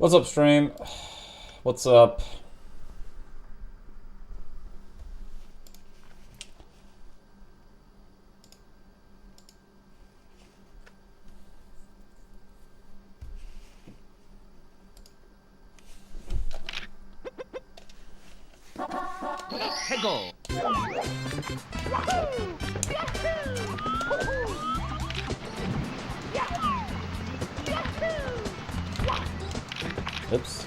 What's up, stream? What's up? Oops.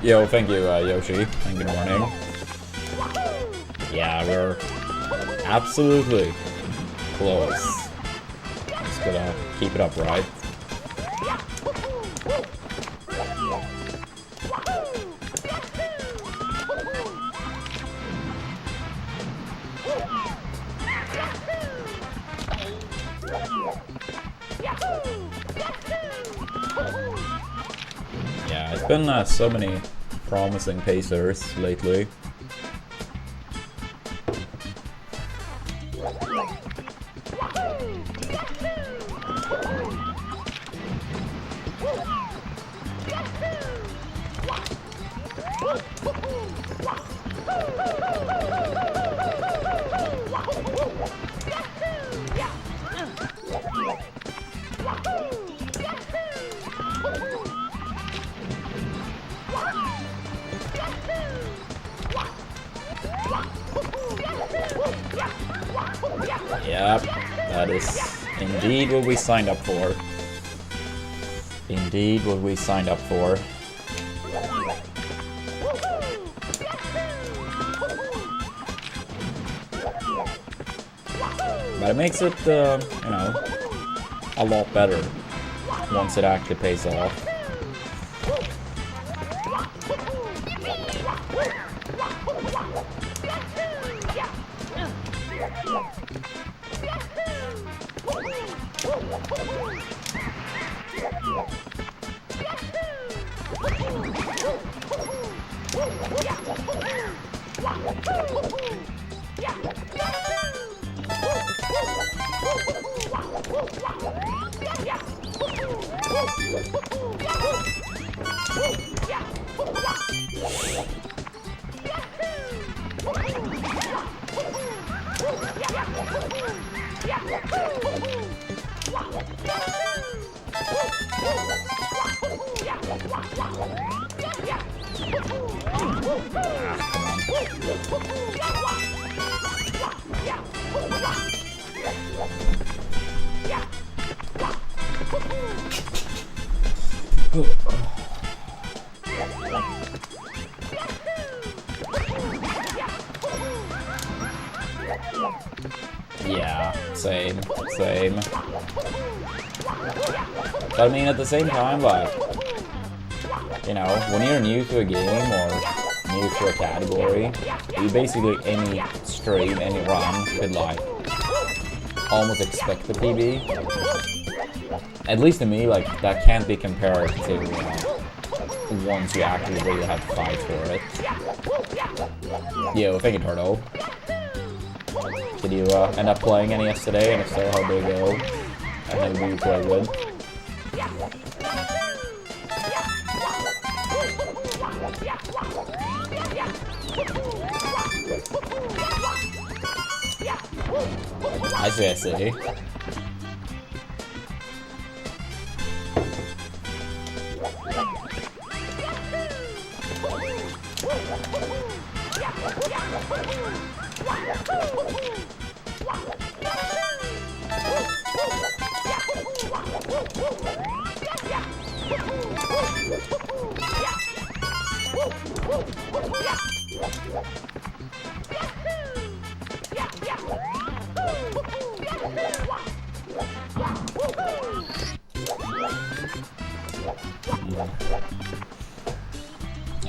Yo, thank you, Yoshi, and good morning. Yeah, we're absolutely close. Just gonna keep it up, right? Yeah, it's been so many promising pacers lately. Yep, that is indeed what we signed up for. Indeed what we signed up for. But it makes it, you know, a lot better once it actually pays off. Yeah, same. But I mean, at the same time, like, you know, when you're new to a game or new to a category, you basically, any stream, any run, could like almost expect the PB. At least to me, like, that can't be compared to once you actually really have to fight for it. Yo, thank you, Turtle. Did you end up playing any yesterday, and if so, how did it go? And who you played with?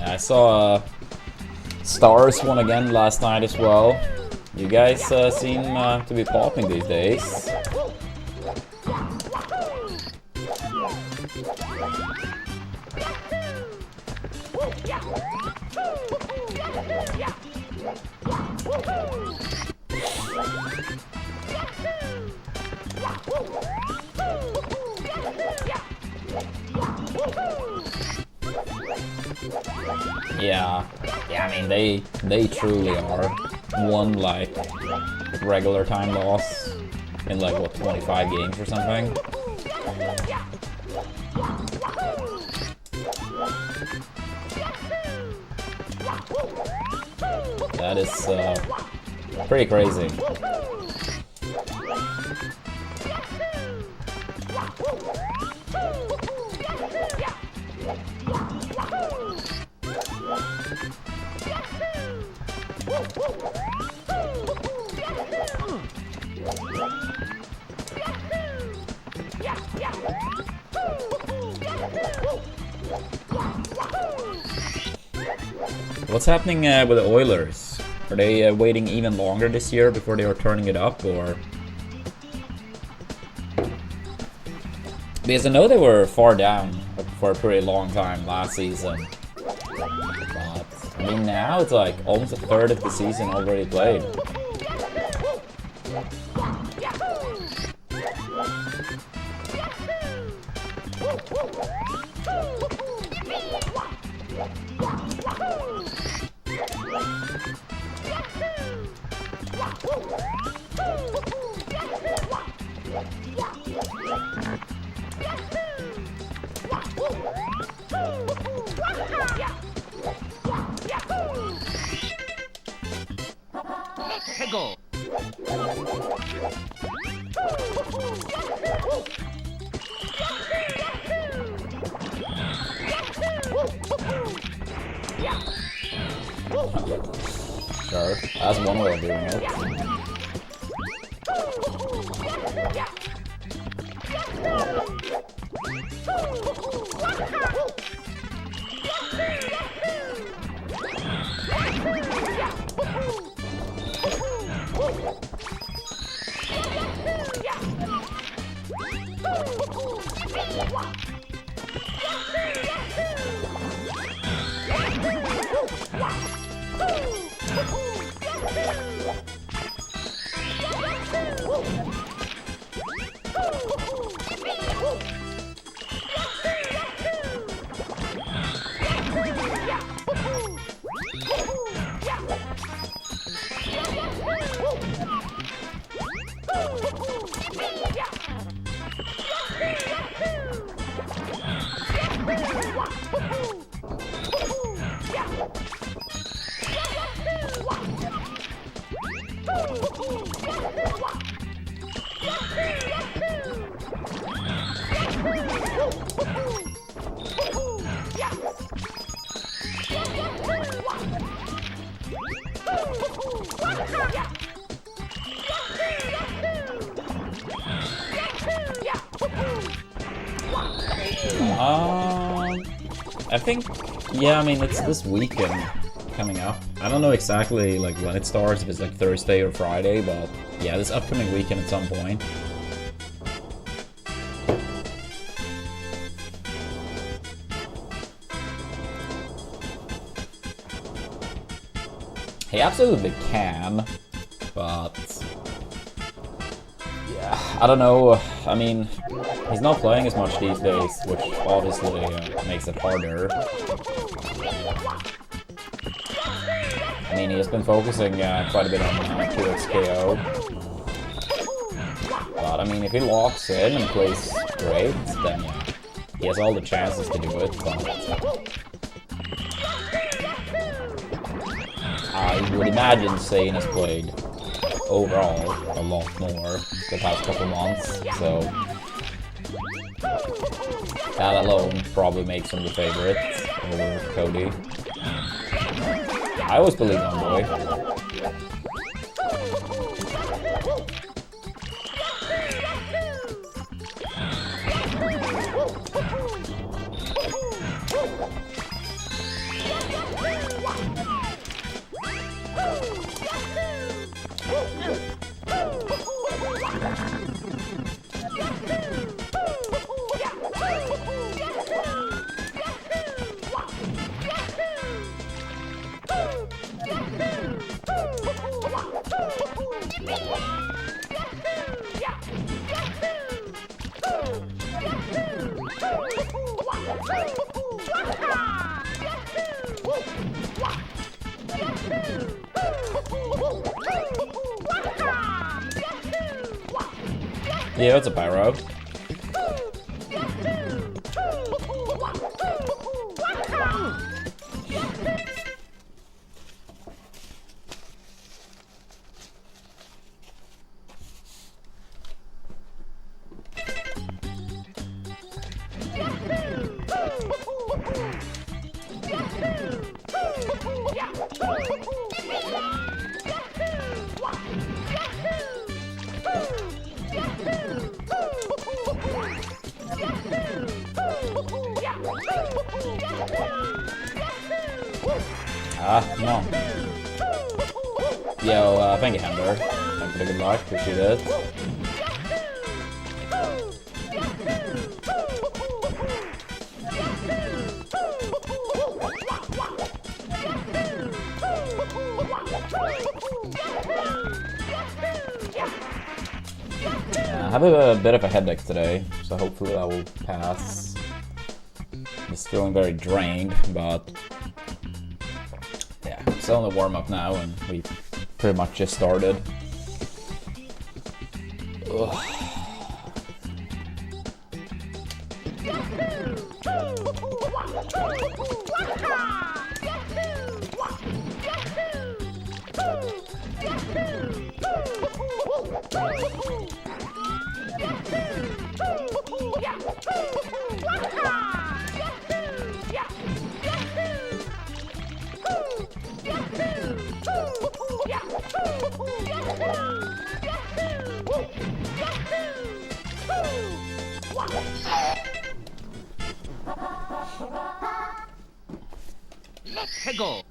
I see. I saw Stars won again last night as well. You guys seem to be popping these days. Yeah, I mean they truly are one like regular time loss in like what 25 games or something. That is pretty crazy. What's happening with the Oilers? Are they waiting even longer this year before they are turning it up, or? Because I know they were far down for a pretty long time last season. But, I mean, now it's like almost a third of the season already played. Sure, that's one way of doing it. I think, yeah, I mean, it's this weekend coming up. I don't know exactly like when it starts, if it's like Thursday or Friday, but yeah, this upcoming weekend at some point. He absolutely can, but yeah, I don't know. I mean, he's not playing as much these days, which obviously makes it harder. I mean, he has been focusing quite a bit on 2xKO. But I mean, if he locks in and plays great, then yeah, he has all the chances to do it. But I would imagine Sane has played overall a lot more the past couple months, so that alone probably makes him the favorite over Cody. I always believe on boy. Yeah, it's a pyro. Come on. Yo, thank you, Hender. Thank you for the good luck, appreciate it. I have a bit of a headache today, so hopefully I will pass. I'm just feeling very drained, but yeah, it's only warm up now and we pretty much just started. Ugh. Let's go.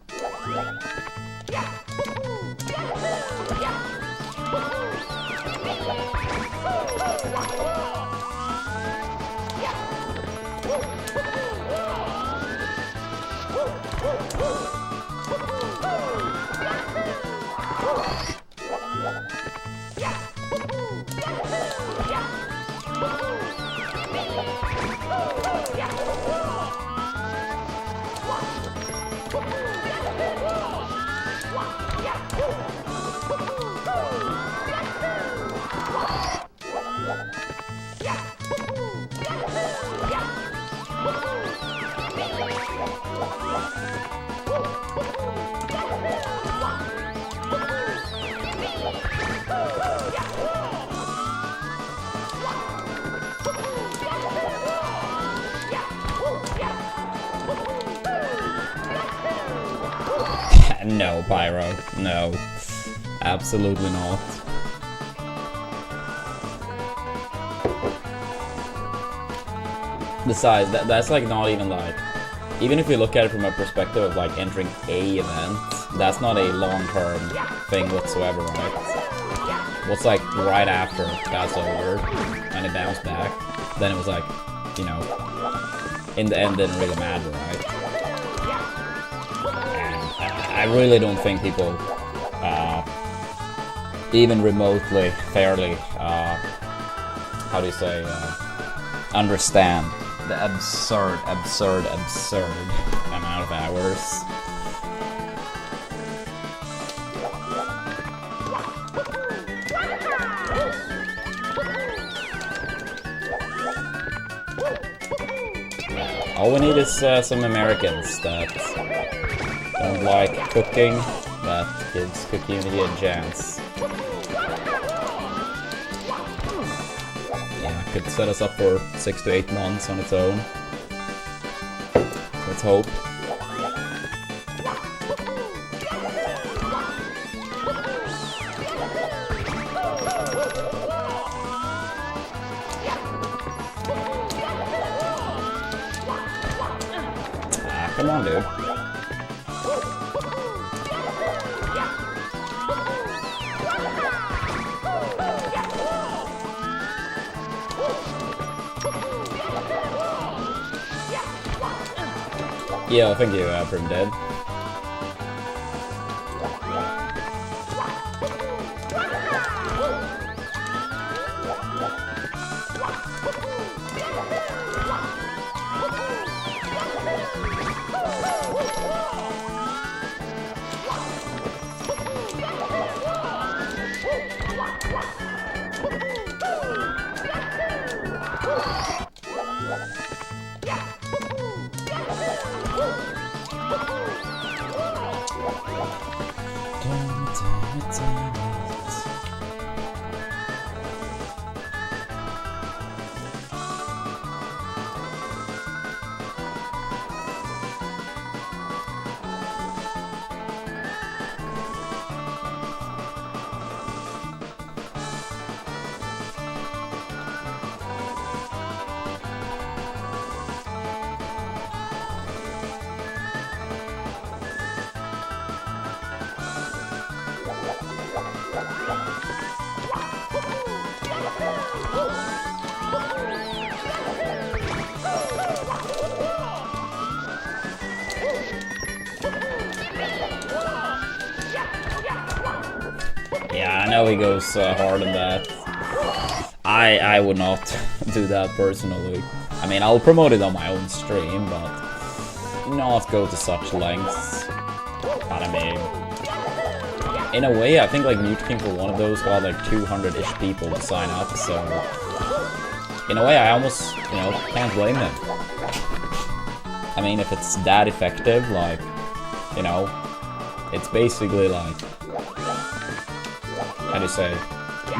No, Pyro. No. Absolutely not. Besides, that's like not even like... Even if you look at it from a perspective of like entering a event, that's not a long-term thing whatsoever, right? What's like right after that's over and it bounced back, then it was like, you know, in the end didn't really matter, right? I really don't think people even remotely fairly, how do you say, understand the absurd amount of hours. All we need is some Americans that don't like cooking, that gives community a chance. Yeah, could set us up for 6 to 8 months on its own. Let's hope. Come on, dude. Yeah, thank you, Prim Dead. know he goes hard on that. I would not do that personally. I mean, I'll promote it on my own stream, but not go to such lengths. But I mean, in a way, I think like Mute King for one of those got like 200-ish people to sign up, so in a way, I almost, you know, can't blame him. I mean, if it's that effective, like, you know, it's basically like, how do you say,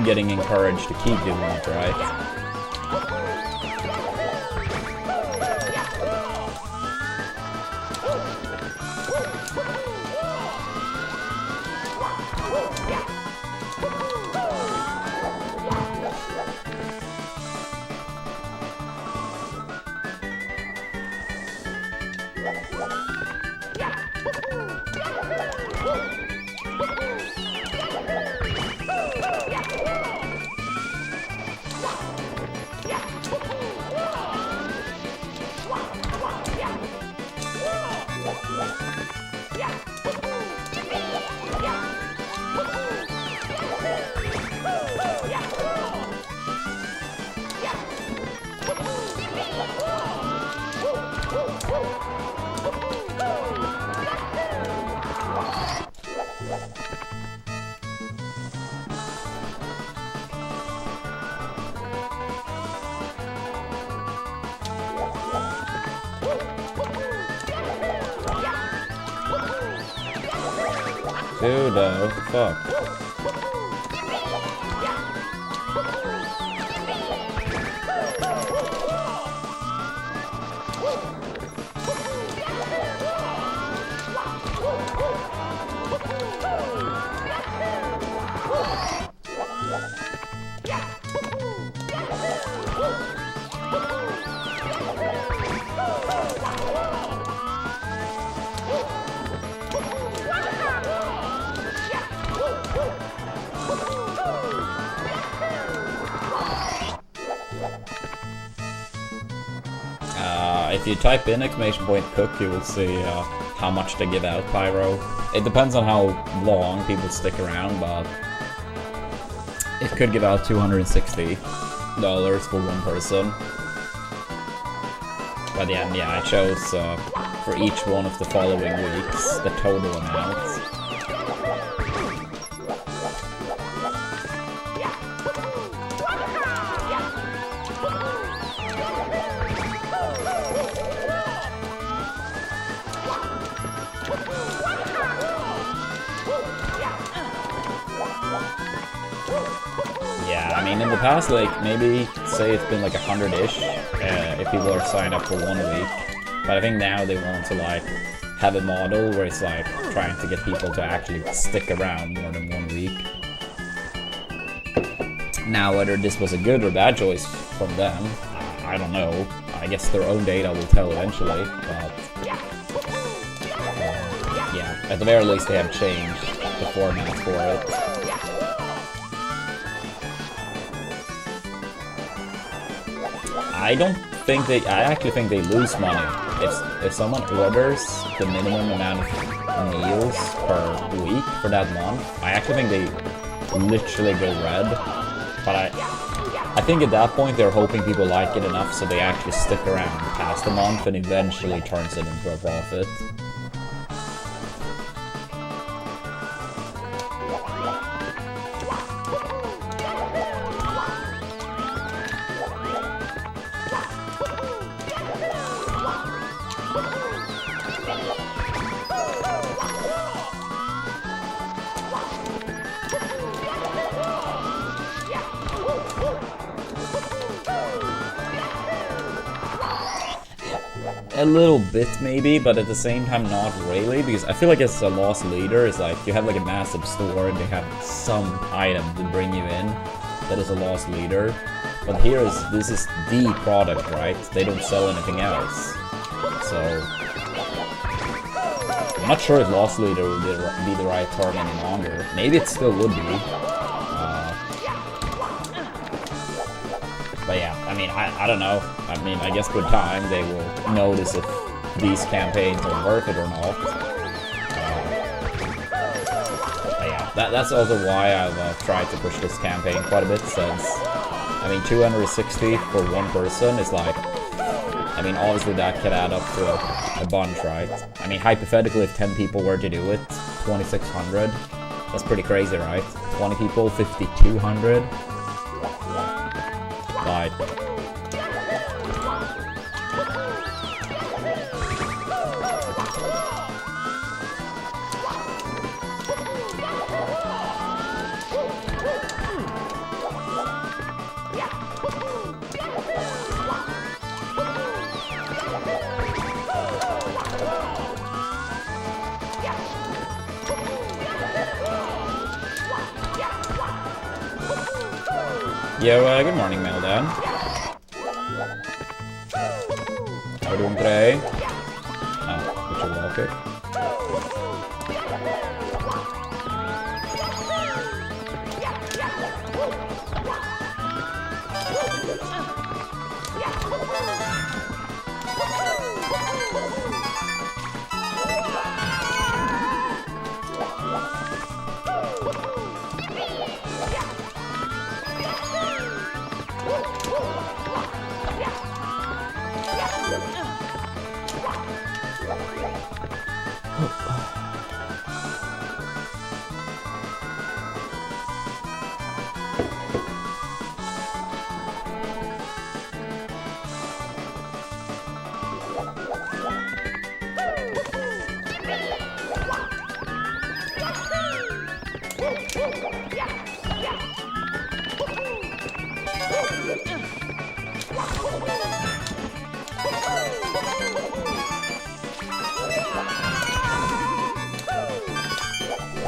getting encouraged to keep doing it, right? Dude, what the fuck? If you type in !cook, you will see how much to give out Pyro. It depends on how long people stick around, but it could give out $260 for one person. By the end, yeah, it shows for each one of the following weeks the total amount. Yeah, I mean, in the past, like, maybe, say it's been like 100-ish, if people are signed up for 1 week. But I think now they want to, like, have a model where it's, like, trying to get people to actually stick around more than 1 week. Now, whether this was a good or bad choice from them, I don't know. I guess their own data will tell eventually, but yeah, at the very least they have changed the format for it. I actually think they lose money. If someone orders the minimum amount of meals per week for that month, I actually think they literally go red. But I think at that point they're hoping people like it enough so they actually stick around past the month and eventually turns it into a profit. A little bit maybe, but at the same time not really, because I feel like it's a lost leader. It's like you have like a massive store and they have some item to bring you in that is a lost leader. But this is the product, right? They don't sell anything else. So I'm not sure if lost leader would be the right term any longer. Maybe it still would be. But yeah, I mean, I don't know. I mean, I guess with time they will notice if these campaigns are worth it or not. But yeah. That's also why I've tried to push this campaign quite a bit, since, I mean, 260 for one person is like, I mean, obviously that could add up to a bunch, right? I mean, hypothetically, if 10 people were to do it, 2,600, that's pretty crazy, right? 20 people, 5,200. Like, yo, good morning, Meldan. How are we doing today? Oh, which is okay.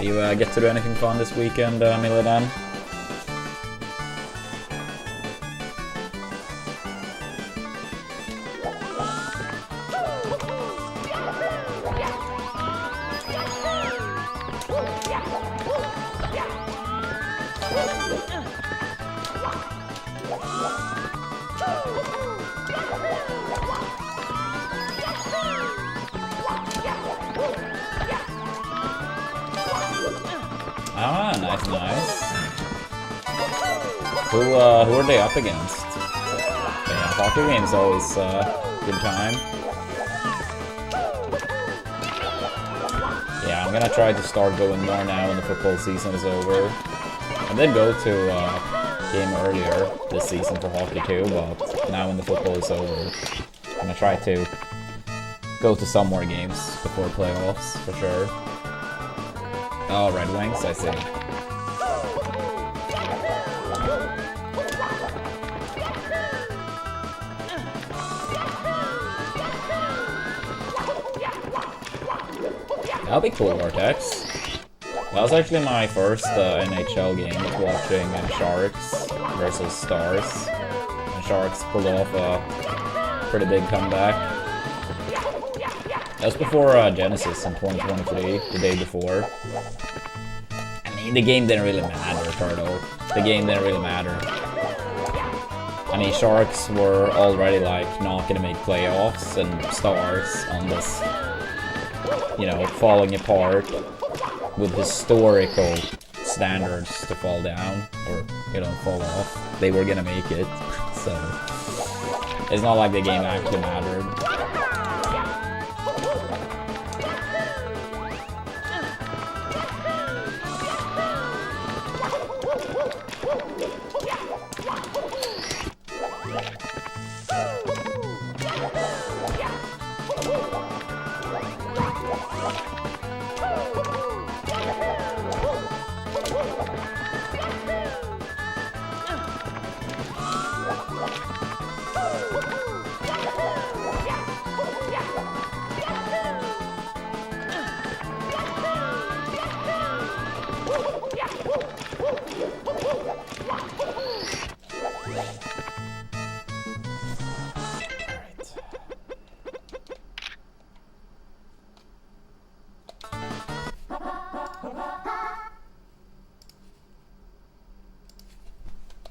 You get to do anything fun this weekend, Miladan? Ah, nice. Who are they up against? Yeah, hockey game's always good time. Yeah, I'm gonna try to start going more now when the football season is over. I did go to a game earlier this season for hockey too, but now when the football is over, I'm gonna try to go to some more games before playoffs, for sure. Oh, Red Wings, I see. That'll be cool, Vortex. That was actually my first NHL game, was watching Sharks versus Stars. And Sharks pulled off a pretty big comeback. That was before Genesis in 2023, the day before. I mean, the game didn't really matter, Turtle. The game didn't really matter. I mean, Sharks were already, like, not gonna make playoffs, and Stars on this, you know, falling apart with historical standards to fall down, or, you know, fall off. They were gonna make it, so it's not like the game actually mattered.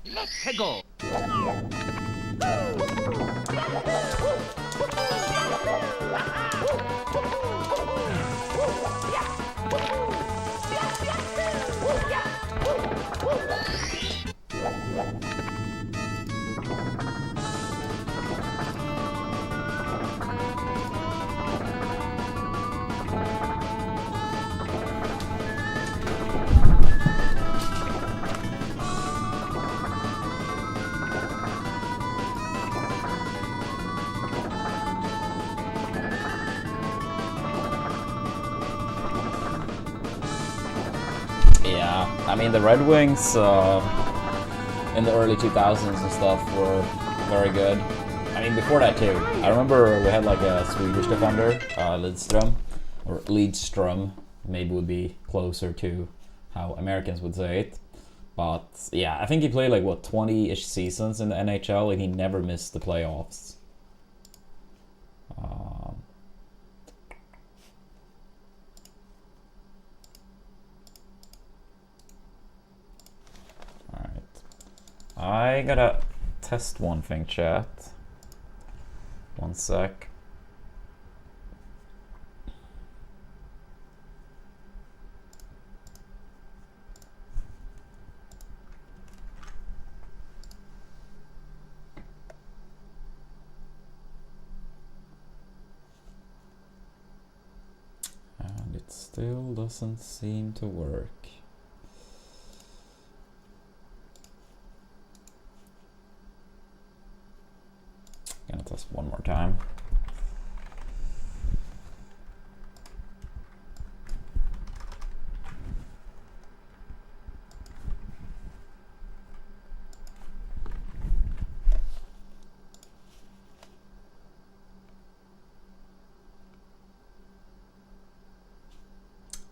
Let's go. I mean, the Red Wings in the early 2000s and stuff were very good. I mean, before that too. I remember we had like a Swedish defender, Lidström, maybe would be closer to how Americans would say it. But yeah, I think he played like, what, 20-ish seasons in the NHL, and he never missed the playoffs. Alright. I gotta test one thing, chat. One sec. And it still doesn't seem to work. Gonna test one more time.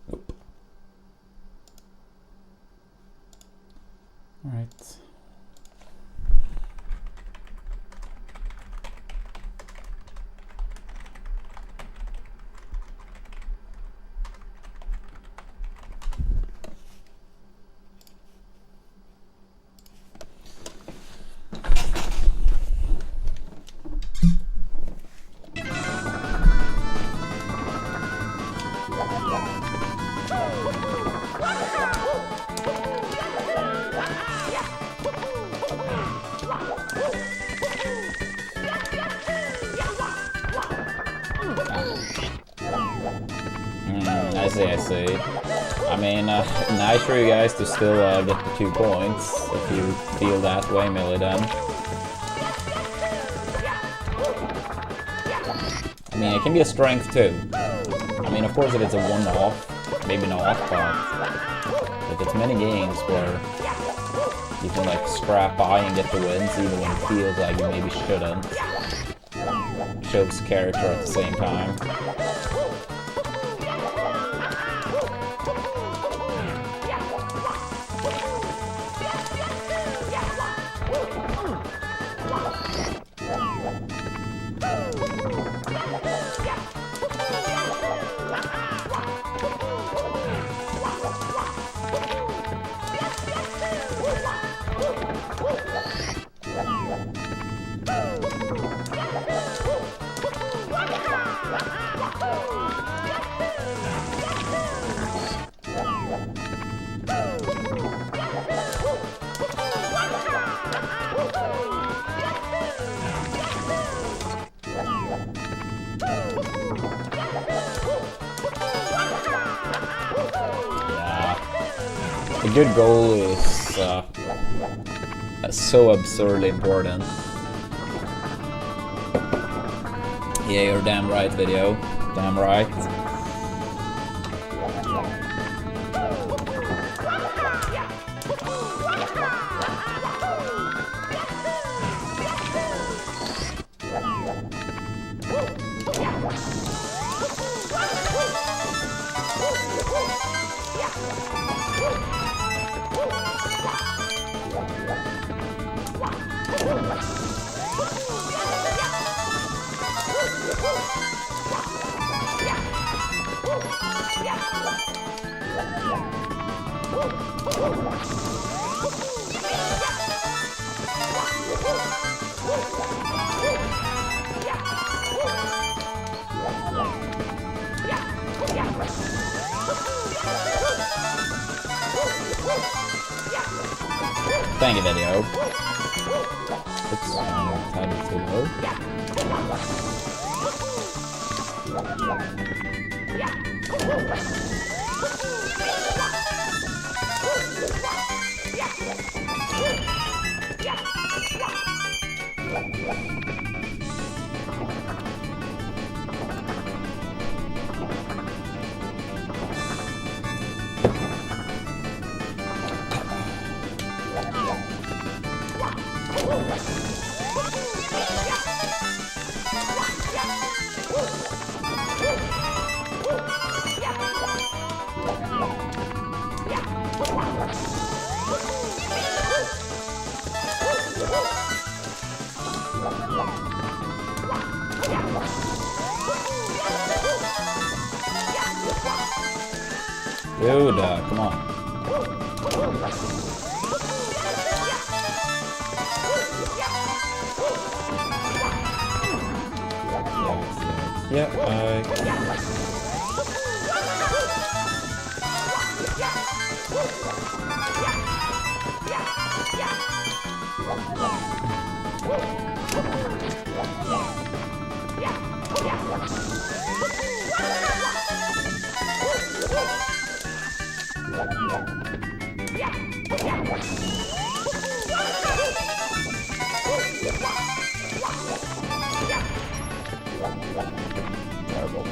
Nope. All right. I see. I mean, nice for you guys to still get the 2 points, if you feel that way, Millidan. I mean, it can be a strength too. I mean, of course, if it's a one-off, maybe not, but if it's many games where you can like scrap by and get the wins, even when it feels like you maybe shouldn't, shows character at the same time. A good goal is so absurdly important. Yeah, you're damn right, video. Damn right. Thank you, video. Oops, I'm a too low. Dude, come on. Yeah, terrible.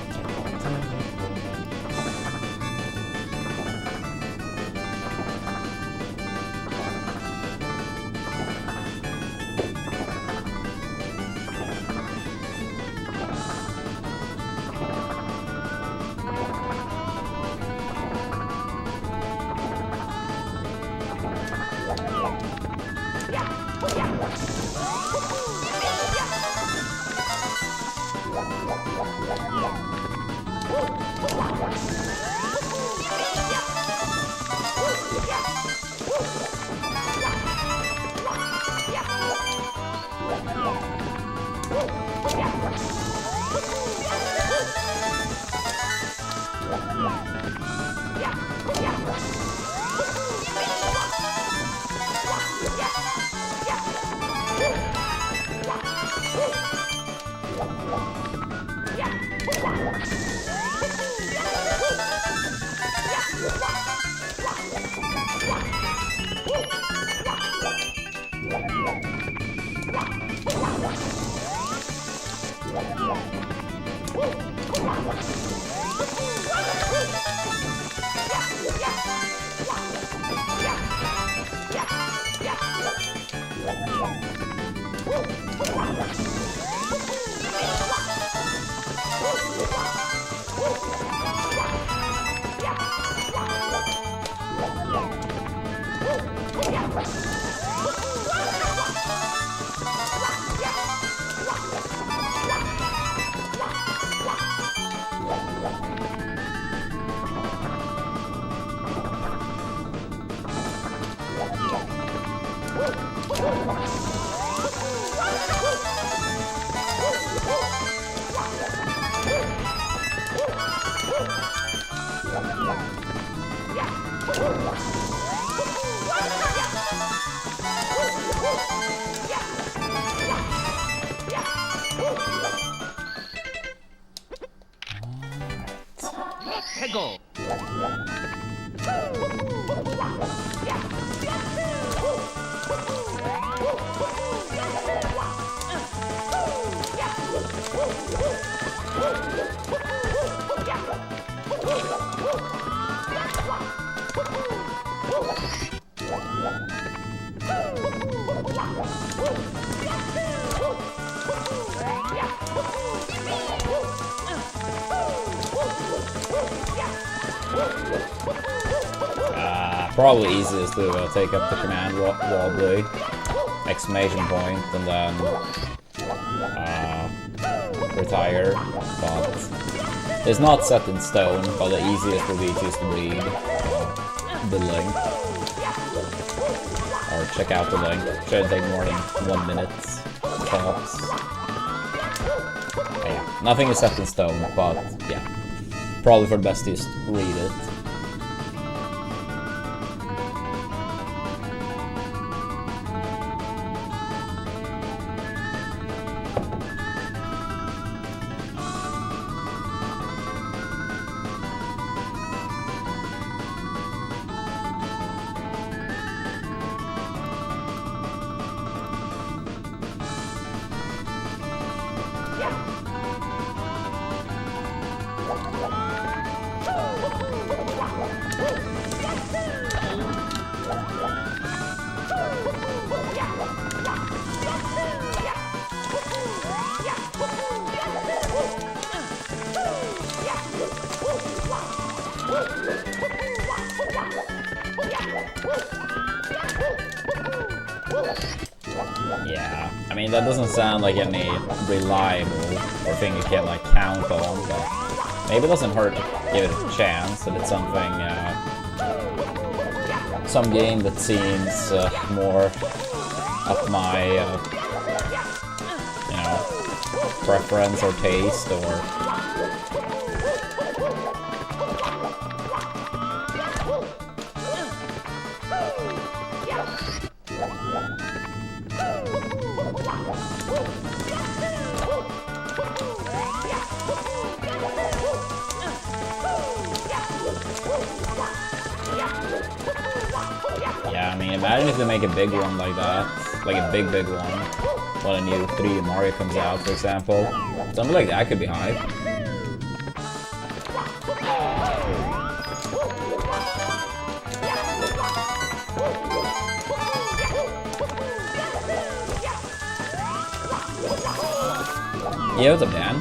Hegel. Probably easiest to take up the command wobbly, exclamation point, and then retire. But it's not set in stone, but the easiest will be just to read the link. Or check out the link. Shouldn't take more than 1 minute tops. Yeah, nothing is set in stone, but yeah. Probably for the best is read it. I mean, that doesn't sound like any reliable or thing you can like count on, but maybe it doesn't hurt to give it a chance if it's something, some game that seems more up my, you know, preference or taste or. Yeah, I mean, imagine if they make a big one like that. Like a big one. When a new 3D Mario comes out, for example. Something like that could be hype. Yeah, what's up, Dan?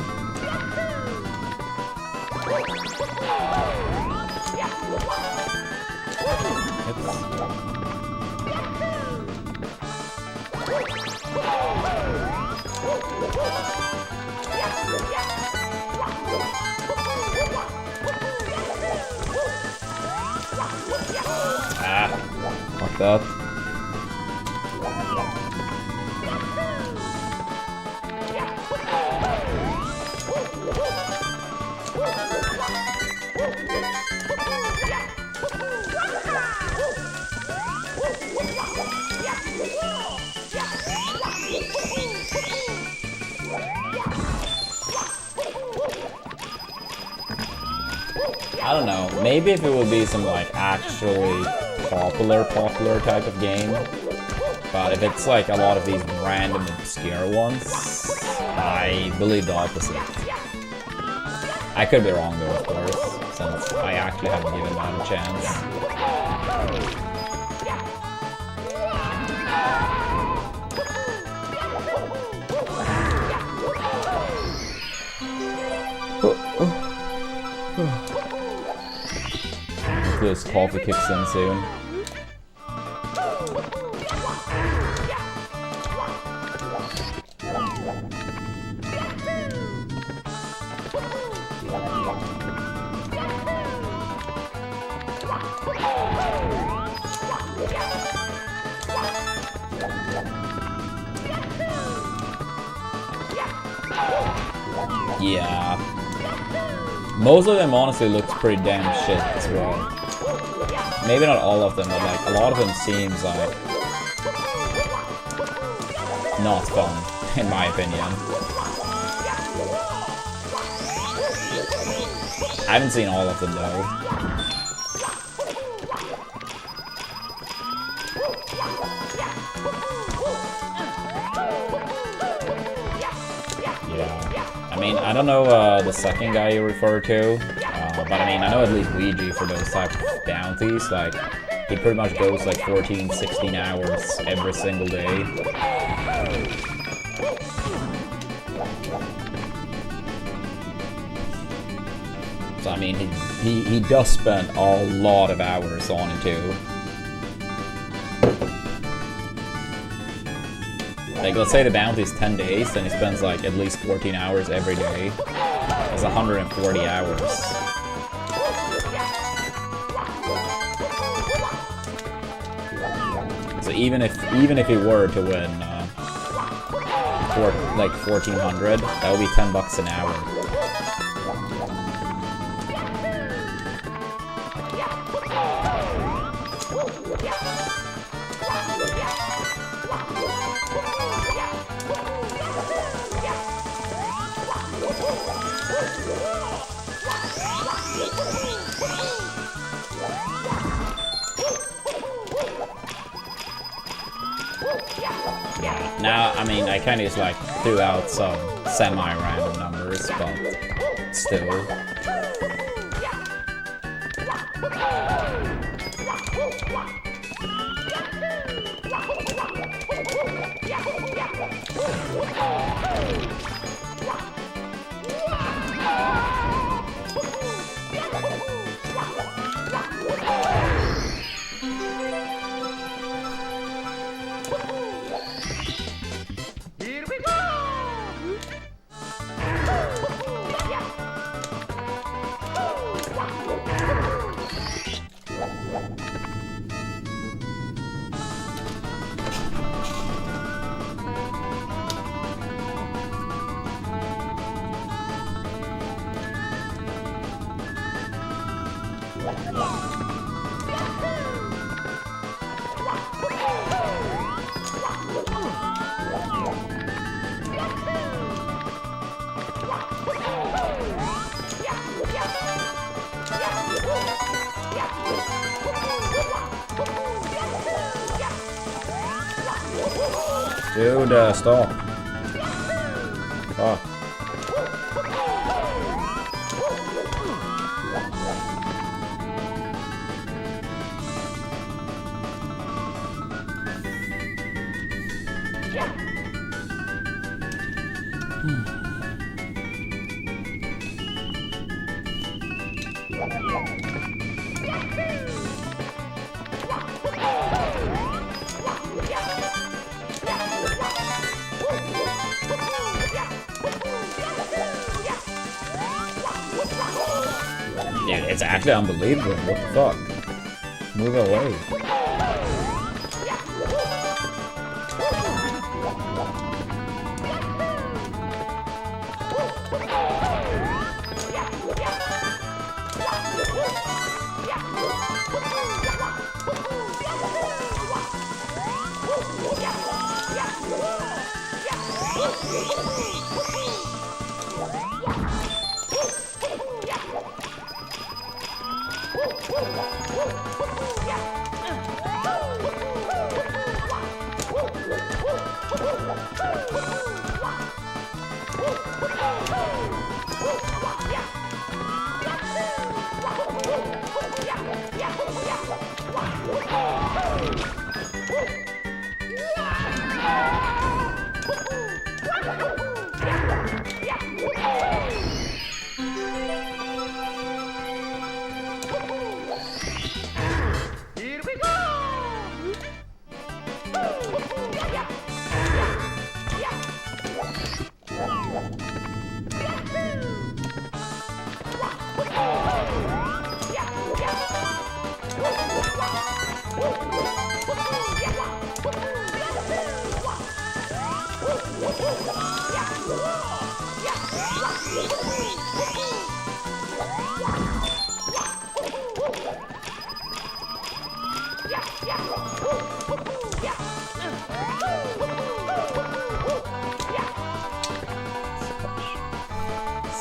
Ah, fuck that. I don't know, maybe if it would be some like actually popular type of game, but if it's like a lot of these random obscure ones, I believe the opposite. I could be wrong though, of course, since I actually haven't given that a chance. This coffee kicks in soon. Yeah. Most of them honestly looks pretty damn shit as well. Maybe not all of them, but like a lot of them seems like not fun, in my opinion. I haven't seen all of them though. Yeah. I mean, I don't know the second guy you referred to, but I mean, I know at least Luigi for those type of bounties. Like, he pretty much goes like 14, 16 hours every single day. So I mean, he does spend a lot of hours on it too. Like, let's say the bounty is 10 days, then he spends like at least 14 hours every day. That's 140 hours. So even if he were to win for like 1,400, that would be $10 an hour. Yeah, now, I mean, I kind of just like threw out some semi-random numbers, but still. Dude, stop. Fuck. Dude, it's actually unbelievable. What the fuck? Move away.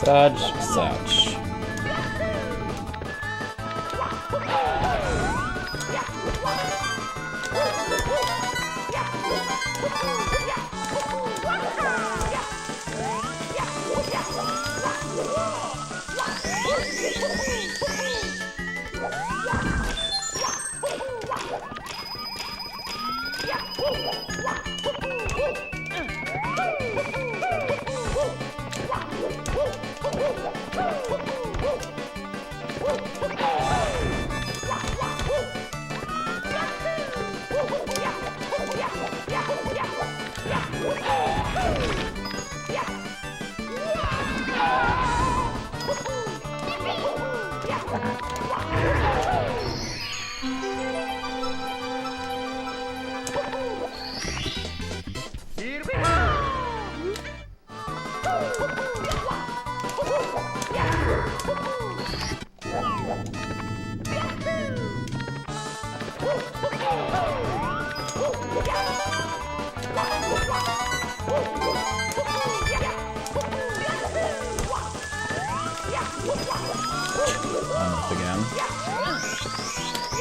Such.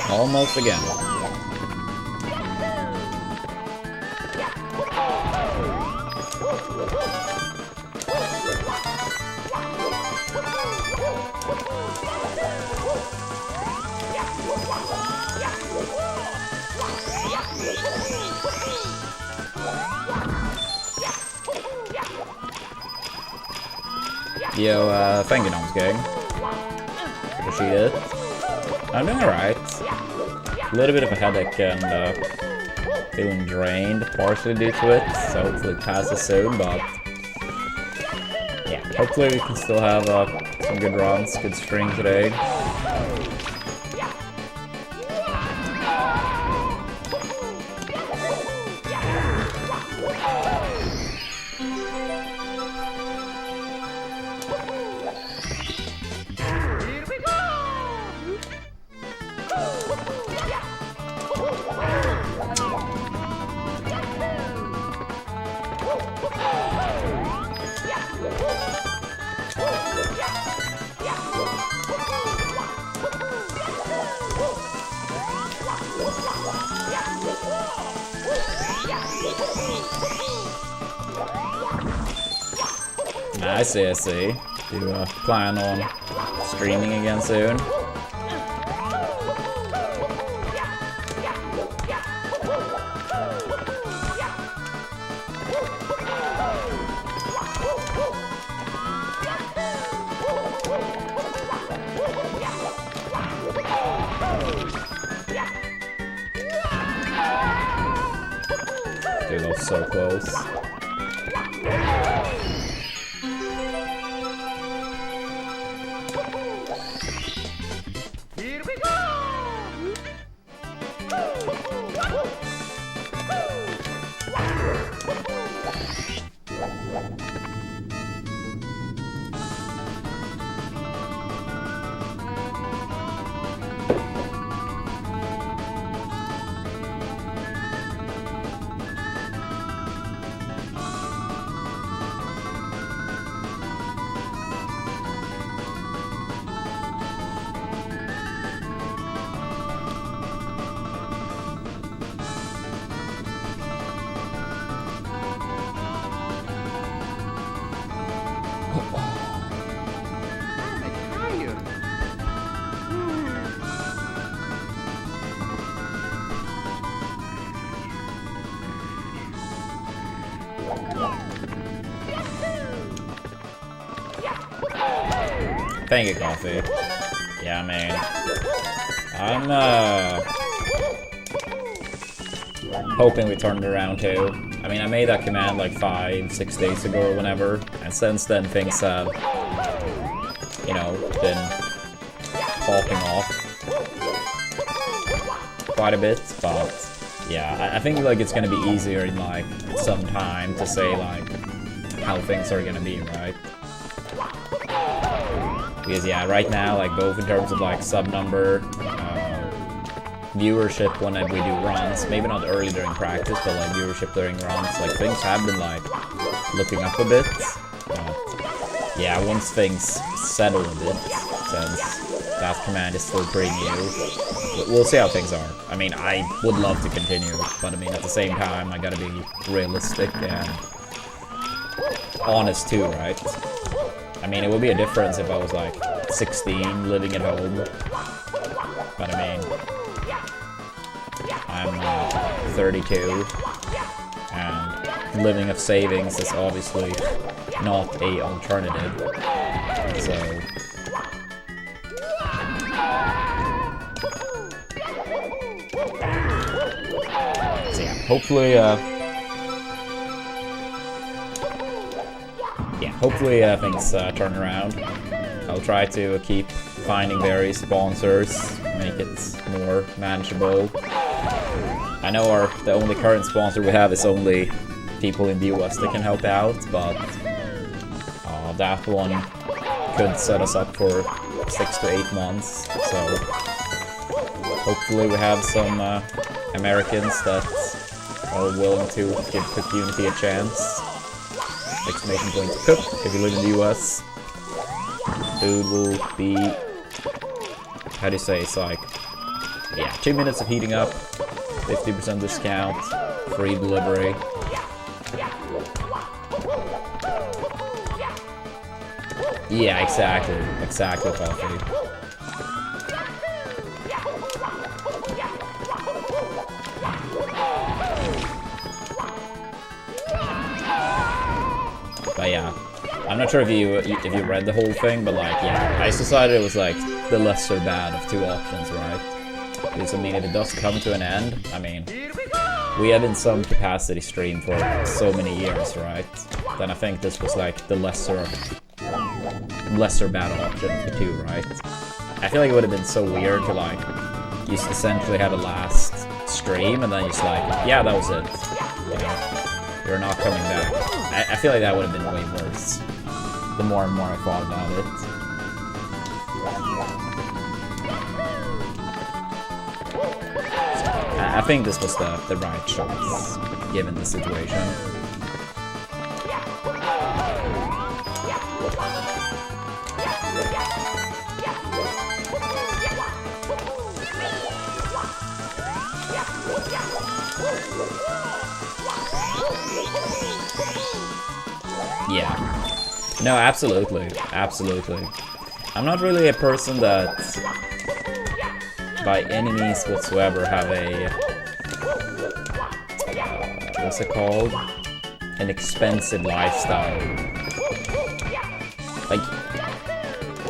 Almost again. Yo, thank you, Noms Gang. Appreciate it. I'm doing alright. A little bit of a headache and feeling drained, partially due to it, so hopefully it passes soon, but yeah, hopefully we can still have some good runs, good stream today. I see, I see. Do you plan on streaming again soon? Dude, that was so close. Here we go! Thank you, Coffee. Yeah, man. I'm hoping we turned it around too. I mean, I made that command like 5-6 days ago or whenever, and since then things have, you know, been popping off quite a bit, but yeah, I think like it's gonna be easier in like some time to say like how things are gonna be, right? Because yeah, right now, like both in terms of like sub number, viewership when we do runs, maybe not early during practice, but like viewership during runs, like things have been like looking up a bit. Yeah, once things settle a bit, since that command is still pretty new, we'll see how things are. I mean, I would love to continue, but I mean at the same time, I gotta be realistic and honest too, right? I mean, it would be a difference if I was like 16, living at home. But I mean, I'm 32, and living of savings is obviously not a alternative. So yeah, hopefully things turn around. I'll try to keep finding various sponsors, make it more manageable. I know the only current sponsor we have is only people in the US that can help out, but that one could set us up for 6 to 8 months. So hopefully we have some Americans that are willing to give Cook Unity a chance. Exclamation point to cook if you live in the US. Food will be, how do you say, it's like, yeah, 2 minutes of heating up, 50% discount, free delivery. Yeah, exactly, Coffee. But yeah, I'm not sure if you read the whole thing, but like, yeah, I decided it was like the lesser bad of two options, right? Because I mean, if it does come to an end, I mean, we have in some capacity streamed for so many years, right? Then I think this was like the lesser bad option of the two, right? I feel like it would have been so weird to like, you essentially have a last stream and then you're just like, yeah, that was it. You know, you're not coming back. I feel like that would have been way worse. The more and more I thought about it. I think this was the right choice, given the situation. Yeah. No, absolutely. Absolutely. I'm not really a person that, by any means whatsoever, have a... what's it called? An expensive lifestyle. Like,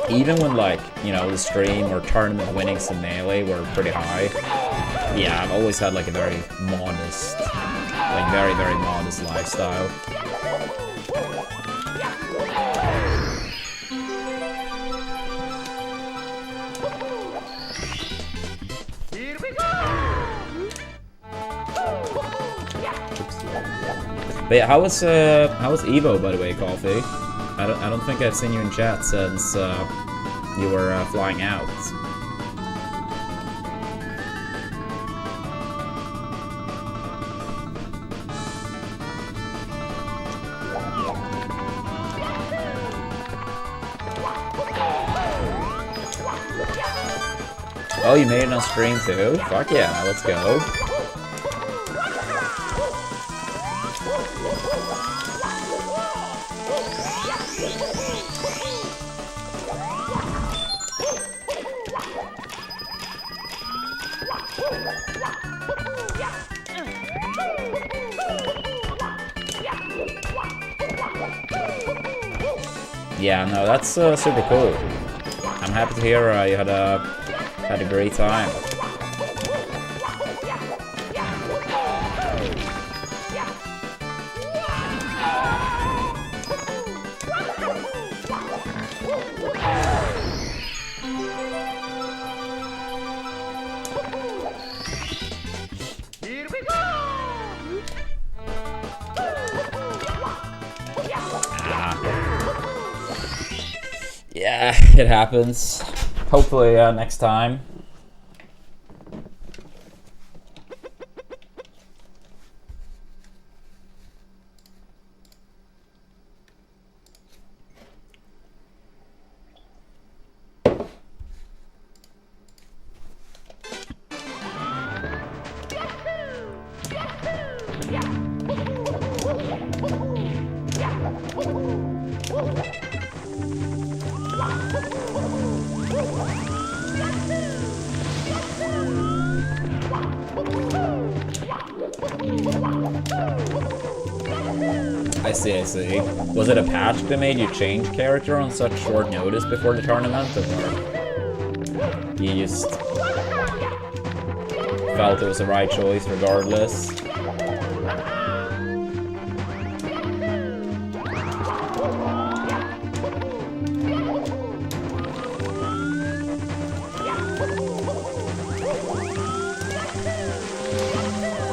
even when, like, you know, the stream or tournament winnings in Melee were pretty high, yeah, I've always had, like, a very modest, like, very, very modest lifestyle. But yeah, how was Evo, by the way, Coffee? I don't think I've seen you in chat since you were flying out. Oh, you made it on stream too? Fuck yeah, let's go. Yeah, no, that's super cool. I'm happy to hear you had a great time. Yeah, it happens. Hopefully next time. I see. Was it a patch that made you change character on such short notice before the tournament, or you just felt it was the right choice regardless?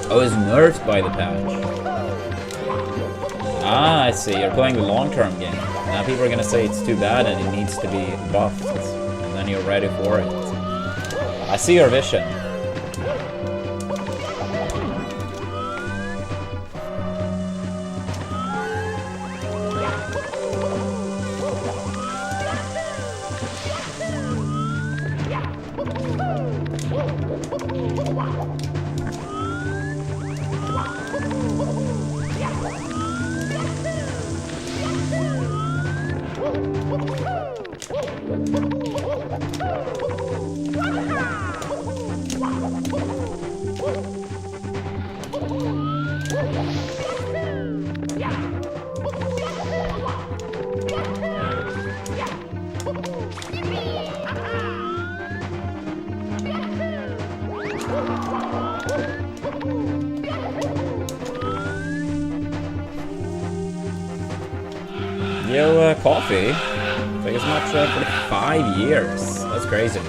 I was nerfed by the patch. Ah, I see. You're playing the long-term game. Now people are gonna say it's too bad and it needs to be buffed. And then you're ready for it. I see your vision. Yo, Coffee. Thank you so much for 5 years. That's crazy.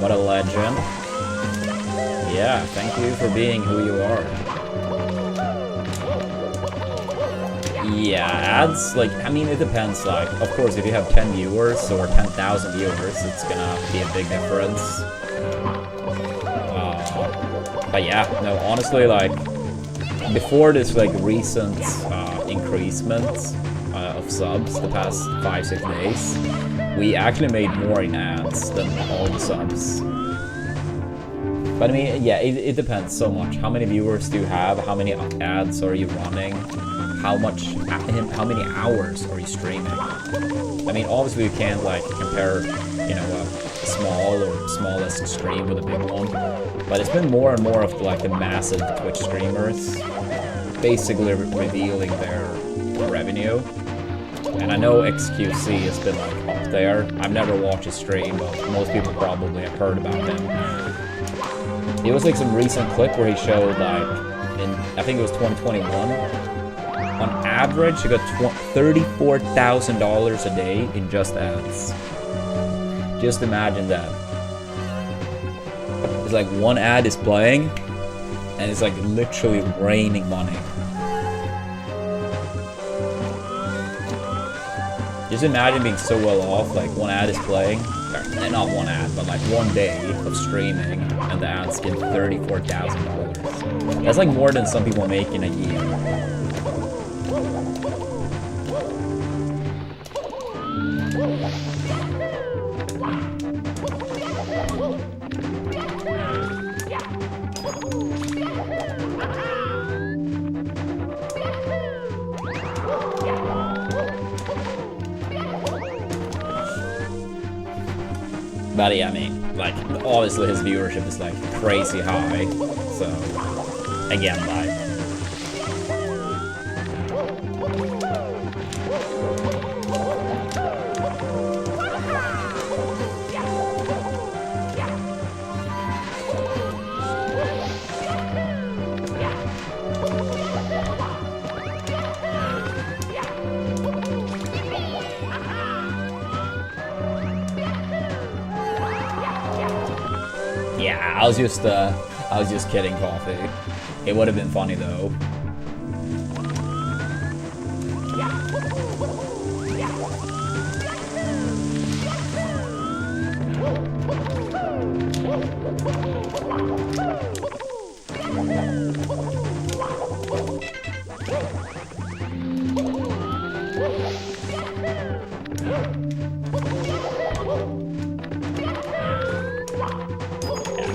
What a legend. Yeah, thank you for being who you are. Yeah, ads, like, I mean, it depends, like, of course, if you have 10 viewers or 10,000 viewers, it's gonna be a big difference. But yeah, no, honestly, like, before this, like, recent increasement of subs the past 5-6 days, we actually made more in ads than all the subs. But I mean, yeah, it depends so much. How many viewers do you have? How many ads are you running? How many hours are you streaming? I mean, obviously you can't like compare, you know, a small or smallest stream with a big one. But it's been more and more of like the massive Twitch streamers basically revealing their revenue. And I know XQC has been like up there. I've never watched his stream, but most people probably have heard about him. It was like some recent clip where he showed like, I think it was 2021, on average he got $34,000 a day in just ads. Just imagine that. It's like one ad is playing, and it's like literally raining money. Just imagine being so well off, like one ad is playing, or not one ad, but like one day of streaming, and the ads get $34,000. That's like more than some people make in a year. But yeah, I mean, like, obviously his viewership is like crazy high, so, again, like, yeah, I was just kidding, Coffee. It would have been funny though.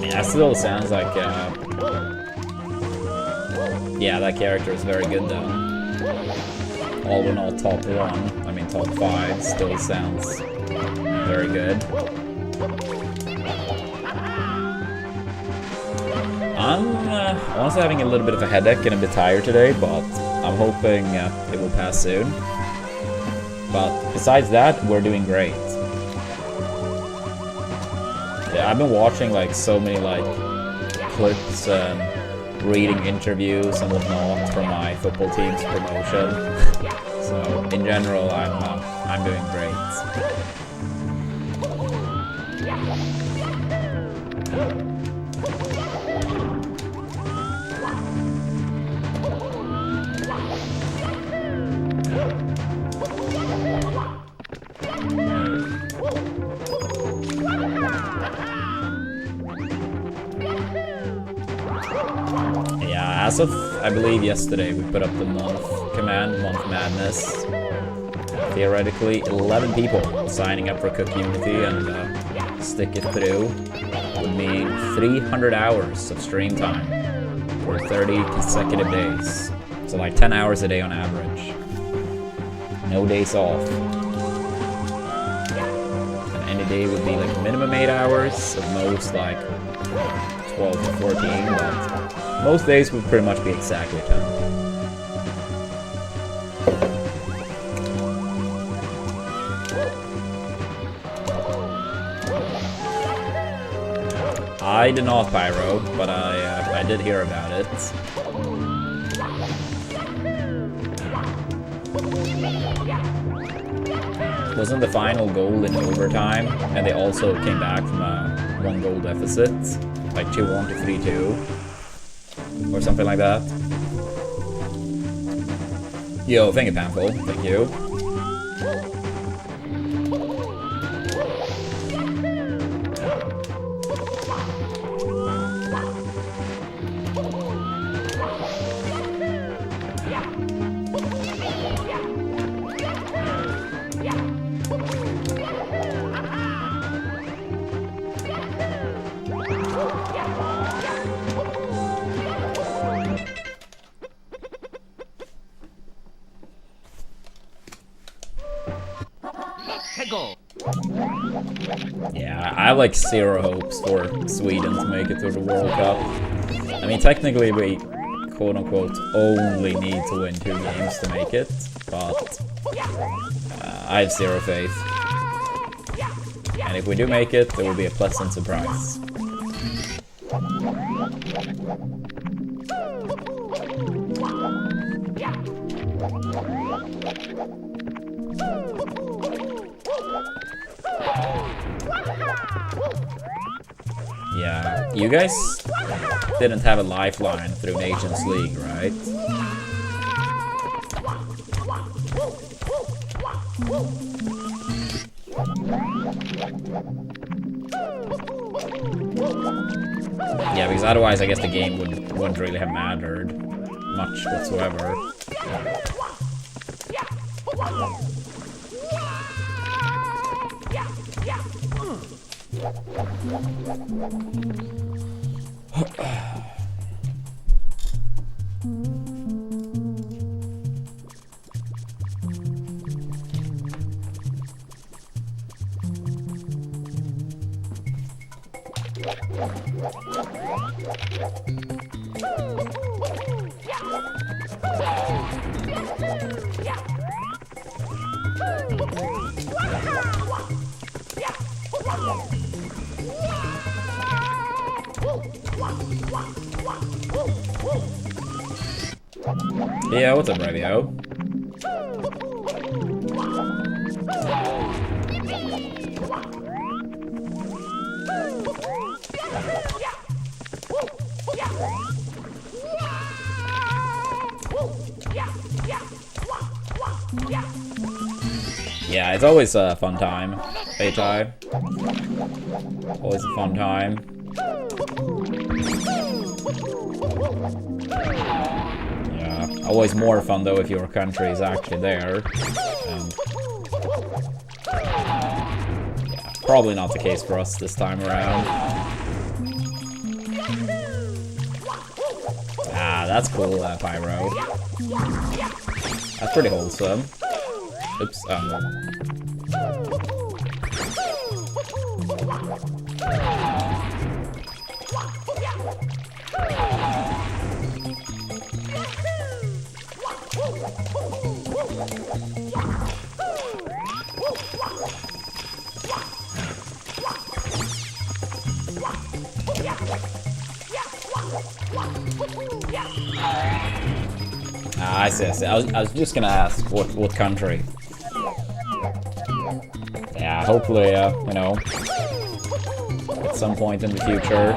That still sounds like, yeah, that character is very good though. All in all, top 1, I mean top 5, still sounds very good. I'm honestly having a little bit of a headache and a bit tired today, but I'm hoping it will pass soon. But besides that, we're doing great. Yeah, I've been watching like so many like clips and reading interviews and whatnot for my football team's promotion. So in general, I'm doing great. As of, I believe, yesterday, we put up the month command, Month Madness. Theoretically, 11 people signing up for Cook Unity and stick it through would mean 300 hours of stream time for 30 consecutive days. So like 10 hours a day on average. No days off. And any day would be like minimum 8 hours, at most like 12 to 14, but most days would pretty much be exactly 10. I did not pyro, but I did hear about it. Wasn't the final goal in overtime, and they also came back from a 1 goal deficit, like 2-1 to 3-2. Or something like that. Yo, thank you, Pamphil. Thank you. Tego. Yeah, I have like zero hopes for Sweden to make it to the World Cup. I mean, technically we, quote-unquote, only need to win 2 games to make it, but I have zero faith. And if we do make it, it will be a pleasant surprise. Yeah, you guys didn't have a lifeline through Nations League, right? Yeah, because otherwise I guess the game wouldn't really have mattered much whatsoever. Yeah, what's up, Radio? Yeah, it's always a fun time. HI. Always a fun time. Yeah, always more fun though if your country is actually there. Yeah, probably not the case for us this time around. Ah, that's cool, Pyro. That's pretty wholesome. Oops, I see. I was just gonna ask what country. Yeah, hopefully, you know, at some point in the future,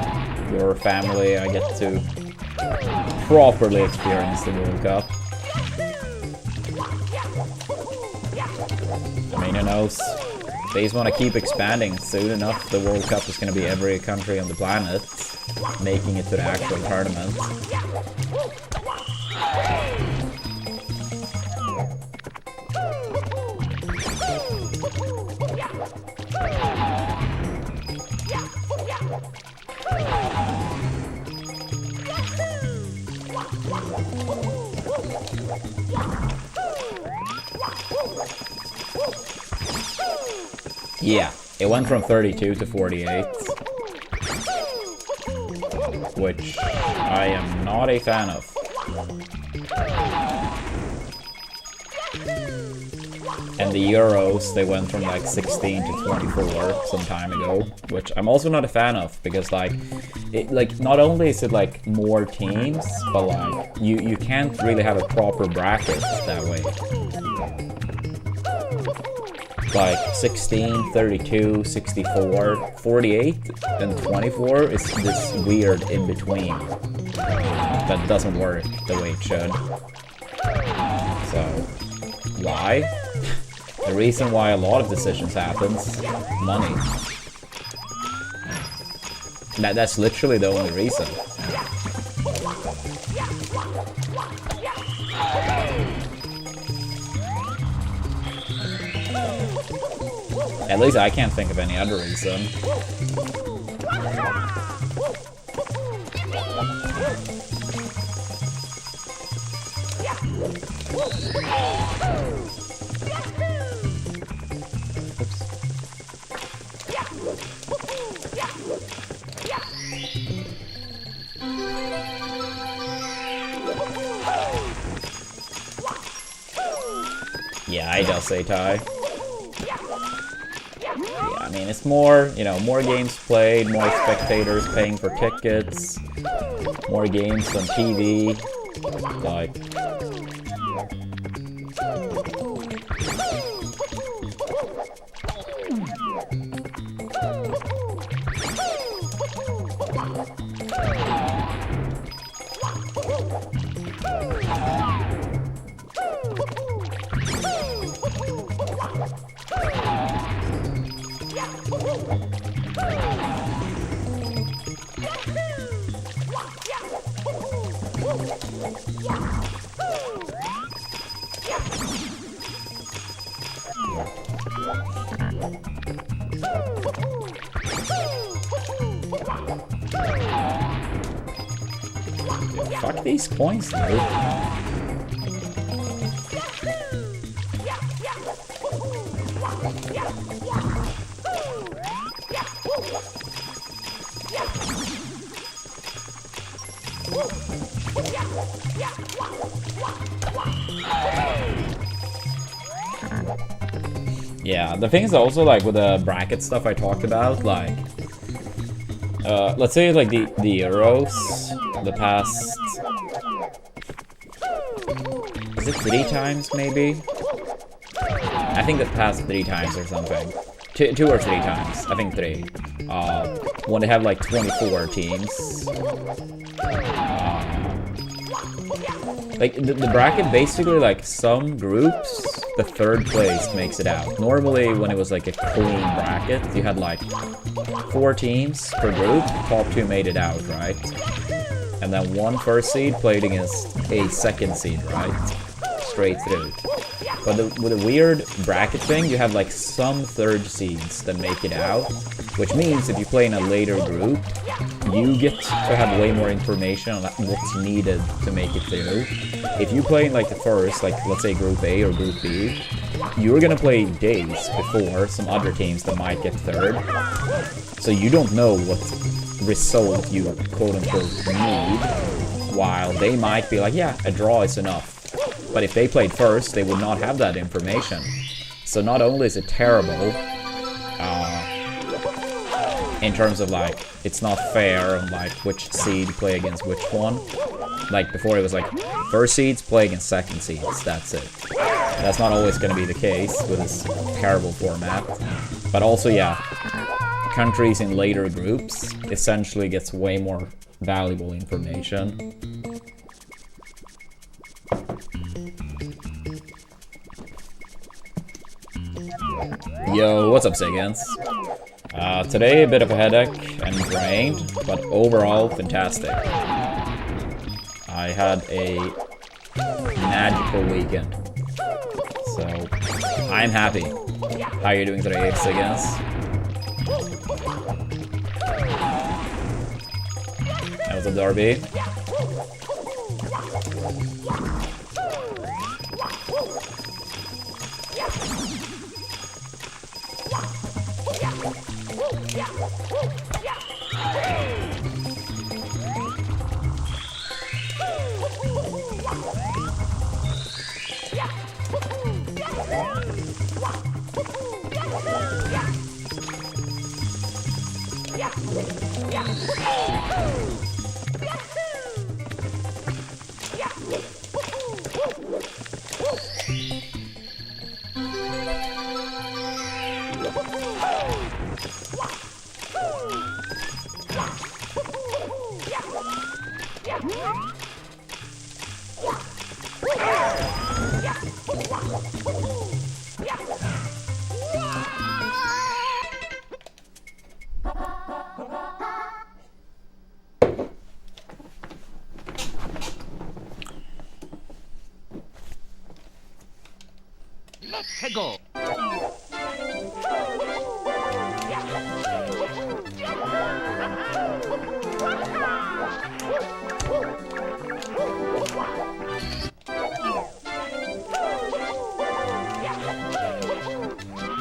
your family get to properly experience the World Cup. I mean, who knows? If they just want to keep expanding, soon enough the World Cup is going to be every country on the planet making it to the actual tournament. Yeah, it went from 32 to 48, which I am not a fan of. And the Euros, they went from like 16 to 24 some time ago, which I'm also not a fan of, because like, not only is it like more teams, but like, you can't really have a proper bracket that way. Like 16, 32, 64, 48, and 24 is this weird in between that doesn't work the way it should. So, why? The reason why a lot of decisions happens, money. That's literally the only reason. At least I can't think of any other reason. Oops. Yeah, I does say tie. Yeah, I mean, it's more, you know, more games played, more spectators paying for tickets, more games on TV, like... Fuck these coins, dude. Yeah, the thing is also, like, with the bracket stuff I talked about, like, let's say, like, the Euros, the past, is it 3 times, maybe? I think the past 3 times or something. 2 or 3 times, I think 3. When they have, like, 24 teams. Like, the bracket, basically, like, some groups, the 3rd place makes it out. Normally, when it was, like, a clean bracket, you had, like, 4 teams per group, top 2 made it out, right? And then 1 first seed played against a 2nd seed, right? Straight through. But with a weird bracket thing, you have, like, some 3rd seeds that make it out, which means if you play in a later group, you get to have way more information on what's needed to make it through. If you play in, like, the first, like, let's say Group A or Group B, you're gonna play days before some other teams that might get 3rd. So you don't know what result you, quote-unquote, need, while they might be like, yeah, a draw is enough. But if they played first, they would not have that information. So not only is it terrible, in terms of, like, it's not fair on, like, which seed play against which one. Like, before it was, like, first seeds play against 2nd seeds, that's it. That's not always going to be the case with this terrible format. But also, yeah, countries in later groups essentially gets way more valuable information. Yo, what's up, Sigans? Today a bit of a headache and drained, but overall fantastic. I had a magical weekend, so I'm happy. How are you doing today, Sigans? That was a Derby. Hegel.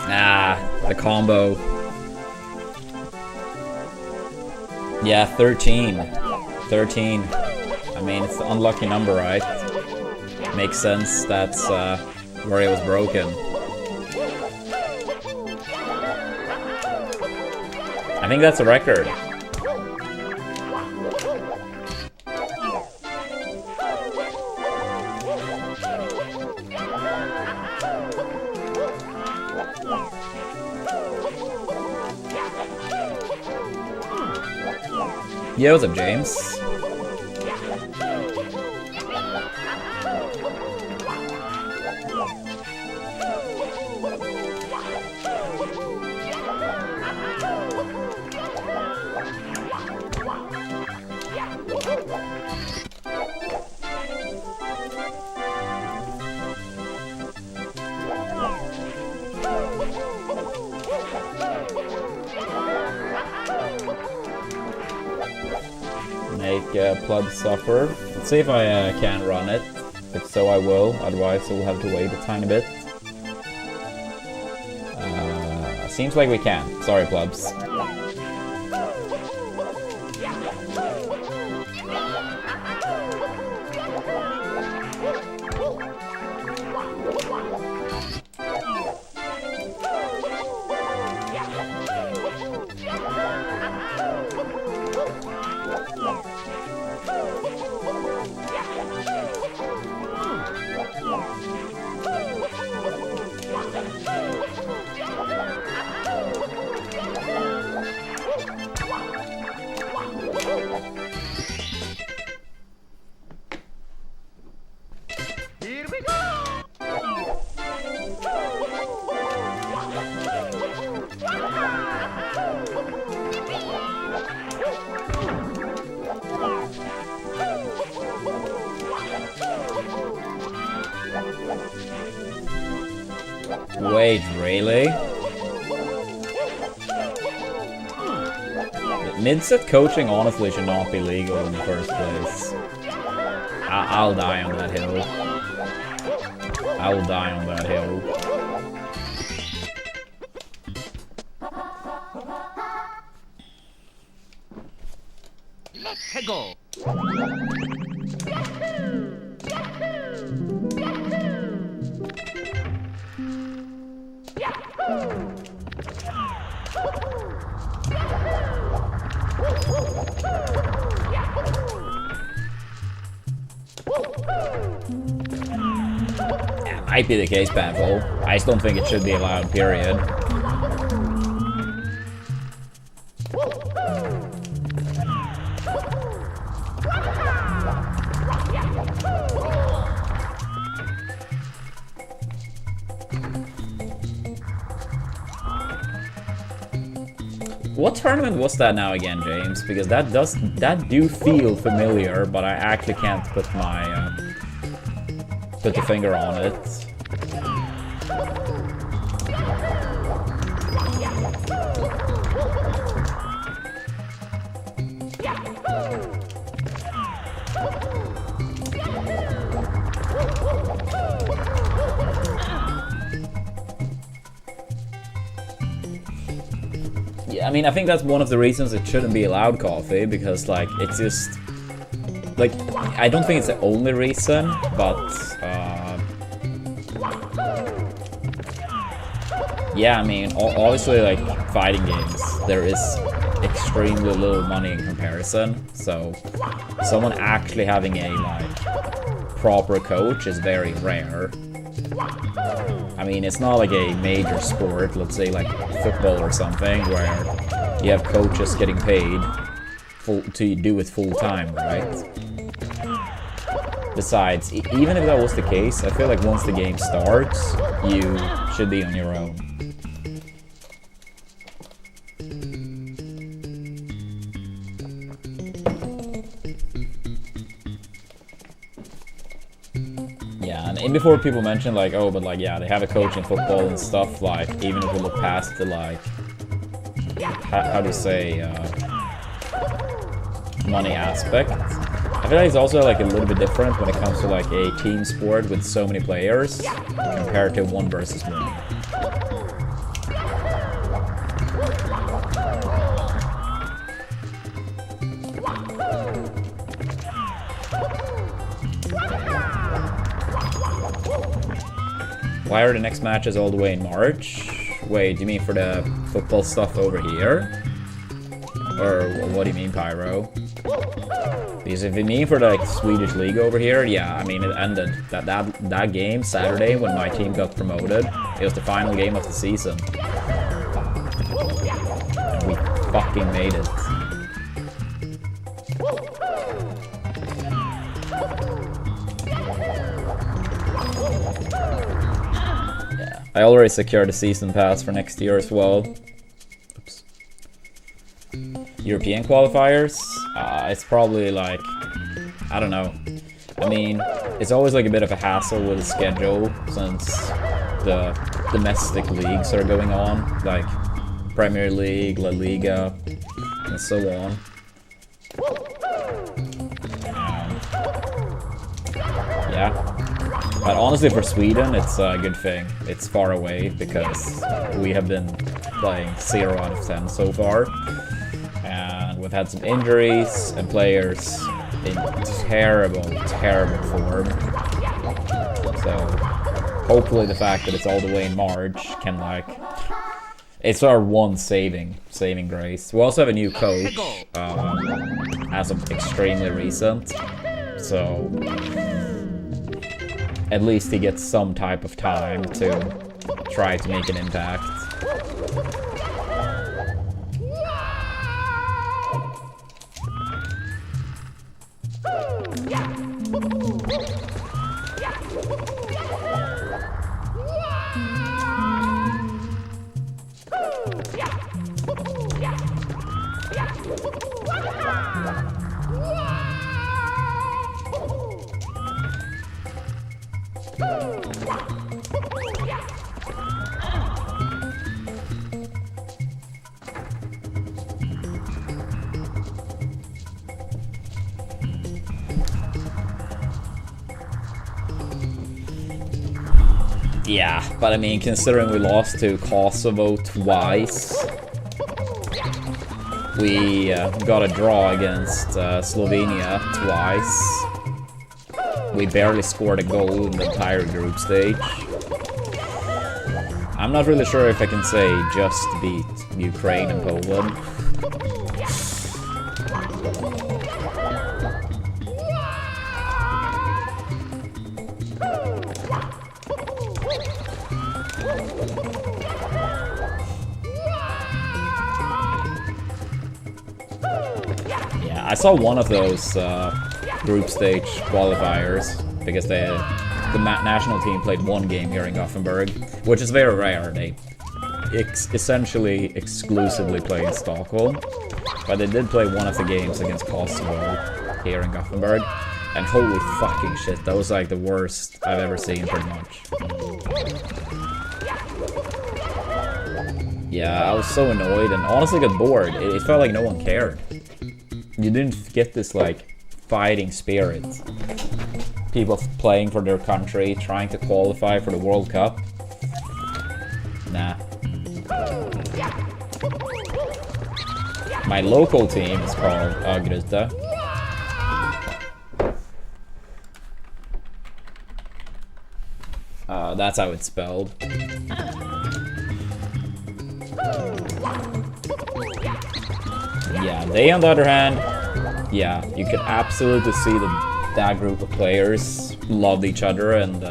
Ah, the combo. Yeah, 13. 13. I mean, it's the unlucky number, right? Makes sense. That's where it was broken. I think that's a record. Yo, what's up, James? Plug suffer. Let's see if I can run it. If so, I will. Otherwise, we'll have to wait a tiny bit. Seems like we can. Sorry, plebs. Wait, really? Mid-set coaching honestly should not be legal in the first place. I'll die on that hill. I will die on that hill. Let's go. Might be the case, Panful. I just don't think it should be allowed, period. What tournament was that now again, James? Because that do feel familiar, but I actually can't put my put the finger on it. I mean, I think that's one of the reasons it shouldn't be allowed, coffee, because, like, it's just... Like, I don't think it's the only reason, but... yeah, I mean, obviously, like, fighting games, there is extremely little money in comparison, so someone actually having a, like, proper coach is very rare. I mean, it's not like a major sport, let's say like football or something, where you have coaches getting paid to do it full time, right? Besides, even if that was the case, I feel like once the game starts, you should be on your own. And before people mention like, oh, but like, yeah, they have a coach in football and stuff, like, even if we look past the, like, how do you say, money aspect, I feel like it's also, like, a little bit different when it comes to, like, a team sport with so many players compared to 1 versus 1. Why are the next matches all the way in March? Wait, do you mean for the football stuff over here? Or what do you mean, Pyro? Because if you mean for the like, Swedish league over here, yeah, I mean it ended. That game, Saturday, when my team got promoted, it was the final game of the season. And we fucking made it. Yeah, I already secured a season pass for next year as well. Oops. European qualifiers? It's probably like, I don't know. I mean, it's always like a bit of a hassle with the schedule since the domestic leagues are going on, like Premier League, La Liga, and so on. Yeah. But honestly, for Sweden, it's a good thing. It's far away because we have been playing 0 out of 10 so far. And we've had some injuries and players in terrible, terrible form. So hopefully the fact that it's all the way in March can like... It's our one saving grace. We also have a new coach as of extremely recent. So at least he gets some type of time to try to make an impact. Yeah, but I mean, considering we lost to Kosovo twice, we got a draw against Slovenia twice. We barely scored a goal in the entire group stage. I'm not really sure if I can say just beat Ukraine and Poland. I saw one of those group stage qualifiers because the national team played one game here in Gothenburg, which is very rare. They essentially exclusively play in Stockholm, but they did play one of the games against Kosovo here in Gothenburg, and holy fucking shit, that was like the worst I've ever seen pretty much. Yeah, I was so annoyed and honestly got bored. It felt like no one cared. You didn't get this, like, fighting spirit. People playing for their country, trying to qualify for the World Cup. Nah. My local team is called Agrute. That's how it's spelled. Yeah, they on the other hand, yeah, you could absolutely see that group of players loved each other and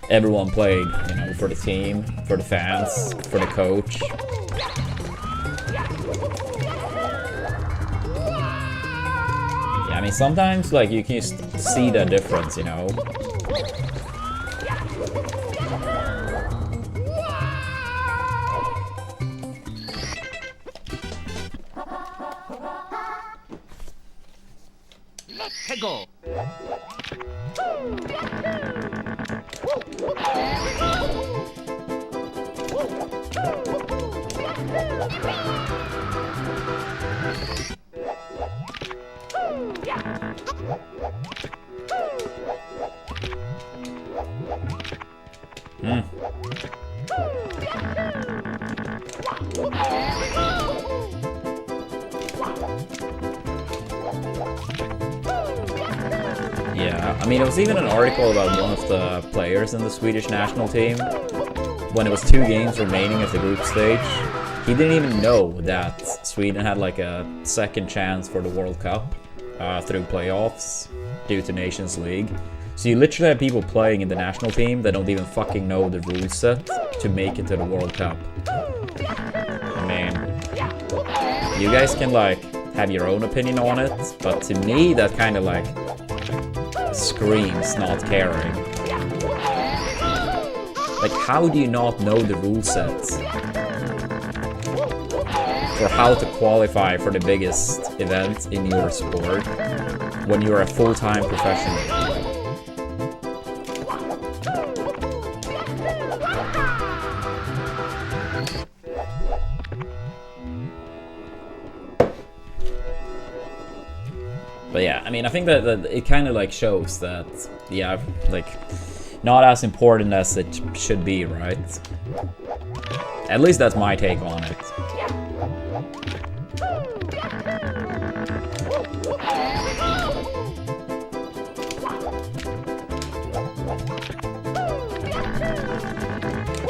everyone played, you know, for the team, for the fans, for the coach. Yeah, I mean, sometimes, like, you can see the difference, you know? Go. I mean, there was even an article about one of the players in the Swedish national team. When it was 2 games remaining of the group stage, he didn't even know that Sweden had like a second chance for the World Cup through playoffs due to Nations League. So you literally have people playing in the national team that don't even fucking know the rule set to make it to the World Cup. I mean, you guys can like have your own opinion on it, but to me that kind of like screams not caring. Like, how do you not know the rule sets for how to qualify for the biggest event in your sport when you're a full-time professional? But yeah, I mean, I think that it kind of like shows that, yeah, like, not as important as it should be, right? At least that's my take on it.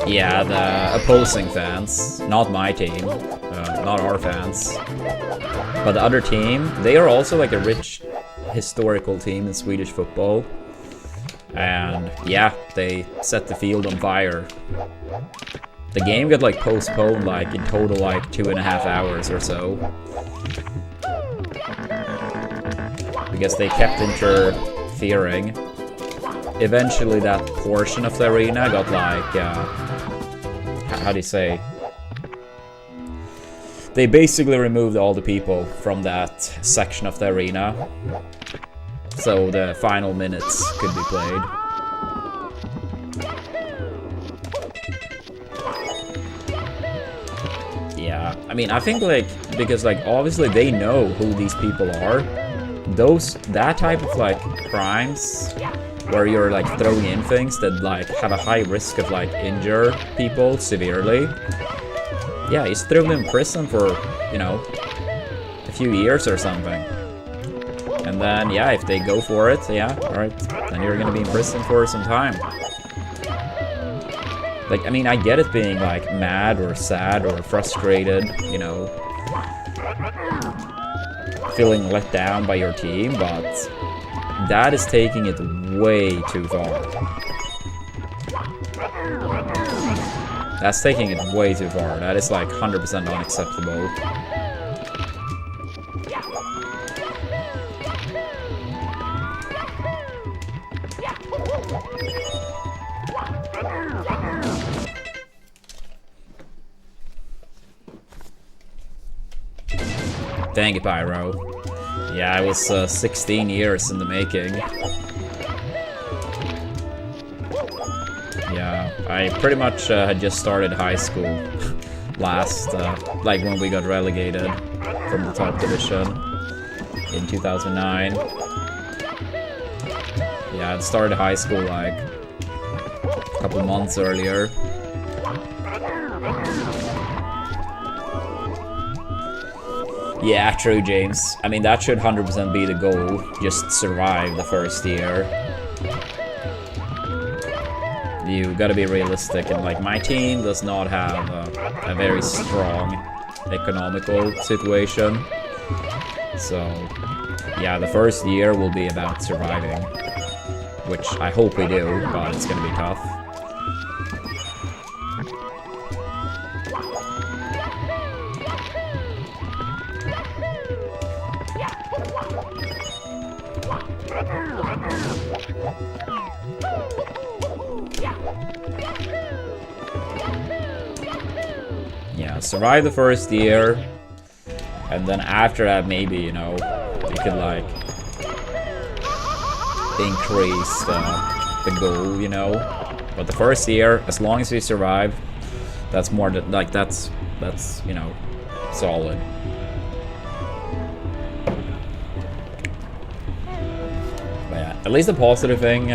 Yeah, the opposing fans, not my team, not our fans, but the other team, they are also like a rich historical team in Swedish football. And yeah, they set the field on fire. The game got like postponed like in total like 2.5 hours or so. Because they kept interfering. Eventually that portion of the arena got like, how do you say? They basically removed all the people from that section of the arena. So the final minutes could be played. Yeah, I mean, I think like, because like obviously they know who these people are. That type of like crimes where you're like throwing in things that like have a high risk of like injure people severely. Yeah, he's thrown in prison for, you know, a few years or something. And then, yeah, if they go for it, yeah, alright, then you're gonna be in prison for some time. Like, I mean, I get it being, like, mad or sad or frustrated, you know, feeling let down by your team, but that is taking it way too far. That's taking it way too far. That is, like, 100% unacceptable. Dang it, Pyro. Yeah, it was 16 years in the making. Yeah, I pretty much had just started high school last, like when we got relegated from the top division in 2009. Yeah, I'd started high school like a couple months earlier. Yeah, true, James. I mean, that should 100% be the goal. Just survive the first year. You gotta be realistic, and like my team does not have a very strong economical situation. So, yeah, the first year will be about surviving. Which I hope we do, but it's gonna be tough. Yeah, survive the first year, and then after that, maybe, you know, you could like increase the goal, you know. But the first year, as long as we survive, that's more like that's you know, solid. But yeah, at least the positive thing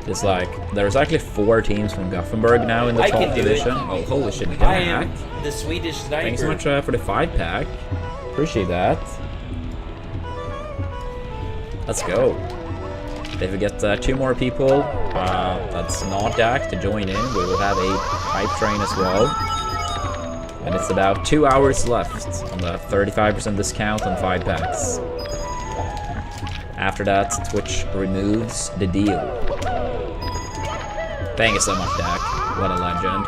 is like there's actually 4 teams from Gothenburg now in the top division. Oh, holy shit! I am the Swedish sniper. Thanks so much for the 5-pack. Appreciate that. Let's go. If we get 2 more people, that's not Dak, to join in, we will have a hype train as well. And it's about 2 hours left on the 35% discount on 5 packs. After that, Twitch removes the deal. Thank you so much, Dak. What a legend.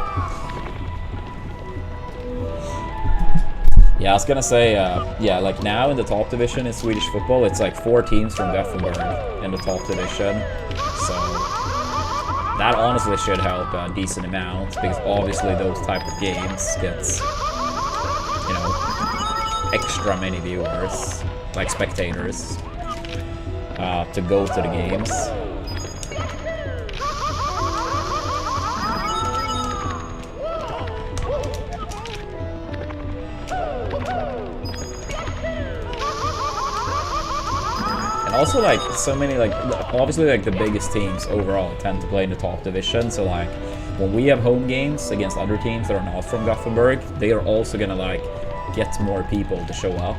Yeah, I was gonna say, yeah, like now in the top division in Swedish football, it's like 4 teams from Gothenburg in the top division. So that honestly should help a decent amount, because obviously those type of games gets, you know, extra many viewers, like spectators, to go to the games. And also, like, so many, like, obviously, like, the biggest teams overall tend to play in the top division, so, like, when we have home games against other teams that are not from Gothenburg, they are also gonna, like, get more people to show up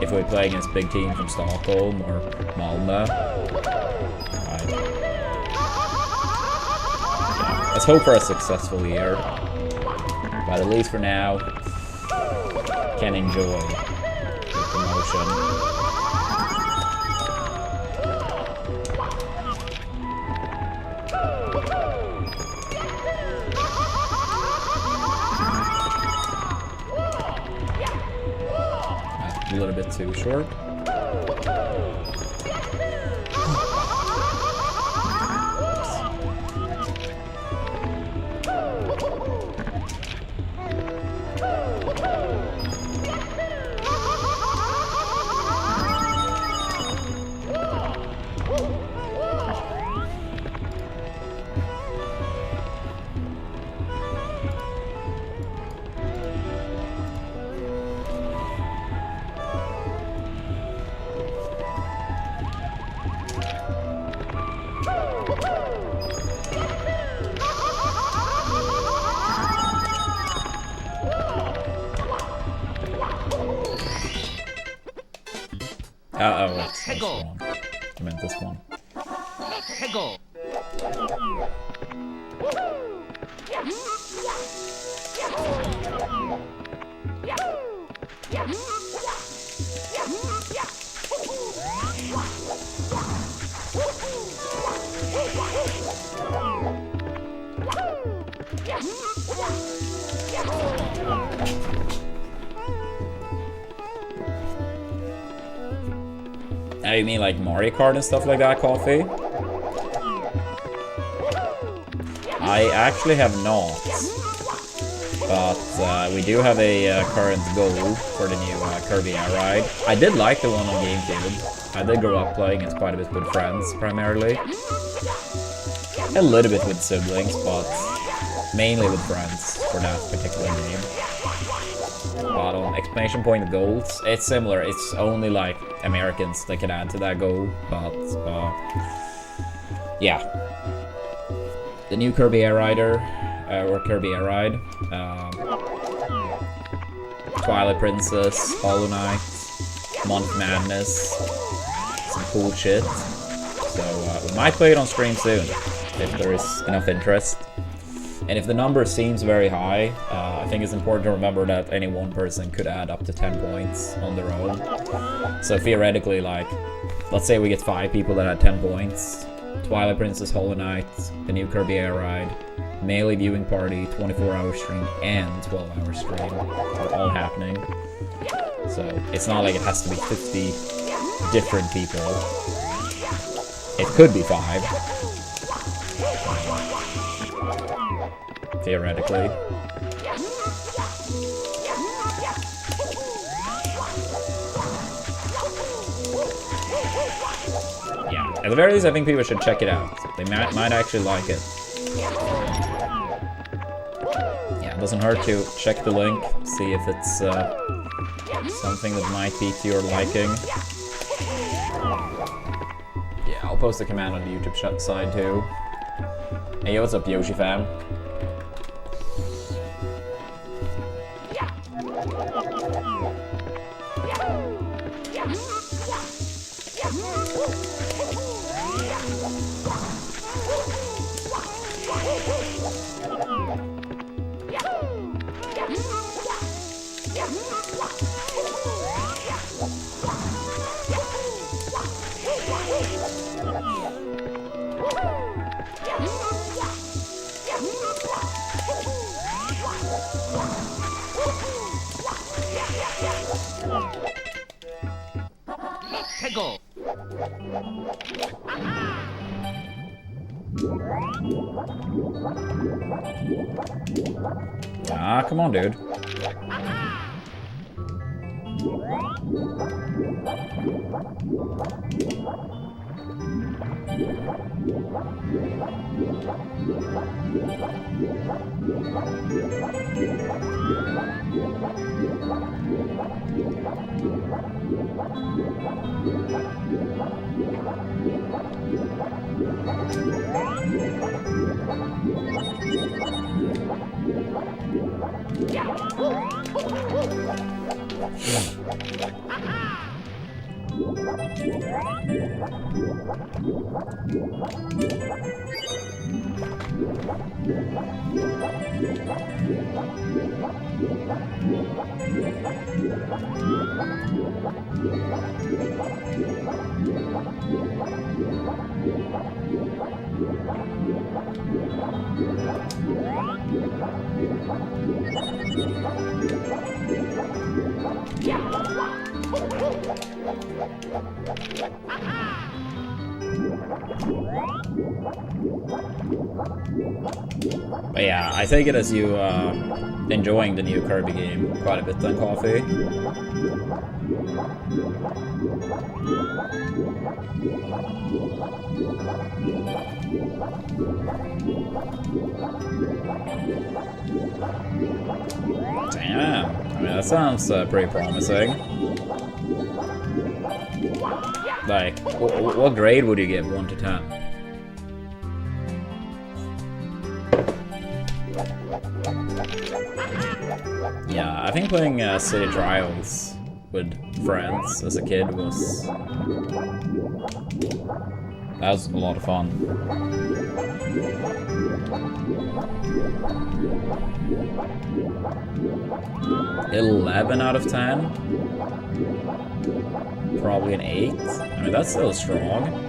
if we play against big teams from Stockholm or Malmö. Right. Yeah. Let's hope for a successful year, but at least for now, can enjoy the promotion. A little bit too short. Uh-oh, that's wrong. I meant this one. Oh, you mean like Mario Kart and stuff like that, Coffee? I actually have not, but we do have a current goal for the new Kirby Air Ride. I did like the one on GameCube. I did grow up playing it quite a bit with friends, primarily. A little bit with siblings, but mainly with friends for that particular game. But on exclamation point goals, it's similar. It's only like Americans that can add to that goal, but yeah. The new Kirby Air Rider, or Kirby Air Ride, Twilight Princess, Hollow Knight, Month Madness, some cool shit. So we might play it on stream soon, if there is enough interest. And if the number seems very high, I think it's important to remember that any one person could add up to 10 points on their own. So theoretically, like, let's say we get 5 people that had 10 points. Twilight Princess, Hollow Knight, the new Kirby Air Ride, Melee Viewing Party, 24-hour stream, and 12-hour stream are all happening. So it's not like it has to be 50 different people. It could be 5. Theoretically. Yeah, at the very least, I think people should check it out. They might actually like it. Yeah, it doesn't hurt to check the link, see if it's something that might be to your liking. Yeah, I'll post a command on the YouTube side too. Hey, what's up, Yoshi fam? Let's go. Ah, come on, dude. But yeah, I take it as you enjoying the new Kirby game quite a bit then, Coffee. Damn, I mean that sounds pretty promising. Like, what grade would you give 1 to 10? Yeah, I think playing City Trials with friends as a kid was a lot of fun. 11 out of 10? Probably an 8. I mean, that's still strong.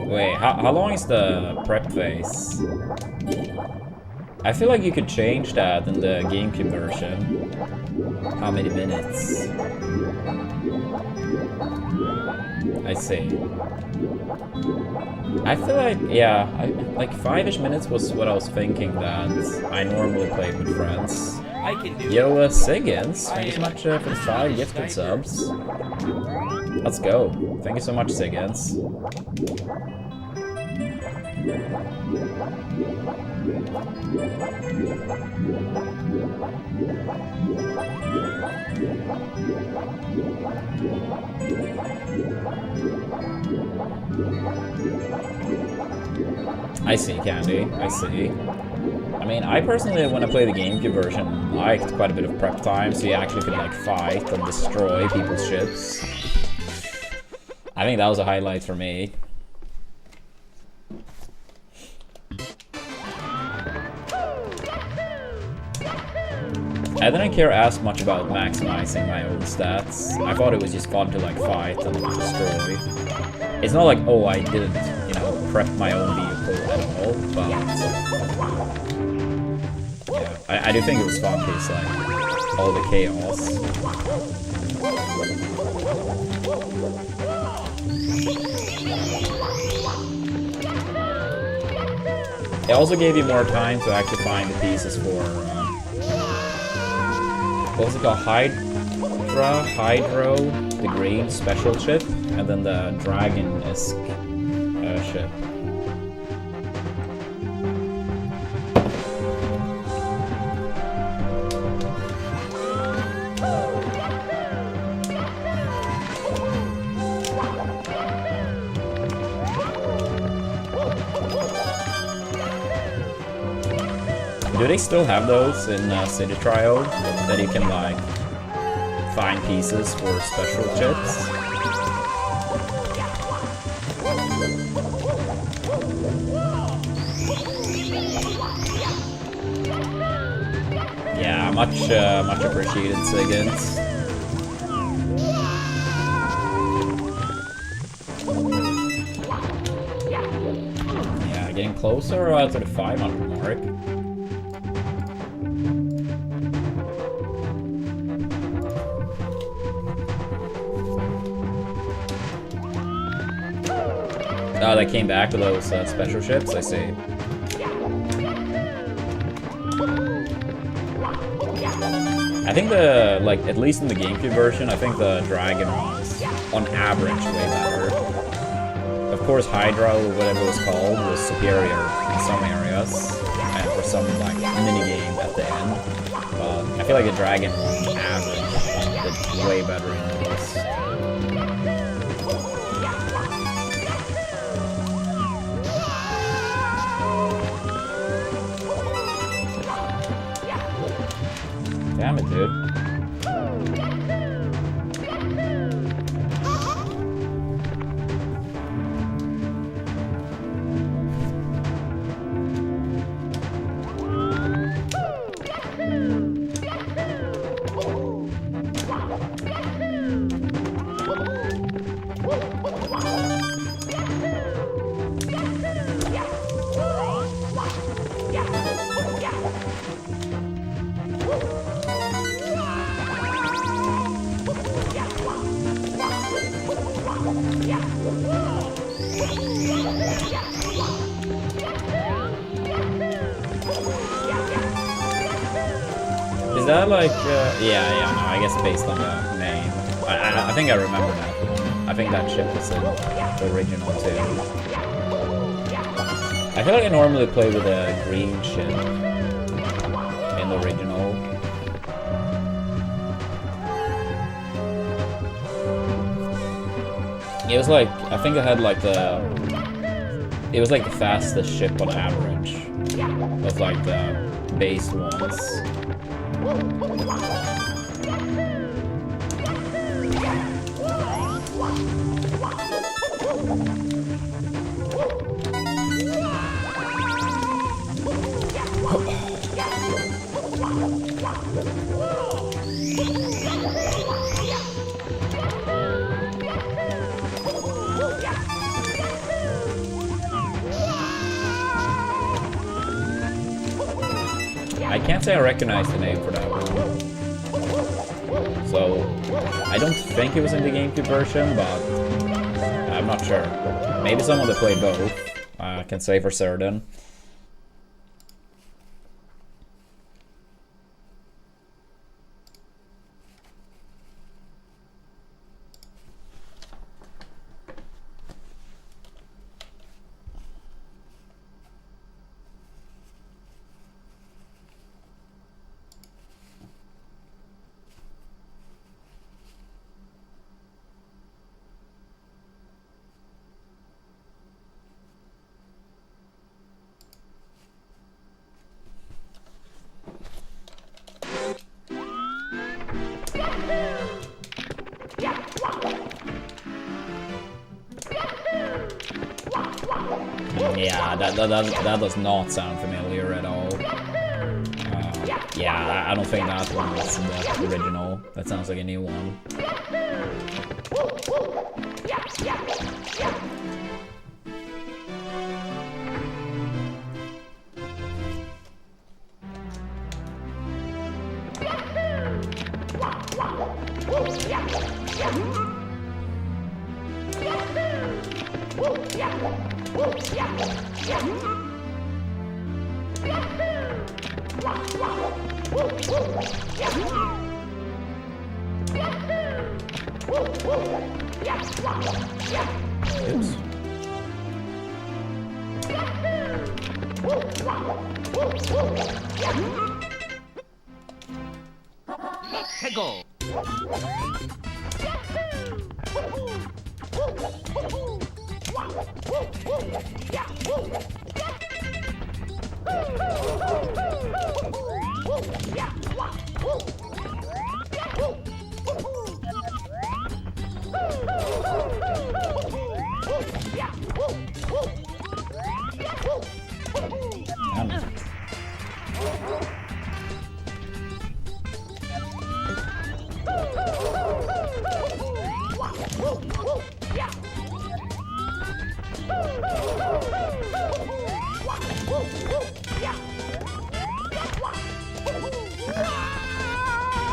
Wait, how long is the prep phase? I feel like you could change that in the GameCube version. How many minutes? I see. I feel like, yeah, like 5-ish minutes was what I was thinking that I normally played with friends. I can do Yo, Siggins, thank you so much for the 5 gifted subs. Let's go. Thank you so much, Siggins. I see, Candy. I see. I mean, I personally, when I play the GameCube version, liked quite a bit of prep time, so you actually could, like, fight and destroy people's ships. I think that was a highlight for me. I didn't care as much about maximizing my own stats. I thought it was just fun to, like, fight and destroy. It's not like, oh, I didn't, you know, prep my own vehicle at all, but yeah, I do think it was fun because, like, all the chaos. It also gave you more time to actually find the pieces for what was it called? Hydro, the green special ship, and then the dragon-esque ship. Do they still have those in City Trial that you can like find pieces for special chips? Yeah, much appreciated, Siggins. Yeah, getting closer to the 500 mark. Oh, they came back with those special ships, I see. I think at least in the GameCube version, I think the Dragon was, on average, way better. Of course, Hydra, or whatever it was called, was superior in some areas, and for some, like, minigame at the end. But I feel like the Dragon, on average, did way better in this. Damn it, dude. Is that like, yeah, no, I guess based on the name. I think I remember that one. I think that ship was in the original too. I feel like I normally play with a green ship in the original. It was like, I think I had like it was like the fastest ship on average of like the base ones. I can't say I recognize the name for that one. So, I don't think it was in the GameCube version, but I'm not sure. Maybe someone that played both can say for certain. Yeah, that does not sound familiar at all. Yeah, I don't think that one was the original. That sounds like a new one. Oops. Let's go.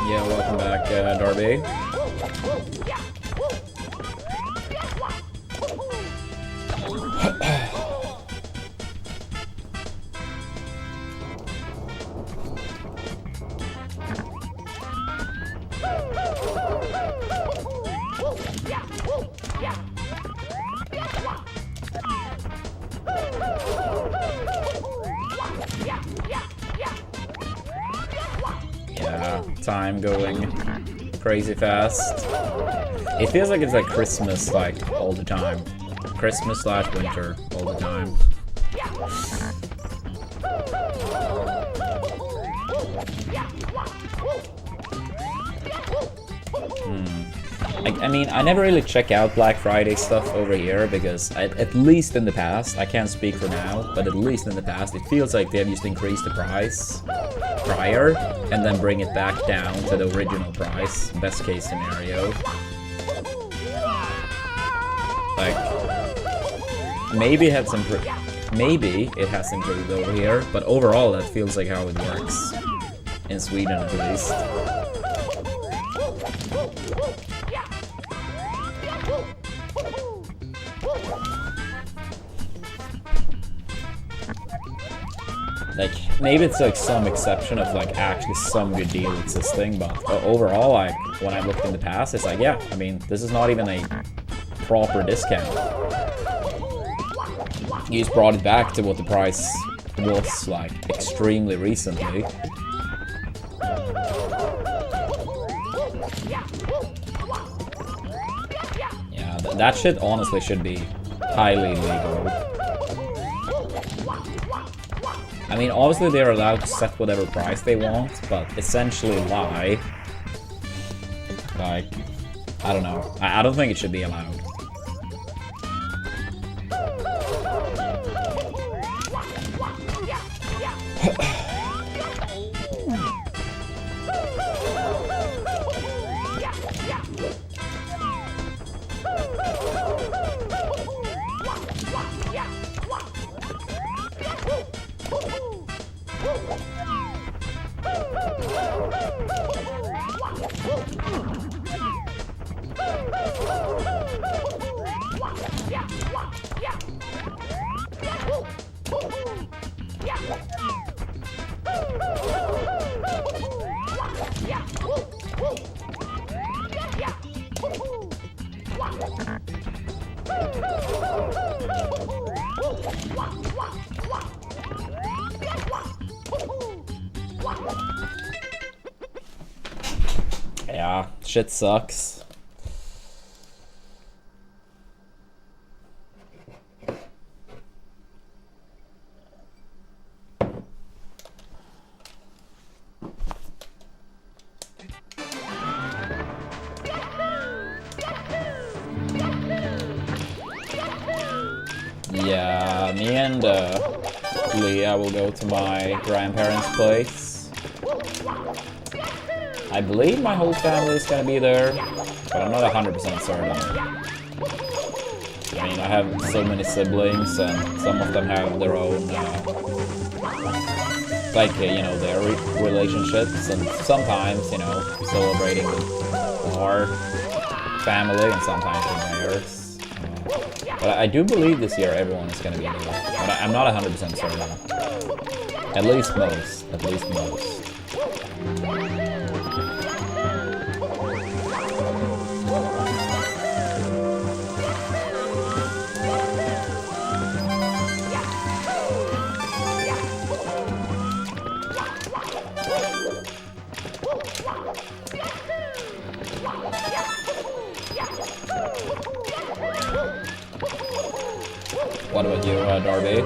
Yeah, welcome back, Darby. Yeah, time going crazy fast. It feels like it's like Christmas, like, all the time. Christmas / winter all the time. I mean, I never really check out Black Friday stuff over here because, at least in the past, I can't speak for now, but at least in the past, it feels like they have just increased the price prior and then bring it back down to the original price, best case scenario. Like, maybe it has improved over here, but overall that feels like how it works in Sweden at least. Like, maybe it's like some exception of like actually some good deal existing, but overall, like, when I looked in the past, it's like, yeah, I mean, this is not even a proper discount. You just brought it back to what the price was, like, extremely recently. Yeah, that shit honestly should be highly illegal. I mean, obviously they're allowed to set whatever price they want, but essentially lie. Like, I don't know. I don't think it should be allowed. Yeah, shit sucks. Yeah, me and Leah will go to my grandparents' place. I believe my whole family is gonna be there, but I'm not 100% certain. I mean, I have so many siblings, and some of them have their own like you know, their relationships, and sometimes, you know, celebrating with our family and sometimes with theirs. But I do believe this year everyone is going to be new, but I'm not 100% certain. At least most. At least most. What about you, Darby?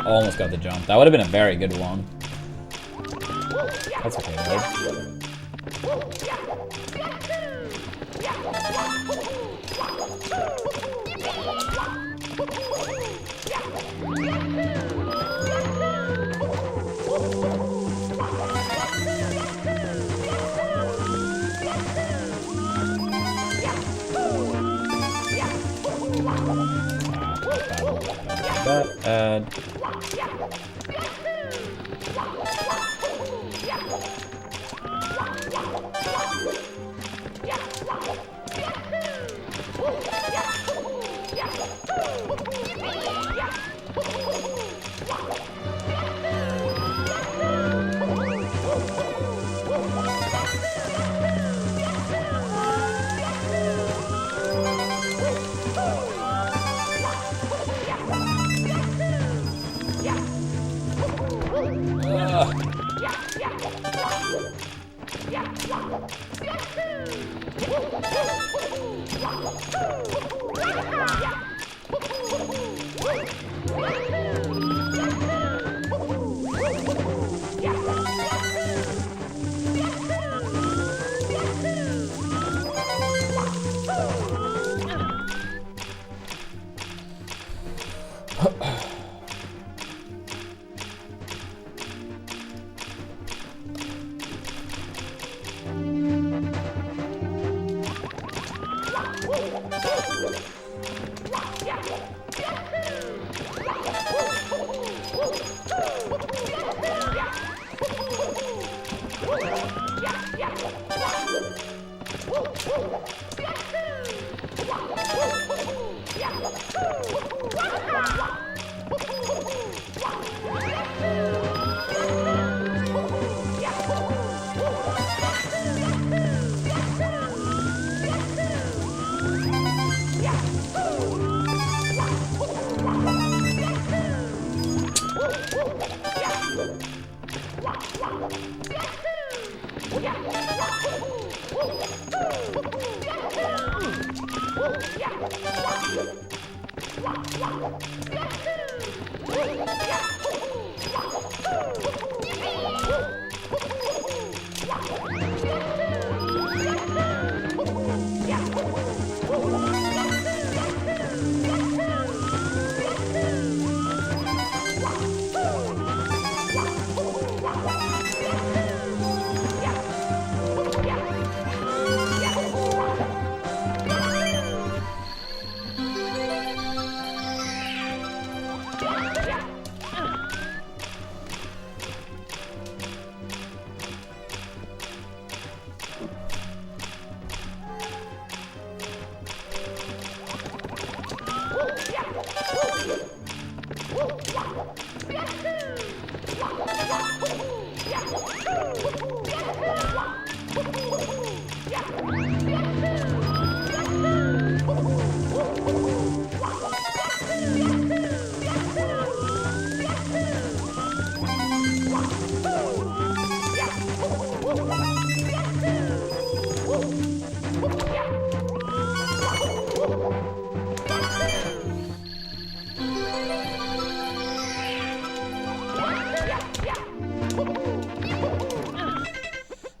Almost got the jump. That would have been a very good one. That's okay, though. That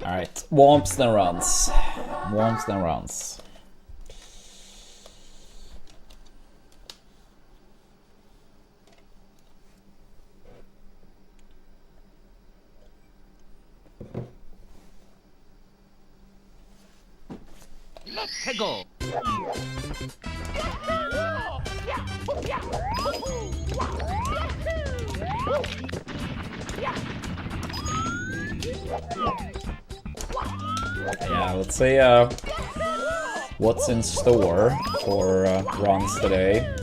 Alright, womps then runs. Womps then runs. Go. Yeah, let's see what's in store for runs today.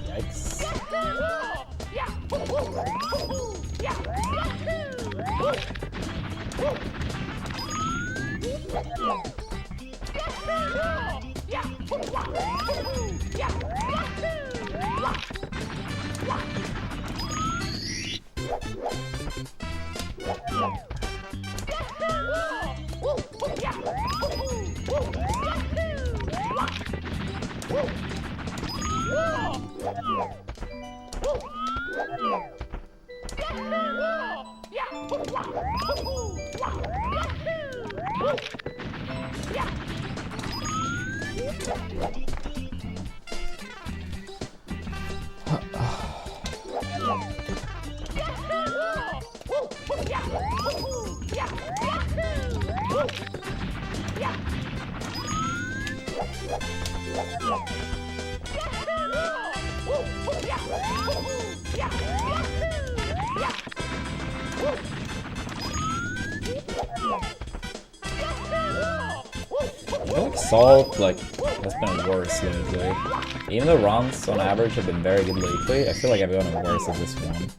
Yikes. I feel like Salt has been worse lately. Even the runs on average have been very good lately, I feel like I've gotten worse at this one.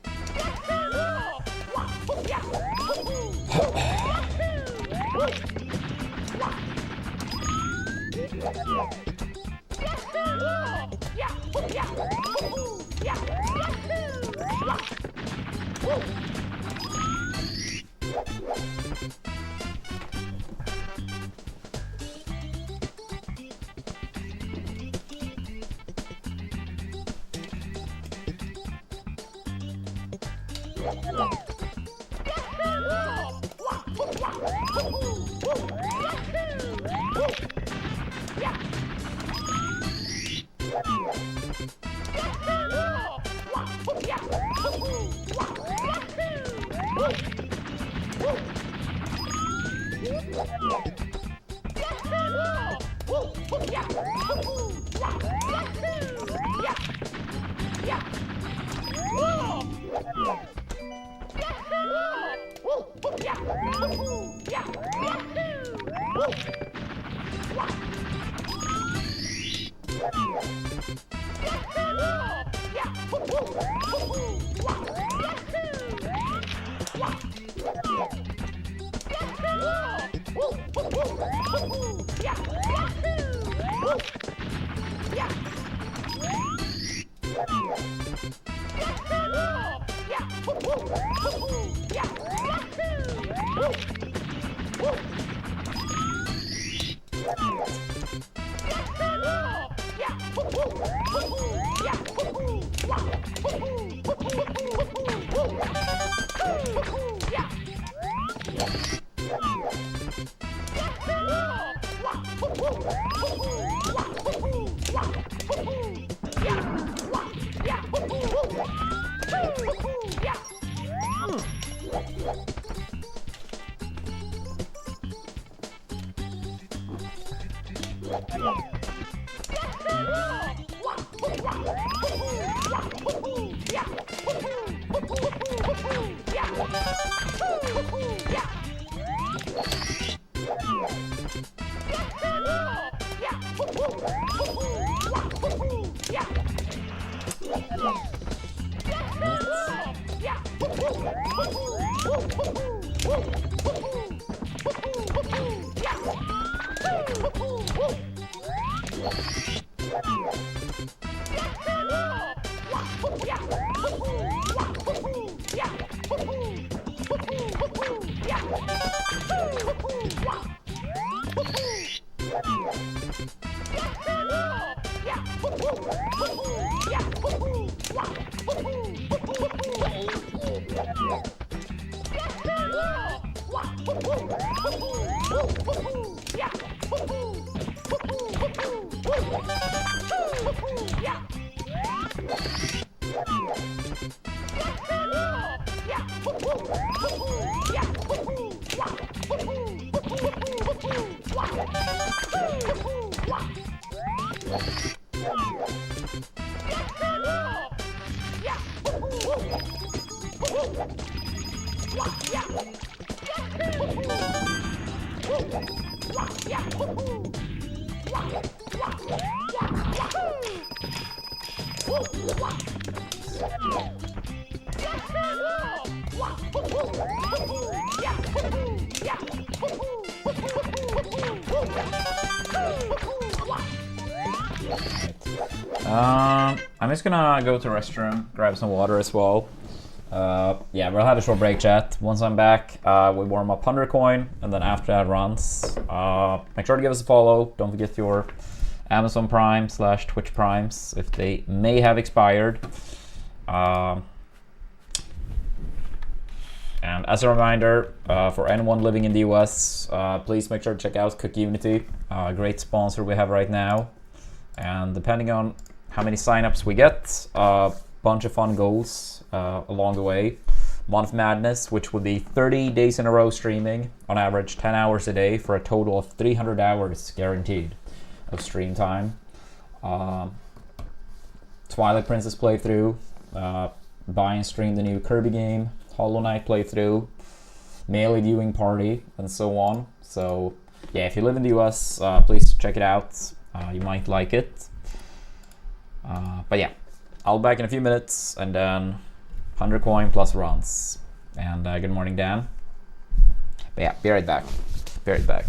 I'm just gonna go to the restroom, grab some water as well. Yeah, we'll have a short break, chat. Once I'm back, we warm up 100 coin, and then after that runs, make sure to give us a follow. Don't forget your Amazon Prime / Twitch Primes if they may have expired. And as a reminder, for anyone living in the US, please make sure to check out Cook Unity, a great sponsor we have right now. And depending on how many signups we get, a bunch of fun goals along the way. Month Madness, which would be 30 days in a row streaming, on average 10 hours a day for a total of 300 hours guaranteed of stream time. Twilight Princess playthrough, buy and stream the new Kirby game, Hollow Knight playthrough, Melee viewing party, and so on. So yeah, if you live in the US, please check it out. You might like it. But yeah, I'll be back in a few minutes, and then 100 coin plus runs. And good morning, Dan. But yeah, be right back. Be right back.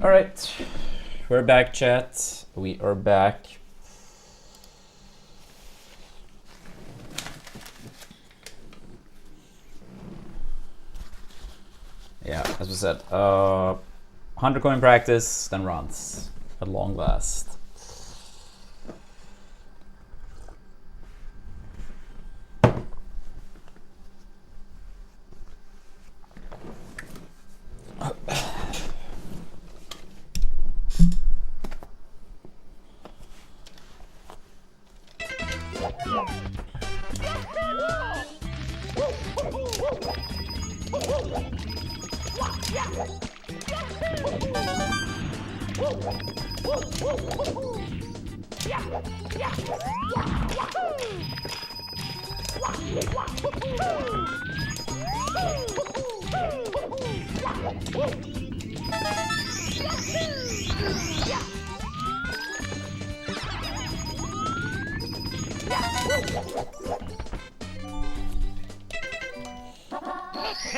All right, we're back, chat. We are back. Yeah, as we said, 100 coin practice, then runs at long last.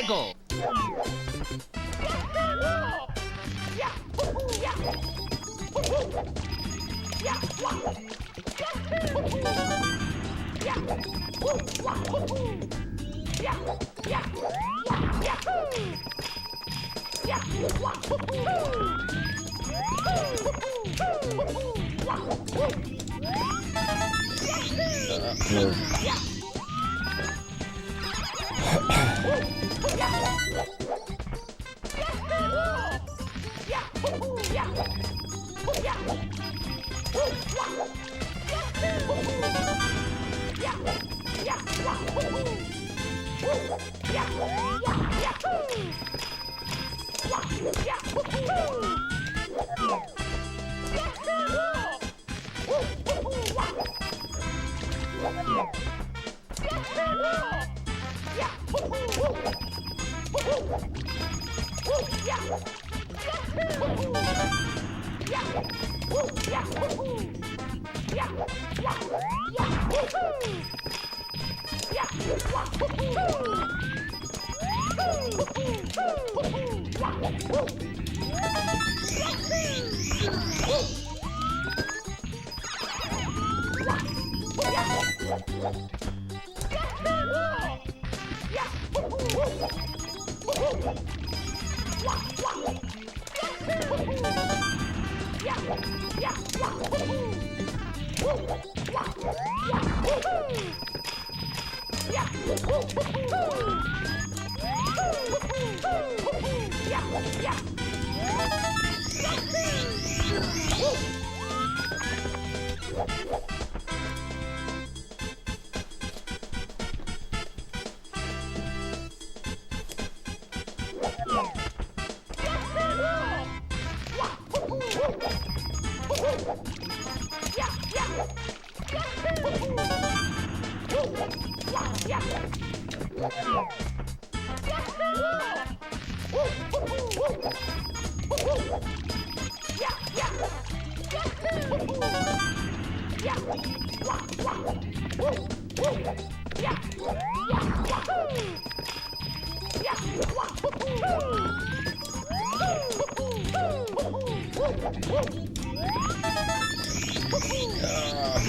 Go.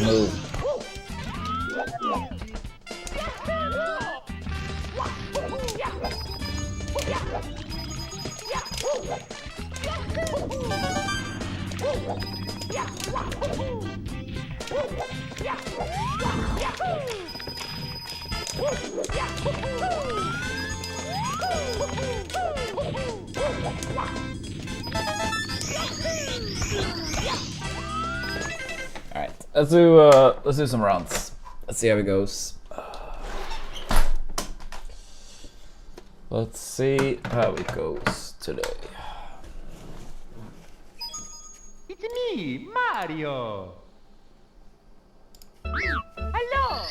Move. Alright, let's do some rounds. Let's see how it goes. Let's see how it goes today. It's me, Mario. Hello.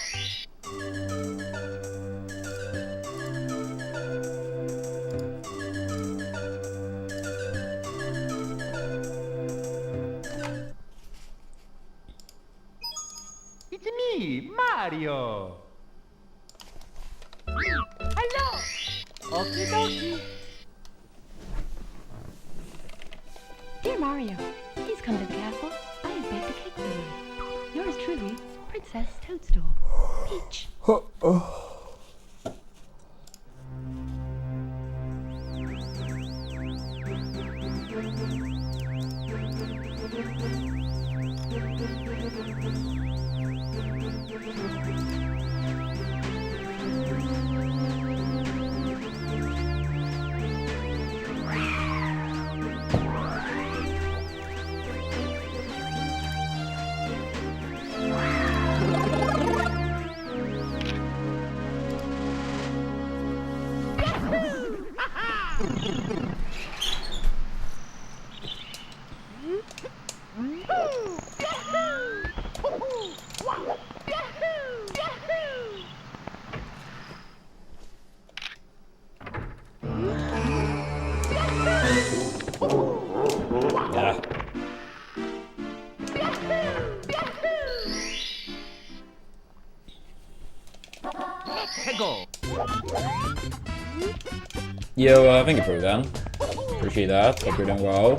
It's me, Mario. Hello. Okie dokie. Mario, please come to the castle. I have baked a cake for you. Yours truly, Princess Toadstool. Peach. Yo, thank you for that. Appreciate that. Hope you're doing well.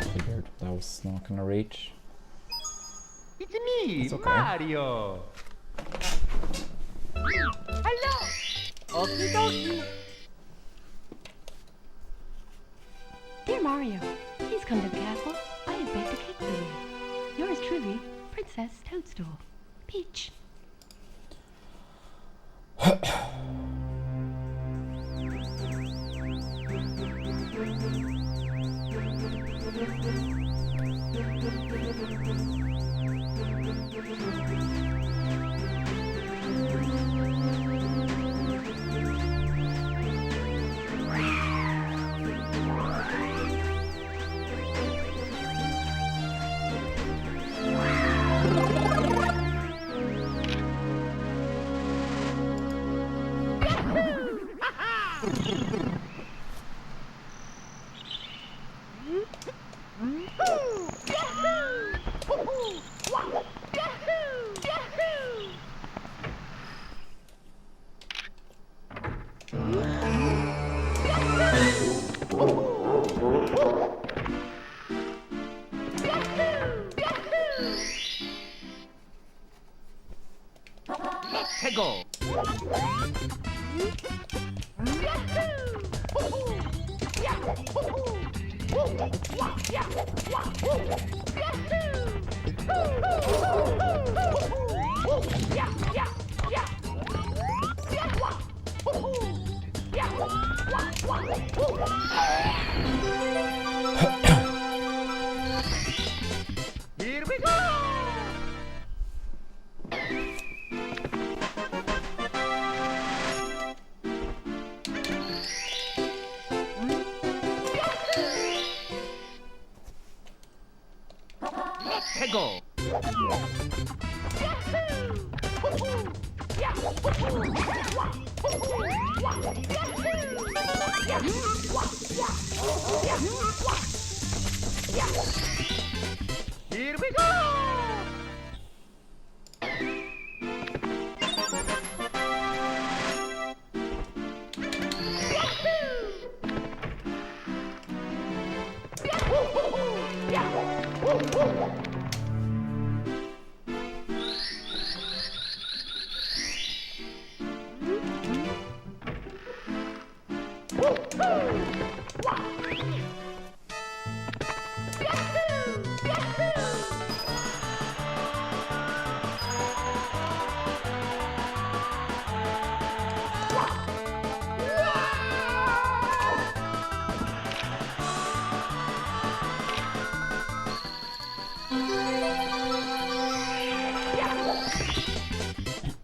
Figured that was not gonna reach. It's me, It's okay. Mario. Hello. Okie dokie. Dear Mario, please come to the castle. I have baked a cake for you. Yours truly, Princess Toadstool. Peach. Let's go. Here we go. Let's go. Here we go.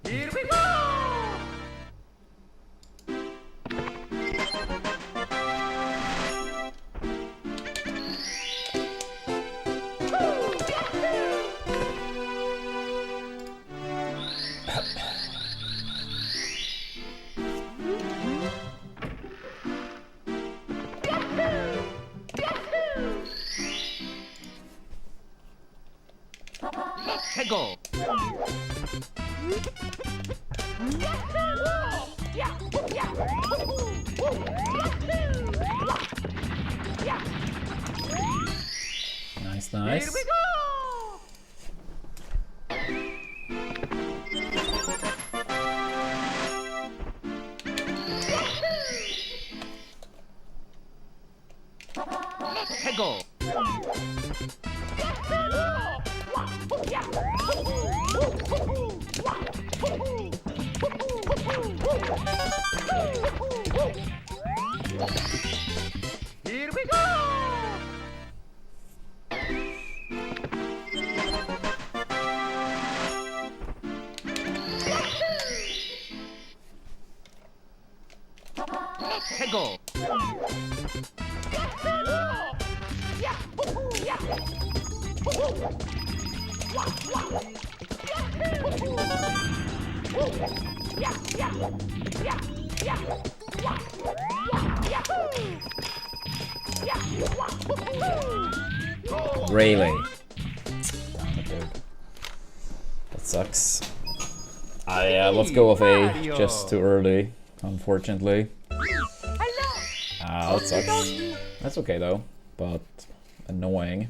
Here we go. 해고. Nice, Here nice. we go. 해고. Here we go. 해고. Really? Damn it, dude. That sucks. Let's go with A. Just too early, unfortunately. That sucks. That's okay though, but annoying.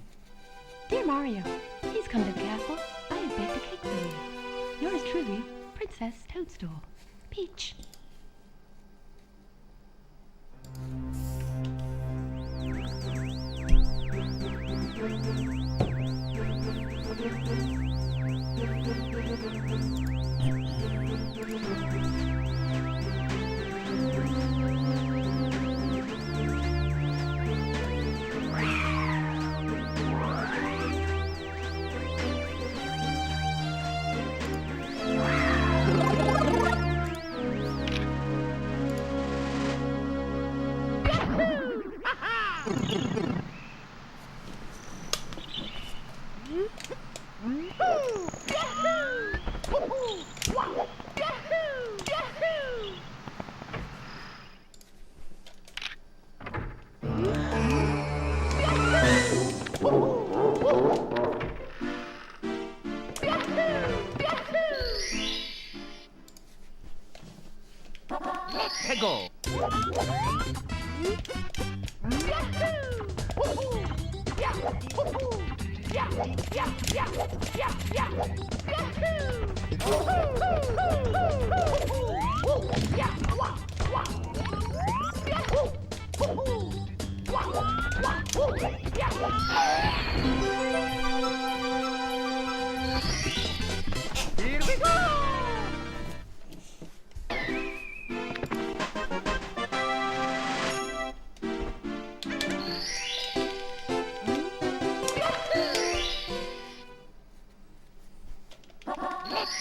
Dear Mario, please come to the castle. I have baked a cake for you. Yours truly, Princess Toadstool. Peach. 해고. Here we go.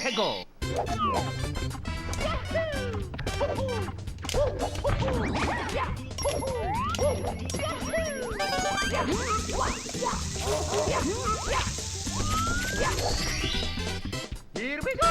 해고. Here we go.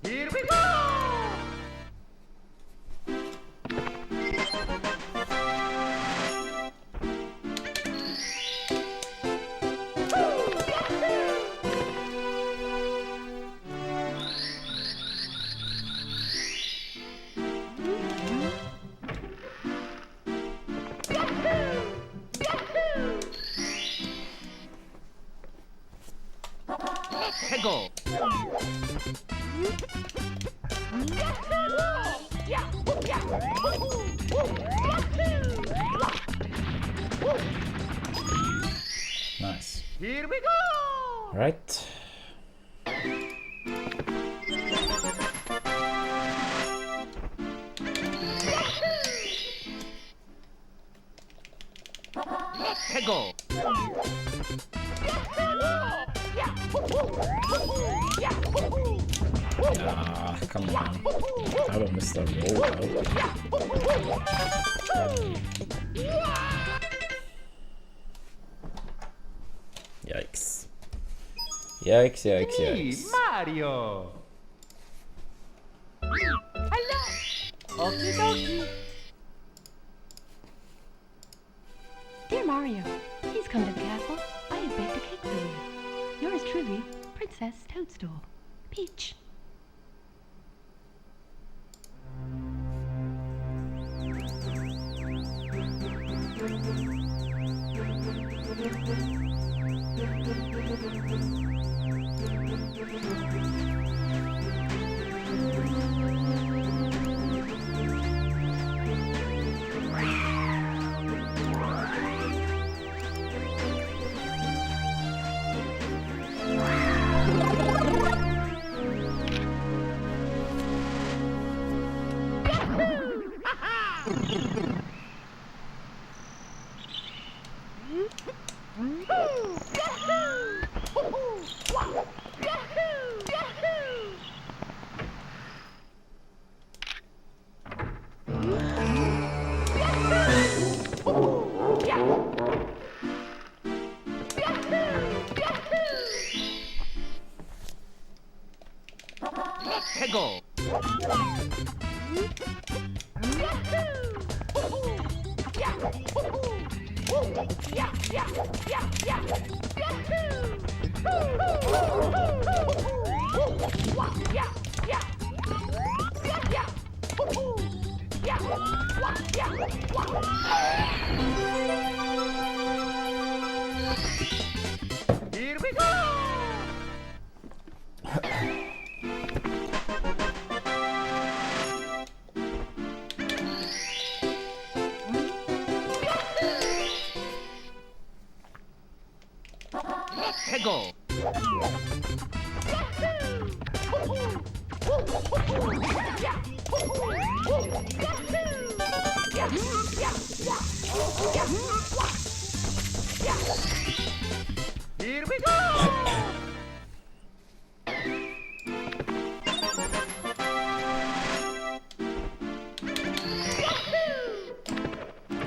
Here we go. Here we go! Right. Let's go! Ah, come on. I don't miss that roll though. Yikes. Yikes, yikes, Hey, yikes. Mario! Hello! Okie dokie! Dear Mario, please come to the castle. I have baked a cake for you. Yours truly, Princess Toadstool. Peach. Let's go! Here we go! Let's go! Here we go!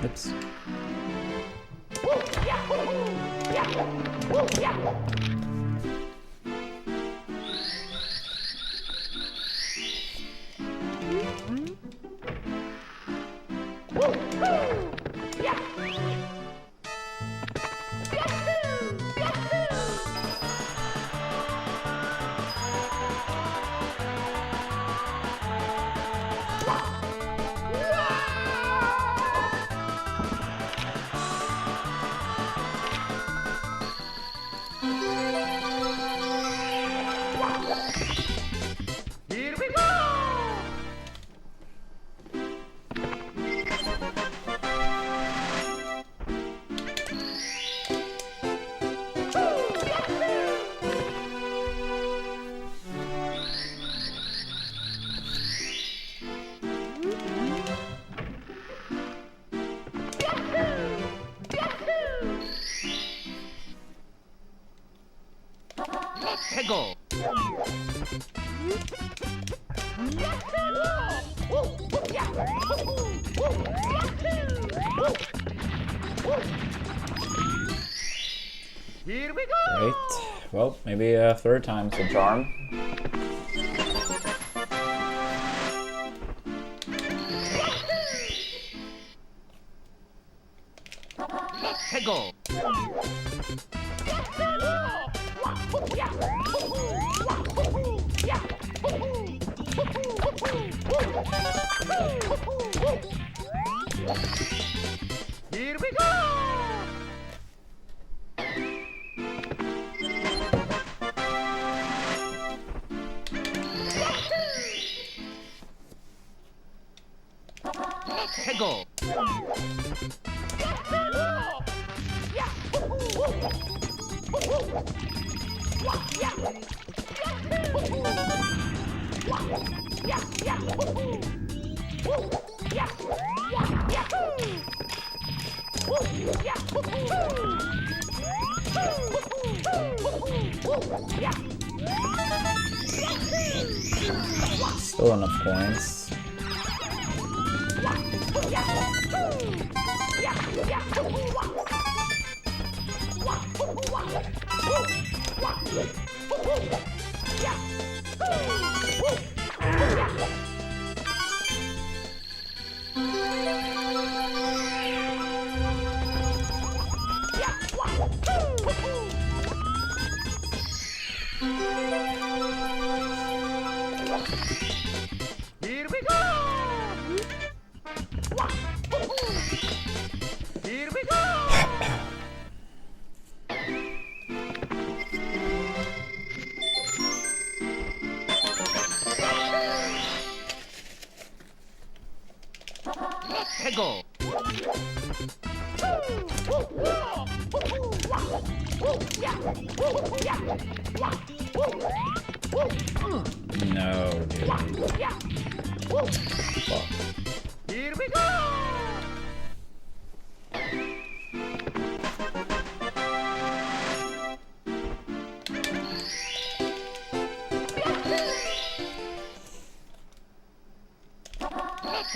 Oops. Here we go! Let's go! Here we go! Right. Well, maybe a third time's a charm. Let's go! Here we go! Let's go! Still enough coins. Here we go! Here we go! Hego! No, dude. Fuck. Here we go!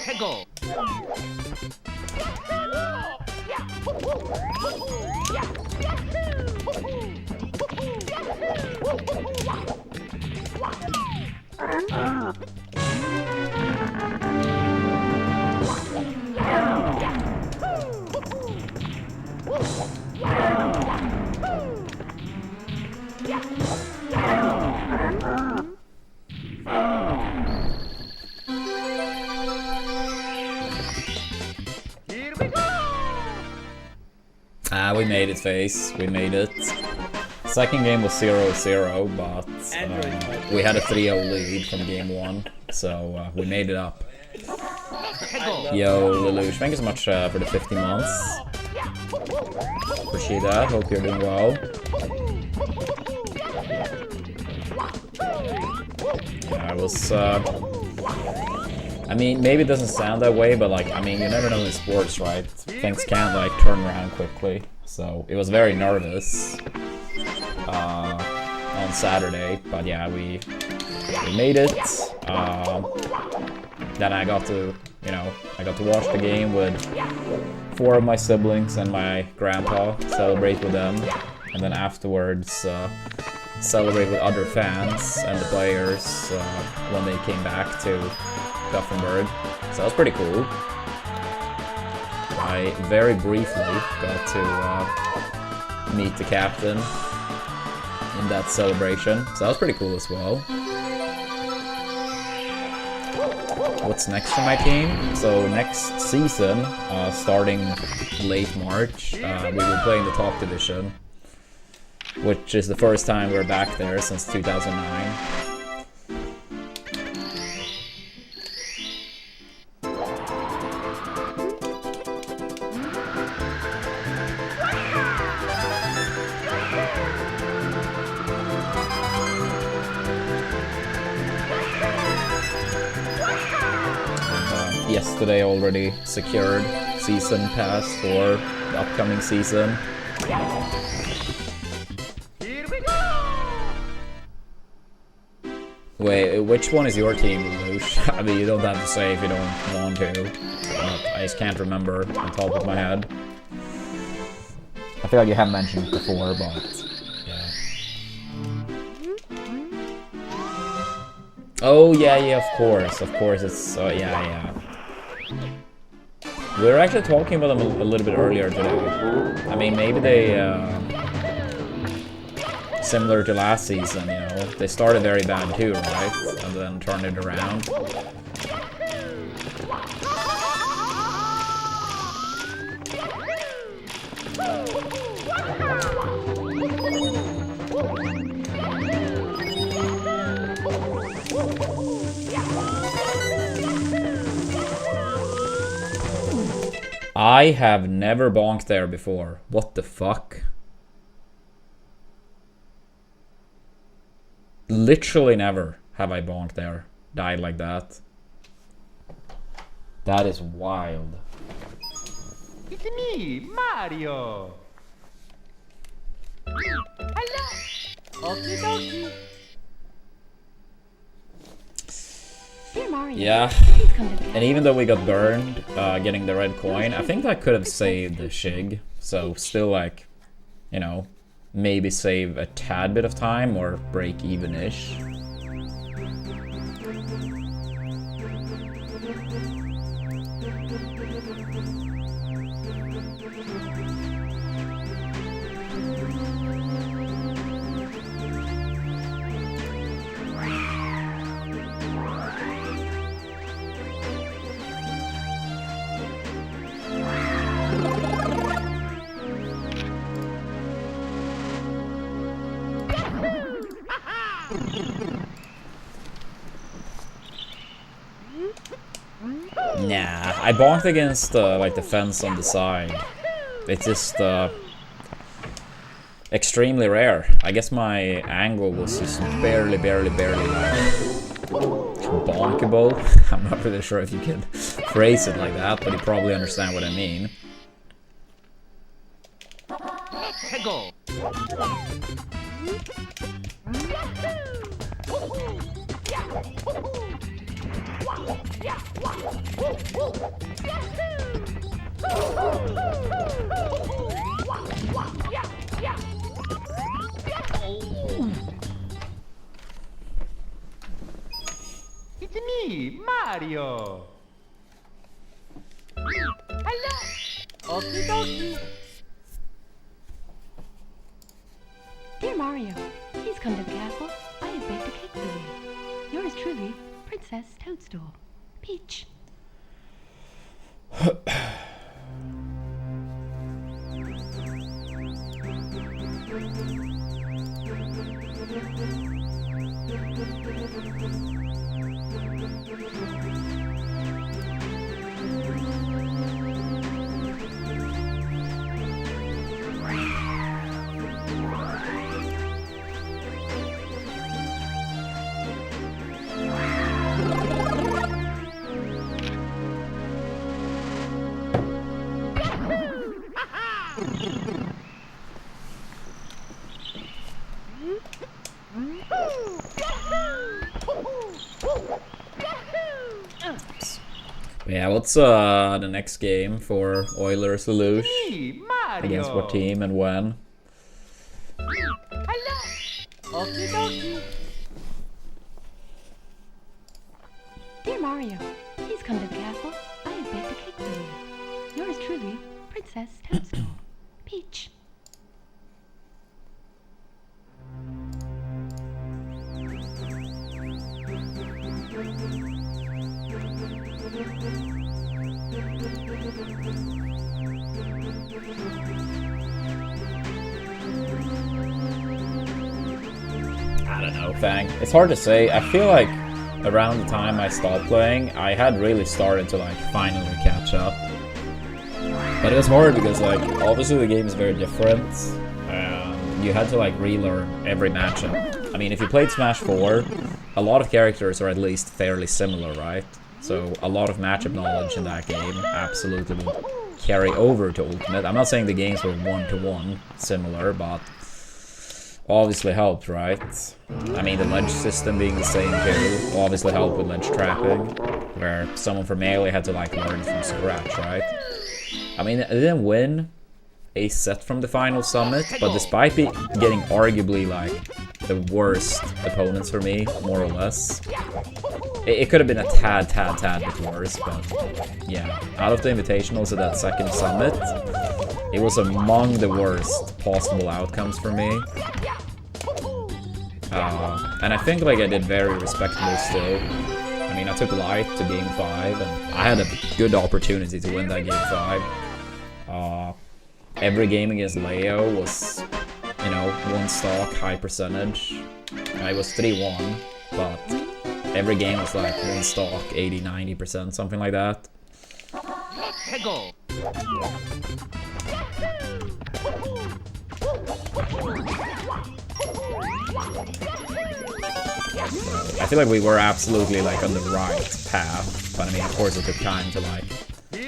Hego! Here we go! Ah, we made it, Face. We made it. Second game was 0-0, but we had a 3-0 lead from game 1, so we made it up. Yo, Lelouch, thank you so much for the 50 months. Appreciate that. Hope you're doing well. Yeah, I was. I mean, maybe it doesn't sound that way, but like, I mean, you never know in sports, right? Things can like turn around quickly. So it was very nervous on Saturday, but yeah, we made it. Then I got to, I got to watch the game with 4 of my siblings and my grandpa, celebrate with them, and then afterwards celebrate with other fans and the players when they came back to Gothenburg. So that was pretty cool. I very briefly got to meet the captain in that celebration, so that was pretty cool as well. What's next for my team? So next season, starting late March, we will play in the top division, which is the first time we're back there since 2009. Yesterday already secured season pass for the upcoming season. Here we go! Wait, which one is your team, Lelouch? I mean, you don't have to say if you don't want to. I just can't remember on top of my head. I feel like you have mentioned it before, but yeah. Oh yeah, of course, it's yeah. We were actually talking about them a little bit earlier today. I mean, maybe they, similar to last season, they started very bad too, right? And then turned it around. I have never bonked there before. What the fuck? literally never have I bonked there. Died like that. That is wild. It's me, Mario. Hello. Okie dokie. Dear Mario, Yeah. please come to the And castle. even though we got burned getting the red coin, I think that could have saved the Shig. So still like, you know, maybe save a tad bit of time or break even-ish. Nah, I bonked against like the fence on the side. It's just extremely rare. I guess my angle was just barely like, bonkable. I'm not really sure if you can phrase it like that, but you probably understand what I mean. Let's go. It's me, Mario. Hello. Okie dokie. Dear Mario, please come to the castle. I have baked a cake for you. Yours truly, Princess Toadstool. Peach. Yeah, what's the next game for Oilers Lelouch? Me, Mario. Against what team and when? Hello. Okie dokie. Dear Mario, please come to the castle. I have baked a cake for you. Yours truly, Princess Toadstool. Peach. I don't know, Fang. It's hard to say. I feel like around the time I stopped playing, I had really started to like finally catch up. But it was hard because like obviously the game is very different. You had to like relearn every matchup. I mean, if you played Smash 4, a lot of characters are at least fairly similar, right? So a lot of matchup knowledge in that game absolutely would carry over to Ultimate. I'm not saying the games were one-to-one similar, but obviously helped, right? I mean, the ledge system being the same too obviously helped with ledge trapping, where someone from Melee had to like learn from scratch, right? I mean, it didn't win a set from the final summit, but despite getting arguably like the worst opponents for me, more or less, it could have been a tad bit worse, but yeah, out of the invitationals at that second summit, it was among the worst possible outcomes for me. And I think like I did very respectable still. I mean, I took Light to game 5, and I had a good opportunity to win that game 5. Every game against Leo was, you know, one stock, high percentage. I was 3-1, but every game was like one stock, 80-90%, something like that. Let's go. So I feel like we were absolutely like on the right path, but I mean, of course, it took time to like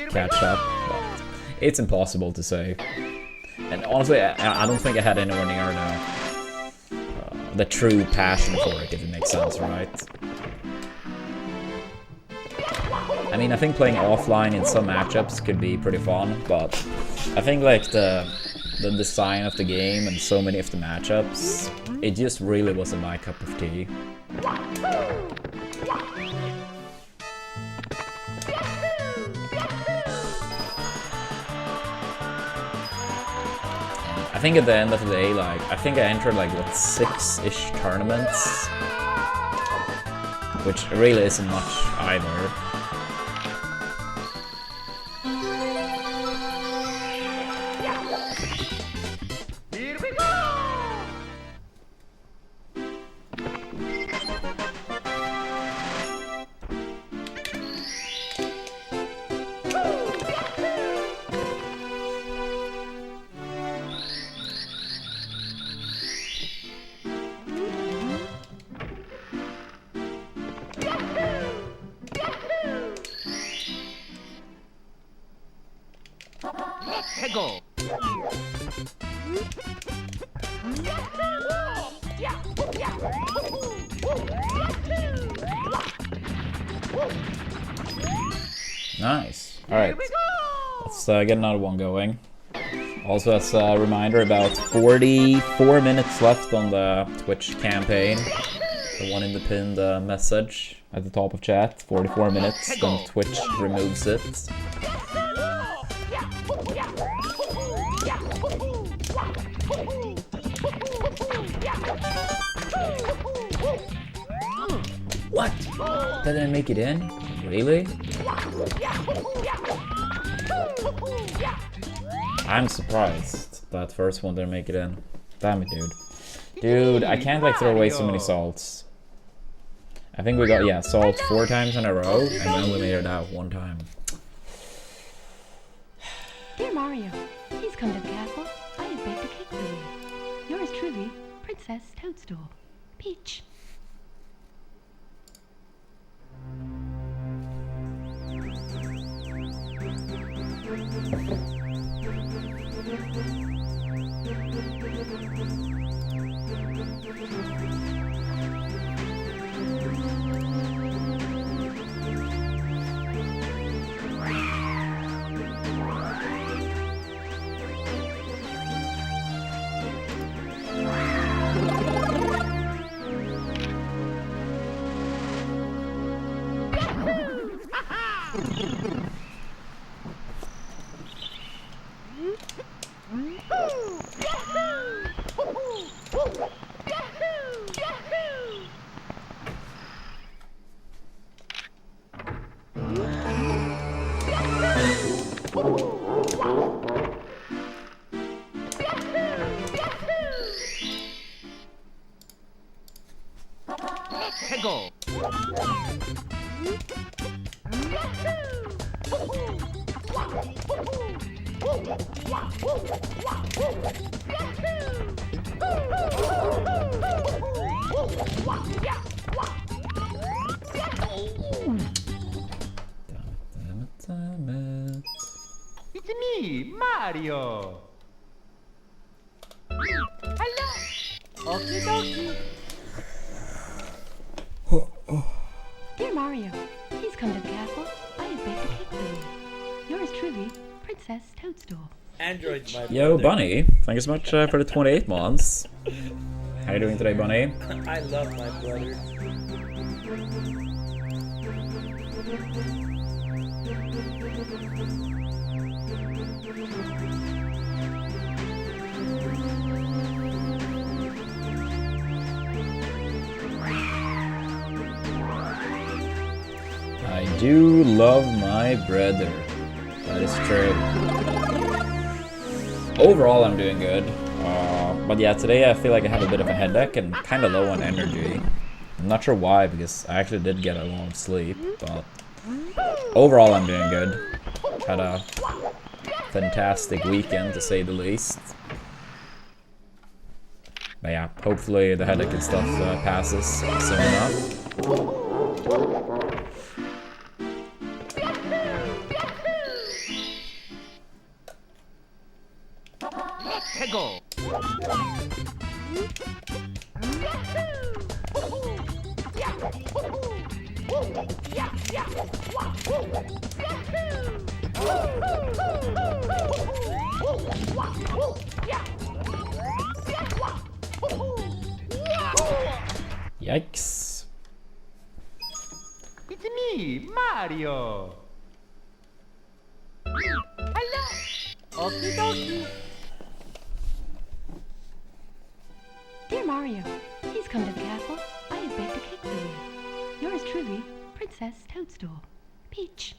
catch up. But it's impossible to say. And honestly, I don't think I had anywhere near the true passion for it, if it makes sense, right? I mean, I think playing offline in some matchups could be pretty fun, but I think like the design of the game and so many of the matchups, it just really wasn't my cup of tea. I think at the end of the day, like, I think I entered like, what, 6-ish tournaments? Which really isn't much either. Go. Nice. Alright. Let's get another one going. Also, as a reminder, about 44 minutes left on the Twitch campaign. The one in the pinned message at the top of chat. 44 minutes, then Twitch removes it. What? That didn't make it in? Really? I'm surprised that first one didn't make it in. Damn it, dude. Dude, I can't like throw away so many salts. I think we got, yeah, salts 4 times in a row, and we only made it out 1 time. Dear Mario, please come to the castle. I have baked a cake for you. Yours truly, Princess Toadstool. Peach. Go. Damn it. It's me, Mario. Hello. Okie dokie. Dear Mario, please come to the castle. I have baked a cake for you. Yours truly, Princess Toadstool. Android, my brother. Yo, Bunny. Thank you so much for the 28 months. How you doing today, Bunny? I love my brother. I do love my brother. That is true. Overall, I'm doing good. But yeah, today I feel like I have a bit of a headache and kind of low on energy. I'm not sure why, because I actually did get a lot of sleep, but overall I'm doing good. Had a fantastic weekend, to say the least. But yeah, hopefully the headache and stuff passes soon enough. Go. Yikes. It's me, Mario. Hello. Okie dokie. Dear Mario, please come to the castle. I have baked a cake for you. Yours truly, Princess Toadstool. Peach.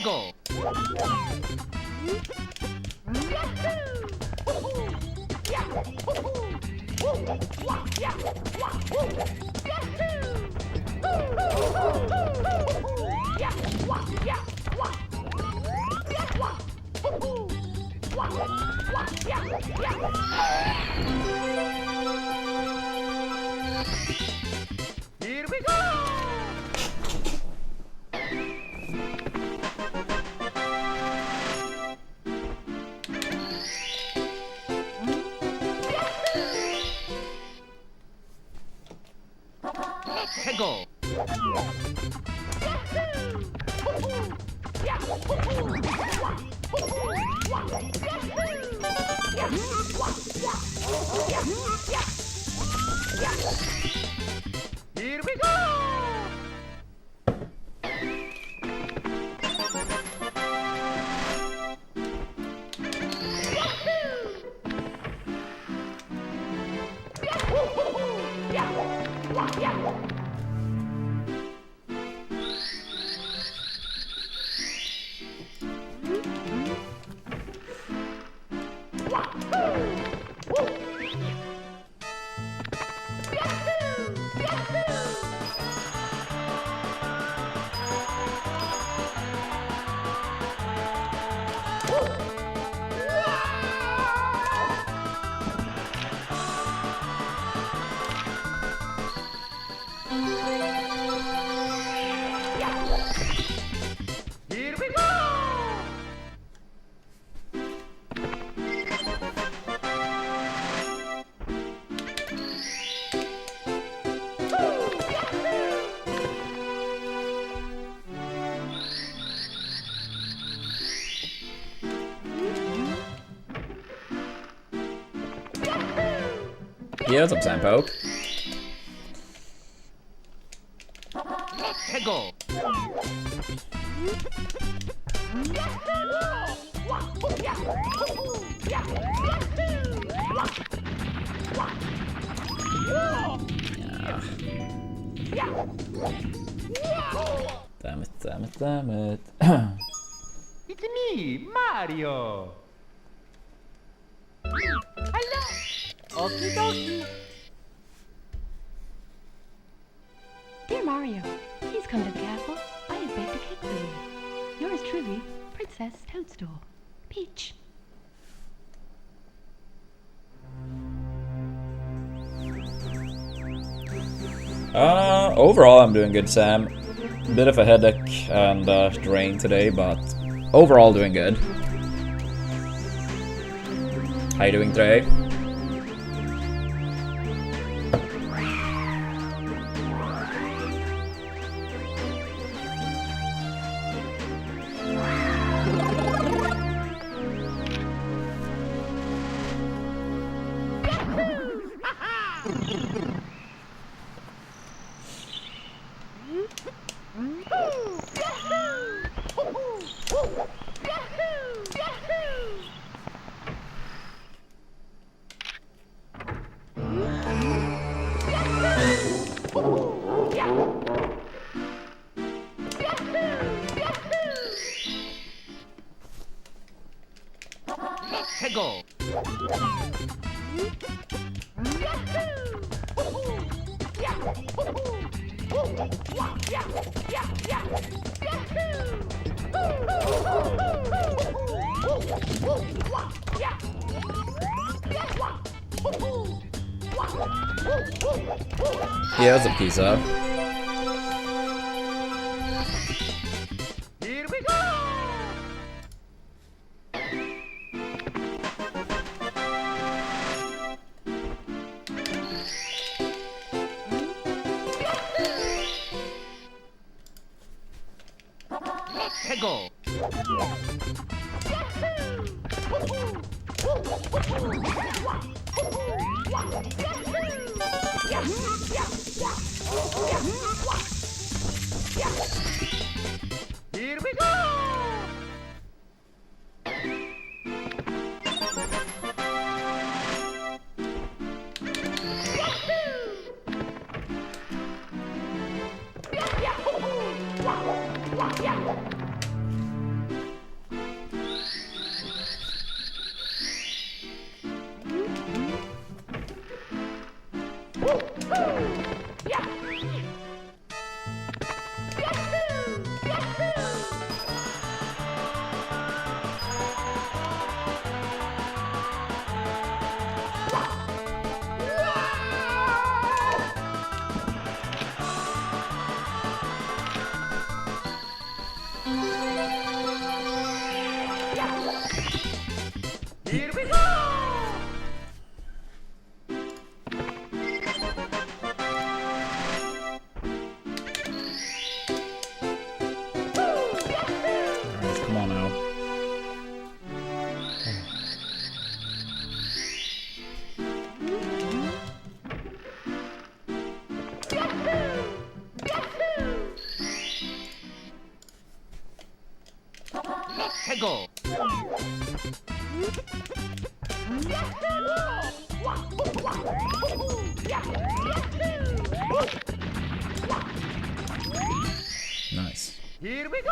Go. Here we go. Go. Here we go. Here we go. Yeah, what's up, Sampoke? Go. Damn it, damn it, damn it. It's me, Mario. Hello. Okie dokie. Dear Mario, please come to the castle. I have baked a cake for you. Yours truly, Princess Toadstool. Peach. Overall I'm doing good, Sam. Bit of a headache and drain today, but overall doing good. How you doing today? Let's go. Yeah, that's a piece of. Here we go. Let's go. Here we go. Here we go! Alright, come on now. Let's go! Nice. Here we go!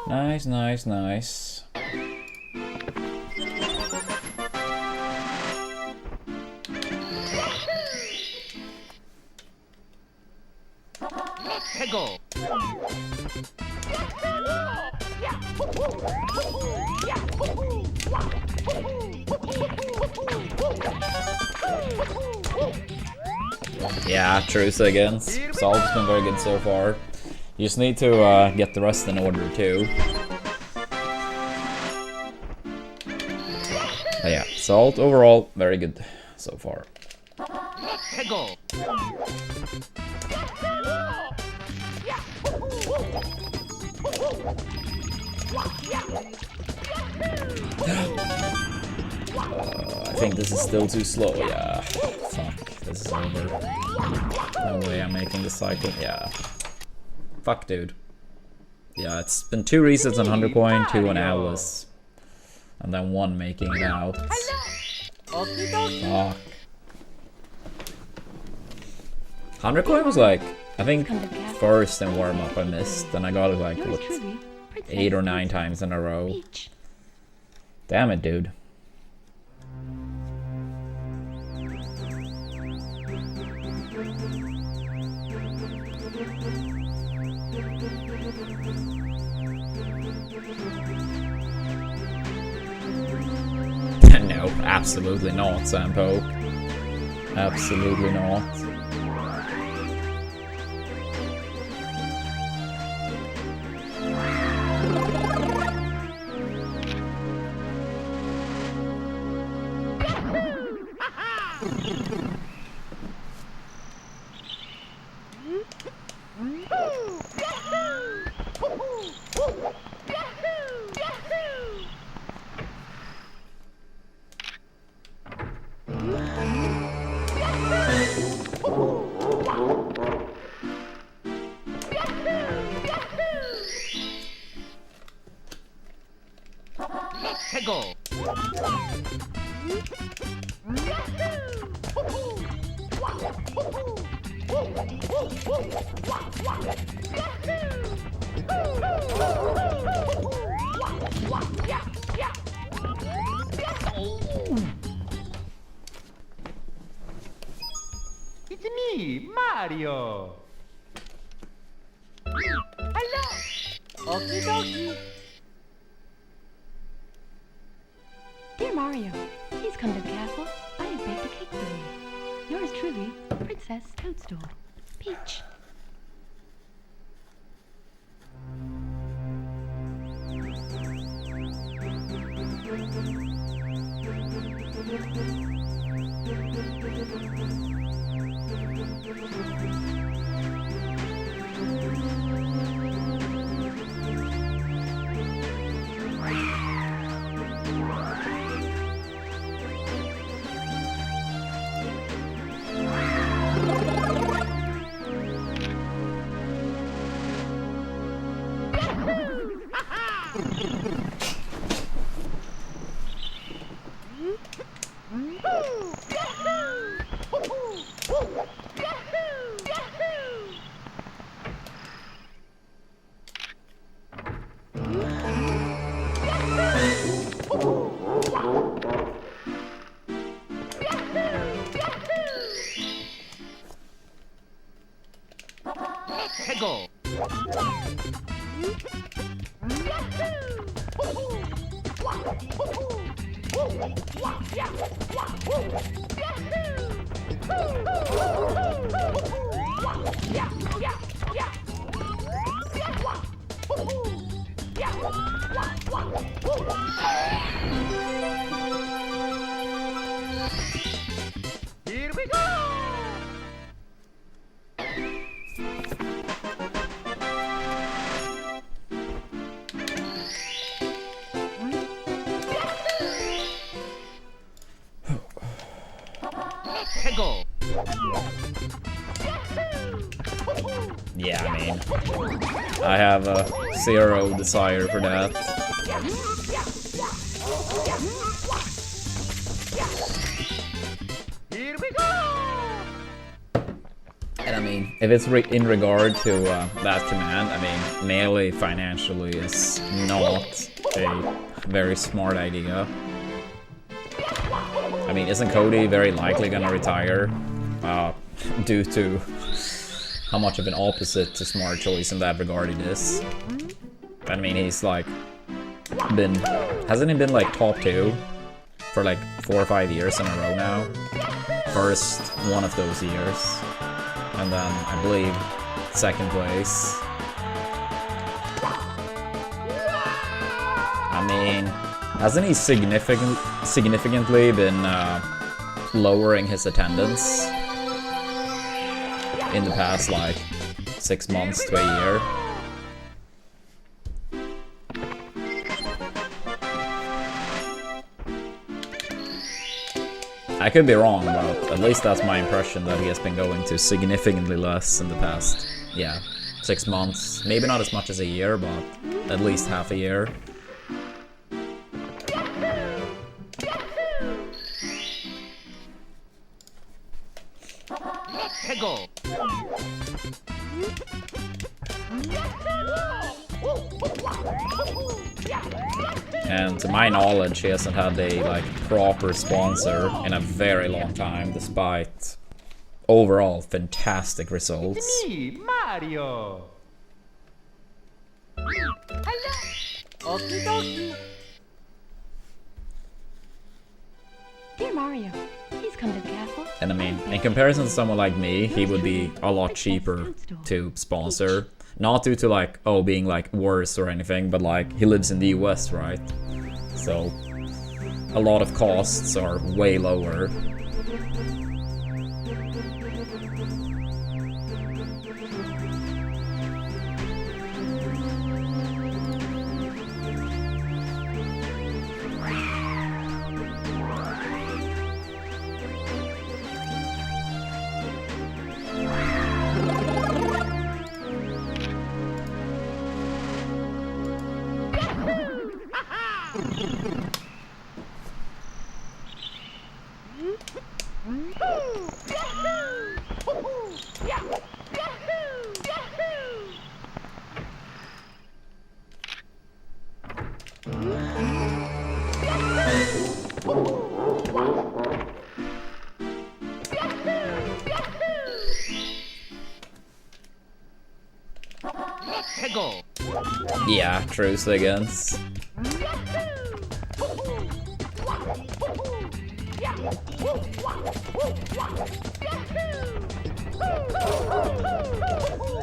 Nice, nice, nice. Let's go! Yeah, truce against. Salt's been very good so far. You just need to get the rest in order too. But yeah, Salt overall very good so far. Let's go! I think this is still too slow. Yeah. Fuck. This is over. No way I'm making this cycle. Yeah. Fuck, dude. Yeah, it's been 2 resets on 100 coin, 2 on Alice. And then 1 making it out. Fuck. 100 coin was like, I think first in warm up I missed, and I got it like, what, 8 or 9 times in a row. Damn it, dude. No, absolutely not, Sampo. Absolutely not. Let's go! me, Mario. Hello. Okie dokie. Dear Mario, please come to the castle. I have baked a cake for you. Yours truly, Princess Toadstool. Peach. Peggle. Here we go. Peggle. Yeah, I mean, I have zero desire for that. Here we go. And I mean, if it's in regard to that command, I mean, melee financially is not a very smart idea. I mean, isn't Cody very likely gonna retire due to how much of an opposite to smart choice in that regard it is? I mean, he's like hasn't he been like top 2 for like 4 or 5 years in a row now? First one of those years, and then I believe 2nd place. I mean, hasn't he significantly been lowering his attendance in the past like 6 months to a year? I could be wrong, but at least that's my impression, that he has been going to significantly less in the past, yeah, 6 months. Maybe not as much as a year, but at least half a year. Peggle. And to my knowledge, he hasn't had a like proper sponsor in a very long time, despite overall fantastic results. Me, Mario. Hello. Okie dokie. Dear Mario, please come to the castle. And I mean, in comparison to someone like me, he would be a lot cheaper to sponsor. Not due to like, oh, being like worse or anything, but like he lives in the US, right? So a lot of costs are way lower. yeah, true seconds.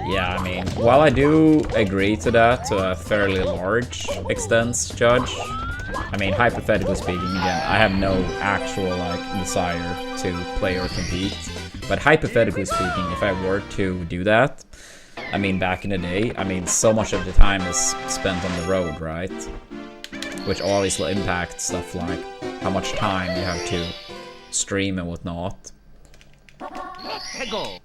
Yeah, I mean, while I do agree to that to a fairly large extent, Judge, I mean, hypothetically speaking, again, I have no actual, like, desire to play or compete, but hypothetically speaking, if I were to do that, I mean, back in the day, I mean, so much of the time is spent on the road, right? Which obviously impacts stuff like how much time you have to stream and whatnot. Go.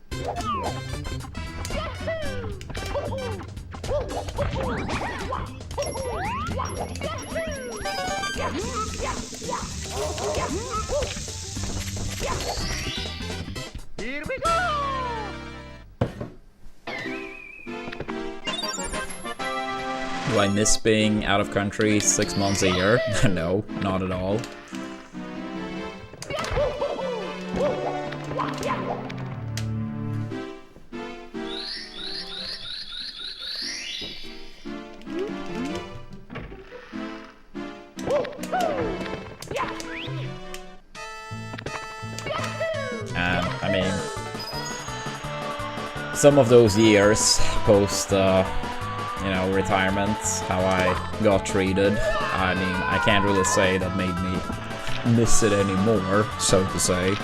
Here we go. Do I miss being out of country 6 months a year? No, not at all. I mean, some of those years post, you know, retirement, how I got treated, I mean, I can't really say that made me miss it anymore, so to say.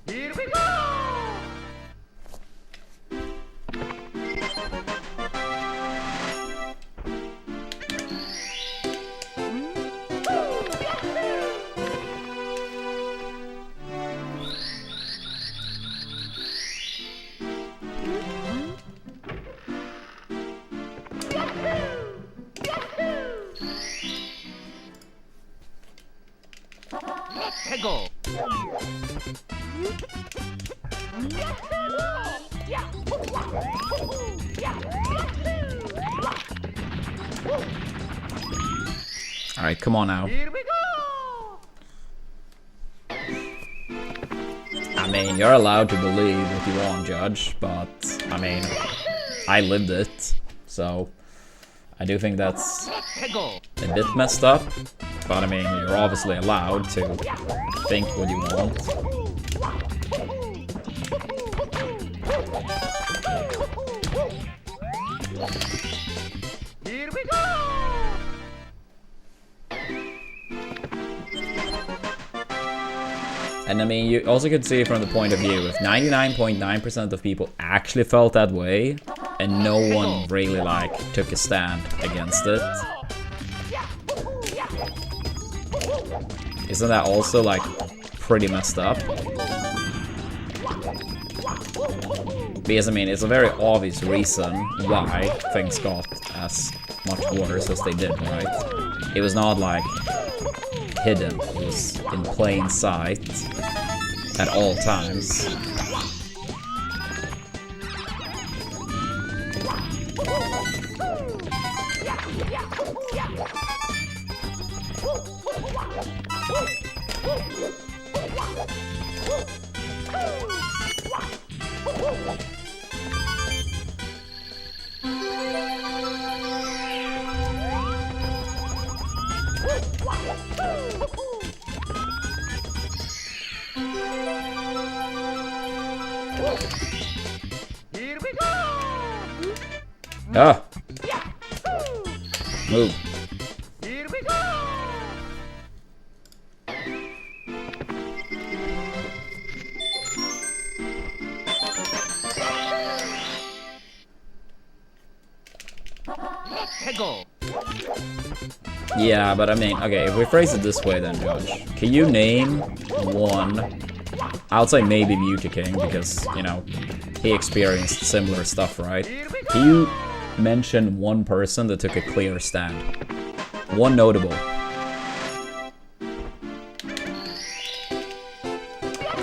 Here we go. Go. Alright, come on now. Here we go. I mean, you're allowed to believe what you want, Judge, but, I mean, I lived it, so I do think that's Go. a bit messed up, but I mean, you're obviously allowed to think what you want. Here we go. And I mean, you also could see it from the point of view, if 99.9% of people actually felt that way, and no one really, like, took a stand against it, isn't that also, like, pretty messed up? Because, I mean, it's a very obvious reason why things got as much worse as they did, right? It was not, like, hidden. It was in plain sight at all times. Here we go. Ah! Move. Here we go. Go. Yeah, but I mean, okay, if we phrase it this way then, Judge, can you name one, I would say maybe Beauty King, because, you know, he experienced similar stuff, right? Can you mention one person that took a clear stand? One notable.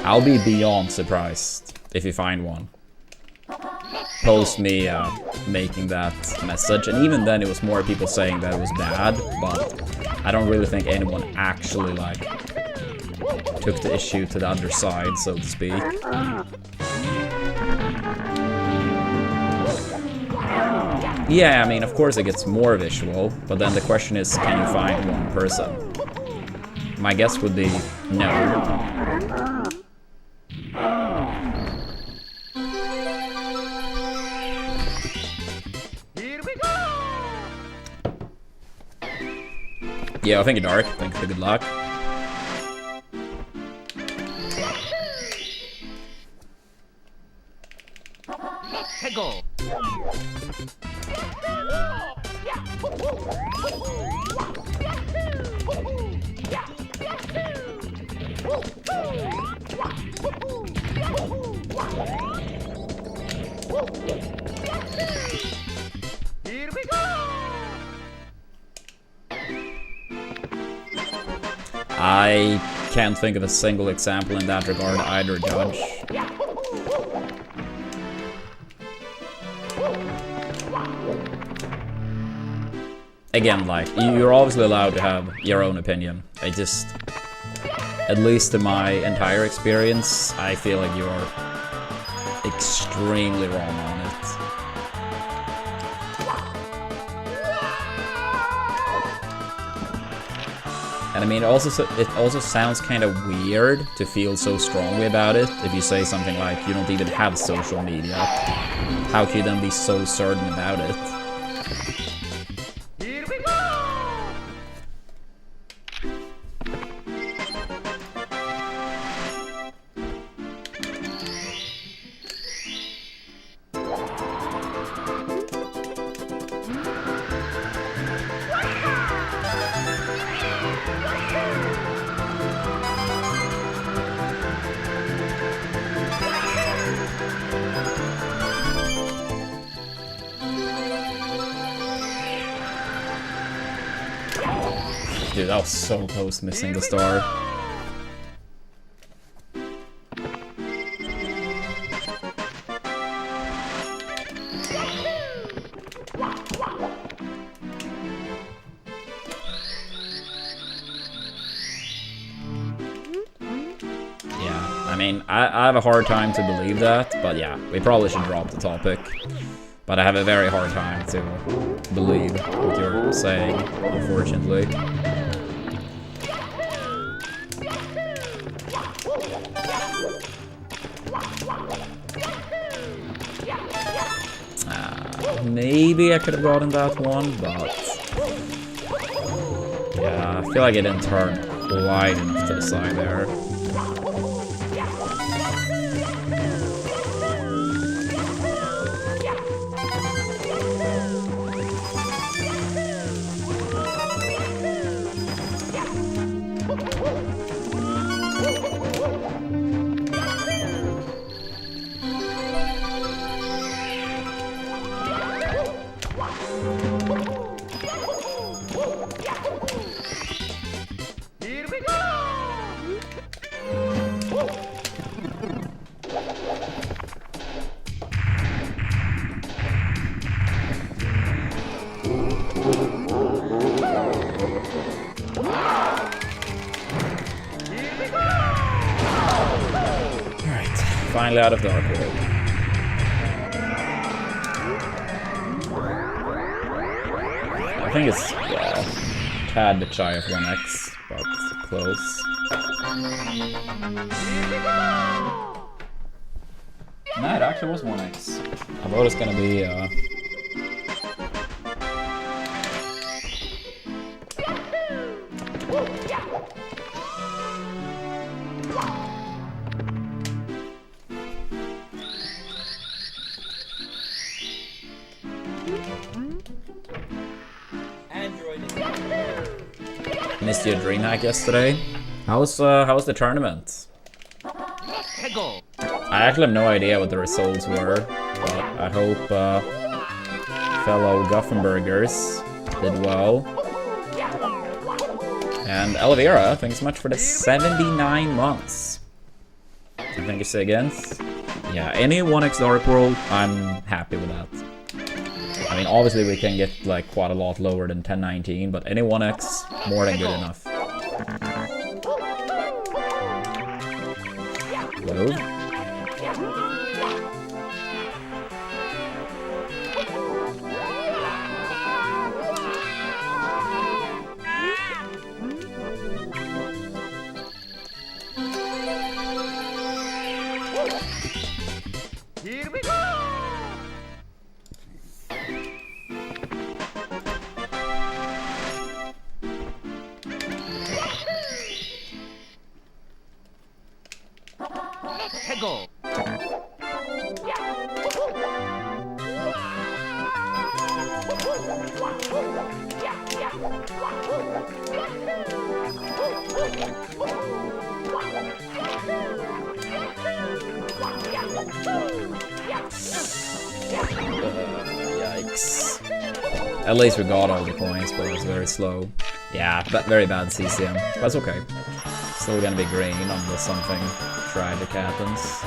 I'll be beyond surprised if you find one. Post me making that message, and even then it was more people saying that it was bad, but I don't really think anyone actually, like, took the issue to the other side, so to speak. Yeah, I mean, of course it gets more visual, but then the question is, can you find one person? My guess would be no. Here we go! Yeah, thank you, Dark. Thank you for the good luck. Let's go! Here we go! I can't think of a single example in that regard either, Judge. Again, like, you're obviously allowed to have your own opinion. I just, at least in my entire experience, I feel like you're extremely wrong on it. And I mean, it also sounds kind of weird to feel so strongly about it if you say something like, you don't even have social media. How can you then be so certain about it? Here we go! Dude, that was so close to missing the star. Yeah, I mean, I have a hard time to believe that, but yeah, we probably should drop the topic. But I have a very hard time to believe what you're saying, unfortunately. Maybe I could have gotten that one, but yeah, I feel like it didn't turn quite enough to the side there. Here we go! Alright, finally out of Dark World. I think it's, yeah, a tad bit shy of 1x, but close. No, it actually was 1x. I thought it was gonna be, missed your dream hack yesterday. How was the tournament? Let's go! I actually have no idea what the results were, but I hope fellow Guffenbergers did well. And Elvira, thanks so much for the 79 months. And thank you, Siggens. Yeah, any 1x Dark World, I'm happy with that. I mean, obviously we can get like quite a lot lower than 1019, but any 1x, more than good enough. Hello? At least we got all the coins, but it was very slow. Yeah, but very bad CCM. That's okay. Still gonna be green unless something tragic happens.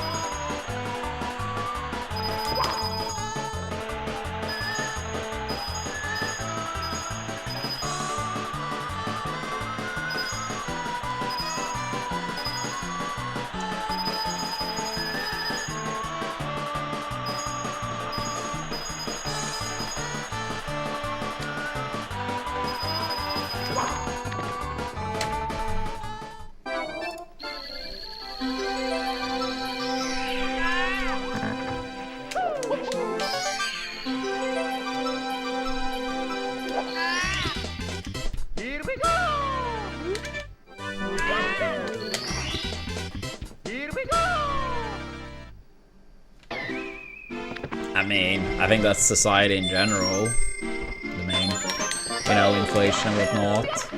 Here we go! Here we go! I mean, I think that's society in general. The main, you know, inflation and whatnot.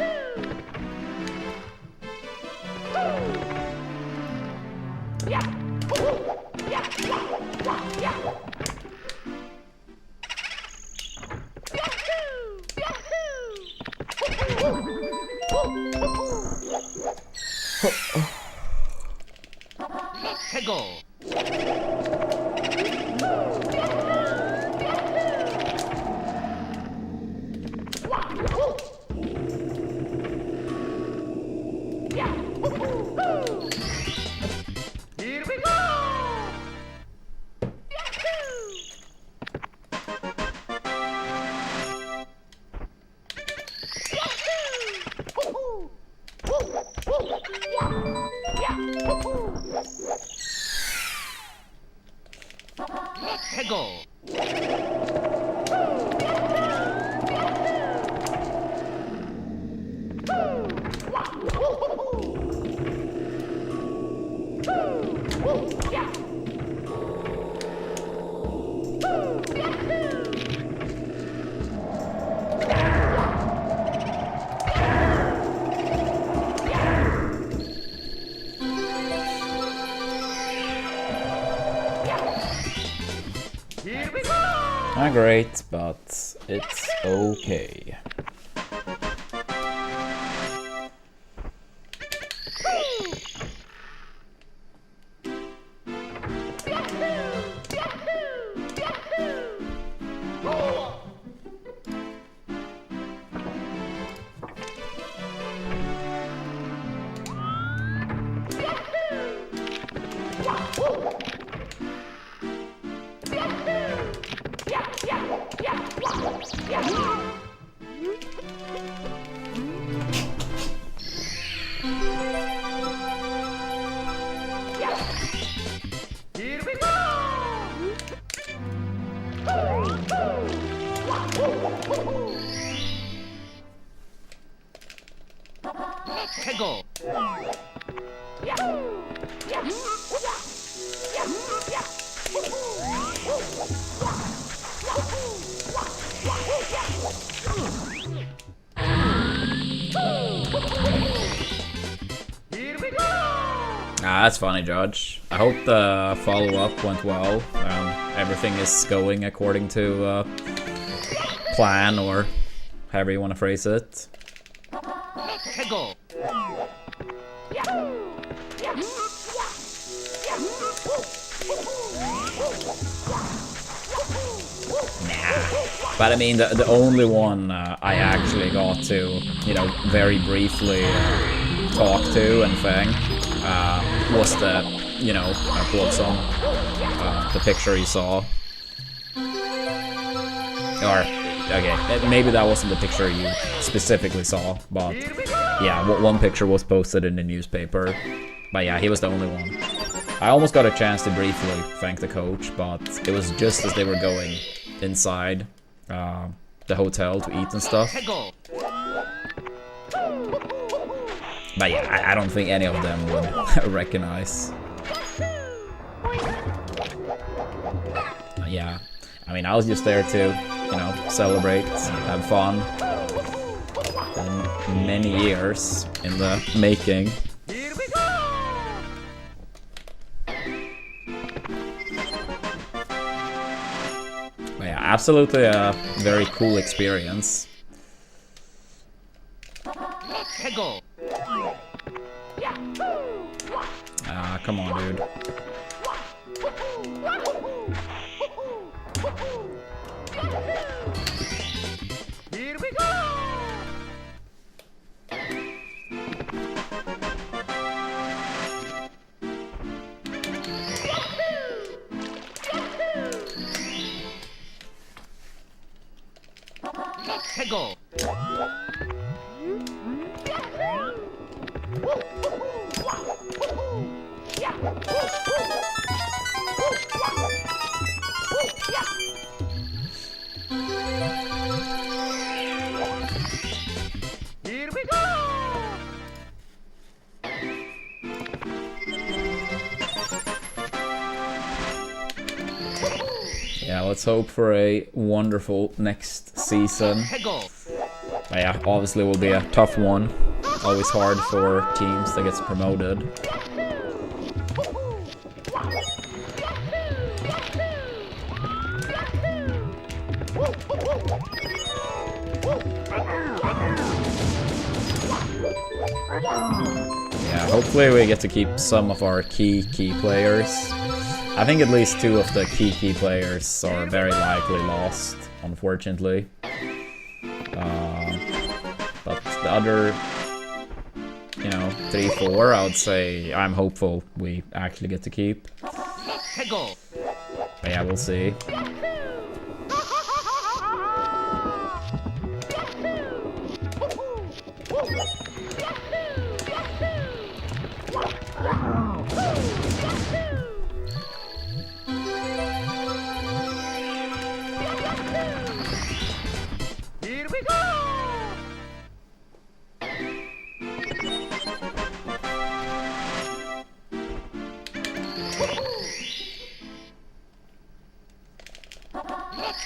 해고! Here we go! 해고! Here we go! Not great, but it's okay. Here we go! 해고! Here we go! Ah, that's funny, Judge. I hope the follow-up went well. Everything is going according to plan, or however you want to phrase it. 해고! But I mean, the only one I actually got to, you know, very briefly talk to and thing was the, you know, Plotson, the picture you saw. Or, okay, maybe that wasn't the picture you specifically saw, but yeah, one picture was posted in the newspaper. But yeah, he was the only one. I almost got a chance to briefly thank the coach, but it was just as they were going inside the hotel to eat and stuff. 해고! But yeah, I don't think any of them would recognize. Yeah, I mean, I was just there to, you know, celebrate, have fun. Been many years in the making. Here we go! But Yeah, absolutely a very cool experience. 해고. Ah, come on, dude. Here we go. 해고. Here we go. Yeah, let's hope for a wonderful next season. 해고. But yeah, obviously will be a tough one. Always hard for teams that gets promoted. Yeah, hopefully we get to keep some of our key players. I think at least 2 of the key players are very likely lost, unfortunately. But the other, 3, 4, I would say I'm hopeful we actually get to keep. 해고. But yeah, we'll see. Here we go.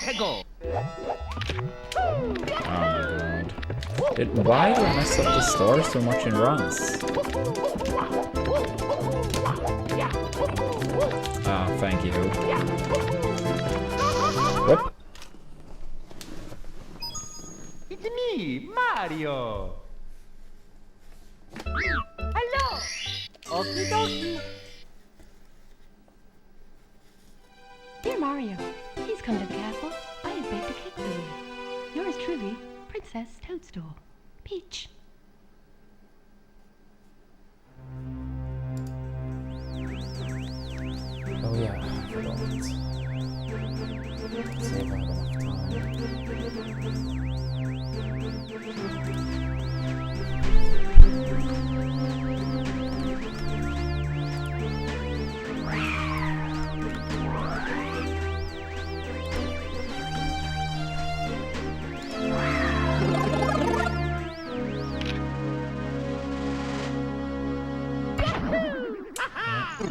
해고. Oh my god. Why do I mess up the stars so much in runs? Ah, thank you. Whoop. It's me, Mario. Hello. Okie dokie. Dear Mario, please come to the castle. I have baked a cake for you. Yours truly, Princess Toadstool. Peach. Oh yeah, I forgot. Save out enough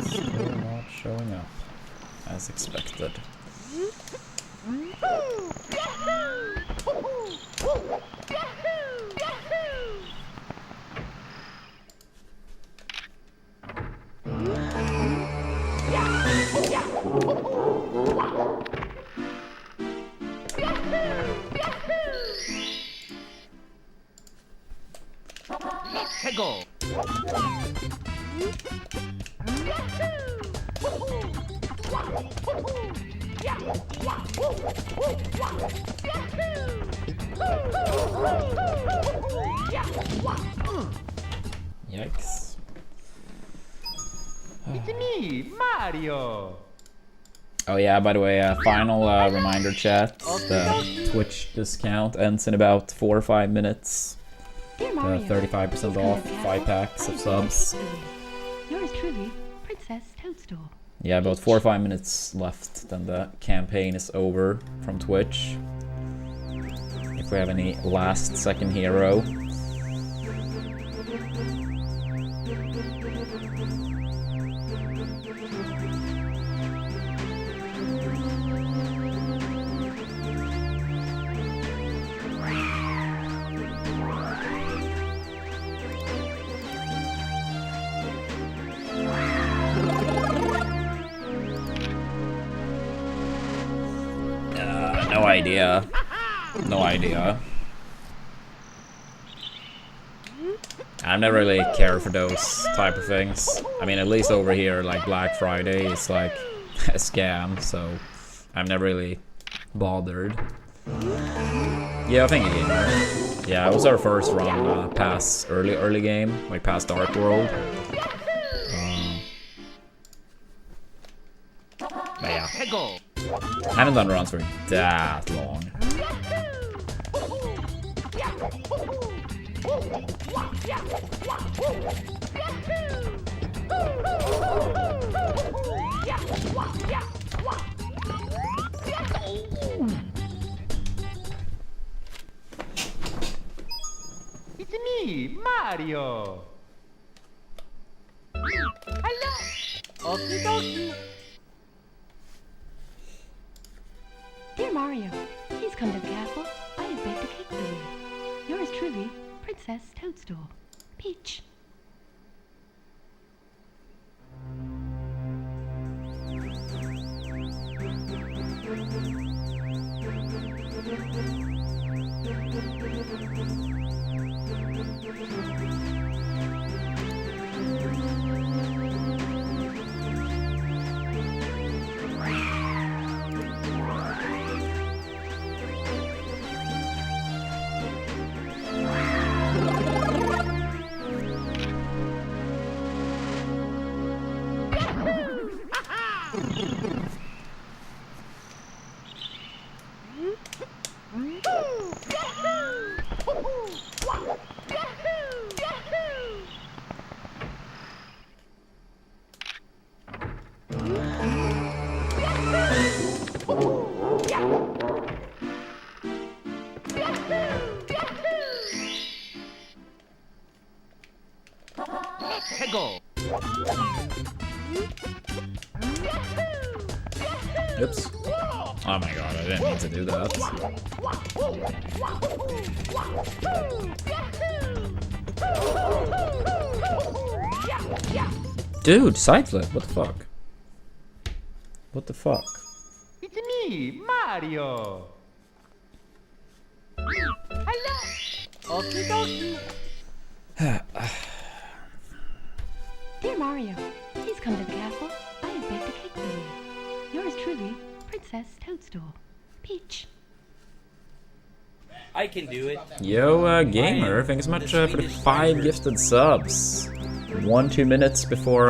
Still not showing up as expected. 해고. Yikes. It's me, Mario. Oh yeah, by the way, final reminder chat. The Twitch discount ends in about 4 or 5 minutes. Dear Mario, 35% please come off, to the 5 castle. packs I of have baked a cake subs. for you. Yours truly, Princess Toadstool. Yeah, about 4 or 5 minutes left, then the campaign is over from Twitch. If we have any last second hero. No idea. No idea. I've never really cared for those type of things. I mean, at least over here, like Black Friday is like a scam, so I've never really bothered. Yeah, I think again. Yeah, it was our first run past early game, like past Dark World. But yeah, I haven't done runs for that long. It's me, Mario. Hello. Okie dokie. Dear Mario, please come to the castle. I have baked a cake for you. Yours truly, Princess Toadstool. Peach. Go. Oops. Oh my god, I didn't mean to do that. Dude, side flip, what the fuck? What the fuck? It's me, Mario. Hello. Okie dokie. Dear Mario, please come to the castle. I have baked a cake for you. Yours truly, Princess Toadstool. Peach. I can do it. Yo, gamer, thanks so much for the 5 gifted subs. 1-2 minutes before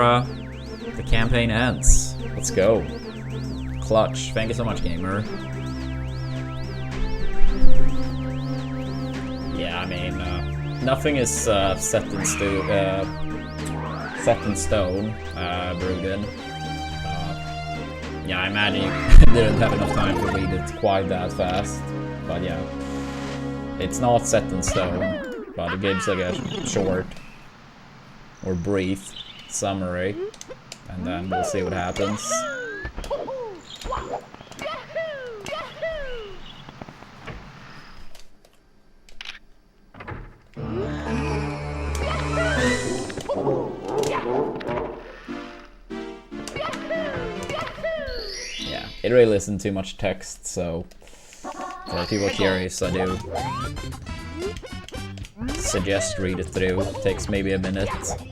the campaign ends. Let's go. Clutch. Thank you so much, gamer. Yeah, I mean, nothing is set in stone, Bruden. Yeah, I imagine you didn't have enough time to read it quite that fast, but yeah, it's not set in stone, but it gives like a short or brief summary, and then we'll see what happens. Yeah, it really isn't too much text, so for people curious, I do suggest read it through. It takes maybe a minute.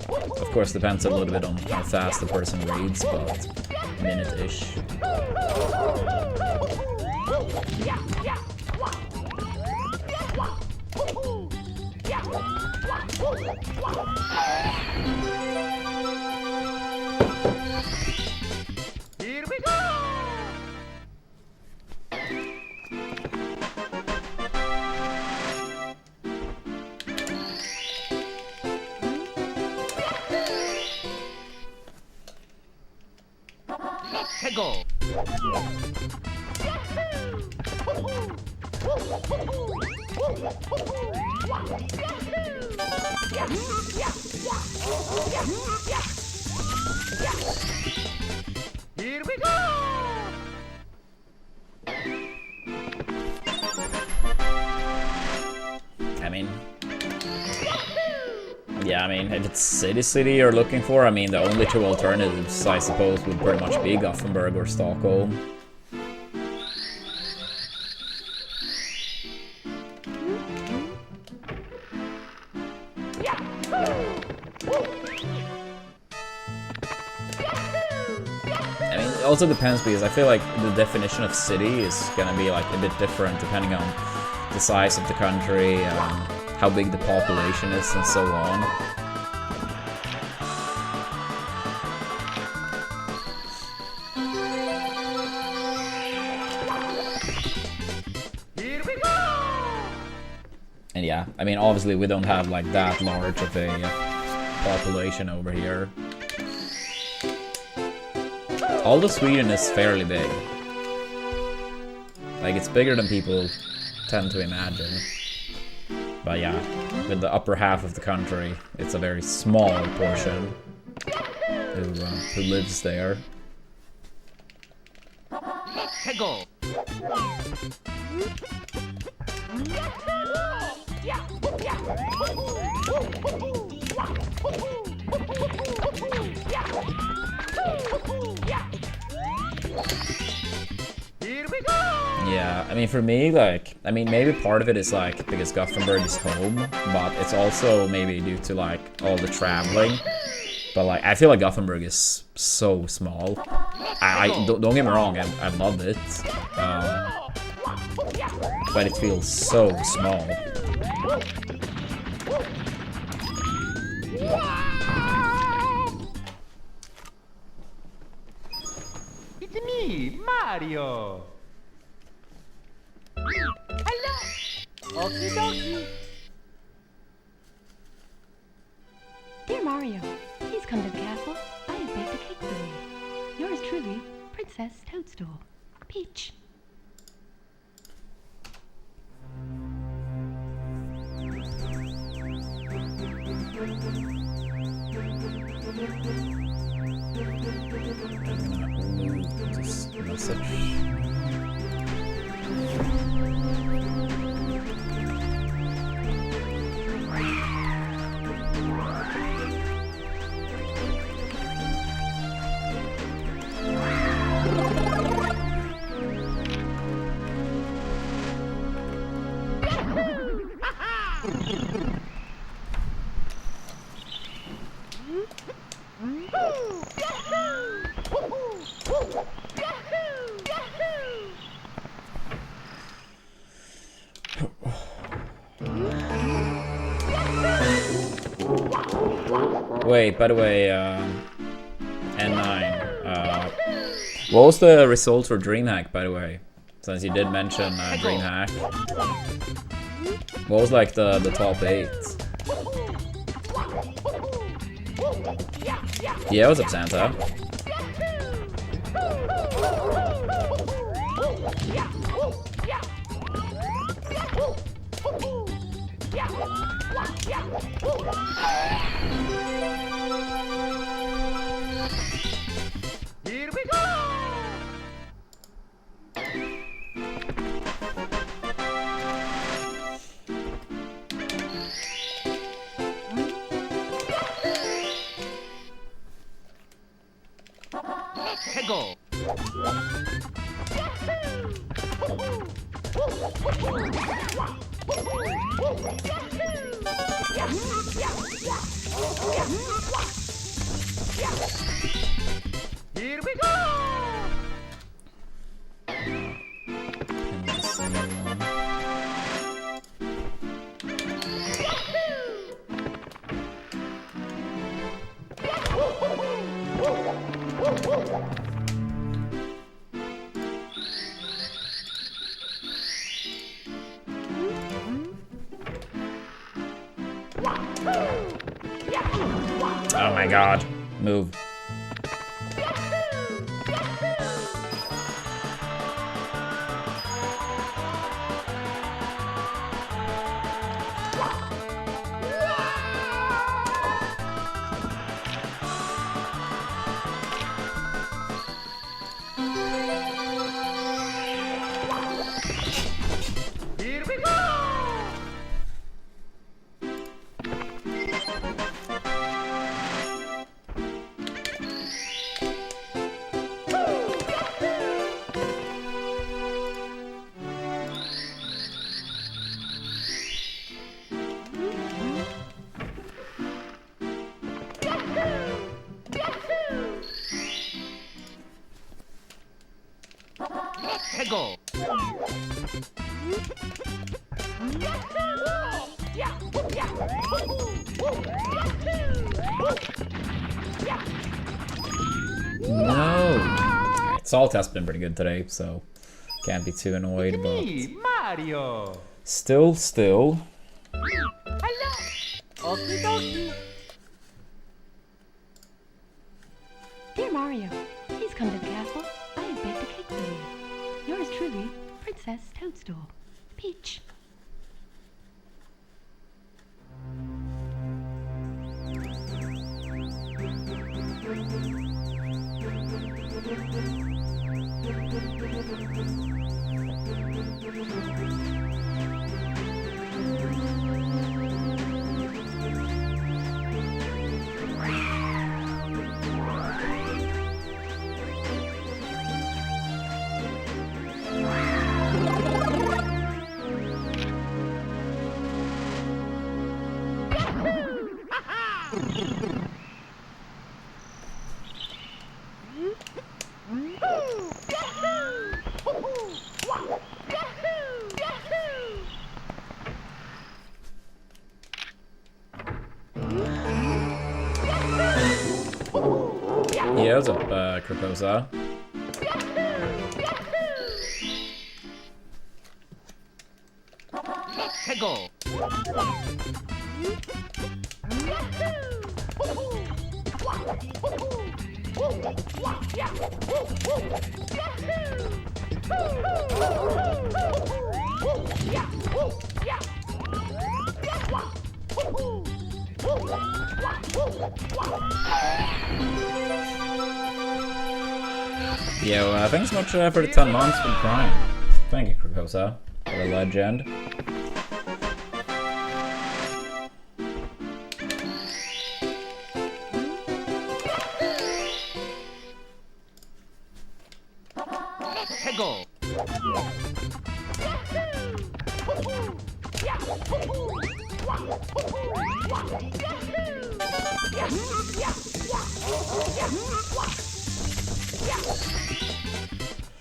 Of course, depends a little bit on how fast the person reads, but minute-ish. Here we go. Let's go. Here we go. I mean, yeah, I mean, if it's City you're looking for, I mean, the only 2 alternatives, I suppose, would pretty much be Gothenburg or Stockholm. also depends because I feel like the definition of city is gonna be like a bit different depending on the size of the country, how big the population is, and so on. Here we go! And yeah, I mean, obviously we don't have like that large of a population over here. All of Sweden is fairly big. Like, it's bigger than people tend to imagine. But yeah, with the upper half of the country, it's a very small portion who lives there. Let's go! Here we go! Yeah, I mean, for me, like, I mean, maybe part of it is like because Gothenburg is home, but it's also maybe due to like all the traveling. But like, I feel like Gothenburg is so small. I don't get me wrong, I love it, but it feels so small. It's me, Mario! Hello! Okie dokie! Dear Mario, please come to the castle. I have baked a cake for you. Yours truly, Princess Toadstool. Peach. This message. Wait, by the way, N9, what was the result for DreamHack, by the way? Since you did mention DreamHack. What was like the top 8? Yeah, what's up, Santa? Here we go! Let's go! Here we go! Oh my god. Move. Here we go! No! Alright, Salt has been pretty good today, so can't be too annoyed, but Me, Mario. still. Hello. Okie dokie. Dear Mario, please come to the castle. I have baked a cake for you. Yours truly, Princess Toadstool. Peach. Yeah, what's up, Krakosa? Let's go. Yo, thanks so much for the 10 months for Prime. Thank you, Krakosa, for the legend. Let's go.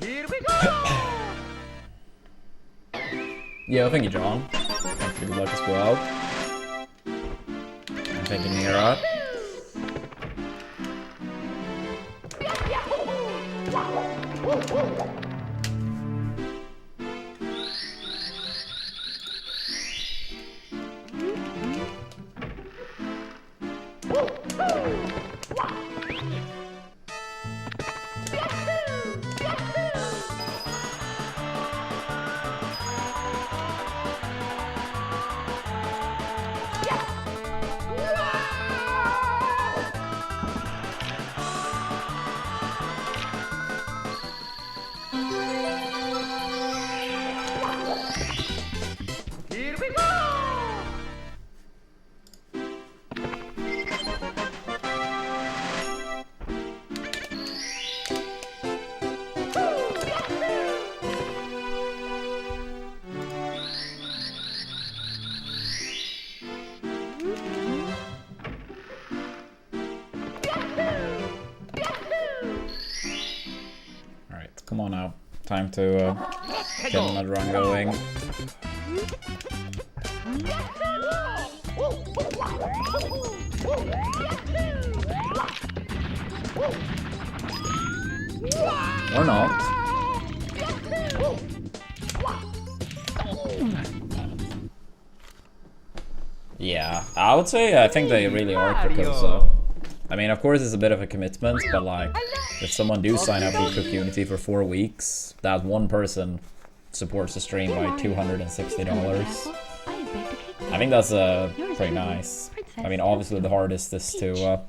Here we go. Yo, thank you, John. Thanks for the good luck as well. And thank you, Mira. Here we go. Alright, come on now. Time to get another run going. Or not. Yeah, I would say I think they really are Krakosa. I mean, of course it's a bit of a commitment, but like, if someone do sign up with Cook Unity for 4 weeks, that one person supports the stream by $260. I think that's pretty nice. I mean, obviously the hardest is to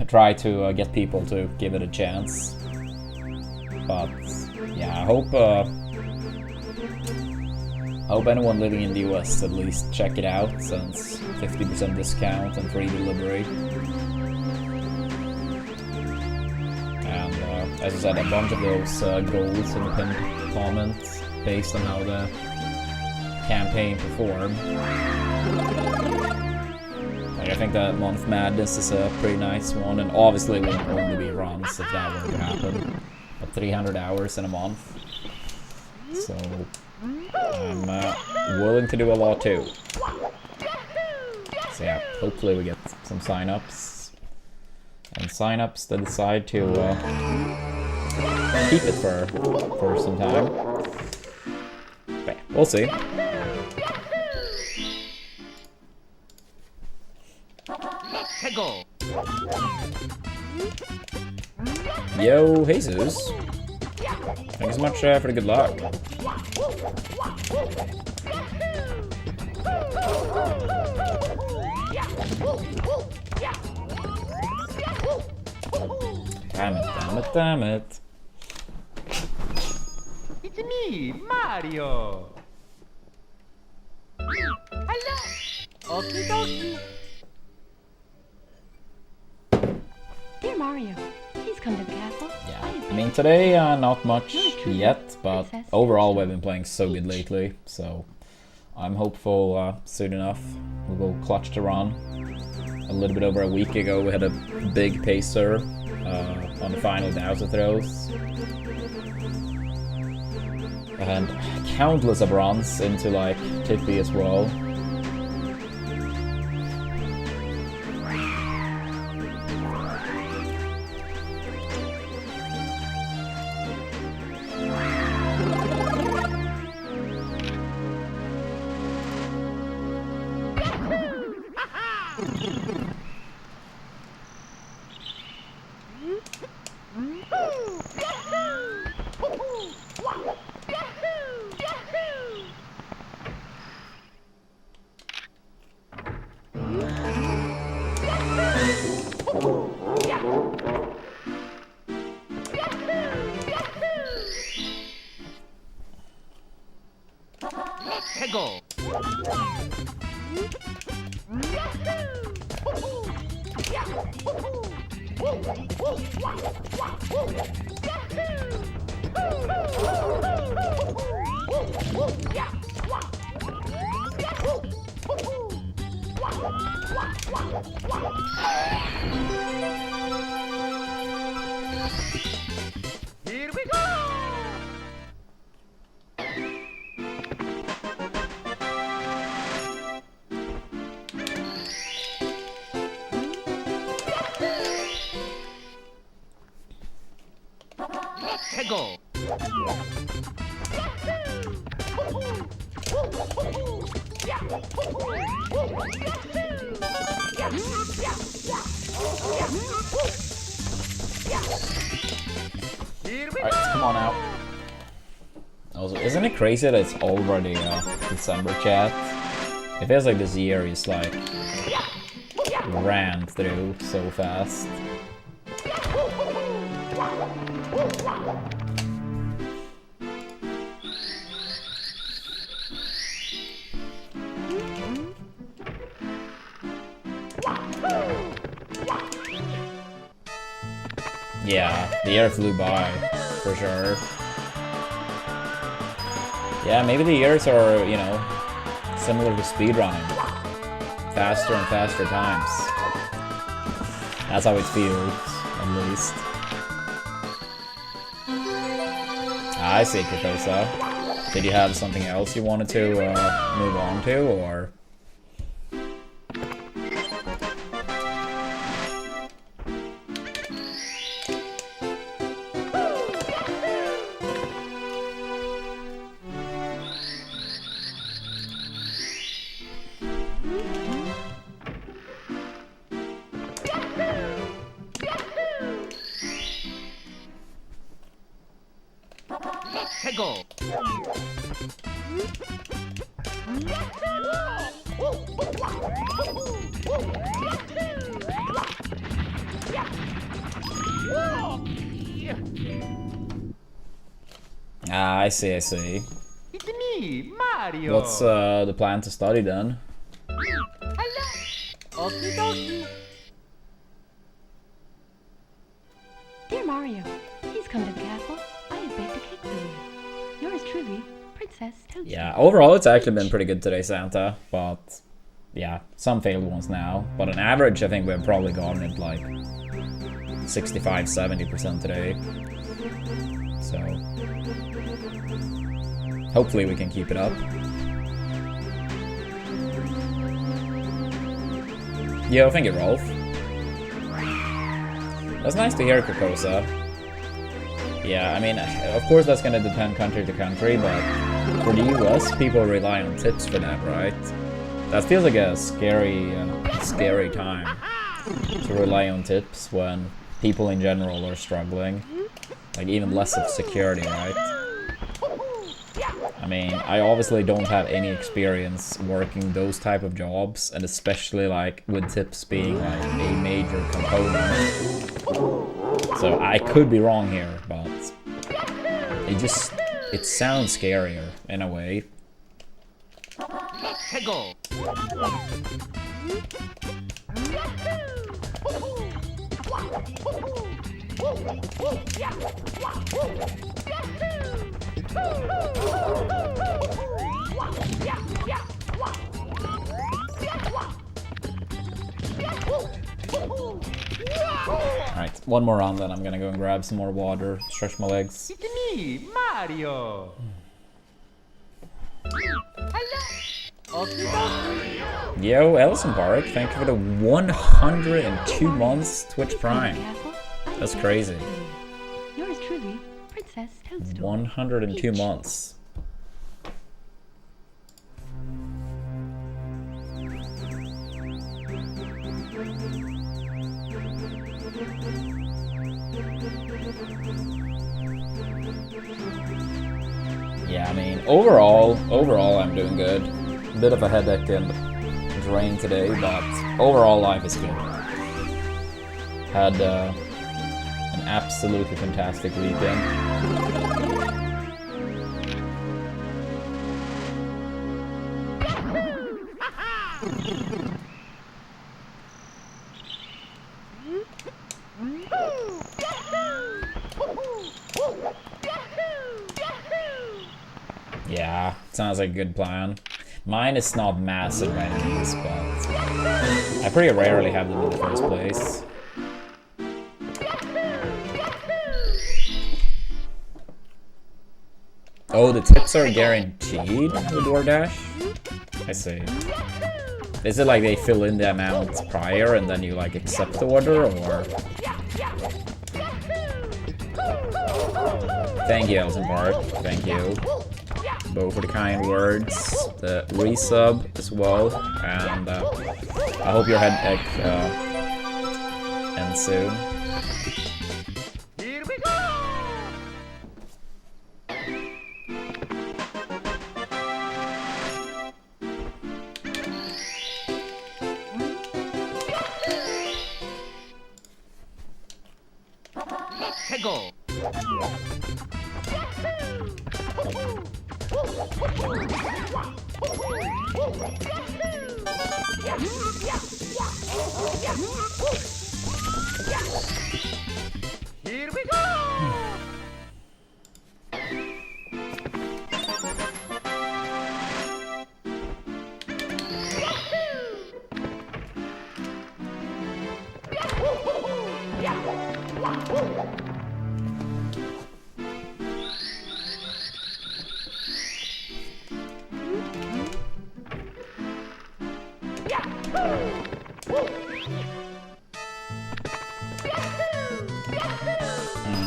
try to get people to give it a chance. But yeah, I hope anyone living in the US at least check it out, since 50% discount and free delivery. And as I said, a bunch of those goals in the pinned comments based on how the campaign performed. Like, I think that Month Madness is a pretty nice one, and obviously it won't only be runs if that were to happen. 300 hours in a month. So I'm willing to do a lot too. So yeah, hopefully we get some sign-ups. And sign-ups that decide to keep it for some time. But yeah, we'll see. Hego. Yo, Jesus. Thanks so much for the good luck. Damn it, damn it, damn it. It's me, Mario. Hello. Okie dokie. Dear Mario, please come to the castle. Yeah, I mean today not much yet, but overall we've been playing so good lately, so I'm hopeful soon enough we will clutch to run. A little bit over a week ago we had a big pacer on the final Dowser throws. And countless of runs into like Tippy as well. Hego. Here we go. Hego. Alright, come on out. Also, isn't it crazy that it's already December, chat? It feels like this year is like ran through so fast. Yeah, the year flew by, for sure. Yeah, maybe the years are, you know, similar to speedrunning. Faster and faster times. That's how it feels, at least. I see, Katosa. Did you have something else you wanted to move on to, or...? Hego. Ah, I see, I see. It's me, Mario. What's the plan to study then? Hello. Okie dokie. Dear Mario, please come to the castle. I have baked a cake for you. Yours truly, Princess Toadstool. Yeah, overall it's actually been pretty good today, Santa, but yeah, some failed ones now. But on average, I think we've probably gotten it like 65-70% today. So hopefully we can keep it up. Yo, thank you, Rolf. That's nice to hear, Kokosa. Yeah, I mean, of course that's gonna depend country to country, but for the US, people rely on tips for that, right? That feels like a scary time to rely on tips when people in general are struggling. Like, even less of security, right? I mean, I obviously don't have any experience working those type of jobs, and especially like with tips being like a major component. So I could be wrong here, but it sounds scarier in a way. Alright, one more round, then I'm gonna go and grab some more water, stretch my legs. It's me, Mario. Yo, Ellison Park, thank you for the 102 months Twitch Prime. That's crazy. Yours truly, Princess Toadstool. 102 months. Yeah, I mean, overall I'm doing good. Bit of a headache and drain today, but overall life is good. Had an absolutely fantastic weekend. Yeah, sounds like a good plan. Mine is not massive enemies, but I pretty rarely have them in the first place. Oh, the tips are guaranteed with DoorDash? I see. Is it like they fill in the amount prior and then you like accept the order, or? Thank you, Elton Park. Thank you. Both for the kind words, the resub as well, and I hope your headache ends soon. Here we go. Go. Here we go.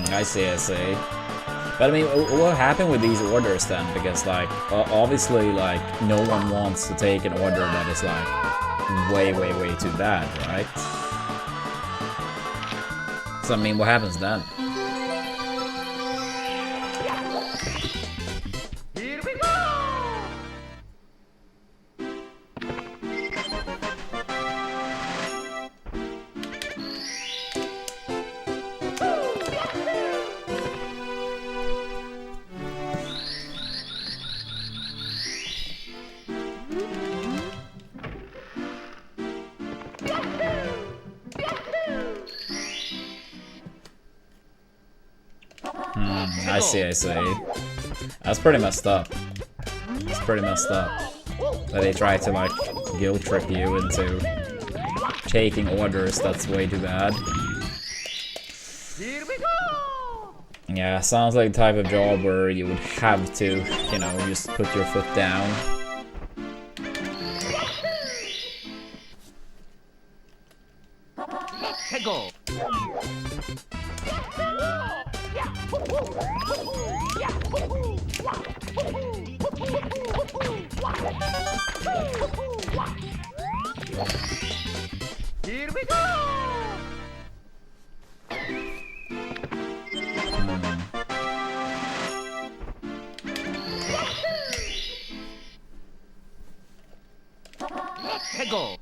I see. But I mean, what happened with these orders then? Because like, obviously like, no one wants to take an order that is like, way too bad, right? So I mean, what happens then? Here we go. I see. That's pretty messed up. It's pretty messed up that they try to like guilt trip you into taking orders that's way too bad. Here we go. Yeah, sounds like the type of job where you would have to, you know, just put your foot down. Go. Here we go. Go.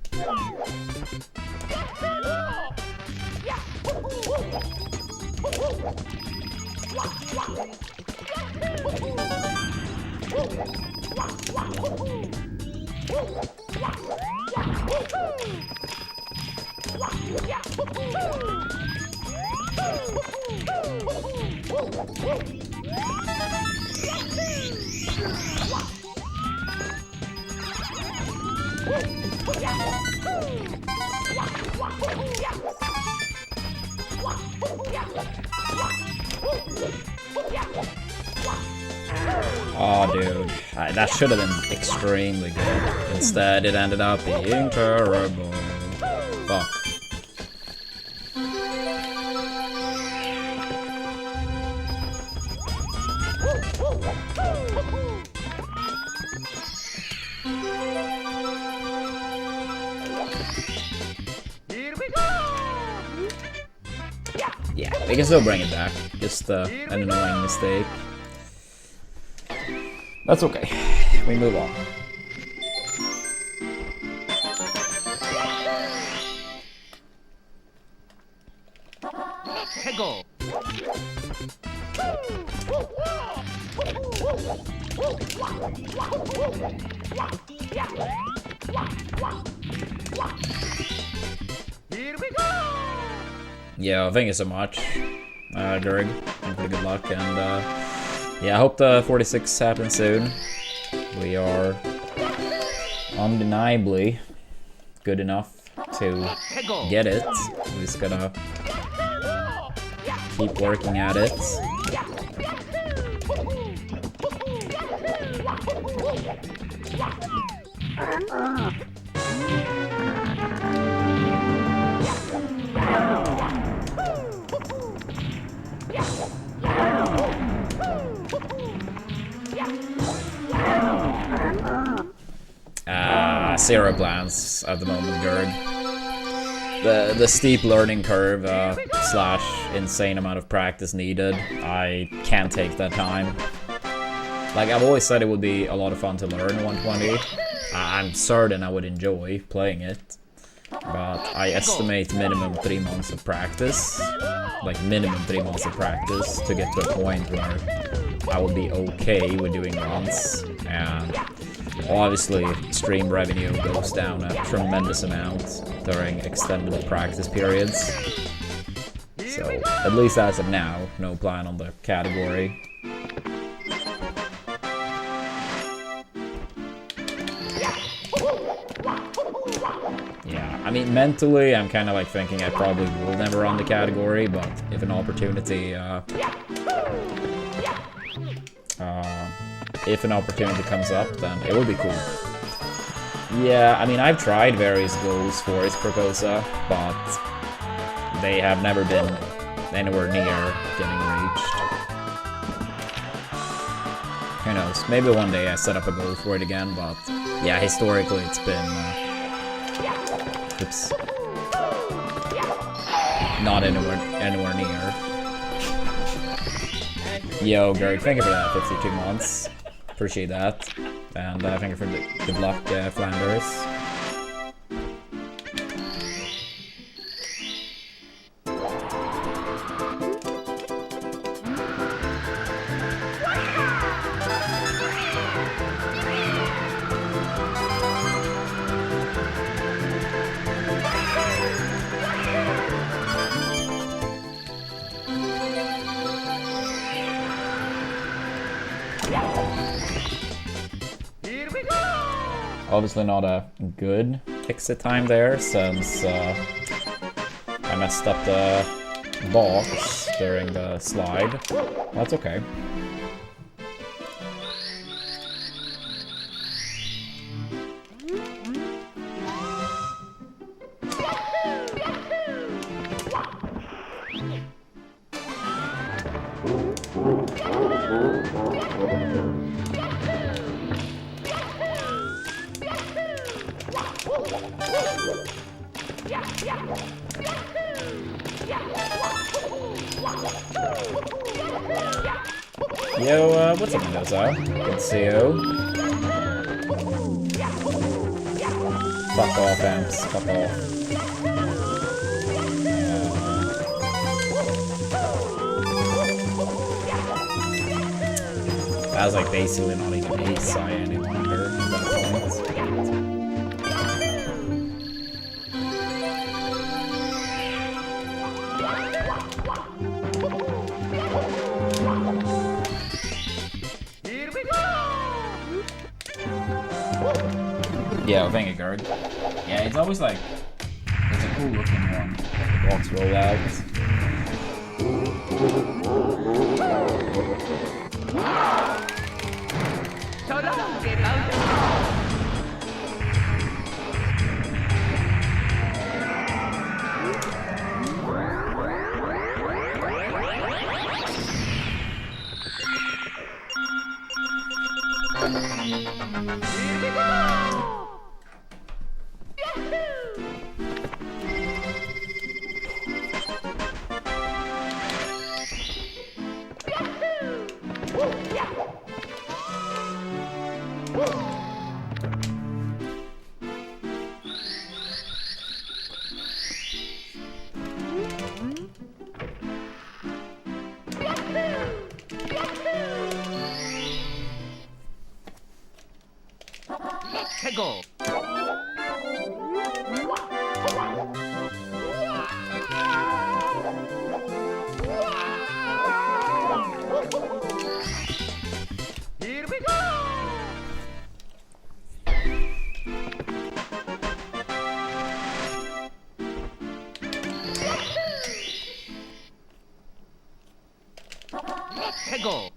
Oh, dude. That should have been extremely good. Instead, it ended up being terrible. Fuck. Here we go. Yeah, we can still bring it back. Just an annoying mistake. That's okay. We move on. Go. Here we go. Yeah, thank you so much, Greg. Pretty good luck, and yeah, I hope the 46 happens soon. We are undeniably good enough to get it. We just gotta keep working at it. Zero plans at the moment, Gerg. The steep learning curve / insane amount of practice needed. I can't take that time. Like, I've always said it would be a lot of fun to learn 120. I'm certain I would enjoy playing it. But I estimate minimum 3 months of practice. Like, minimum 3 months of practice to get to a point where I would be okay with doing runs. And obviously, stream revenue goes down a tremendous amount during extended practice periods. So, at least as of now, no plan on the category. Yeah, I mean, mentally, I'm kind of like thinking I probably will never run the category, but if an opportunity, comes up, then it will be cool. Yeah, I mean, I've tried various goals for Isprocosa, but they have never been anywhere near getting reached. Who knows? Maybe one day I set up a goal for it again, but yeah, historically it's been oops, not anywhere near. Yo, Gary, thank you for that 52 months. Appreciate that. And thank you for the good luck, Flanders. Obviously not a good exit time there, since I messed up the box during the slide. That's okay. Yo, what's up, Mendoza? Good to see you. Fuck off, amps. Fuck off. That was like basically not even a Psy any longer at that point. Yeah, thank you, Gerd. Yeah, it's always like, it's a cool looking one. The box rollout. Go. Here we go. Go.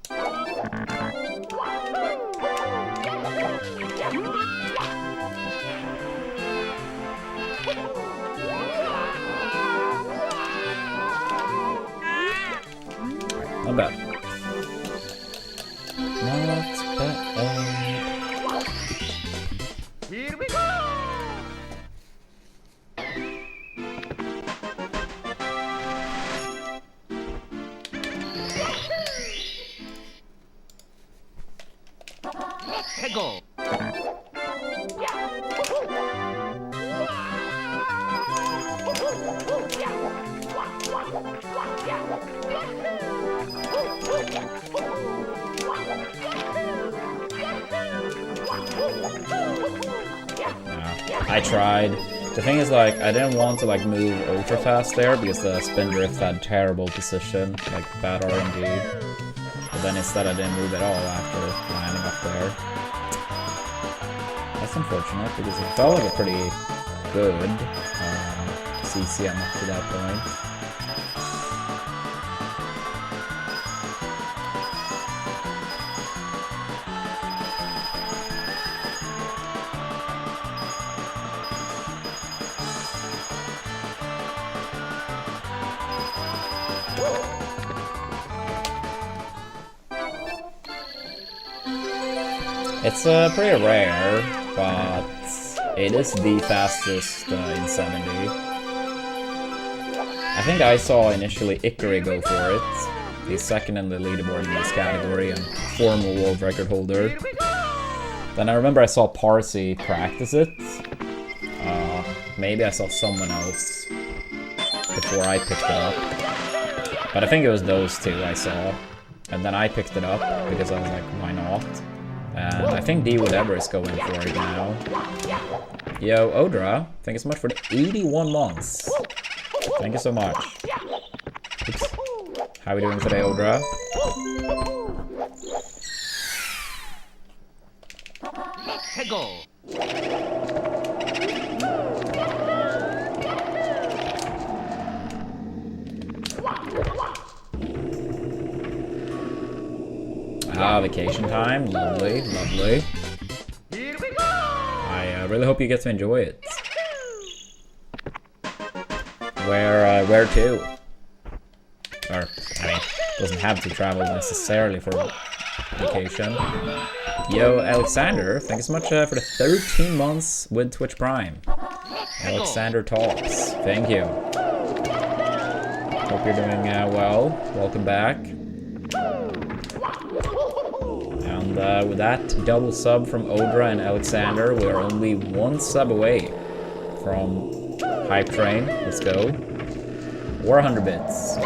Not bad. Not bad. Here we go. Go. I tried. The thing is, like, I didn't want to like move ultra fast there because the spin drift had terrible position, like bad RNG. But then instead I didn't move at all after landing up there. That's unfortunate because it felt like a pretty good CCM up to that point. It's pretty rare, but it is the fastest in 70. I think I saw initially Ikari go for it. He's second in the leaderboard in this category and former world record holder. Then I remember I saw Parsi practice it. Maybe I saw someone else before I picked it up. But I think it was those two I saw. And then I picked it up because I was like, why not? And I think D Whatever is going for it now. Yo, Odra, thank you so much for the 81 months. Thank you so much. Oops. How are we doing today, Odra? Go. Ah, vacation time. Lovely, lovely. Here we go! I really hope you get to enjoy it. Where to? Or, I mean, doesn't have to travel necessarily for vacation. Yo, Alexander, thank you so much for the 13 months with Twitch Prime. Alexander Talks, thank you. Hope you're doing well. Welcome back. And with that double sub from Odra and Alexander, we are only one sub away from Hype Train. Let's go. 400 bits.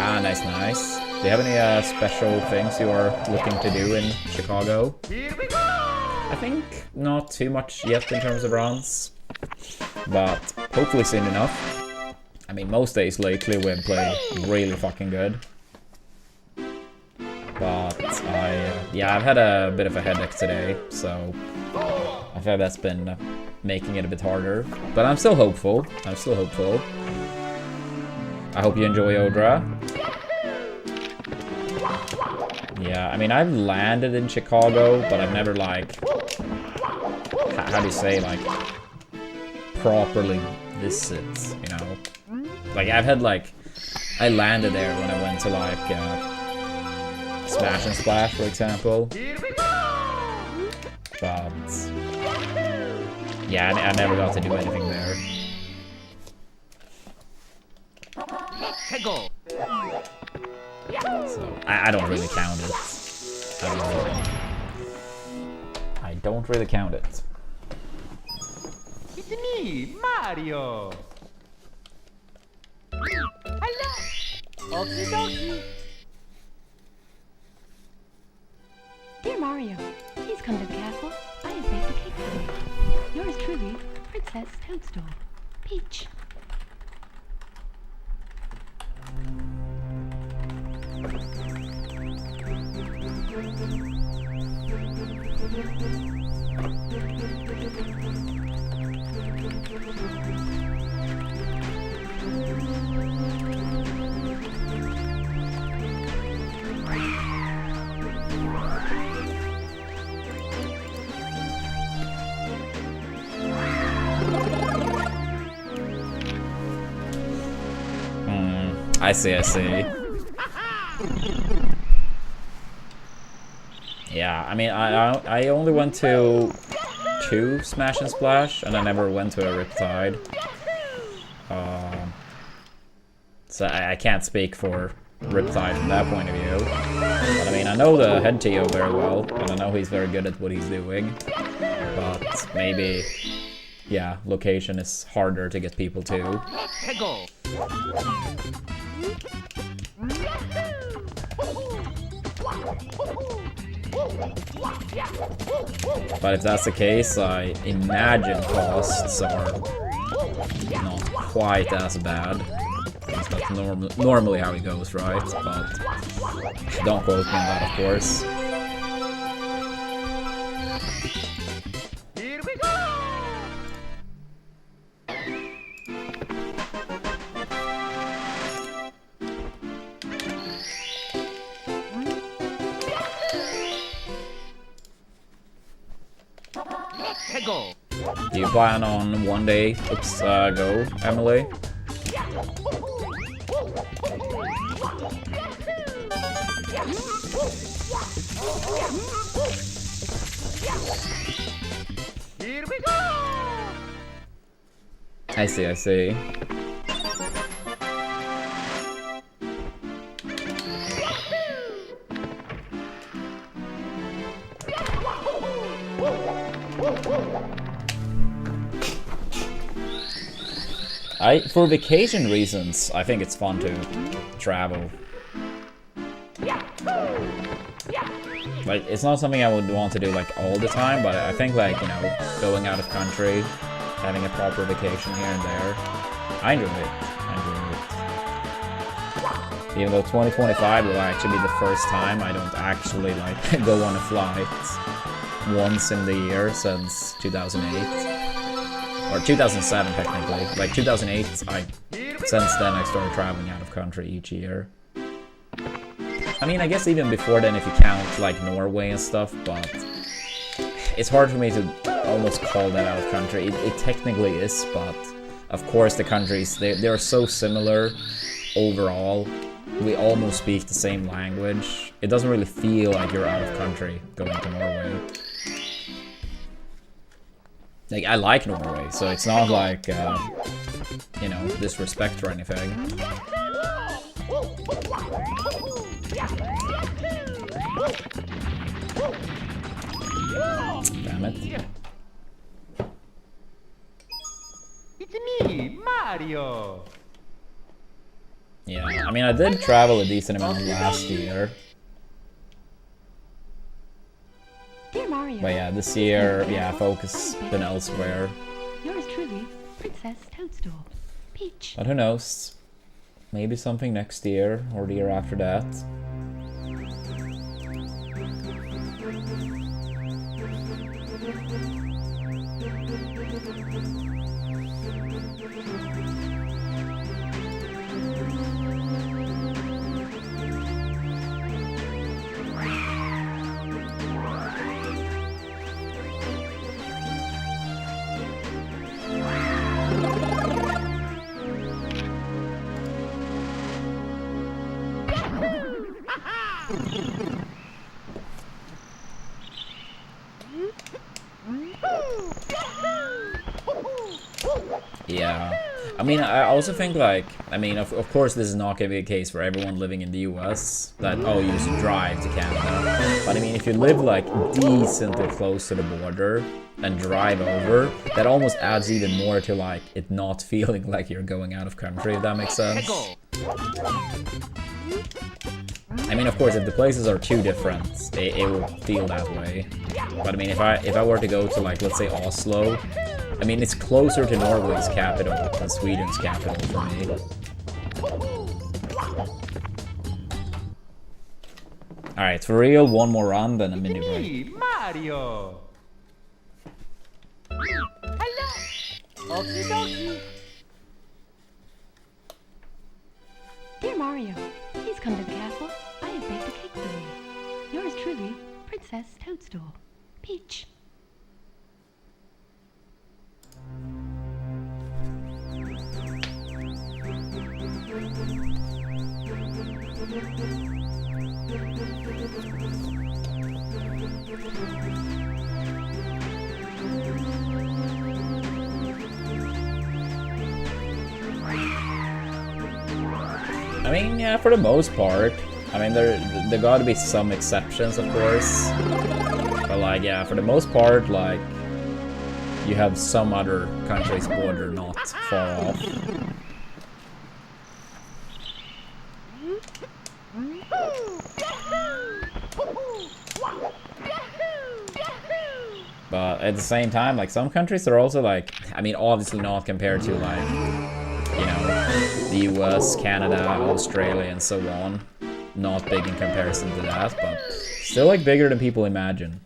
Ah, nice, nice. Do you have any special things you are looking to do in Chicago? Here we go! I think not too much yet in terms of runs, but hopefully soon enough. I mean, most days lately we've played really fucking good. But yeah, I've had a bit of a headache today, so I feel that's been making it a bit harder. But I'm still hopeful. I'm still hopeful. I hope you enjoy Odra. Yeah, I mean, I've landed in Chicago, but I've never, like, how do you say, like, properly visit, you know? Like, I've had, like, I landed there when I went to, like, Smash and Splash, for example. But, yeah, I never got to do anything there. Go! So, I don't really count it. I don't really count it. It's me, Mario! Hello! Okie dokie! Dear Mario, please come to the castle. I have baked a cake for you. Yours truly, Princess Toadstool. Peach. I see, I see. Yeah, I mean, I only went to 2 Smash and Splash, and I never went to a Riptide. So I can't speak for Riptide from that point of view. But I mean, I know the head Tio very well, and I know he's very good at what he's doing. But maybe, yeah, location is harder to get people to. Go! But if that's the case, I imagine costs are not quite as bad. That's normally how it goes, right? But don't quote me on that, of course. Here we go! Go! Do you plan on one day, go, Emily? Here we go! I see, I see. For vacation reasons, I think it's fun to travel. Like, it's not something I would want to do, like, all the time, but I think, like, you know, going out of country, having a proper vacation here and there, I enjoy it. Even though 2025 will actually be the first time I don't actually, like, go on a flight once in the year since 2008. Or 2007, technically. Like, 2008, I since then I started traveling out of country each year. I mean, I guess even before then if you count like Norway and stuff, but it's hard for me to almost call that out of country. It technically is, but of course the countries, they're so similar overall. We almost speak the same language. It doesn't really feel like you're out of country going to Norway. Like, I like Norway, so it's not like, you know, disrespect or anything. Damn it. It's me, Mario. Yeah, I mean, I did travel a decent amount last year. Dear Mario. But yeah, this year, yeah, focus been elsewhere. Yours truly, Princess Toadstool. Peach. But who knows? Maybe something next year or the year after that. Yeah, I mean, I also think, like, I mean, of course this is not going to be a case for everyone living in the US, that, oh, you just drive to Canada. But I mean, if you live, like, decently close to the border and drive over, that almost adds even more to, like, it not feeling like you're going out of country, if that makes sense. I mean, of course, if the places are too different, it will feel that way. But I mean, if I were to go to, like, let's say Oslo, I mean, it's closer to Norway's capital than Sweden's capital for me. Alright, for real, one more run, then a mini break. Me, Mario. Hello. Okie dokie. Dear Mario, please come to the castle. I have baked a cake for you. Yours truly, Princess Toadstool. Peach. I mean, yeah, for the most part. I mean, there gotta be some exceptions, of course. But, like, yeah, for the most part, like, you have some other country's border not far off. But at the same time, like, some countries are also, like, I mean, obviously not compared to, like, you know, the US, Canada, Australia, and so on. Not big in comparison to that, but still, like, bigger than people imagine.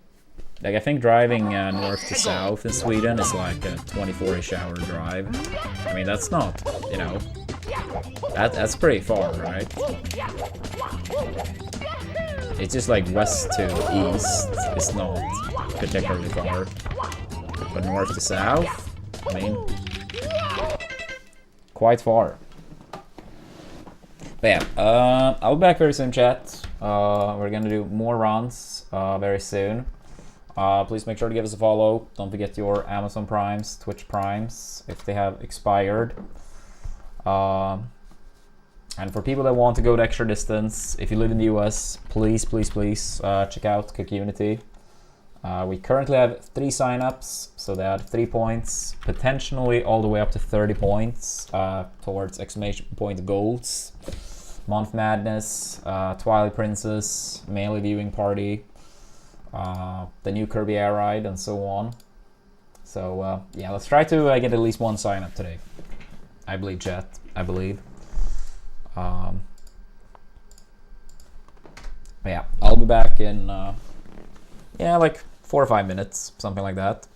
Like, I think driving north to south in Sweden is like a 24-ish hour drive. I mean, that's not, you know, that's pretty far, right? It's just like west to east is not particularly far. But north to south, I mean, quite far. But yeah, I'll be back very soon, chat. We're gonna do more runs very soon. Please make sure to give us a follow. Don't forget your Amazon Primes, Twitch Primes, if they have expired. And for people that want to go the extra distance, if you live in the US, please check out Community. We currently have 3 signups, so they add 3 points, potentially all the way up to 30 points towards exclamation point goals. Month Madness, Twilight Princess, Melee Viewing Party, the new Kirby Air Ride, and so on. So yeah, let's try to get at least 1 sign up today. I believe, chat. I believe. But yeah, I'll be back in yeah, like 4 or 5 minutes, something like that.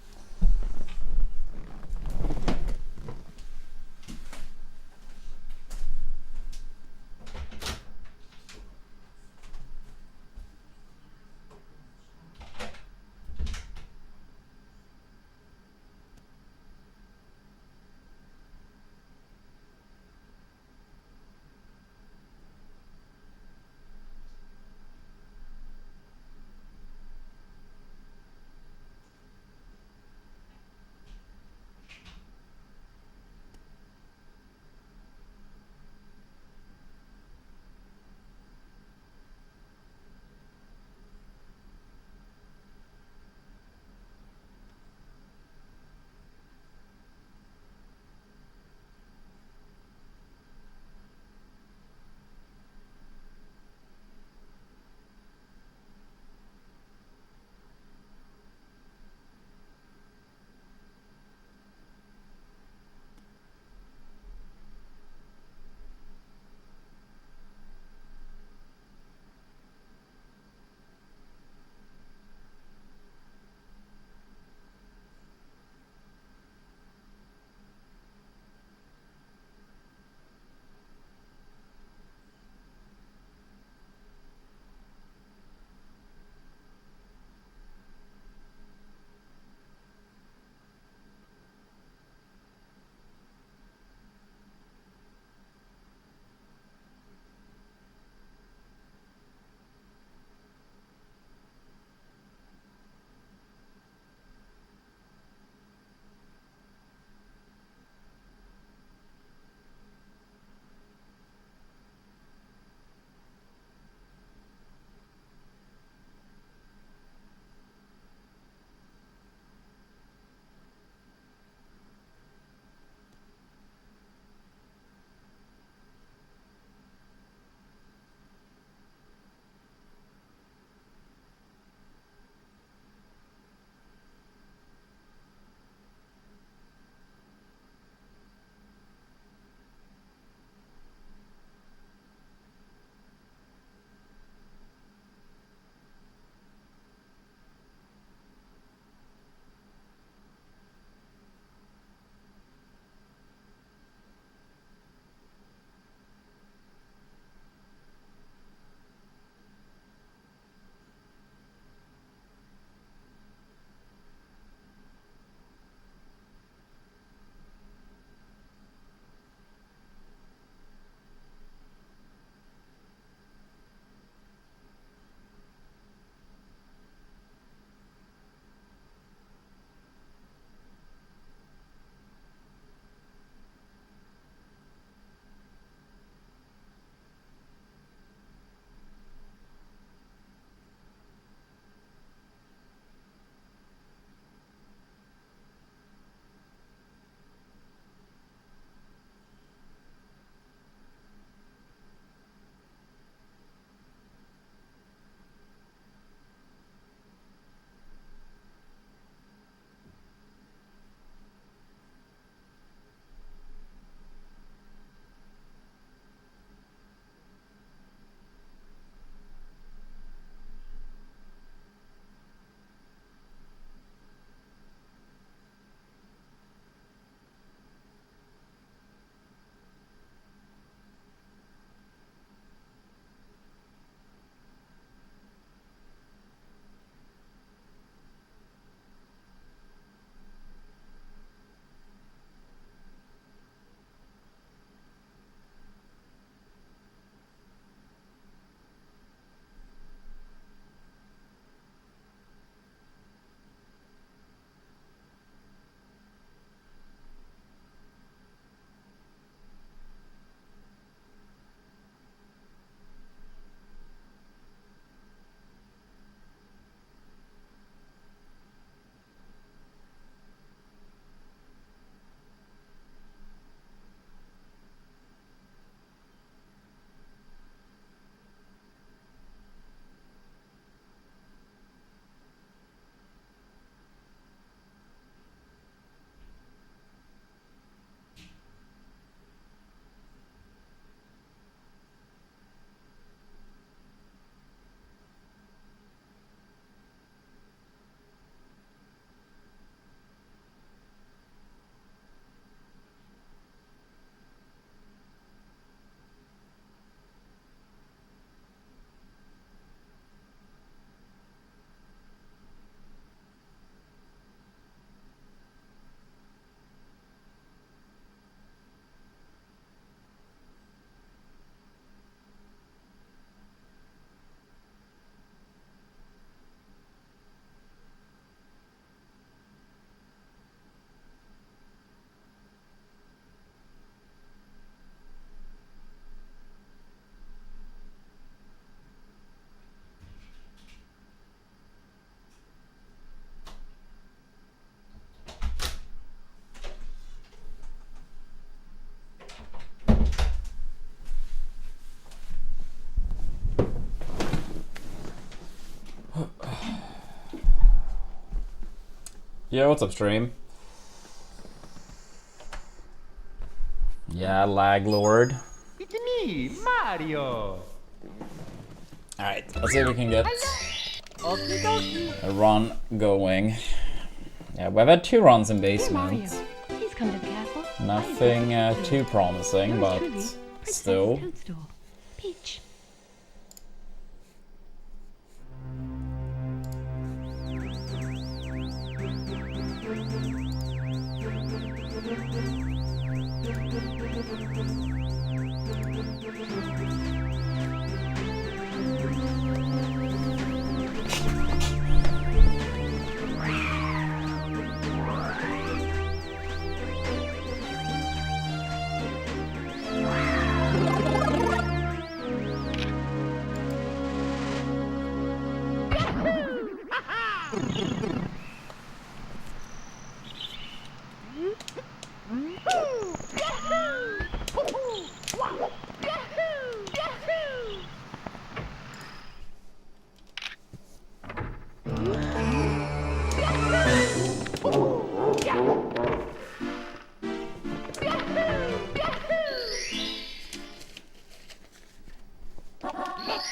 Yeah, what's up, stream? Yeah, lag lord. It's me, Mario. Alright, let's see if we can get Okie dokie. a run going. Yeah, we've had 2 runs in Dear Mario, basement. please come to the castle. Nothing too promising, Yours but truly, Princess still. Toadstool. Peach.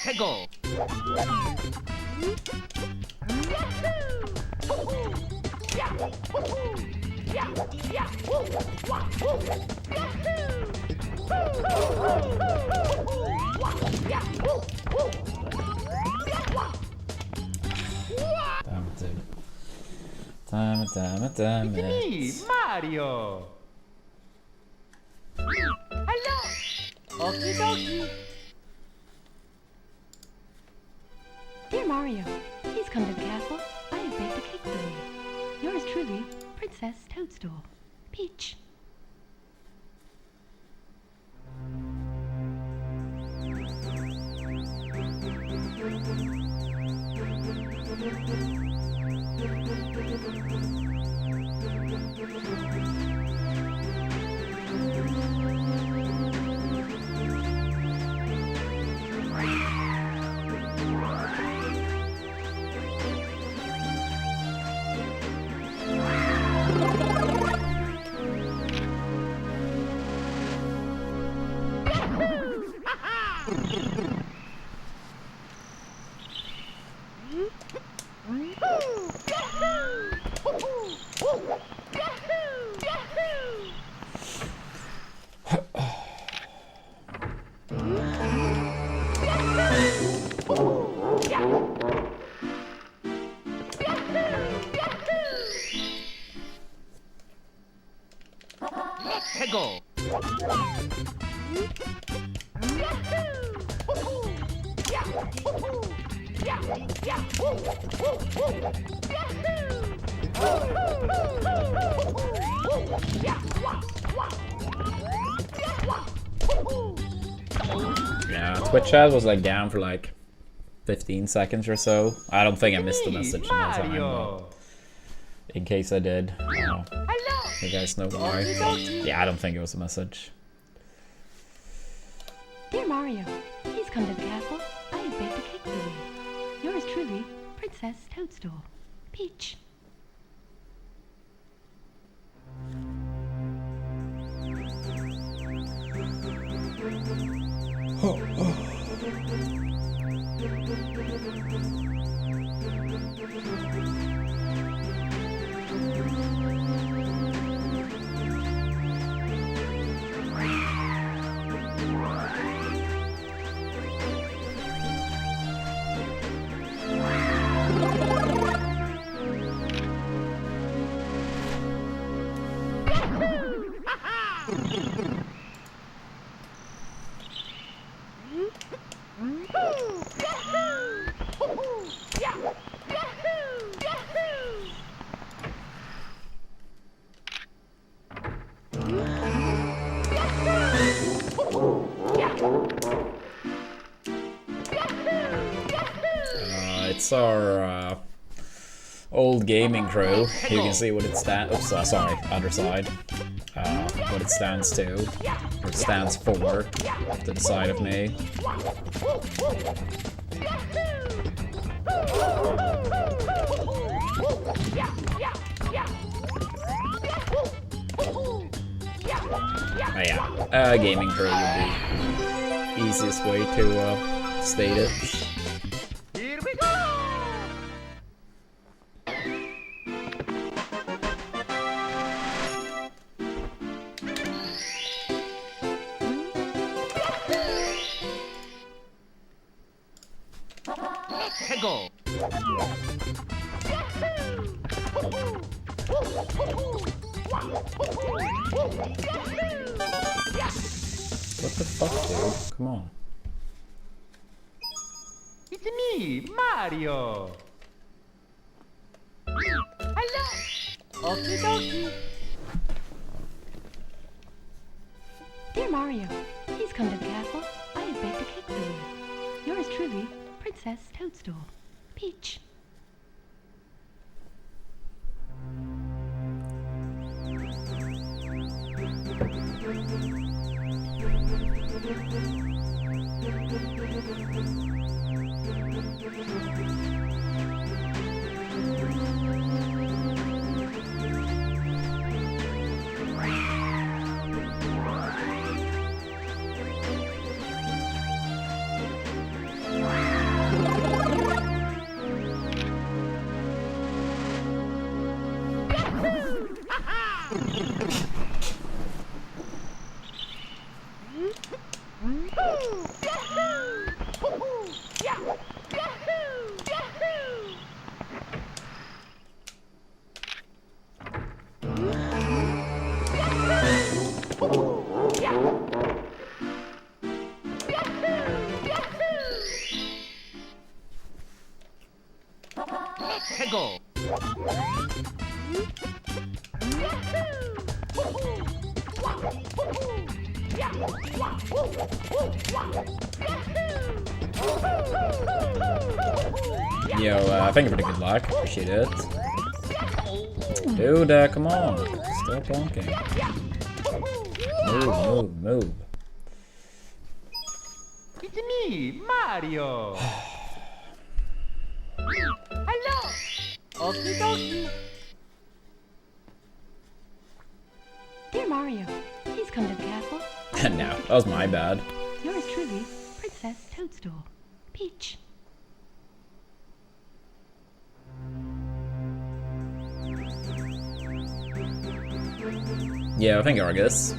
Let's go. Damn it, dude. Damn it, damn it, damn Me, it. Mario. Hello. Okie dokie. Dear Mario, please come to the castle. I have baked a cake for you. Yours truly, Princess Toadstool. Peach. Let's go. Yeah, Twitch chat was like down for like 15 seconds or so. I don't think I missed the message in that time, but Mario. in case I did, Hello. you guys know why. Yeah, I don't think it was a message. Dear Mario, please come to the castle. I have baked a cake for you. Yours truly, Princess Toadstool. Peach. It's our old gaming crew. You can see what it stands. Oops, sorry, other side. What it stands to, or it stands for, to the side of me. Oh yeah, gaming curve would be easiest way to state it. Here we go! Go! What the fuck, dude? Come on. It's me, Mario! Hello! Okie dokie! Dear Mario, please come to the castle. I have baked a cake for you. Yours truly, Princess Toadstool. Peach. Go! Yo, thank you for the good luck. Appreciate it. Dude, come on. Stop bonking. Move, move. It's me, Mario! Hello! Okie dokie! Dear Mario, please come to the castle. No, that was my bad. Yours truly, Princess Toadstool. Peach. Yeah, I think Argus.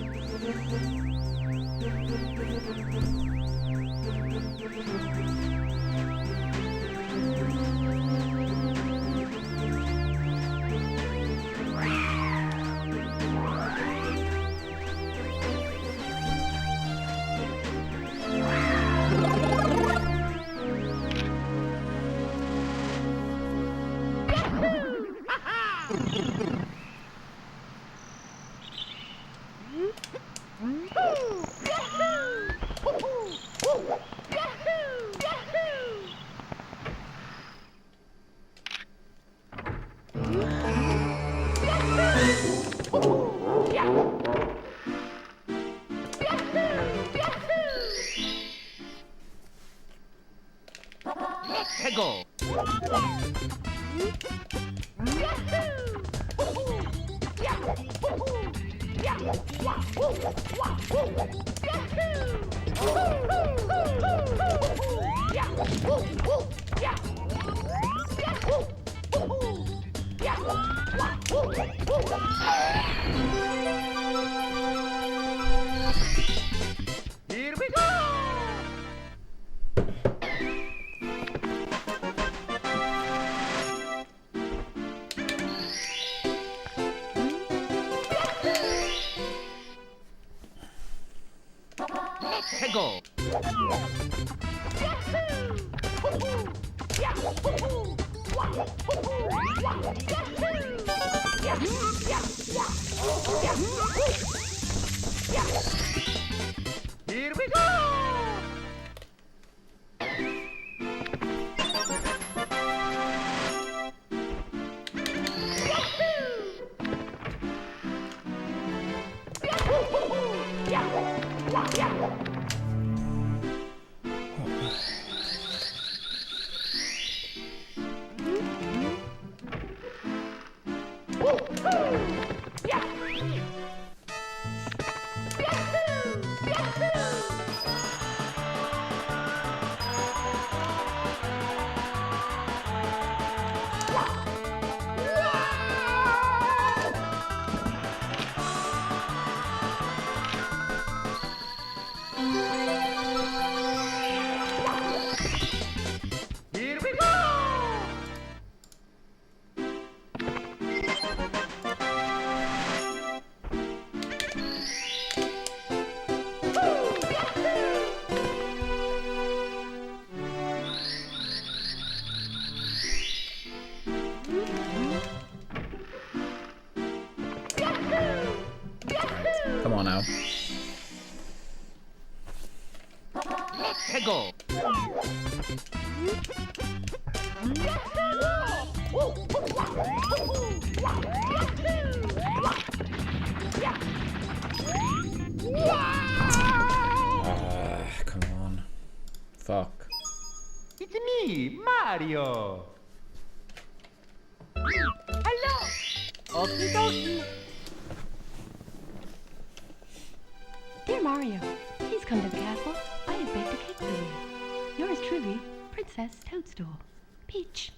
Go! Here we go! Go! Here we go! now. Let's go. Come on. Fuck. It's me, Mario. Hello. Okie dokie. Dear Mario, please come to the castle. I have baked a cake for you. Yours truly, Princess Toadstool. Peach.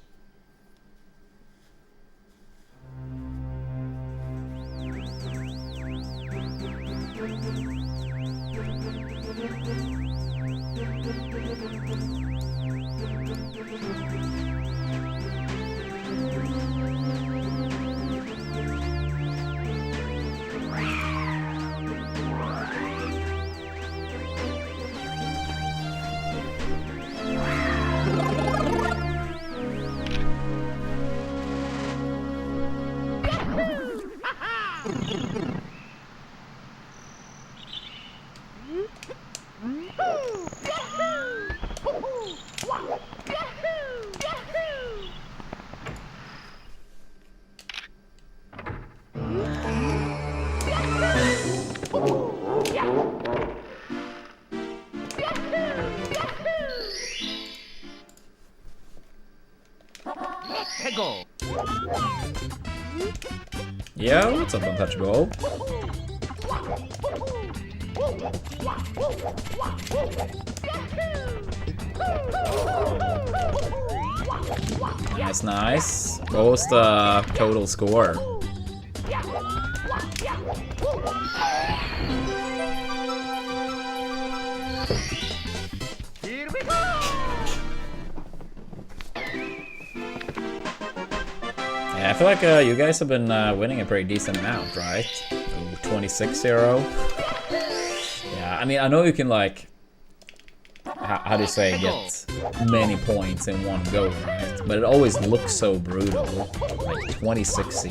Let's go. Yeah, what's up, Untouchable? Nice, nice. What was the total score? Here we go. Yeah, I feel like you guys have been winning a pretty decent amount, right? 26-0. Yeah, I mean, I know you can, like, how do you say, get many points in one go, right? But it always looks so brutal. Like 26-0.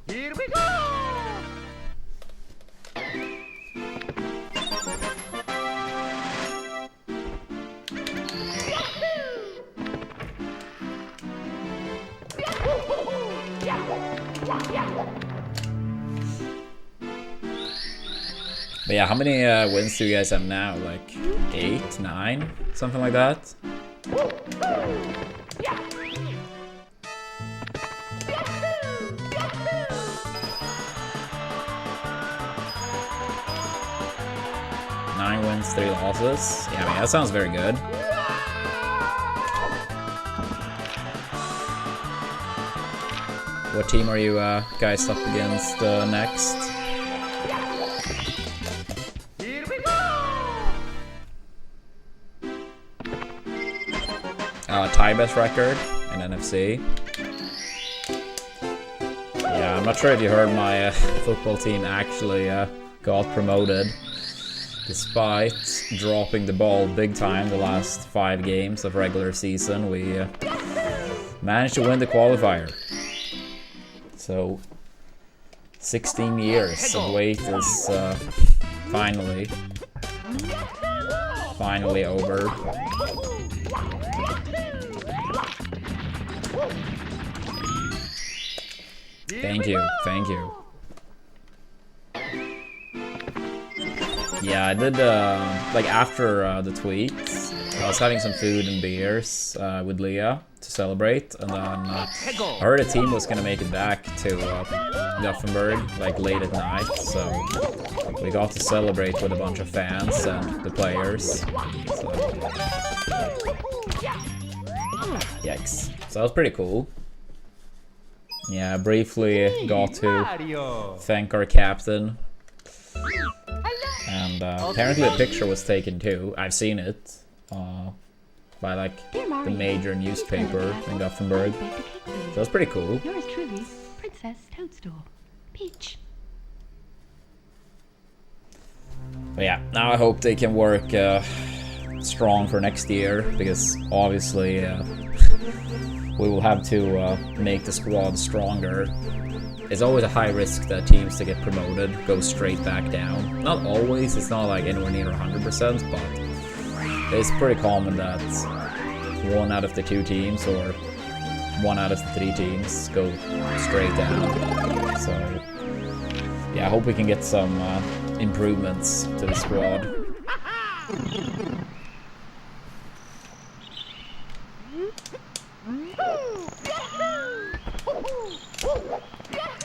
Here we go. But yeah, how many wins do you guys have now? Like 8, 9? Something like that? Nine wins, 3 losses. Yeah, I mean, that sounds very good. What team are you guys up against next? Here we go. Tie best record in NFC. Yeah, I'm not sure if you heard my football team actually got promoted. Despite dropping the ball big time the last 5 games of regular season, we managed to win the qualifier. So, 16 years of wait is finally over. Thank you, thank you. Yeah, I did, like after the tweets, I was having some food and beers with Leah to celebrate, and then I heard a team was gonna make it back to Gothenburg, like late at night, so we got to celebrate with a bunch of fans and the players. So. Yikes. So that was pretty cool. Yeah, I briefly got to thank our captain. And apparently a picture was taken too. I've seen it by like the major newspaper in Gothenburg. So that's pretty cool. Yours truly, Princess Toadstool. Peach. But yeah, now I hope they can work strong for next year, because obviously we will have to make the squad stronger. It's always a high risk that teams that get promoted go straight back down. Not always, it's not like anywhere near 100%, but it's pretty common that 1 out of the 2 teams or 1 out of the 3 teams go straight down. So yeah, I hope we can get some improvements to the squad.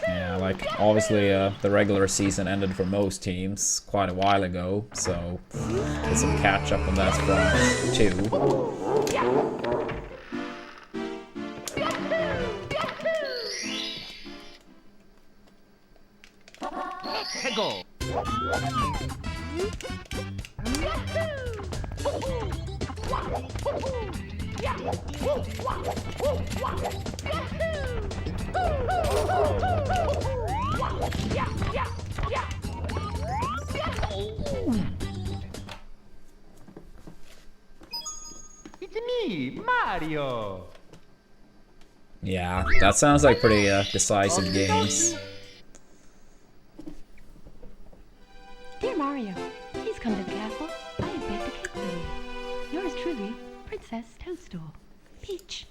Yeah, like obviously the regular season ended for most teams quite a while ago, so there's some catch up on that front too. 해고. It's me, Mario. Yeah, that sounds like pretty decisive games. Dear Mario, please come to the castle. I have baked a cake for you. Yours truly, Princess Toadstool. Peach.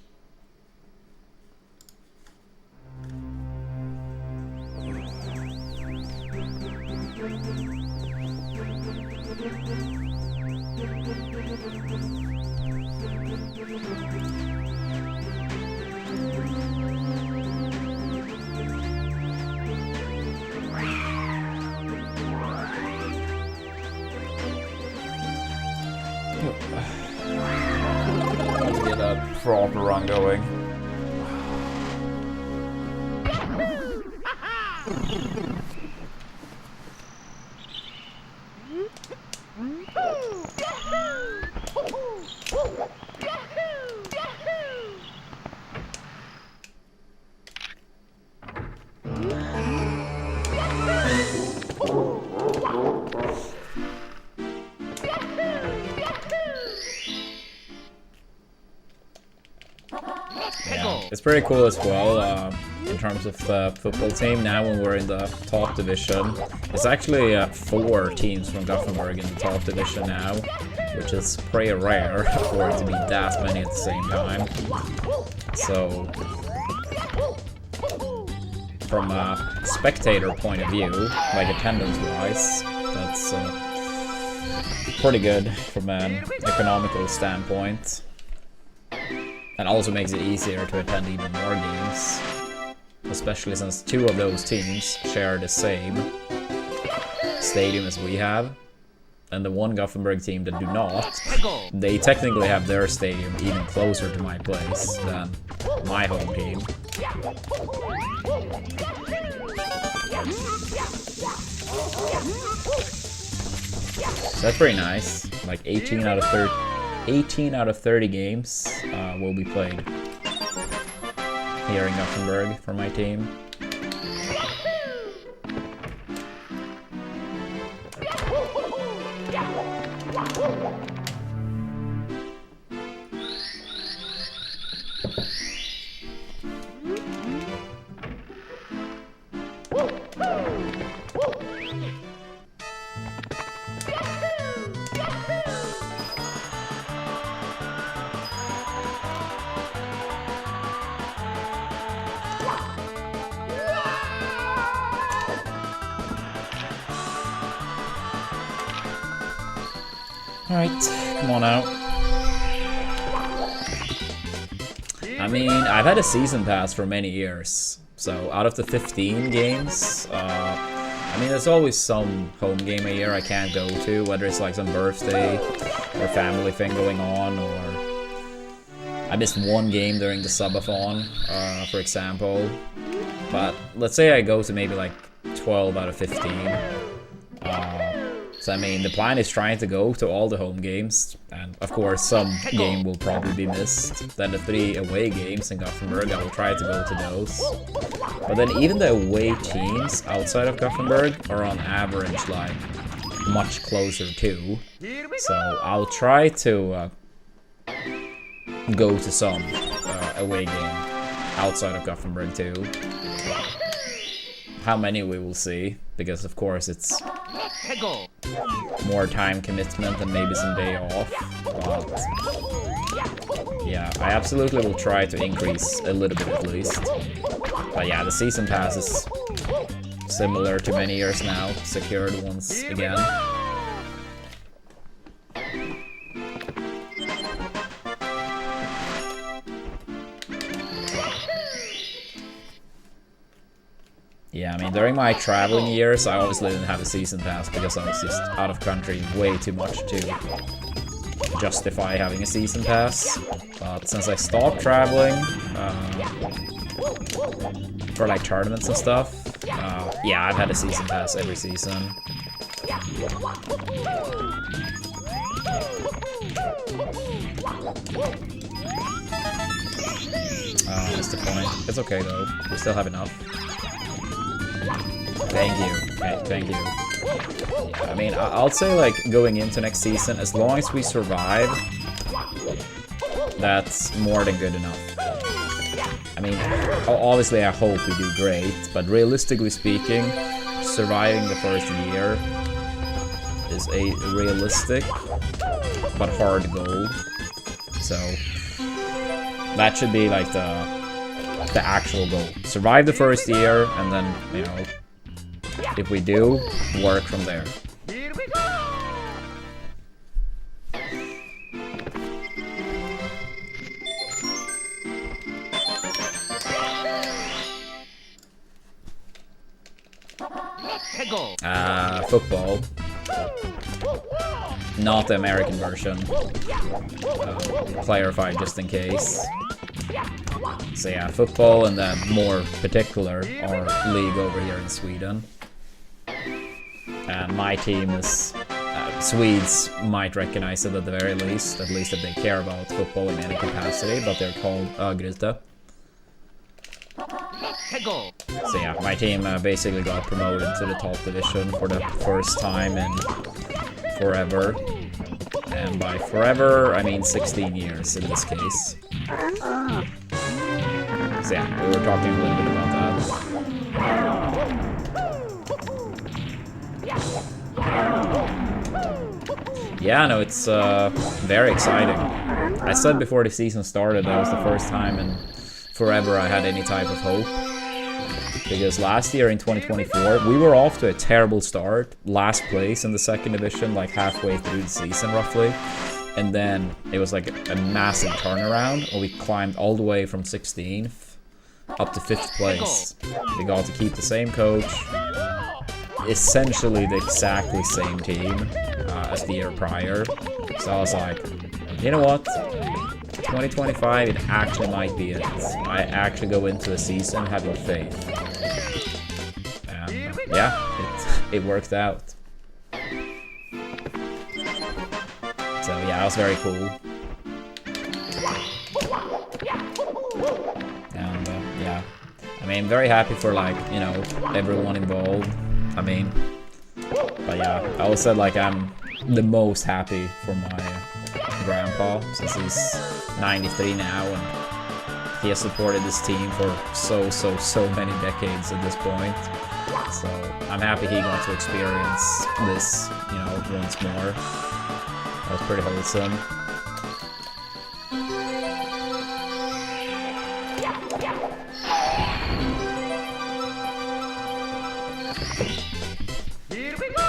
Let's get a proper run going. Yeah, it's pretty cool as well in terms of the football team. Now when we're in the top division, it's actually 4 teams from Gothenburg in the top division now, which is pretty rare for it to be that many at the same time. So from a spectator point of view, like attendance-wise, that's pretty good from an economical standpoint. And also makes it easier to attend even more games, especially since 2 of those teams share the same stadium as we have, and the one Gothenburg team that do not, they technically have their stadium even closer to my place than my home team. So that's pretty nice. Like 18 out of 30 games will be played here in Gothenburg for my team. Alright, come on out. I mean, I've had a season pass for many years, so out of the 15 games, I mean, there's always some home game a year I can't go to, whether it's like some birthday or family thing going on, or I missed 1 game during the subathon, for example. But let's say I go to maybe like 12 out of 15. So I mean, the plan is trying to go to all the home games, and of course some game will probably be missed. Then the 3 away games in Gothenburg, I will try to go to those. But then even the away teams outside of Gothenburg are on average like much closer too. So I'll try to go to some away game outside of Gothenburg too. How many we will see, because of course it's more time commitment and maybe some day off, but yeah, I absolutely will try to increase a little bit at least. But yeah, the season pass is similar to many years now, secured once again. Yeah, I mean, during my traveling years, I obviously didn't have a season pass because I was just out of country way too much to justify having a season pass. But since I stopped traveling for like tournaments and stuff, yeah, I've had a season pass every season. What's the point? It's okay though, we still have enough. Thank you. Okay, thank you. Yeah, I mean, I'll say like going into next season, as long as we survive, that's more than good enough. I mean, obviously I hope we do great, but realistically speaking, surviving the first year is a realistic but hard goal. So that should be like the actual goal. Survive the first year, and then, you know, if we do, work from there. Here we go! Football. Not the American version. Clarify just in case. So yeah, football, and then more particular, our league over here in Sweden. And my team is... Swedes might recognize it at the very least if they care about football in any capacity, but they're called Örgryte. So yeah, my team basically got promoted to the top division for the first time in forever. And by forever, I mean 16 years in this case. So yeah, we were talking a little bit about that. Yeah, no, it's very exciting. I said before the season started that was the first time in forever I had any type of hope. Because last year in 2024, we were off to a terrible start. Last place in the second division, like halfway through the season roughly. And then it was like a massive turnaround, and we climbed all the way from 16th up to 5th place. We got to keep the same coach, essentially the exactly same team as the year prior. So I was like, you know what? 2025, it actually might be it. I actually go into the season having faith. And yeah, it worked out. So yeah, that was very cool. And yeah, I mean, very happy for, like, you know, everyone involved. I mean, but yeah, I always said like I'm the most happy for my grandpa, since he's 93 now, and he has supported this team for so many decades at this point. So I'm happy he got to experience this, you know, once more. That was pretty wholesome. Here we go!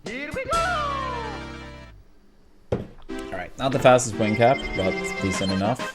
Here we go! Alright, not the fastest wing cap, but decent enough.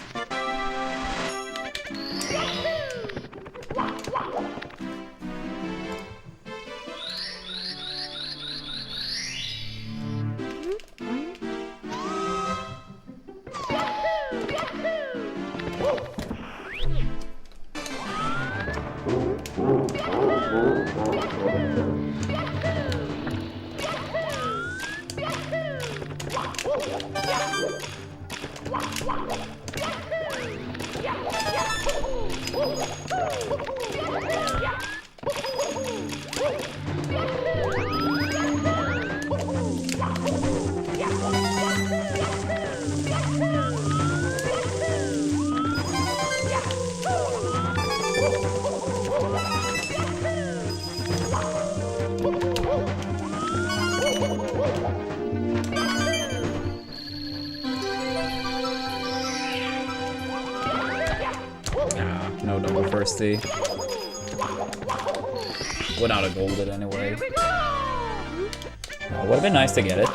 thirsty. Without a golden anyway. Would have been nice to get it.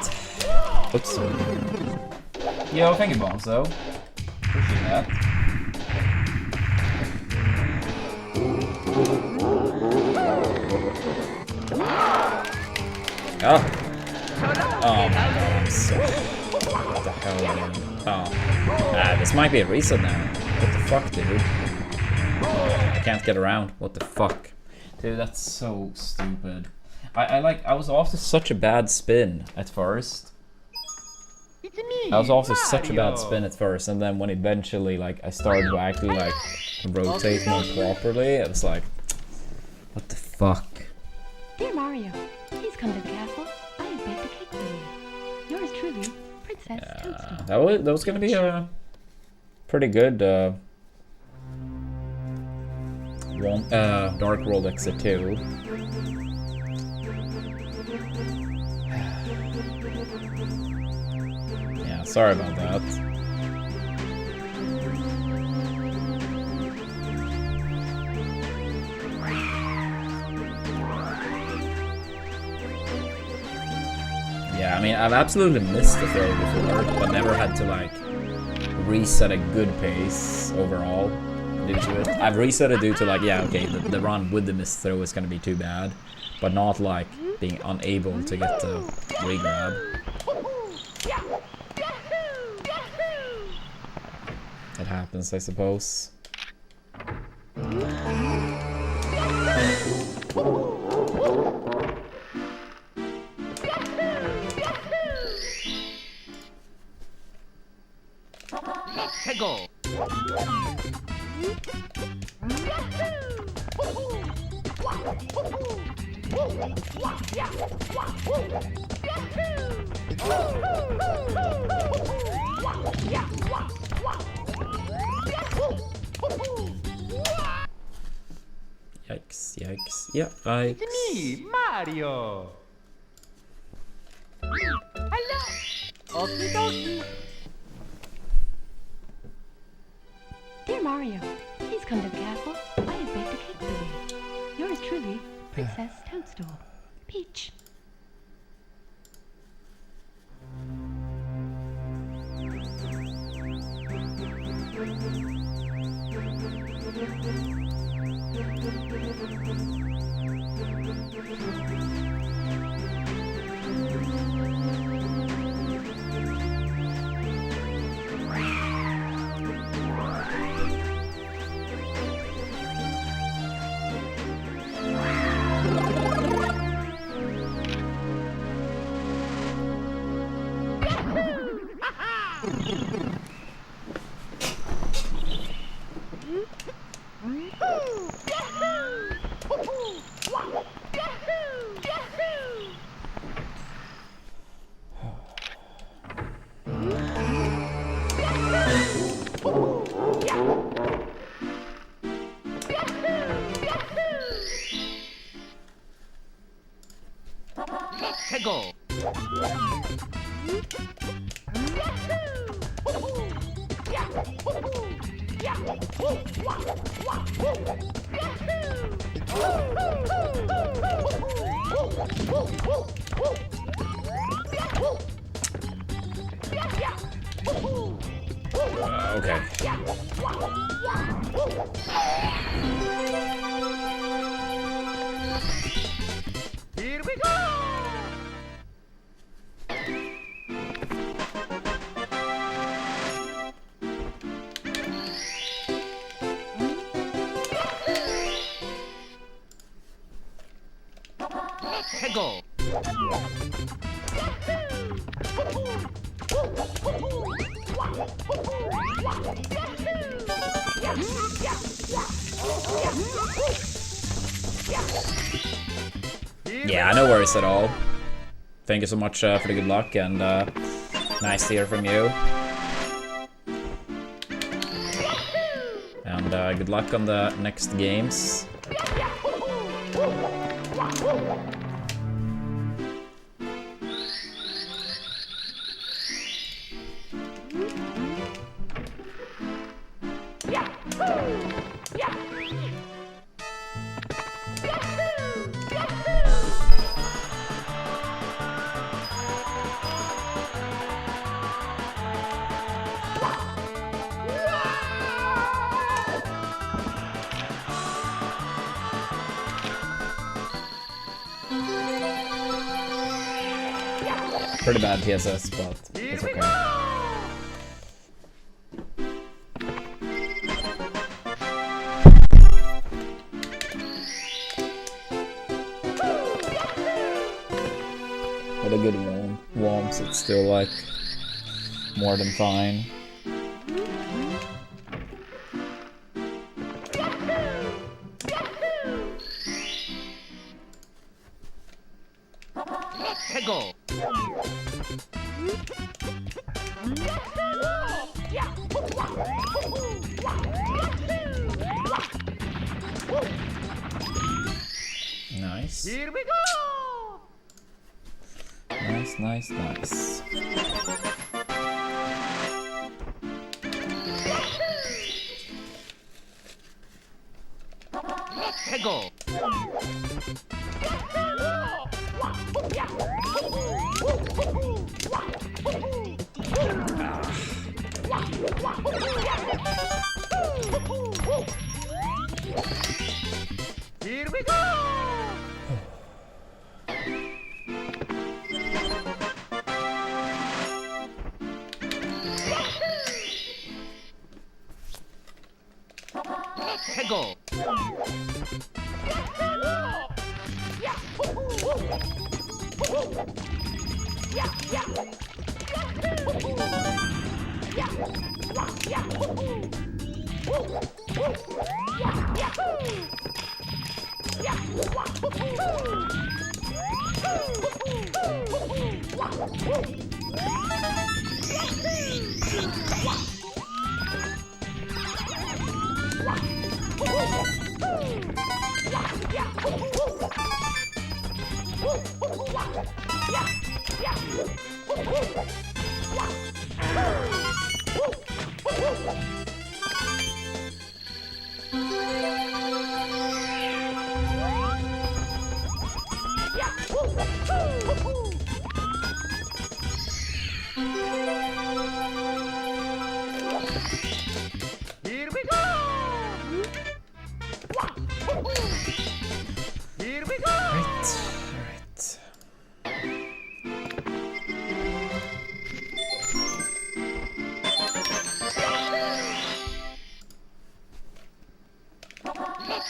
Oops. Yo, thank you, Bonzo. Appreciate that. Oh. Oh my god, I'm so... What the hell, dude? Oh. Ah, this might be a reset now. What the fuck, dude? I can't get around. What the fuck? Dude, that's so stupid. I was off to such a bad spin at first. It's me, I was off to such a bad Mario. spin at first, and then when eventually like I started to actually like rotate more properly, it was like, what the fuck? Dear Mario, please come to the castle. I have baked a cake for you. Yours truly, Princess Toadstool. That was gonna be a pretty good Dark World Exit 2. Yeah, sorry about that. Yeah, I mean, I've absolutely missed the throw before, but never had to like reset a good pace overall due to it. I've reset it due to like, yeah, okay, the run with the missed throw is gonna be too bad, but not like being unable to get the regrab. It happens, I suppose. Let's go. Yikes, yikes. Yeah, yikes. It's me, Mario. Hello. Okie dokie. Dear Mario, please come to the castle. I have baked a cake for you. Yours truly, Princess Toadstool. Peach. Let's go. Okay. Here we go. Let's go. Yeah, no worries at all. Thank you so much for the good luck, and nice to hear from you. And good luck on the next games. Pretty bad PSS, but it's okay. With a good warmth, it's still like more than fine. Hegel. Nice. Here we go. Nice, nice, nice. Hegel. Here we go. Hegel. Here we go. Here we go. Right, right.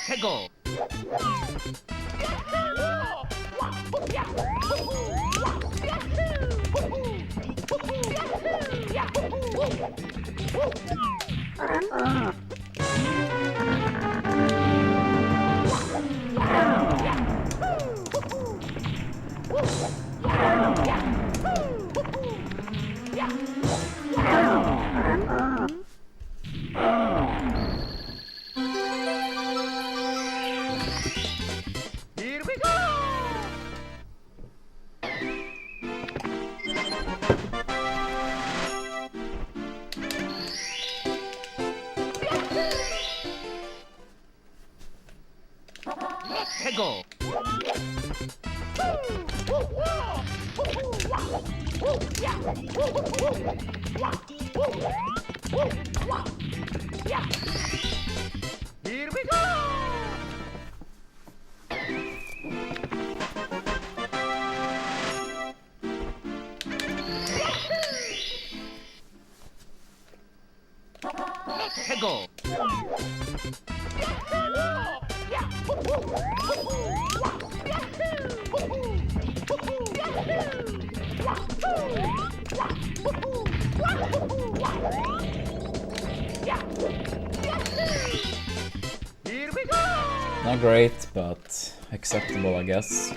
Hegel. Here we go. Hegel. Here we go. Hegel. Here we go. Not great, but acceptable, I guess.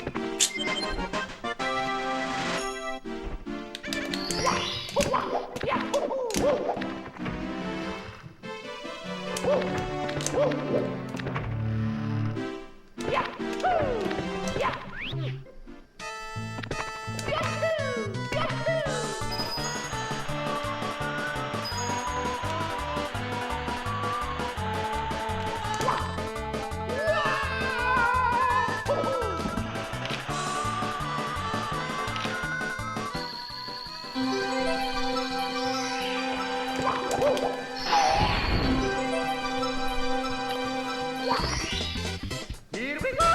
Here we go.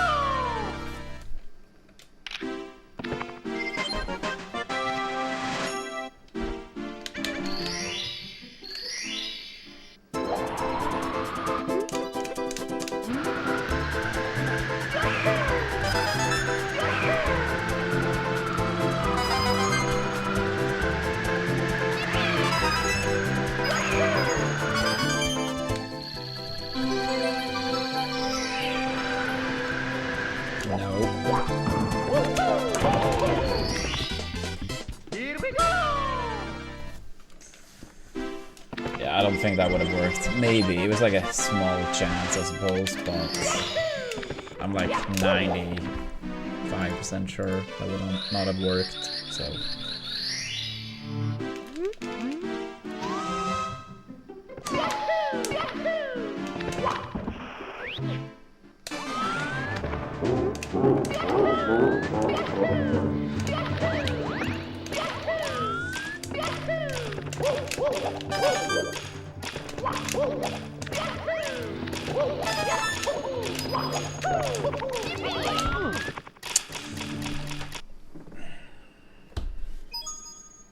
No. Here we go! Yeah, I don't think that would have worked. Maybe. It was like a small chance, I suppose, but I'm like 95% sure that would not have worked, so...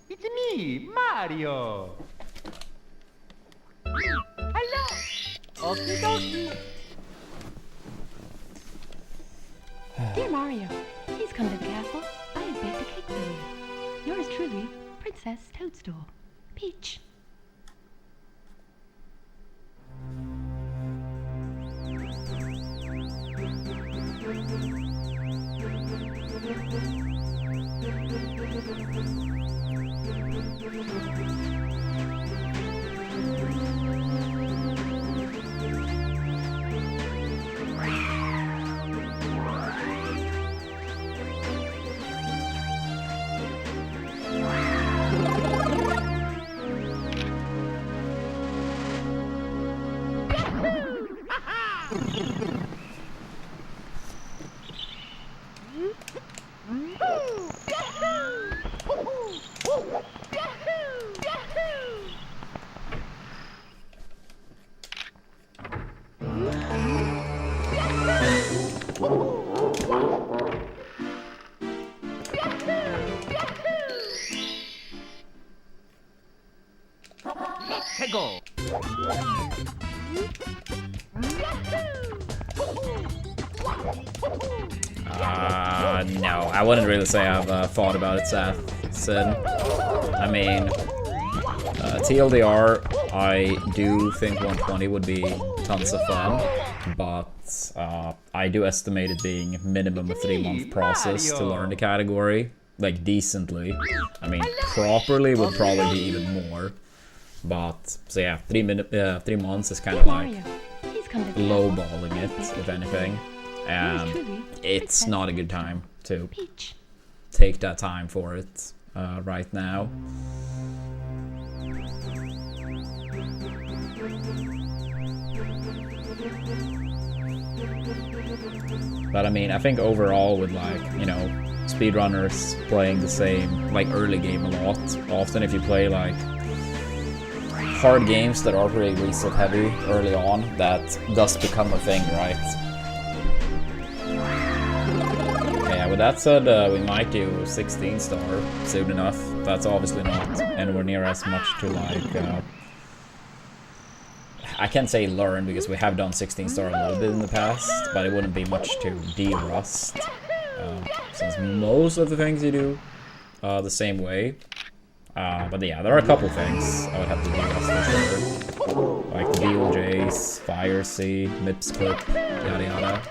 It's me, Mario! Hello! Okie dokie! Dear Mario, please come to the castle. I have baked a cake for you. Yours truly, Princess Toadstool. Peach. Let's go! No, I wouldn't really say I've thought about it, Sid. I mean, TLDR, I do think 120 would be tons of fun, but I do estimate it being minimum a 3-month process to learn the category, like decently. I mean, properly would probably be even more, but so yeah, 3 months is kind of like lowballing it, if anything, and it's not a good time to take that time for it right now. But I mean, I think overall with like, you know, speedrunners playing the same, like early game a lot, often if you play like hard games that are pretty reset heavy early on, that does become a thing, right? Yeah, with that said, we might do 16 star soon enough. That's obviously not anywhere near as much to like, I can't say learn because we have done 16 star a little bit in the past, but it wouldn't be much to de-rust, since most of the things you do the same way. But yeah, there are a couple things I would have to de-rust for sure, like the BLJs, Fire C, Mips Clip, yada yada.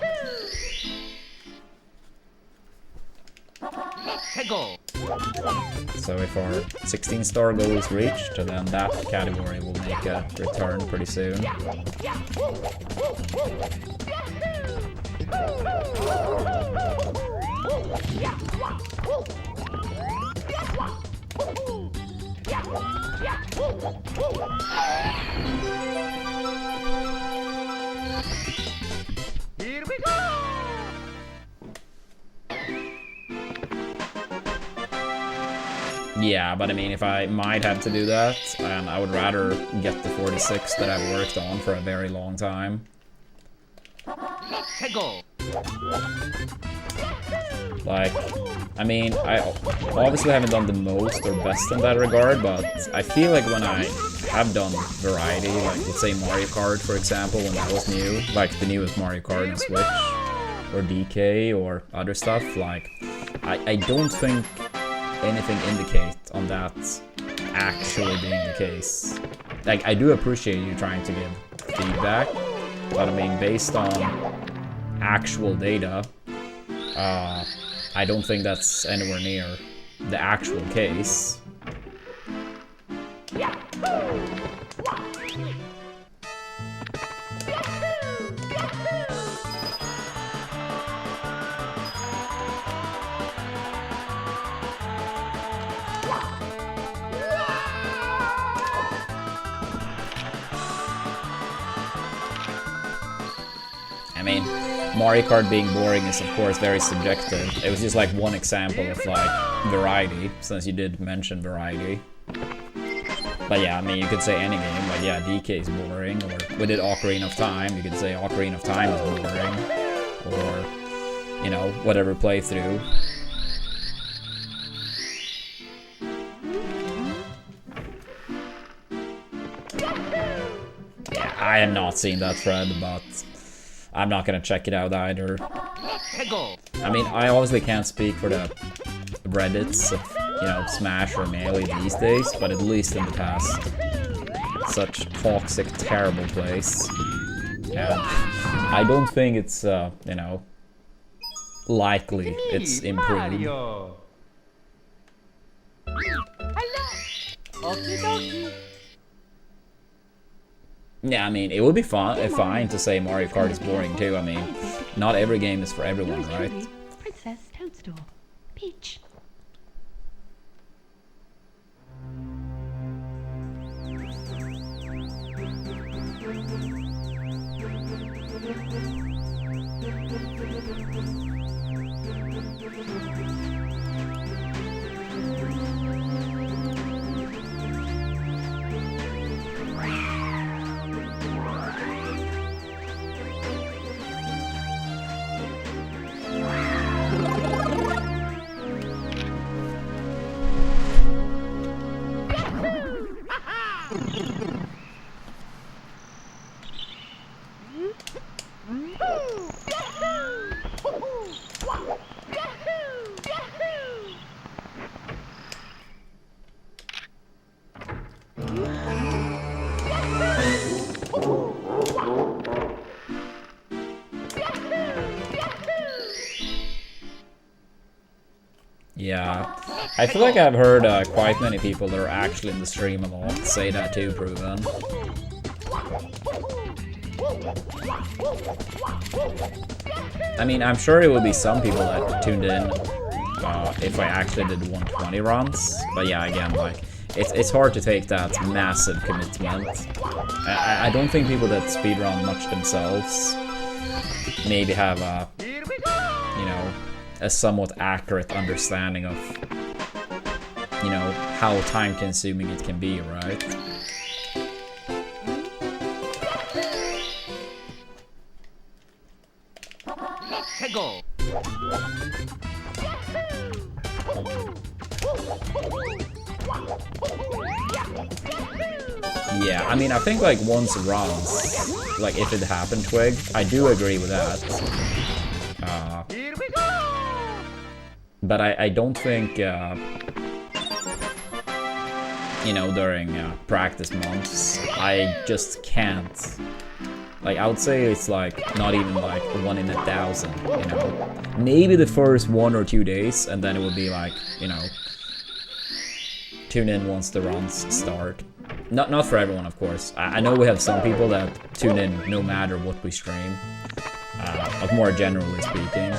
Go. So if our 16 star goal is reached, then that category will make a return pretty soon. Here we go! Yeah, but I mean, if I might have to do that, and I would rather get the 46 that I've worked on for a very long time. Go. Like, I mean, I obviously haven't done the most or best in that regard, but I feel like when I have done variety, like let's say Mario Kart, for example, when that was new, like the newest Mario Kart on Switch, or DK, or other stuff, like, I don't think anything indicate on that actually being the case. Like, I do appreciate you trying to give feedback, but I mean, based on actual data, I don't think that's anywhere near the actual case. I mean, Mario Kart being boring is of course very subjective. It was just like one example of like variety, since you did mention variety. But yeah, I mean, you could say any game, like yeah, DK is boring, or we did Ocarina of Time, you could say Ocarina of Time is boring, or, you know, whatever playthrough. Yeah, I have not seen that thread, but I'm not gonna check it out either. I mean, I obviously can't speak for the Reddits of, you know, Smash or Melee these days, but at least in the past, such toxic, terrible place. And I don't think it's, you know, likely it's improved. Yeah, I mean, it would be fine to say Mario Kart is boring too. I mean, not every game is for everyone, right? Princess Toadstool. Peach. Yeah, I feel like I've heard quite many people that are actually in the stream a lot say that too, Proven. I mean, I'm sure there will be some people that tuned in if I actually did 120 runs, but yeah, again, like, it's hard to take that massive commitment. I don't think people that speedrun much themselves maybe have a, you know, a somewhat accurate understanding of, you know, how time-consuming it can be, right? Go. Yeah, I mean, I think like once it runs, like if it happened, Twig, I do agree with that. But I don't think, you know, during practice months, I just can't. Like, I would say it's like not even like 1 in 1,000, you know. Maybe the first 1 or 2 days, and then it would be like, you know, tune in once the runs start. Not for everyone, of course. I know we have some people that tune in no matter what we stream, but more generally speaking.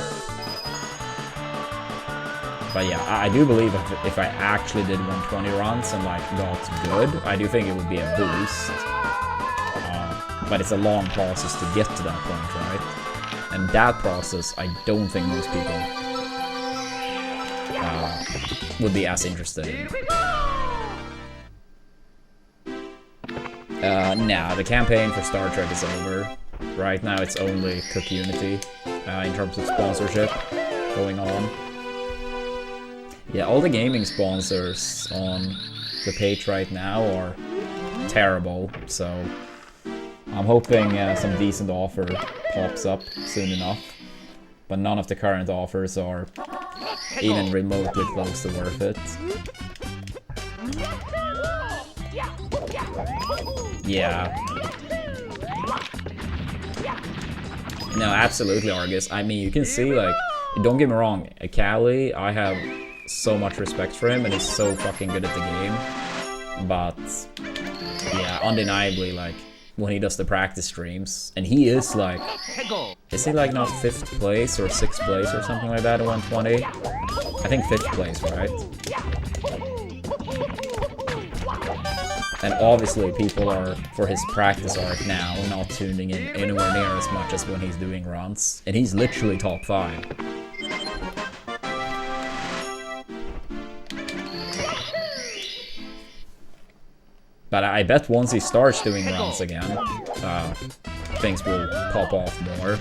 But yeah, I do believe if I actually did 120 runs and like got good, I do think it would be a boost. But it's a long process to get to that point, right? And that process, I don't think most people would be as interested in. Nah, the campaign for Star Trek is over. Right now it's only Cook Unity in terms of sponsorship going on. Yeah, all the gaming sponsors on the page right now are terrible, so I'm hoping some decent offer pops up soon enough. But none of the current offers are even remotely close to worth it. Yeah. No, absolutely, Argus. I mean, you can see, like, don't get me wrong, Callie, I have so much respect for him, and he's so fucking good at the game. But, yeah, undeniably, like, when he does the practice streams, and he is, like, is he, like, not 5th place or 6th place or something like that at 120? I think 5th place, right? And obviously people are, for his practice arc now, not tuning in anywhere near as much as when he's doing runs. And he's literally top 5. But I bet once he starts doing runs again, things will pop off more.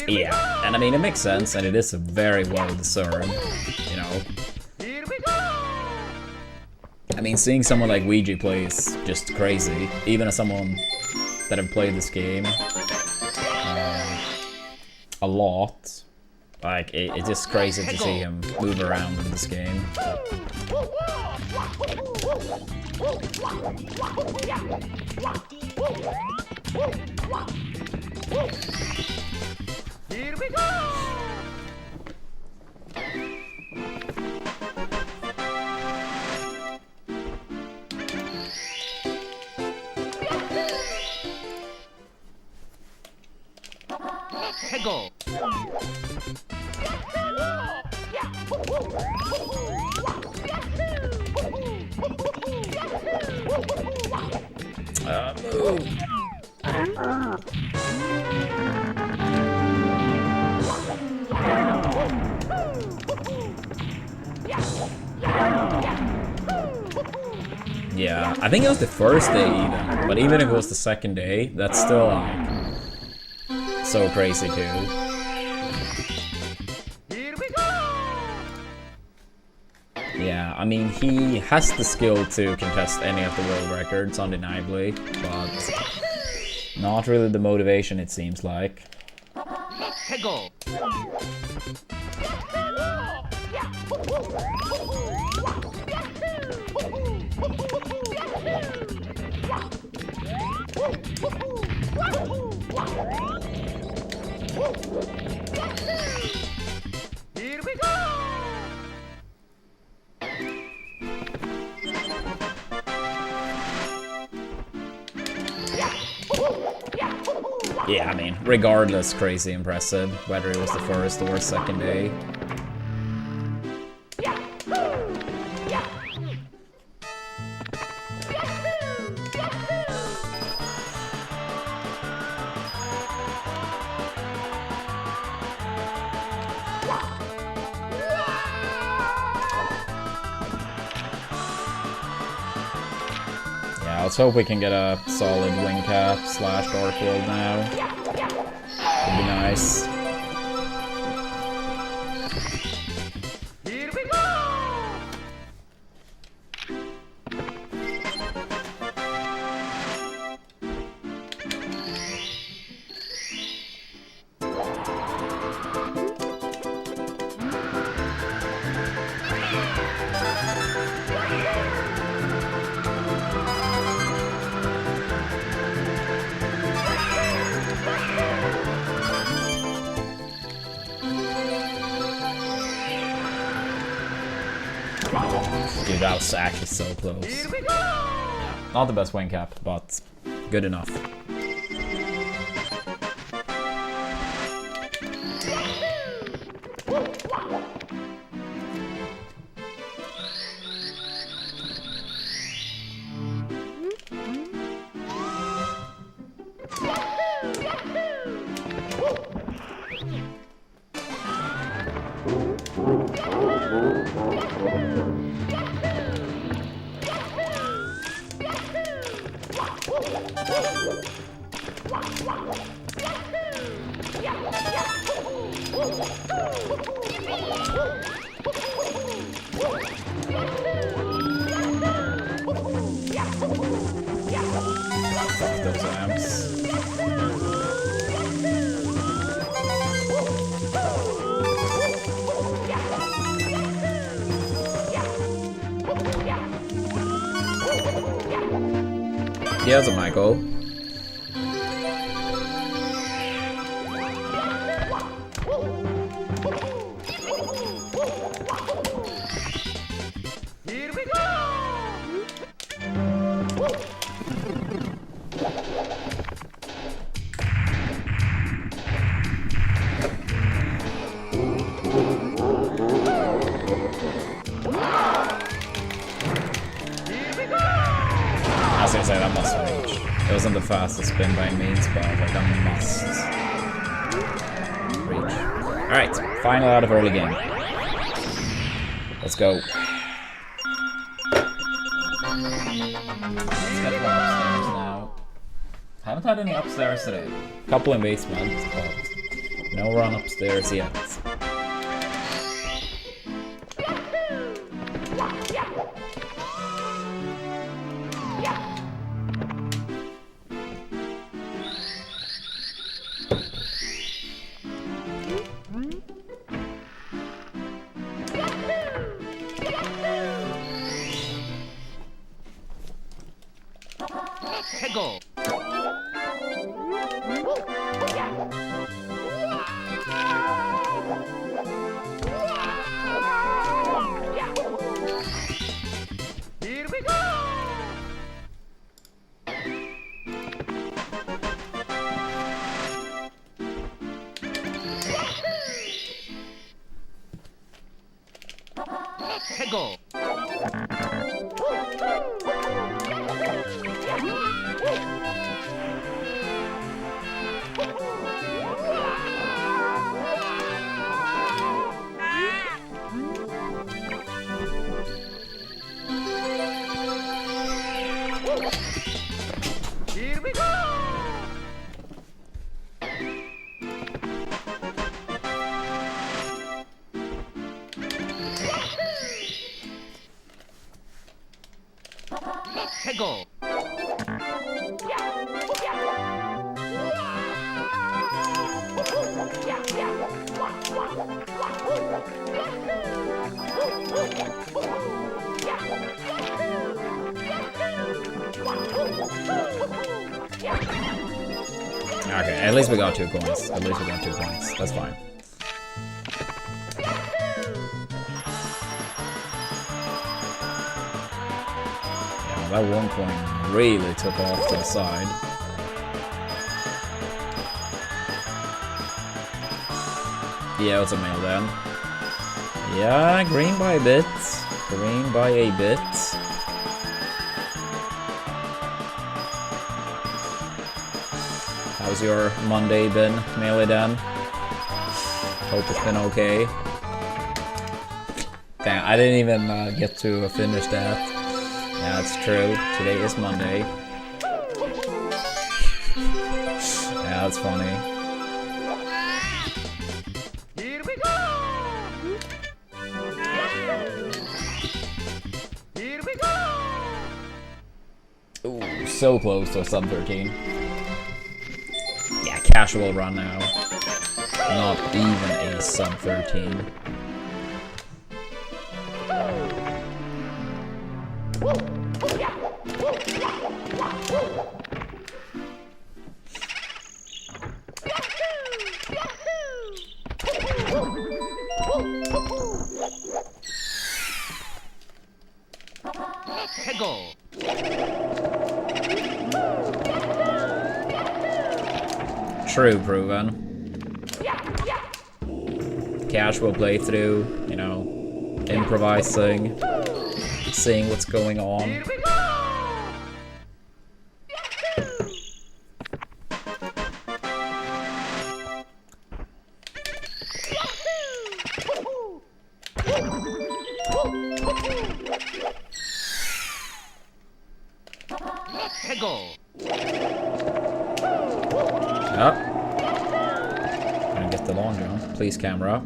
Yeah, and I mean, it makes sense, and it is very well deserved, you know. I mean, seeing someone like Ouija play is just crazy, even as someone that have played this game a lot. Like, it's just crazy to see him move around in this game. Here we go! Go. Move. Yeah, I think it was the first day even, but even if it was the second day, that's still like so crazy too. Yeah, I mean, he has the skill to contest any of the world records, undeniably, but not really the motivation, it seems like. Go. Here we go. Yeah, I mean, regardless, crazy impressive, whether it was the first or second day. Let's hope we can get a solid wing cap / Dark World now. Would be nice. Here we go. Dude, that was actually so close. Yeah, not the best wing cap, but good enough. Fuck those amps. Yeah, that's a Michael. Here we go! I was gonna say that must reach. It wasn't the fastest spin by any means, but like that must reach. Alright, final out of early game. Let's go. Let's get one upstairs now. Haven't had any upstairs today. Couple in basement, but no run upstairs yet. 해고. Here we go. 해고. Here we go! 해고. Okay, at least we got 2 coins. At least we got 2 coins. That's fine. Yeah, that 1 coin really took off to the side. Yeah, it's a mail then. Yeah, green by a bit. Green by a bit. How's your Monday been, Melee Dan? Hope it's been okay. Damn, I didn't even get to finish that. Yeah, it's true. Today is Monday. Yeah, that's funny. Here we go! Here we go! Ooh, so close to a sub 13. Yeah, casual run now. Not even a sub 13. 해고. True proven. Casual playthrough, you know, improvising, seeing what's going on. Here we go! Up. Gonna get the long jump. Please, camera.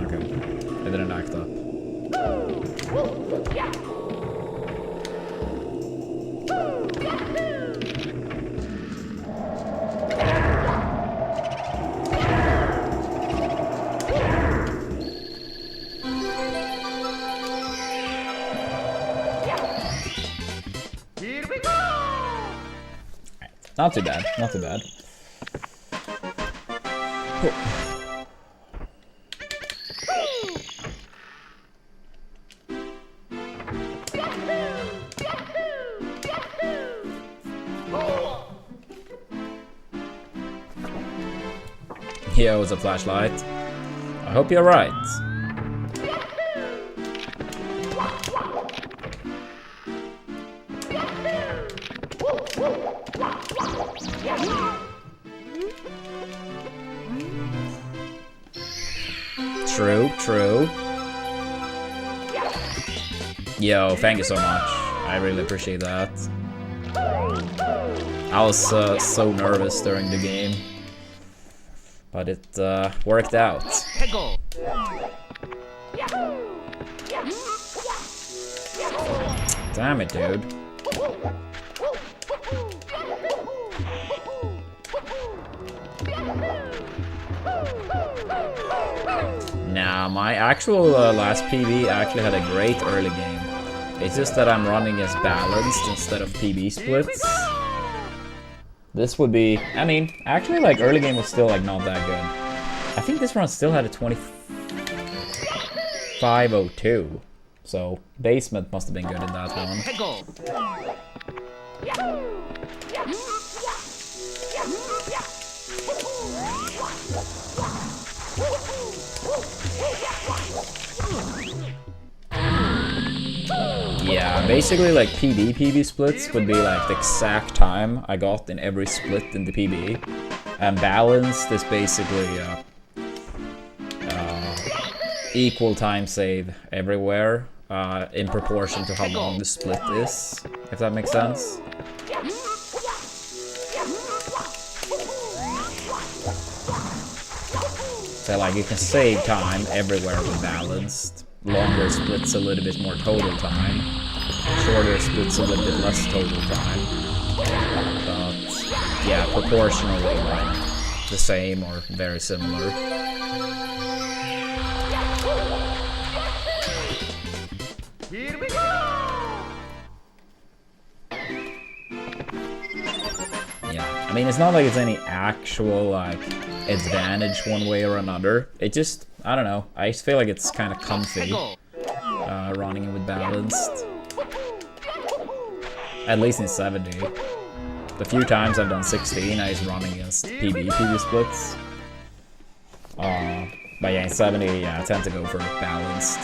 Okay. I didn't act up. Here we go! Not too bad. Not too bad. Here was a flashlight. I hope you're right. True, true. Yo, thank you so much. I really appreciate that. I was so nervous during the game, but it worked out. Damn it, dude. Nah, my actual last PB actually had a great early game. It's just that I'm running as balanced instead of PB splits. This would be, I mean, actually like early game was still like not that good. I think this run still had a 2502. So basement must have been good in that one. Yeah, basically like PB splits would be like the exact time I got in every split in the PB. And balanced is basically equal time save everywhere in proportion to how long the split is, if that makes sense. So like you can save time everywhere with balanced. Longer splits a little bit more total time. Shorter splits a little bit less total time. But yeah, proportionally like the same or very similar. Here we go! Yeah, I mean it's not like it's any actual like advantage one way or another. It just, I don't know, I just feel like it's kind of comfy running it with balanced. At least in 70. The few times I've done 16, I just run against PB splits. But yeah, in 70, yeah, I tend to go for balanced.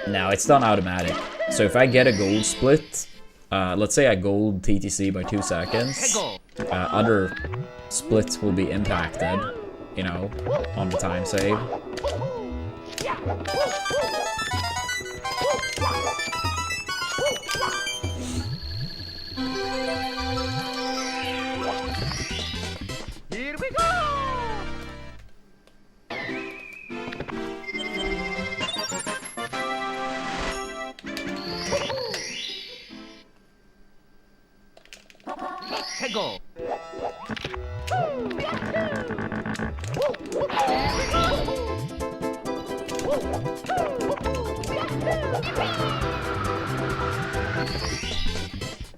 Now, it's done automatic. So if I get a gold split, let's say I gold TTC by 2 seconds, other splits will be impacted, you know, on the time save. Here we go! Go.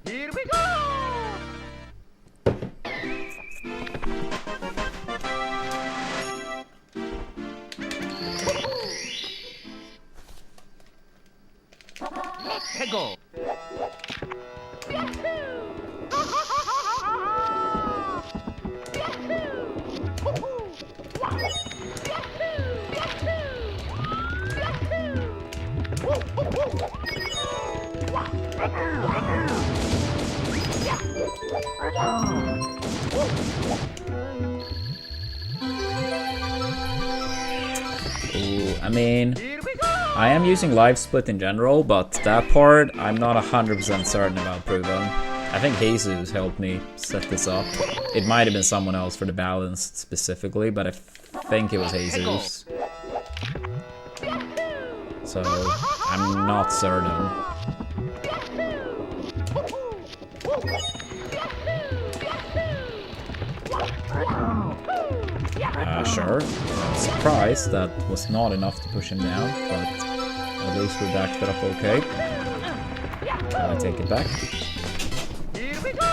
Here we go. Go. Ooh, I mean, Here we go. I am using live split in general, but that part I'm not 100% certain about proving. I think Jesus helped me set this up. It might have been someone else for the balance specifically, but I think it was Jesus. So I'm not certain. Sure. I'm surprised that was not enough to push him down, but at least we backed it up okay. Can I take it back? Here we go!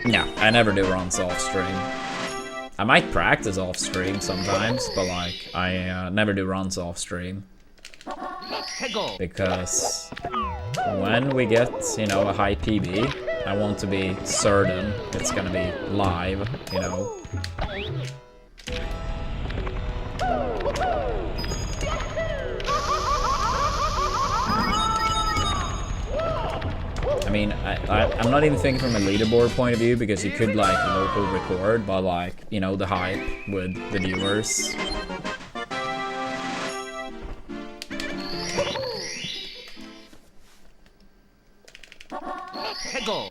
No, I never do runs off stream. I might practice off stream sometimes, but like, I never do runs off stream. Because when we get, you know, a high PB, I want to be certain it's gonna be live, you know. I mean, I'm not even thinking from a leaderboard point of view, because you could like local record, but like, you know, the hype with the viewers. Go!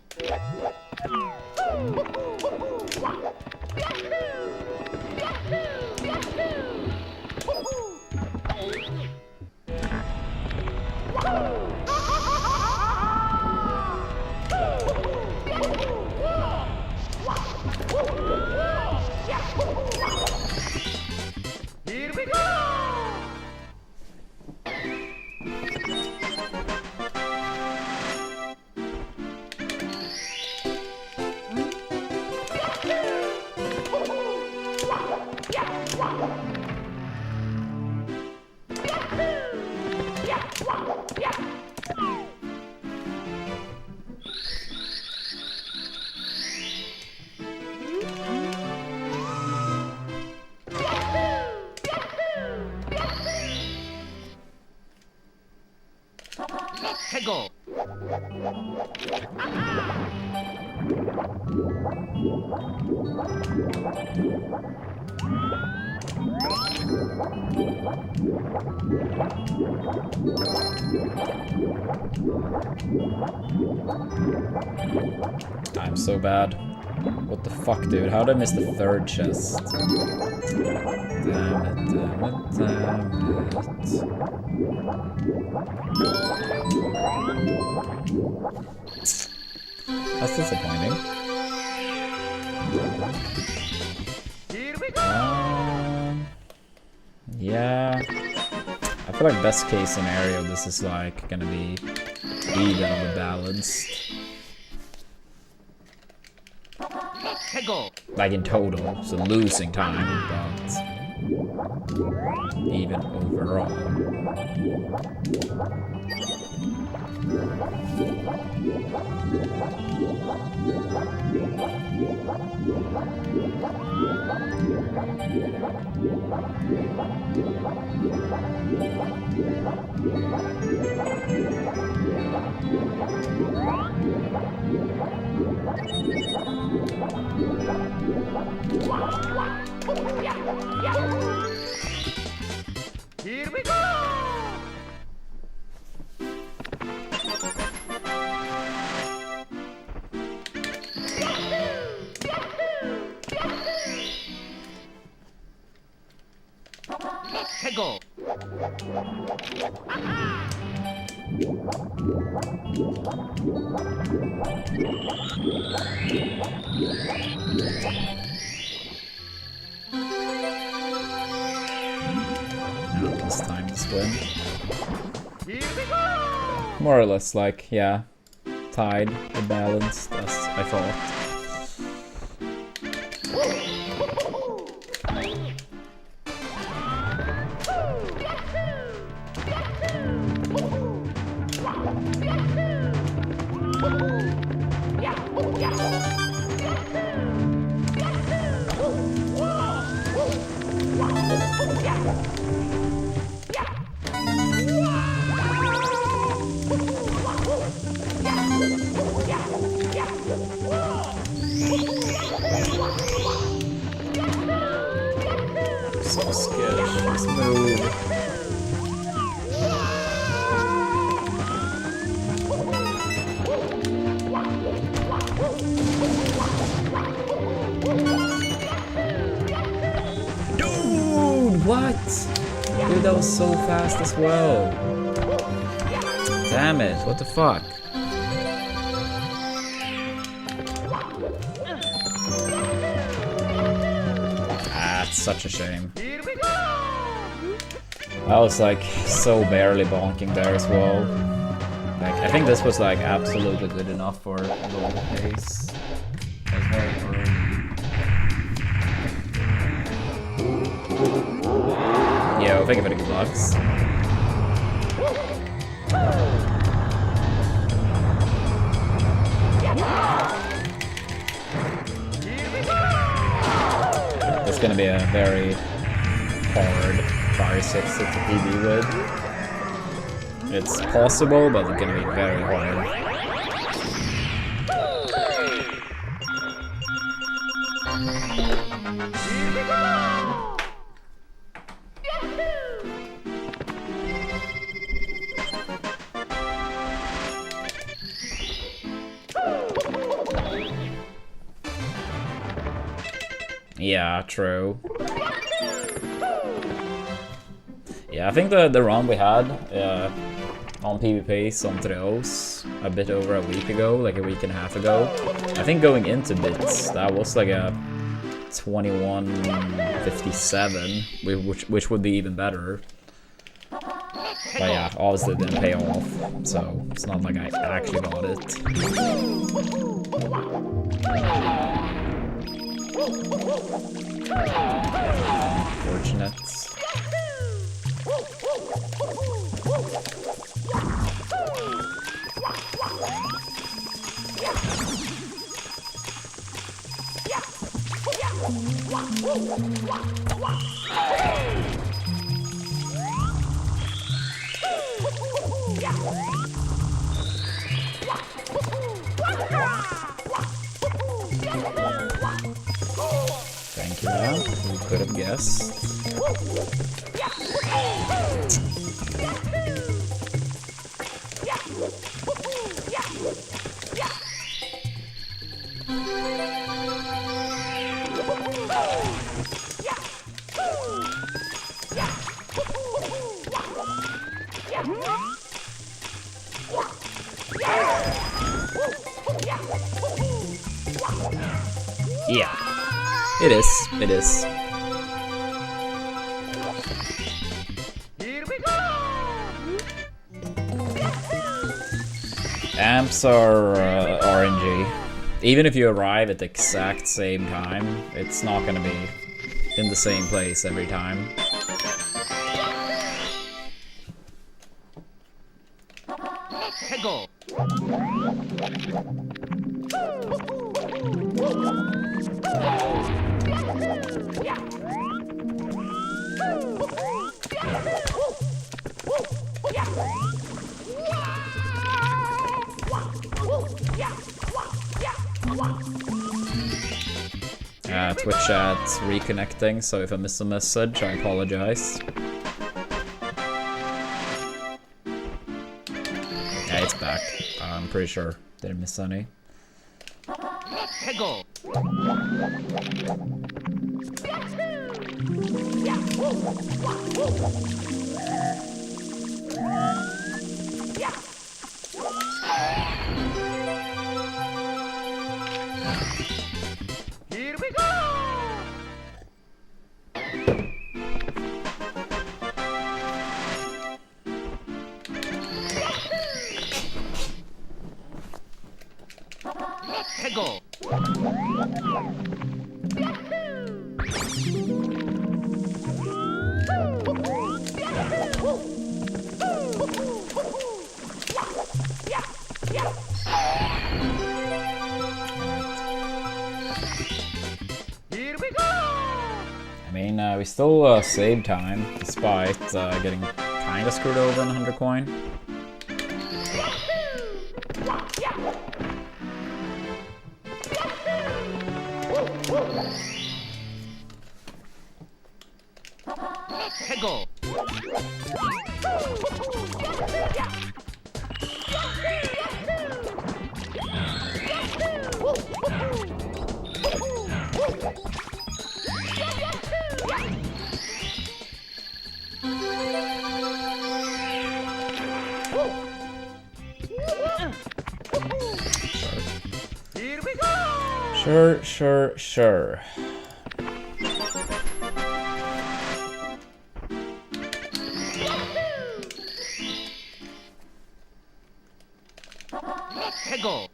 Here we go! Go! I'm so bad. What the fuck, dude? How did I miss the third chest? Damn it, damn it, damn it. That's disappointing. Here we go! Yeah. I feel like best case scenario, this is like gonna be even or balanced. Go! Like in total, so losing time, but even overall. Here we go! Go! Now it's time to swim. Here we go! More or less, like, yeah, tied and balanced as I thought. fell so fast as well. Damn it, what the fuck? Ah, it's such a shame. Here we go! I was like so barely bonking there as well. Like, I think this was like absolutely good enough for low pace. It was very early. Yo, thank you for the good lucks. It's gonna be a very hard fire 6 to PB with. It's possible, but it's gonna be very hard. Yeah, true. Yeah, I think the run we had on PvP, some trios, a bit over a week ago, like a week and a half ago. I think going into bits, that was like a 21:57, which would be even better. But yeah, obviously it didn't pay off, so it's not like I actually got it. Unfortunate. Thank you, man. Who could have guessed? Yeah, it is. It is. Here we go! Amps are RNG. Even if you arrive at the exact same time, it's not gonna be in the same place every time. Go! Twitch chat's reconnecting, so if I miss a message, I apologize. Yeah, it's back. I'm pretty sure didn't miss any. Go! Here we go! Go! Here we go! I mean, we still saved time, despite getting kinda screwed over on 100 coin. Go! Here we go! Sure, sure, sure. 해고!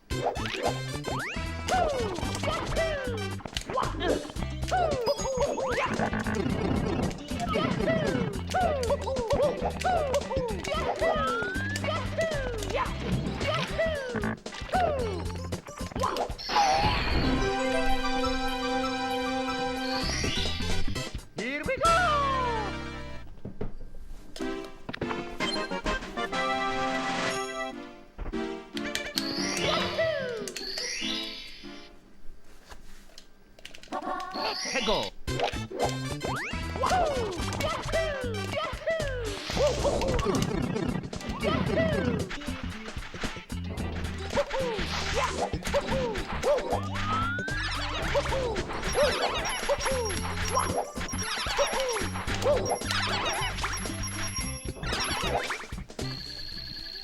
Here we go! 해고!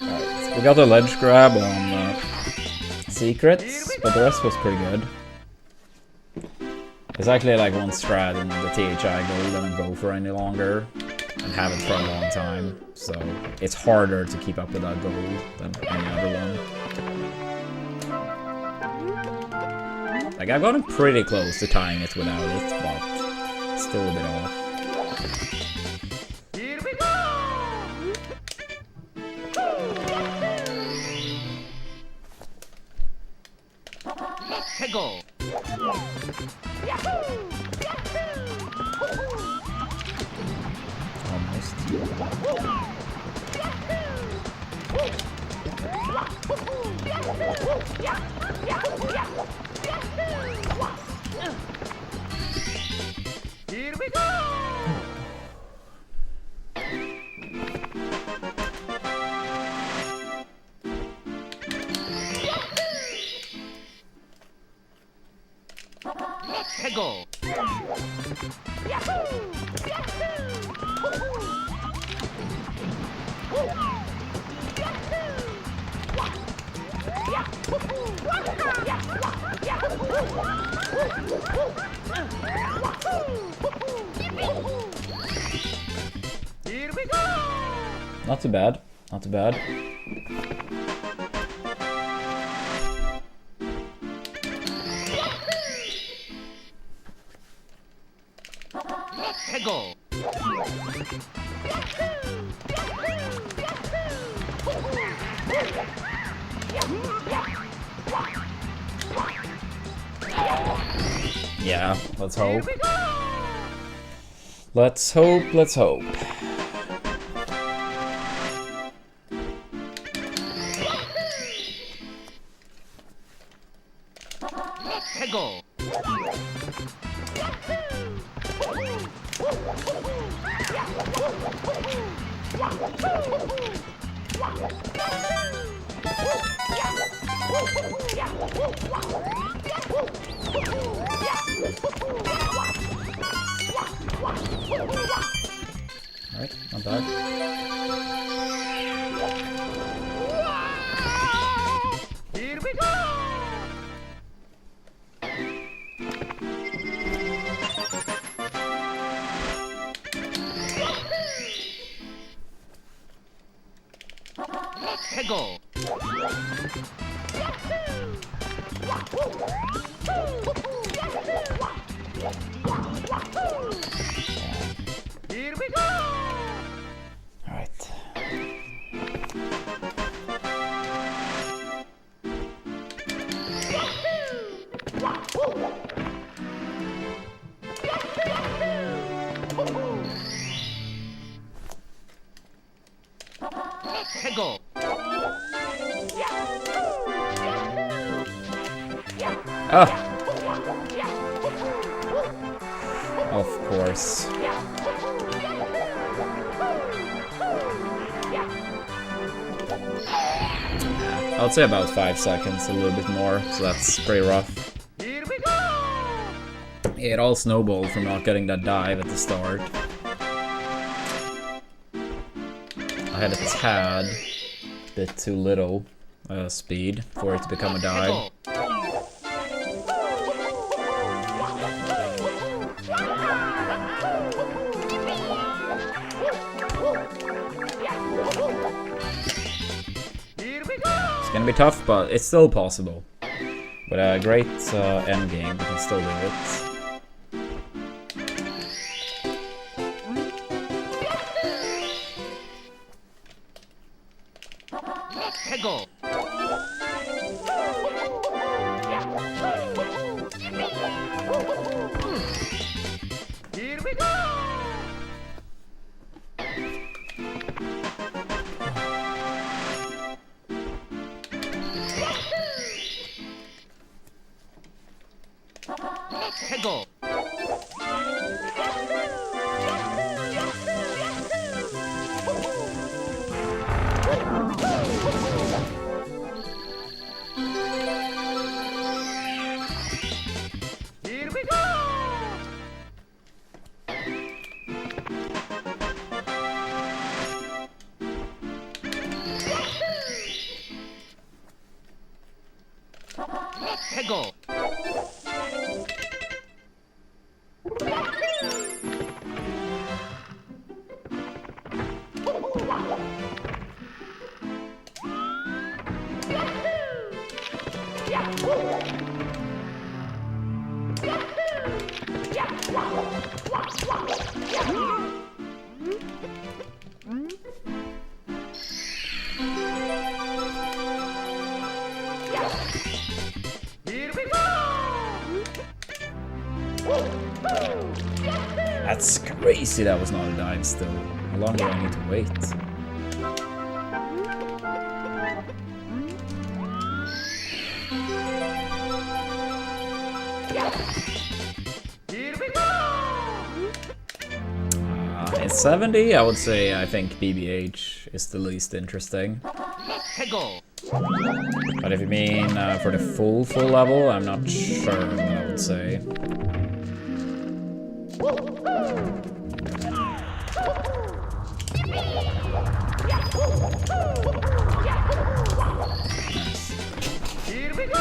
Alright, we got the ledge grab on secrets, but the rest was pretty good. It's actually like one strat in the THI gold doesn't go for any longer and haven't for a long time, so it's harder to keep up with that gold than any other one. Like I've gotten pretty close to tying it without it, but still a bit off. Here we go! 해고! Almost. Here we go! 해고! Here we go! Not too bad. Not too bad. 해고! Yeah, let's hope. Let's hope, let's hope. 해고! Alright, not bad. Here we go! 해고! Here we go! Alright. 해고! Ah! Of course. I would say about 5 seconds, a little bit more, so that's pretty rough. Here we go! It all snowballed from not getting that dive at the start. I had a tad bit too little speed for it to become a dive. It's gonna be tough, but it's still possible. With a great end game, we can still do it. Go. Here we go. Go. Here we go. Go. Here we go. That's crazy that was not a dive still. How long do I need to wait? Here we go. At 70, I would say I think BBH is the least interesting. Go. But if you mean for the full level, I'm not sure what I would say. Here we go.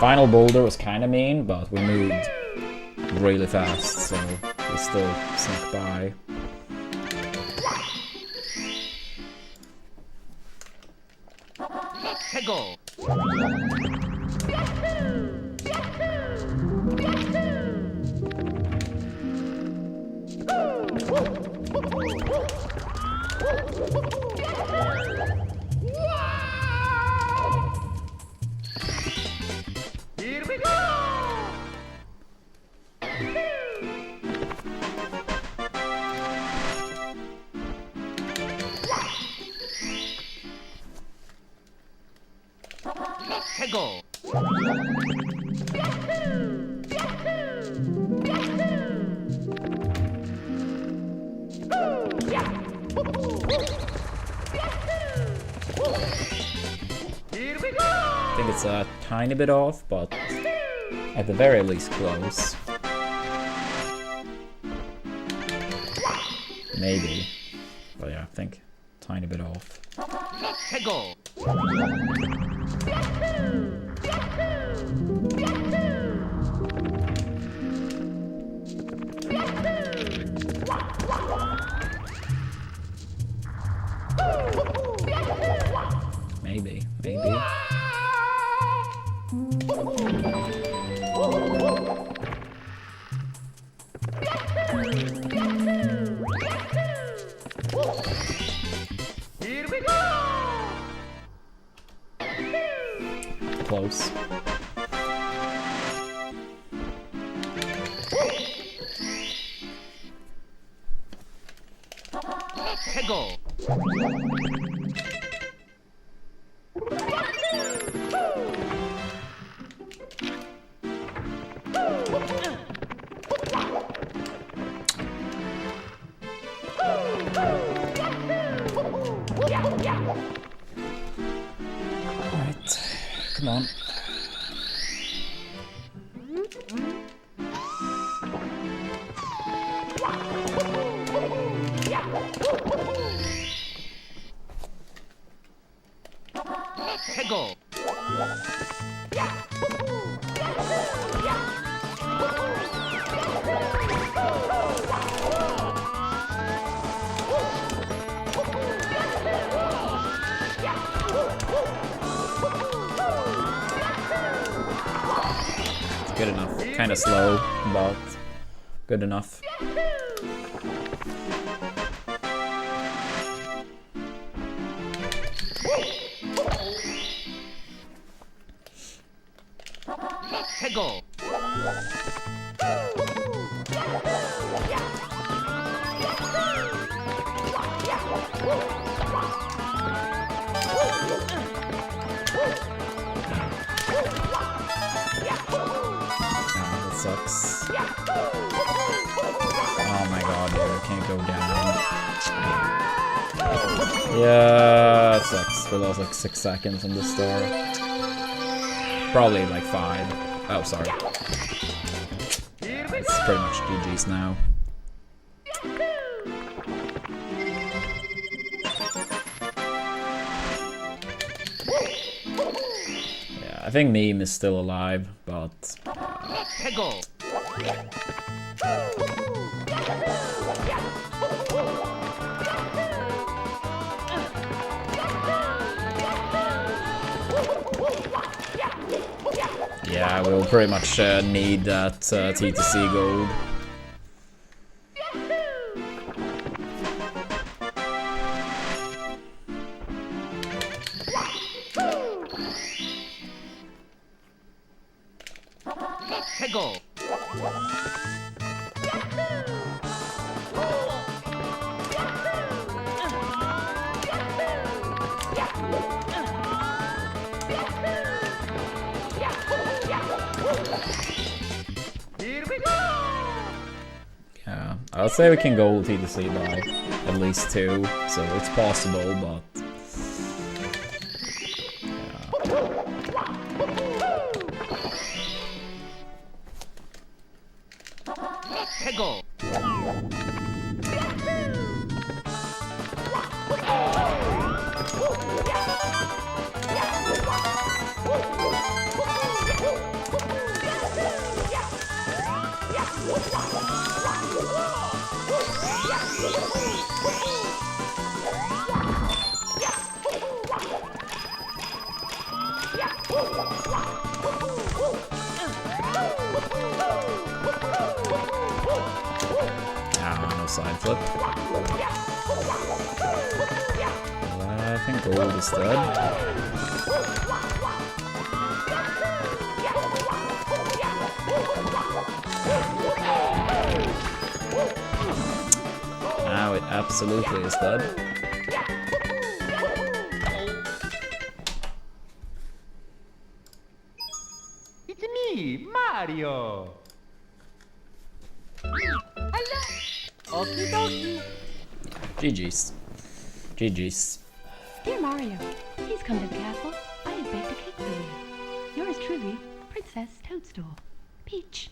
Final boulder was kind of mean, but we moved really fast, so we still snuck by. Go. Here we go. Go. Here we go. I think it's a tiny bit off, but at the very least close. Maybe. But yeah, I think tiny bit off. Go. Maybe. Here we go. Close. Go. Alright, come on. 해고. Good enough. Kind of slow, but good enough. 해고. That sucks. Oh my god, dude, I can't go down. Yeah, it sucks. We lost like 6 seconds on the start. Probably like 5. Oh, sorry. Yeah, it's pretty much GG's now. Yeah, I think Meme is still alive, but... 해고. Yeah, we'll pretty much need that TTC gold. 해고. Here we go. Yeah, I'll say we can go TTC by at least 2, so it's possible, but... 해고. No side flip. I think gold is dead. Now it absolutely is dead. It's me, Mario. Okie dokie. GG's. GG's. Dear Mario, please come to the castle. I have baked a cake for you. Yours truly, Princess Toadstool. Peach.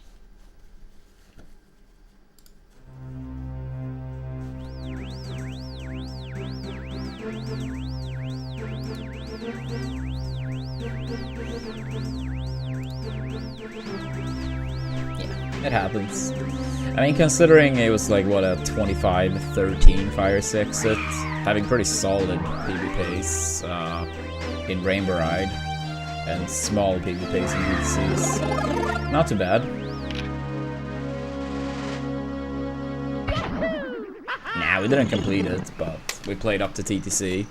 Yeah, it happens. I mean, considering it was like, what, a 25-13 fire exit, having pretty solid PvPs in Rainbow Ride, and small PvPs in DCs. Not too bad. Nah, we didn't complete it, but we played up to TTC.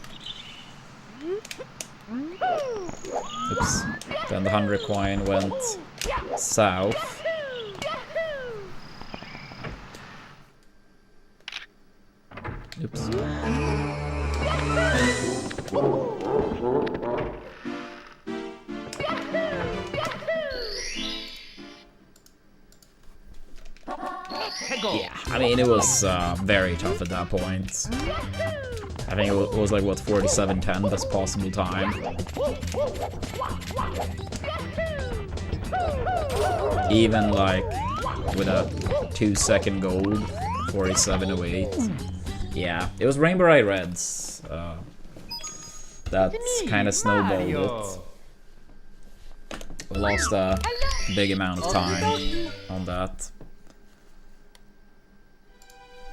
Oops. Then the 100 coin went south. Oops. Yeah, I mean, it was very tough at that point. I think it was like, what, 47-10, best possible time. Even like with a 2-second gold, 47.08. Yeah, it was Rainbow Ride Reds. That's kind of snowballed it. We lost a big amount of time on that.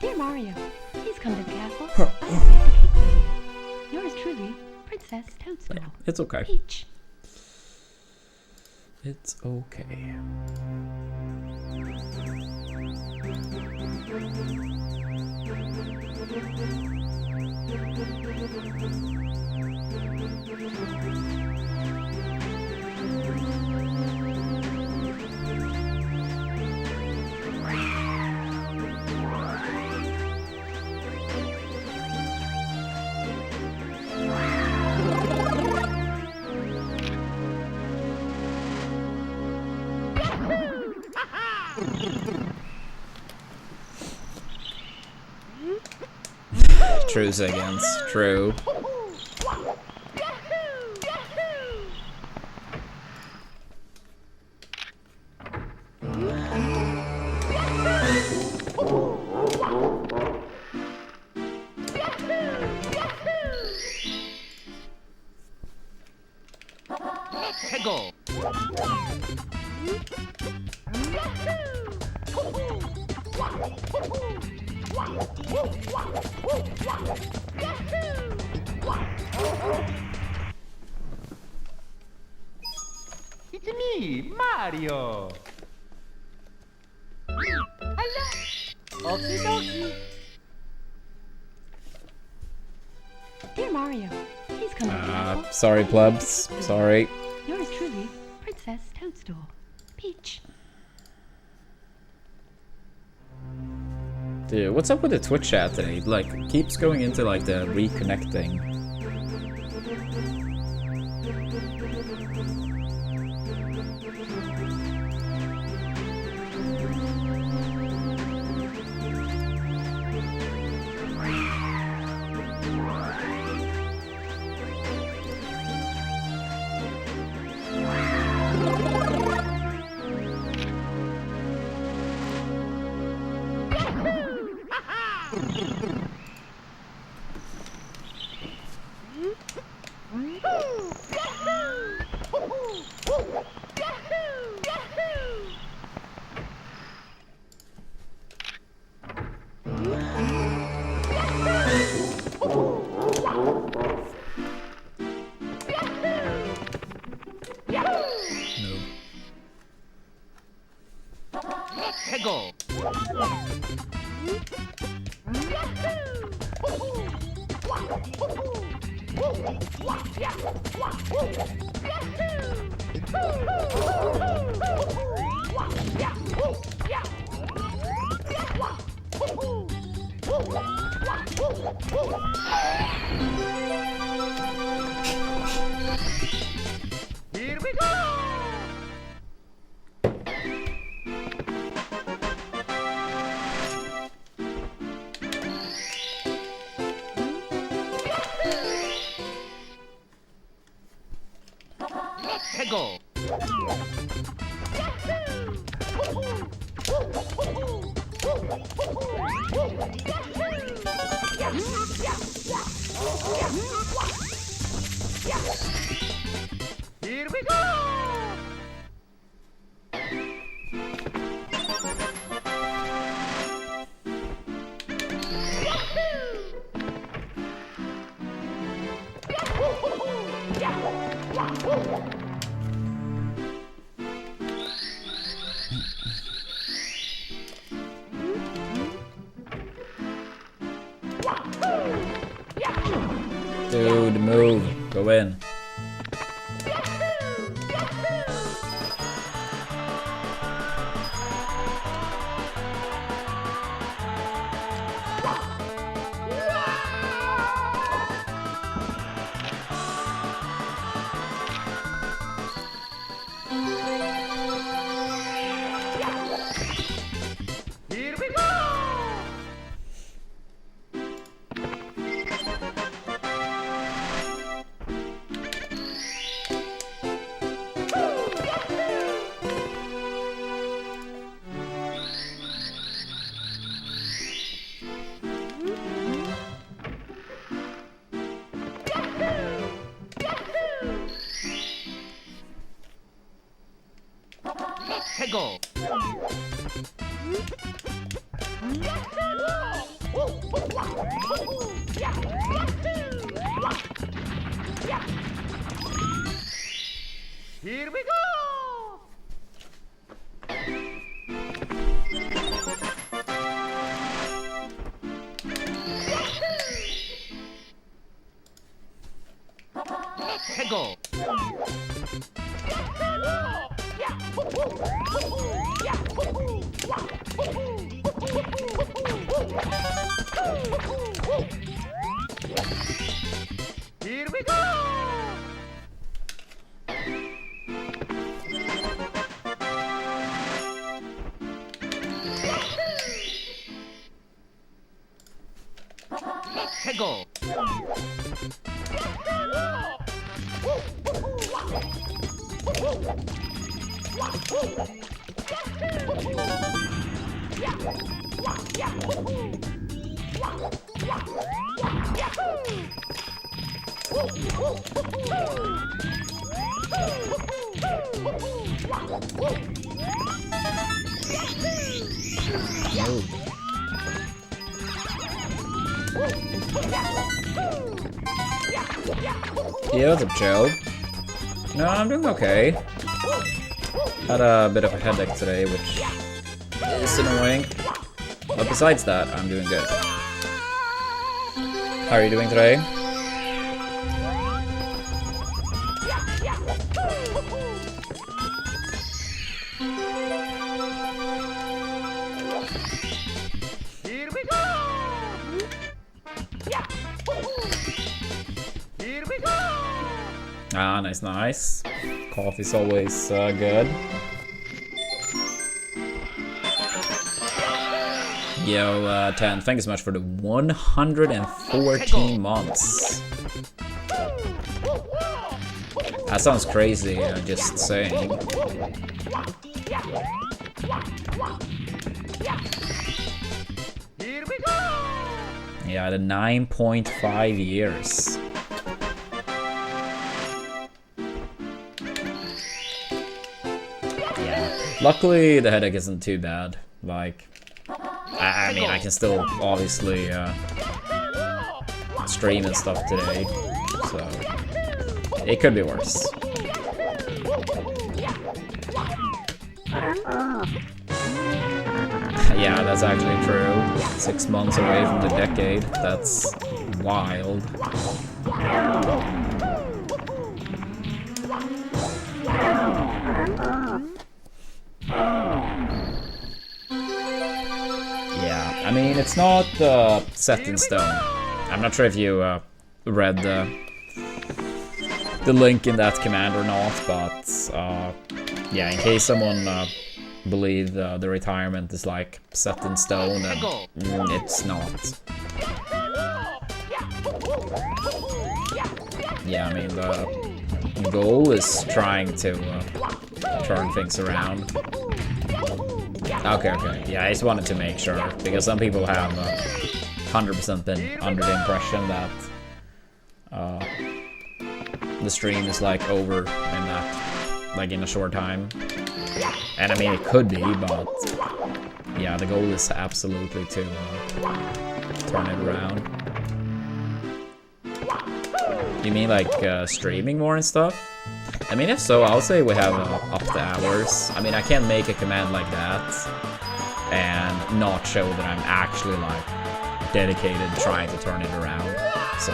Dear Mario, please come to the castle. I have baked a cake for you. Yours truly, Princess Toadstool. Yeah, it's okay. Peach. It's okay. True seconds. True. Go. It's me, Mario. Hello. Okie dokie. Dear Mario, please come to the castle. Sorry, plebs. Sorry. Yours truly, Princess Toadstool. Peach. Dude, what's up with the Twitch chat today? Like, keeps going into like the reconnecting. Go. Here we go. Go. Here we go. Dude, move. Go in. Here we go. go. Here we go. Go. Here we go. Go. Yeah, what's up, Joe? No, I'm doing okay. Had a bit of a headache today, which is annoying. But besides that, I'm doing good. How are you doing today? Here we go. Here we go. Ah, nice, nice. Coffee's always good. Yo, 10, thank you so much for the 114 months. That sounds crazy, just saying. Here we go. Yeah, the 9.5 years. Luckily, the headache isn't too bad. Like, I mean, I can still obviously stream and stuff today, so it could be worse. Yeah, that's actually true. 6 months away from the decade. That's wild. Yeah, I mean, it's not set in stone. I'm not sure if you read the link in that command or not, but yeah, in case someone believe the retirement is like set in stone, and it's not. Yeah, I mean, the goal is trying to turn things around. Okay, yeah, I just wanted to make sure, because some people have 100% been under the impression that the stream is like over in that, like in a short time. And I mean, it could be, but yeah, the goal is absolutely to turn it around. You mean like streaming more and stuff? I mean, if so, I'll say we have up the hours. I mean, I can't make a command like that and not show that I'm actually like dedicated trying to turn it around. So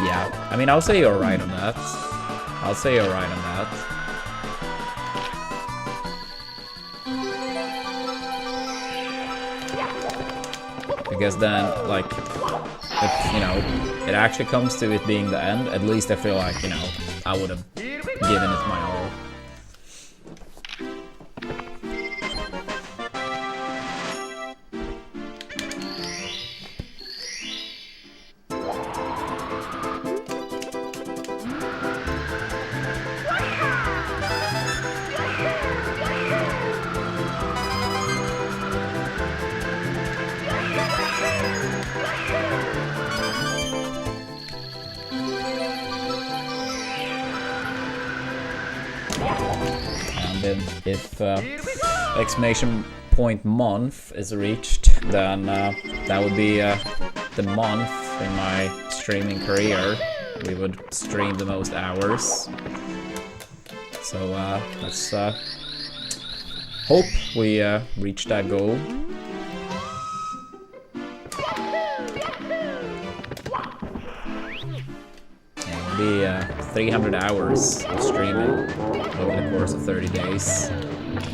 yeah, I mean, I'll say you're right on that. I'll say you're right on that. Because then, like, if, you know, it actually comes to it being the end, at least I feel like, you know, I would have given it my all. if exclamation point month is reached, then that would be the month in my streaming career. We would stream the most hours. So let's hope we reach that goal. It'll be 300 hours of streaming over the course of 30 days.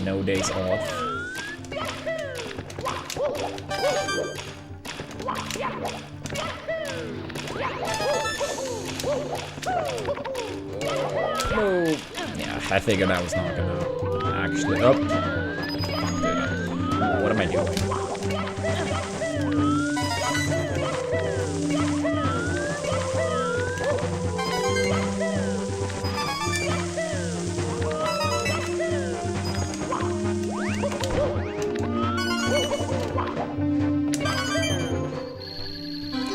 No days off. Oh, yeah, I figured I was not gonna actually. Oh, what am I doing?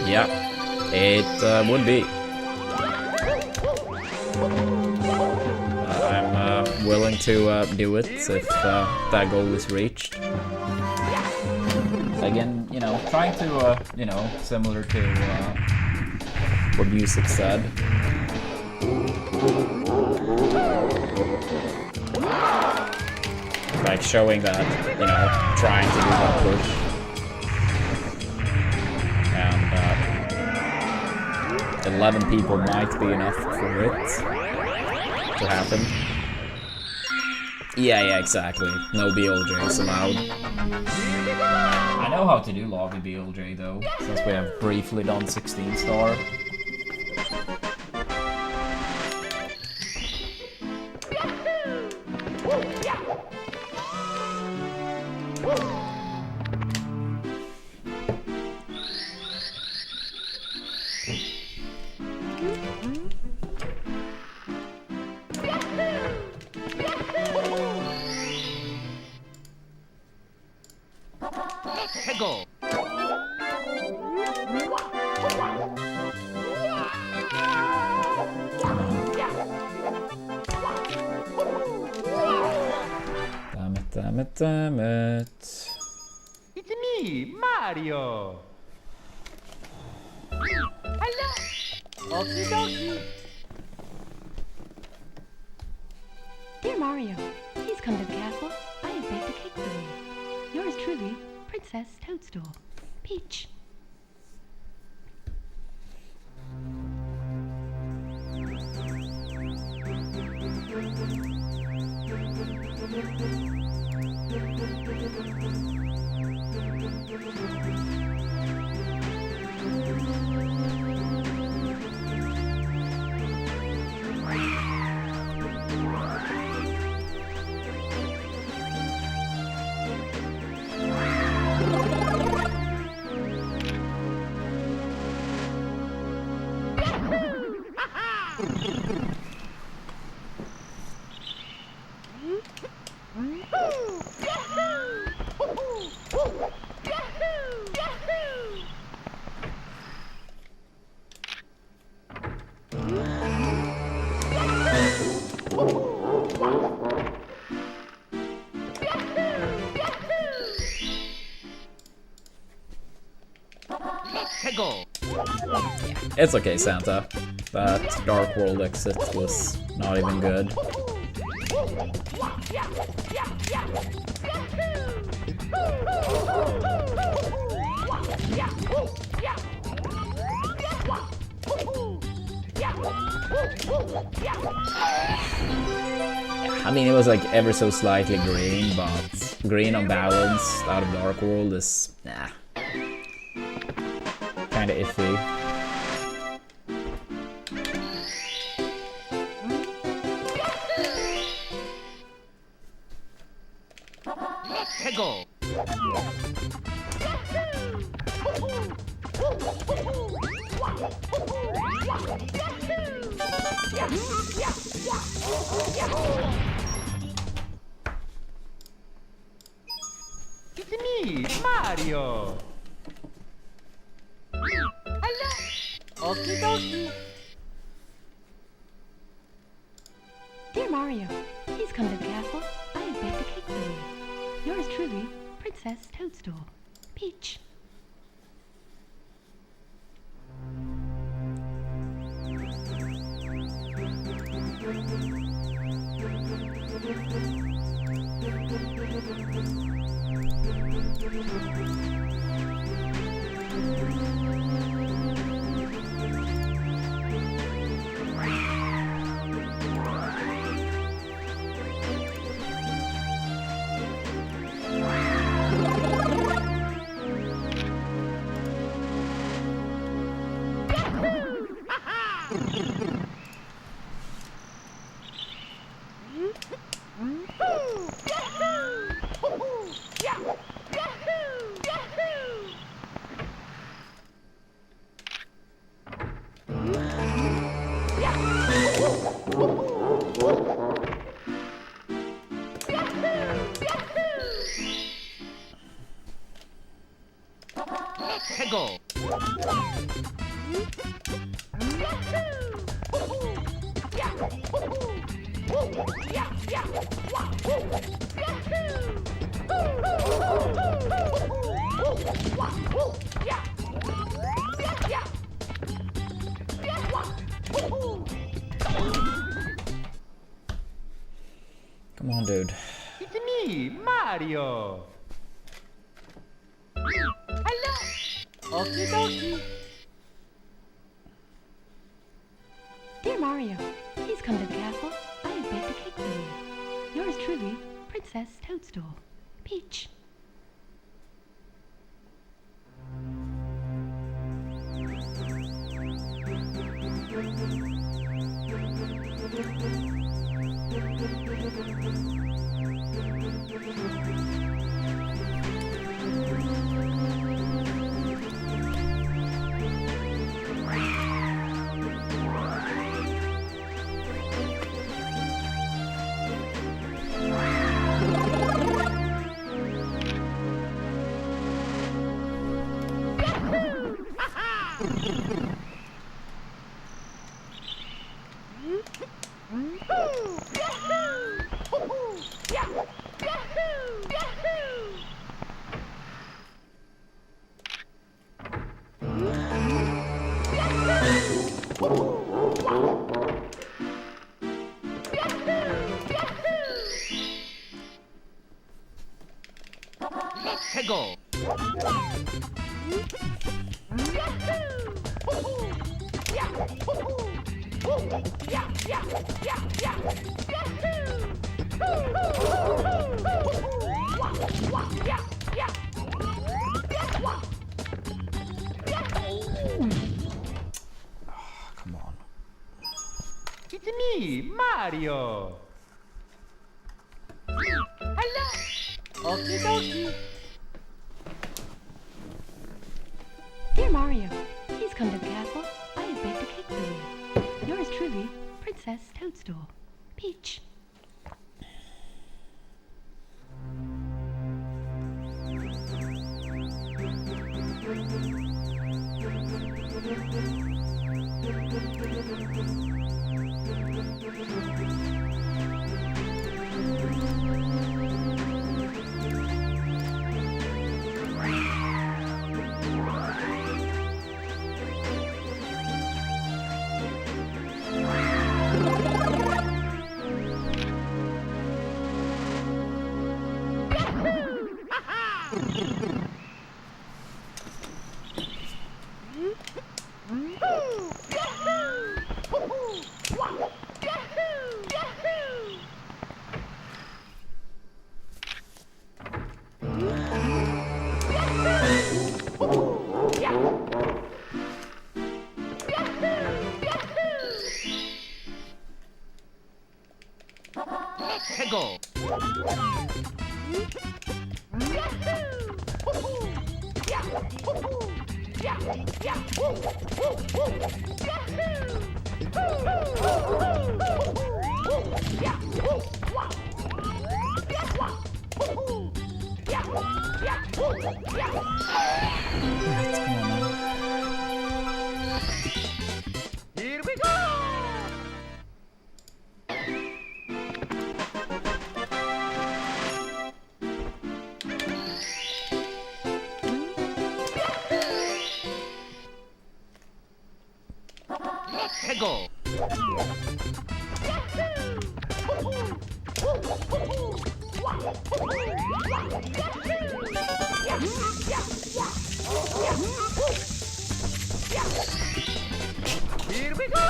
Yeah, it would be. I'm willing to do it if that goal is reached. Again, you know, trying to, you know, similar to what Music said. Like showing that, you know, trying to do that push. And 11 people might be enough for it to happen. Yeah, exactly. No BLJs allowed. I know how to do lobby BLJ though, since we have briefly done 16 star. Go. Damn it. It's me, Mario. Hello. Okie dokie. Dear Mario, please come to the castle. I have baked a cake for you. Yours truly, Princess Toadstool. Peach. Go. It's okay, Santa. That Dark World exit was not even good. I mean, it was like ever so slightly green, but green unbalanced out of Dark World is, nah, kinda iffy. Go. It's me, Mario. Hello. Okie dokie. Dear Mario, please come to the castle. baked a cake for you. Yours truly, Princess Toadstool. Peach. Go. Come on, dude. It's me, Mario. Hello. Okie dokie. Dear Mario, please come to the castle. I have baked a cake for you. Yours truly, Princess Toadstool. Peach. Go. Come on. It's me, Mario. Hello. Okie dokie. Dear Mario, please come to the castle. I have baked a cake for you. Yours truly, Princess Toadstool. Peach. Go. Here we go. Here we go!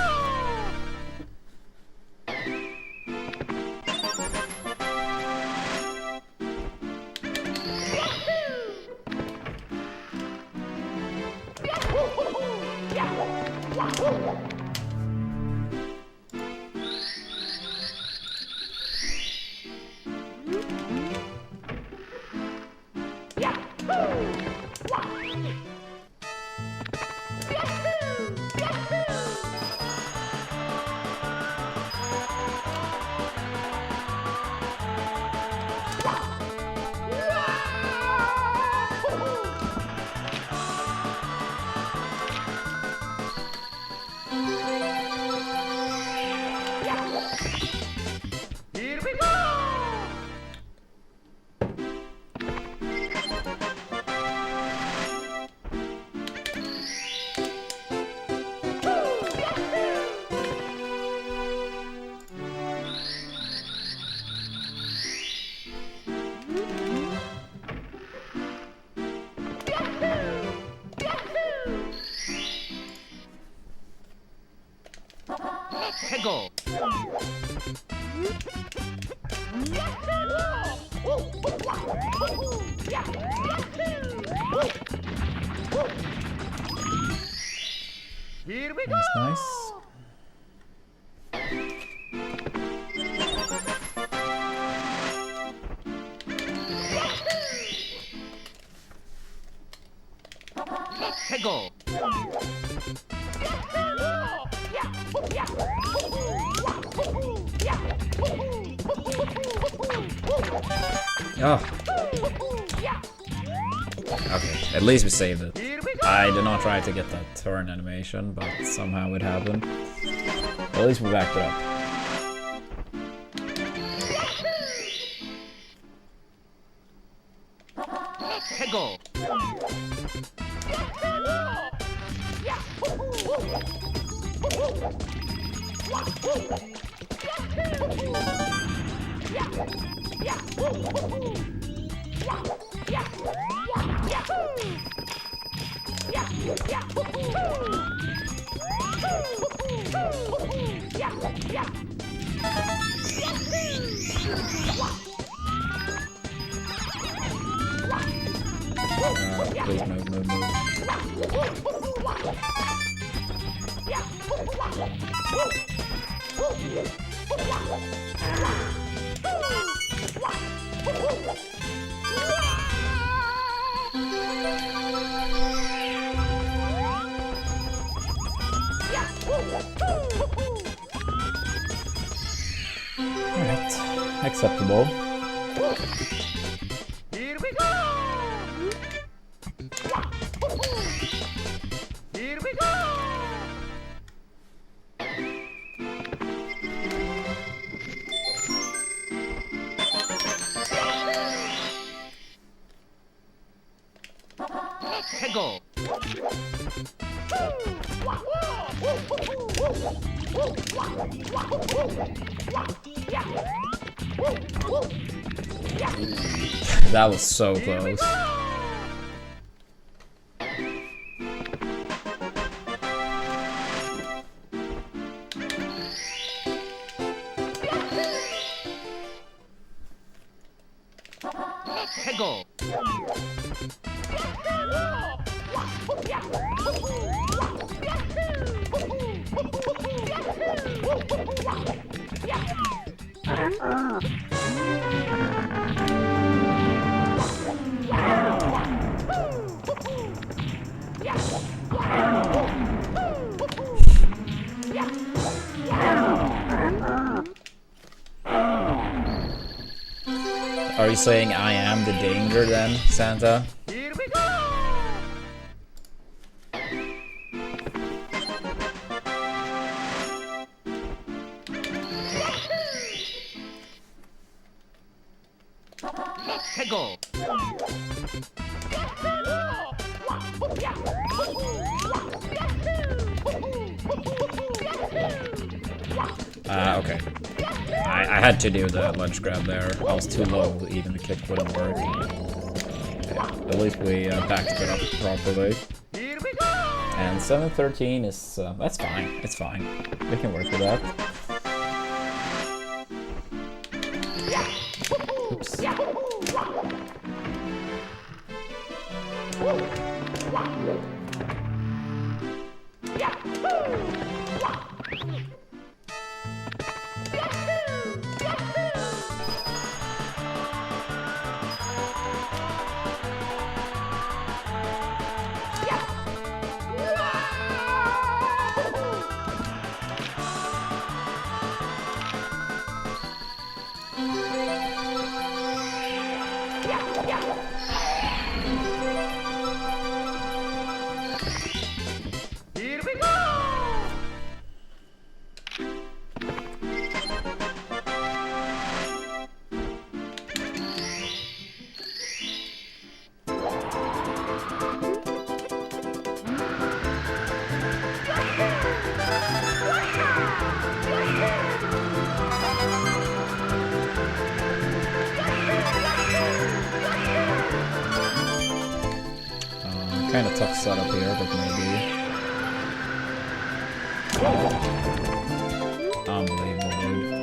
Here we go! Go! Here we go! That's nice. Go! Oh. Okay, at least we saved it. I did not try to get that turn animation, but somehow it happened. At least we backed it up. Go! Please move. Alright, acceptable. Here we go! Here we go! Go! That was so close. Go! Are you saying I am the danger then, Santa? Here we go! Go! Okay. I had to do the ledge grab there. I was too low, even the kick wouldn't work. Okay, at least we backed it up properly. Here we go! And 713 is, that's fine, it's fine. We can work with that. Oops. Here we go! Kind of tough setup here, but maybe. Unbelievable, dude.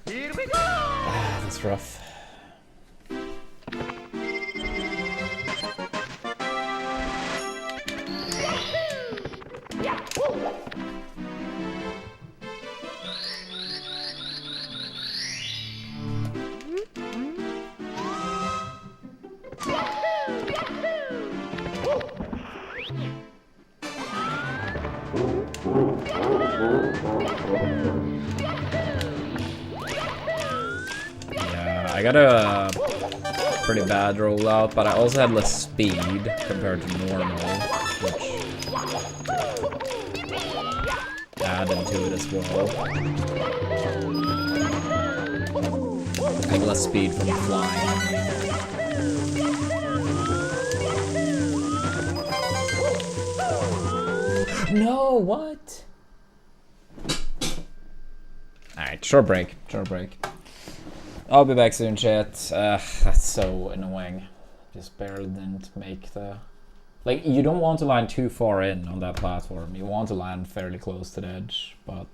Here we go! Ah, that's rough. Yeah, I got a pretty bad rollout, but I also had less speed compared to normal, which added to it as well. Like less speed from flying. No, what? Alright, short break, short break. I'll be back soon, chat. That's so annoying. Just barely didn't make the... Like, you don't want to land too far in on that platform. You want to land fairly close to the edge, but...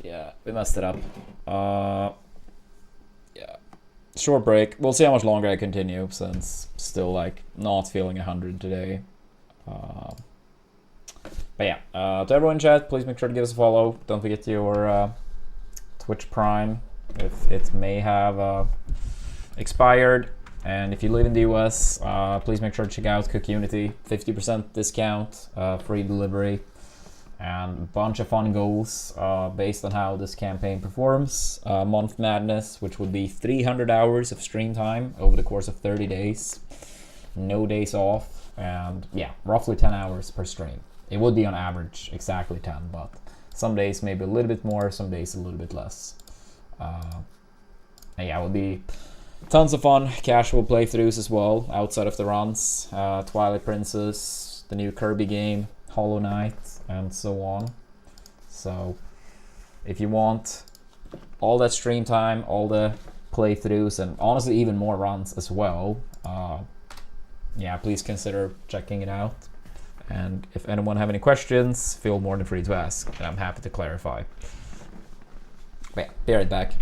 Yeah, we messed it up. Yeah. Short break. We'll see how much longer I continue, since still, like, not feeling 100 today. But yeah, to everyone in chat, please make sure to give us a follow. Don't forget your Twitch Prime, if it may have expired. And if you live in the US, please make sure to check out Cook Unity. 50% discount, free delivery, and a bunch of fun goals based on how this campaign performs. Month Madness, which would be 300 hours of stream time over the course of 30 days. No days off, and yeah, roughly 10 hours per stream. It would be on average exactly 10, but some days maybe a little bit more, some days a little bit less. And yeah, it will be tons of fun, casual playthroughs as well, outside of the runs. Twilight Princess, the new Kirby game, Hollow Knight, and so on. So, if you want all that stream time, all the playthroughs, and honestly even more runs as well, yeah, please consider checking it out. And if anyone have any questions, feel more than free to ask, and I'm happy to clarify. But yeah, be right back.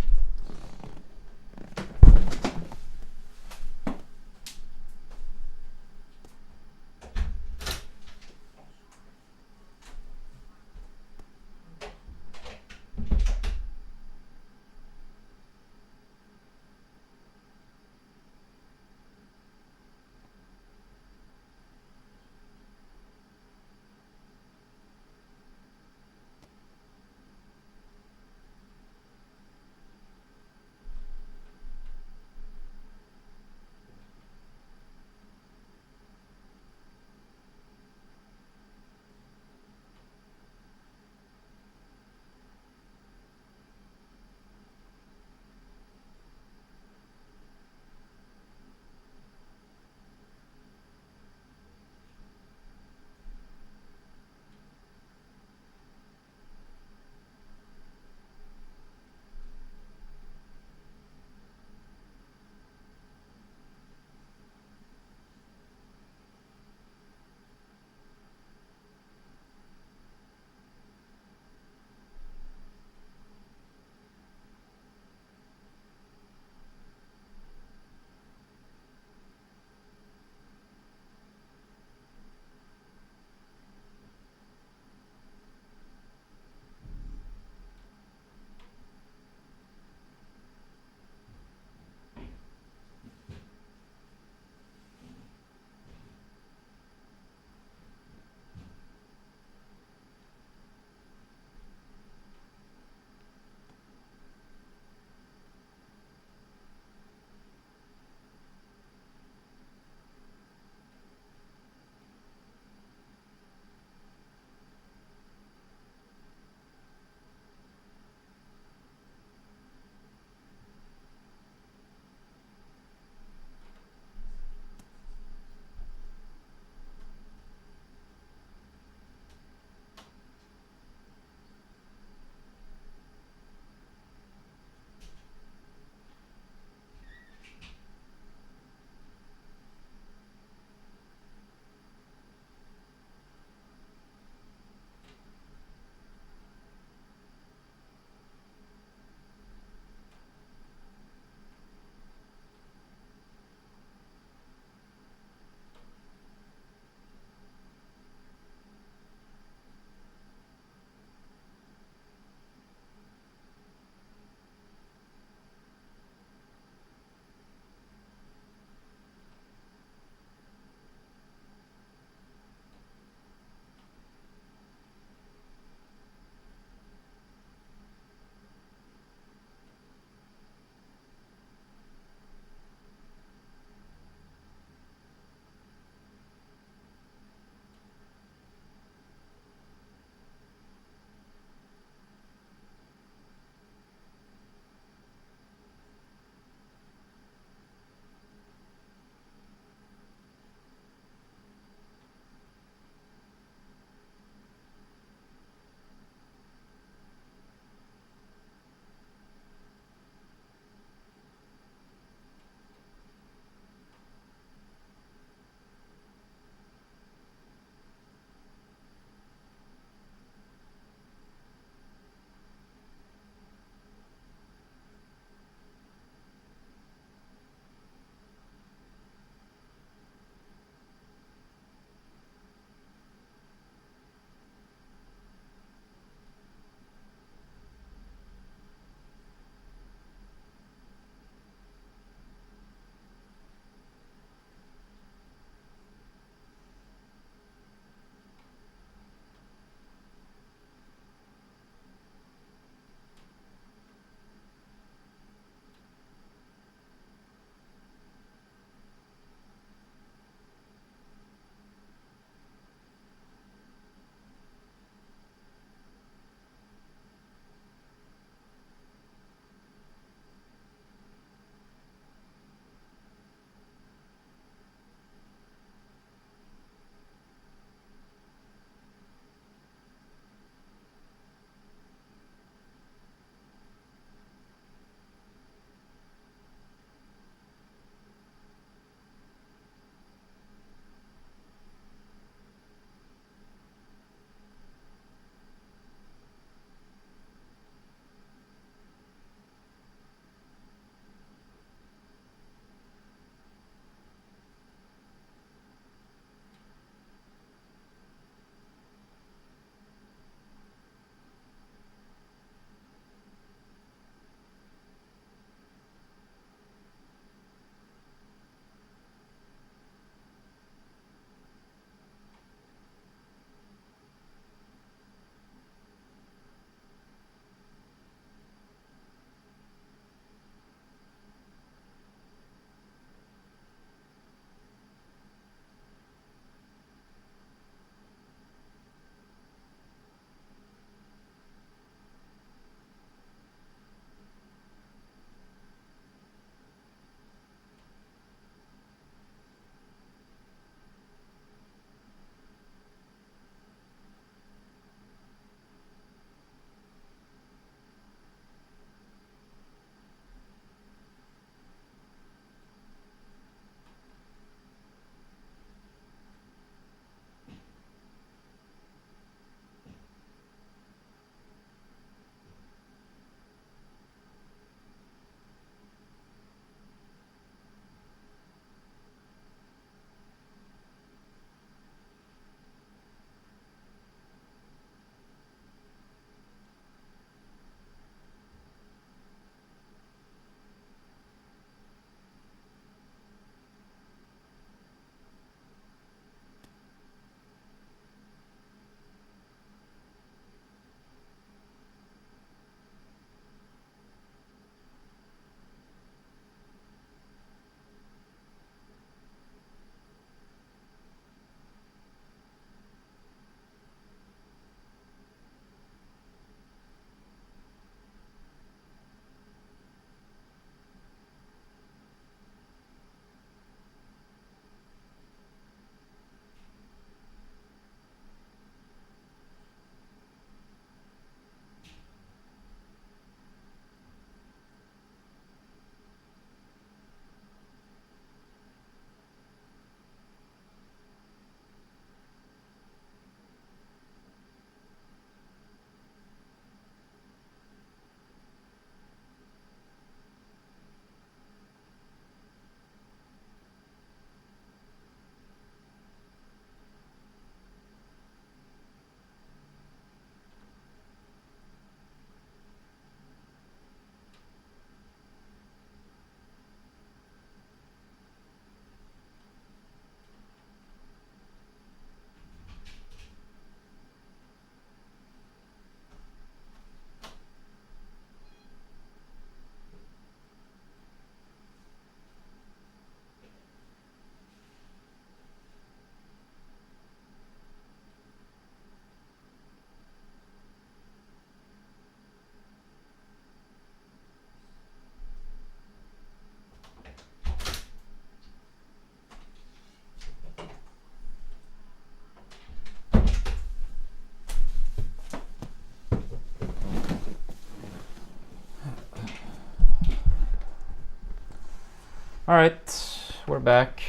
Alright, we're back.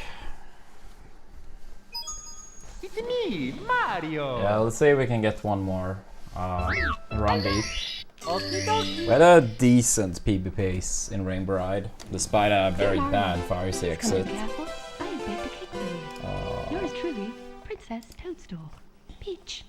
It's me, Mario. Yeah, let's see if we can get one more run beat. Okie dokie. We had a decent PB pace in Rainbow Ride, despite a very bad fire Come to exit. the castle. I have baked a cake for you. Yours truly, Princess Toadstool. Peach.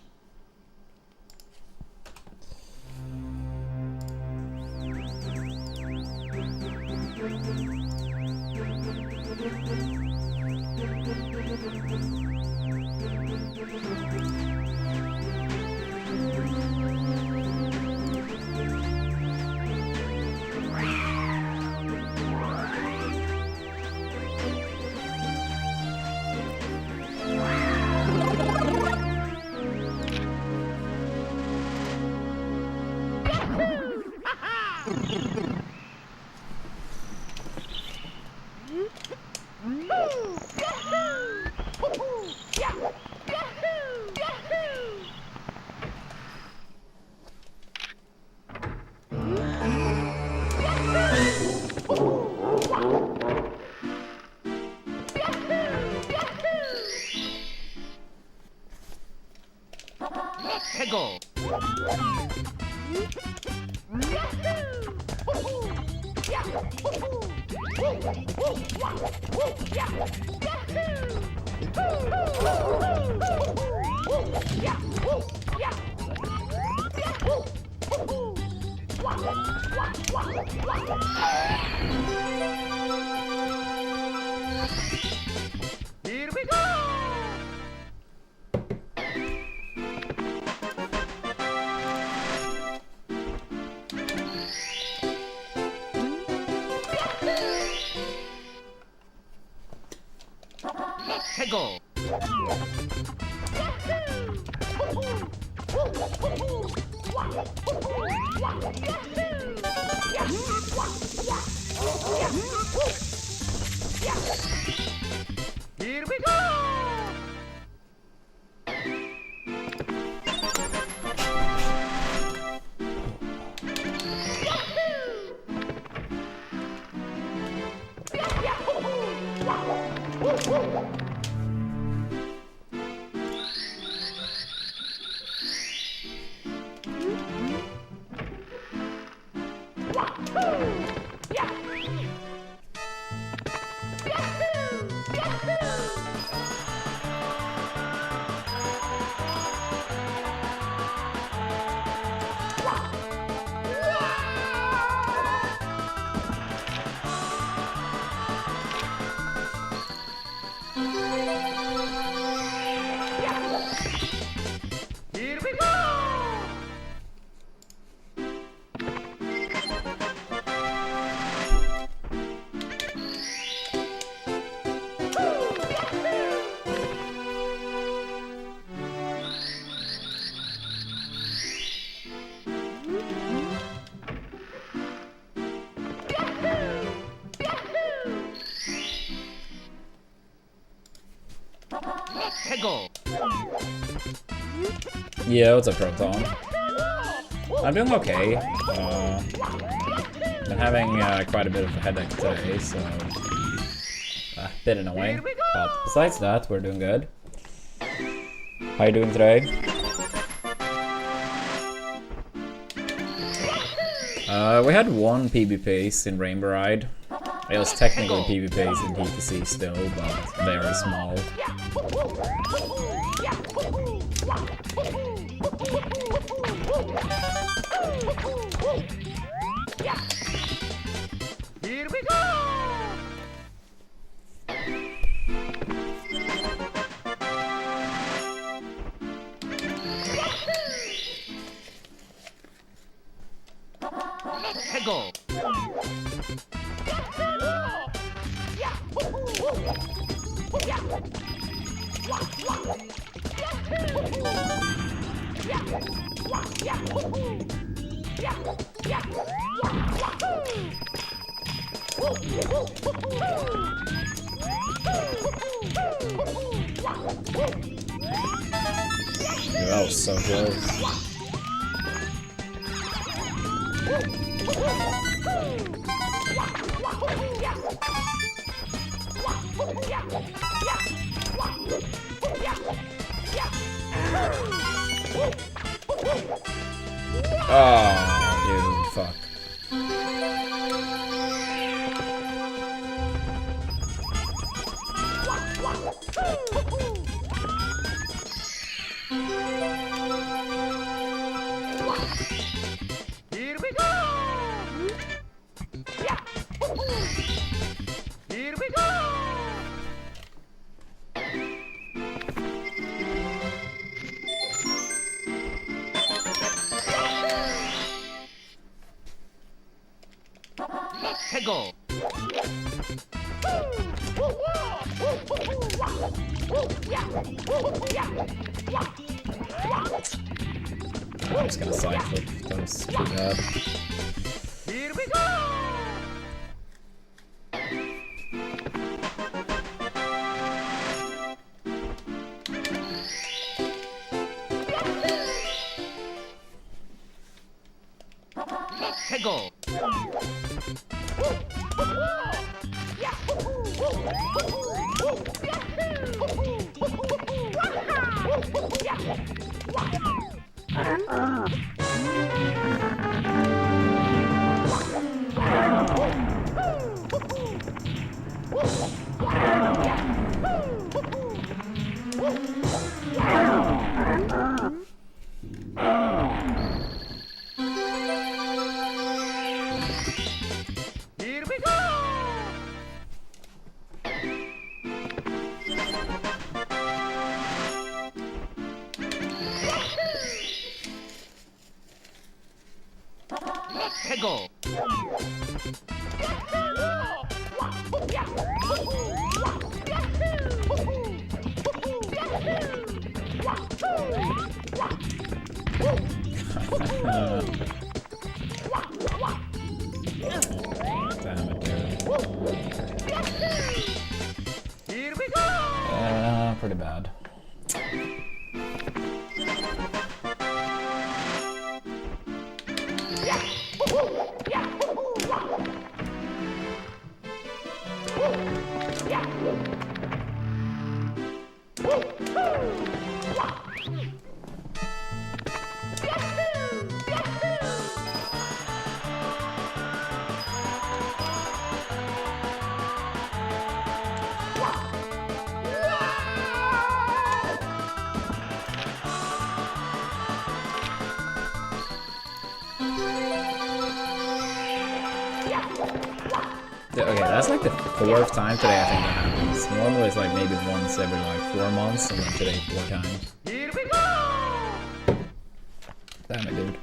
Let's go. Here we go. Let's go. Here we go. Here we go. Let's go. Yeah, what's up, Proton? I'm doing okay. Been having quite a bit of a headache today, so a bit annoying. But besides that, we're doing good. How you doing today? We had one PB pace in Rainbow Ride. It was technically PB pace in DTC still, but very small. Here we go. Let's go. That was so close. Oh, dude, fuck. Here we go! Here we go! Hegel! I'm just gonna side flip. That was too bad. Here we go! Hegel! Here we go! Hegel! Damn it, dude. Here we go! Pretty bad. Okay, that's like the 4th time today I think that happens. Normally it's like maybe once every like 4 months, and then today 4 times. Here we go! Damn it, dude.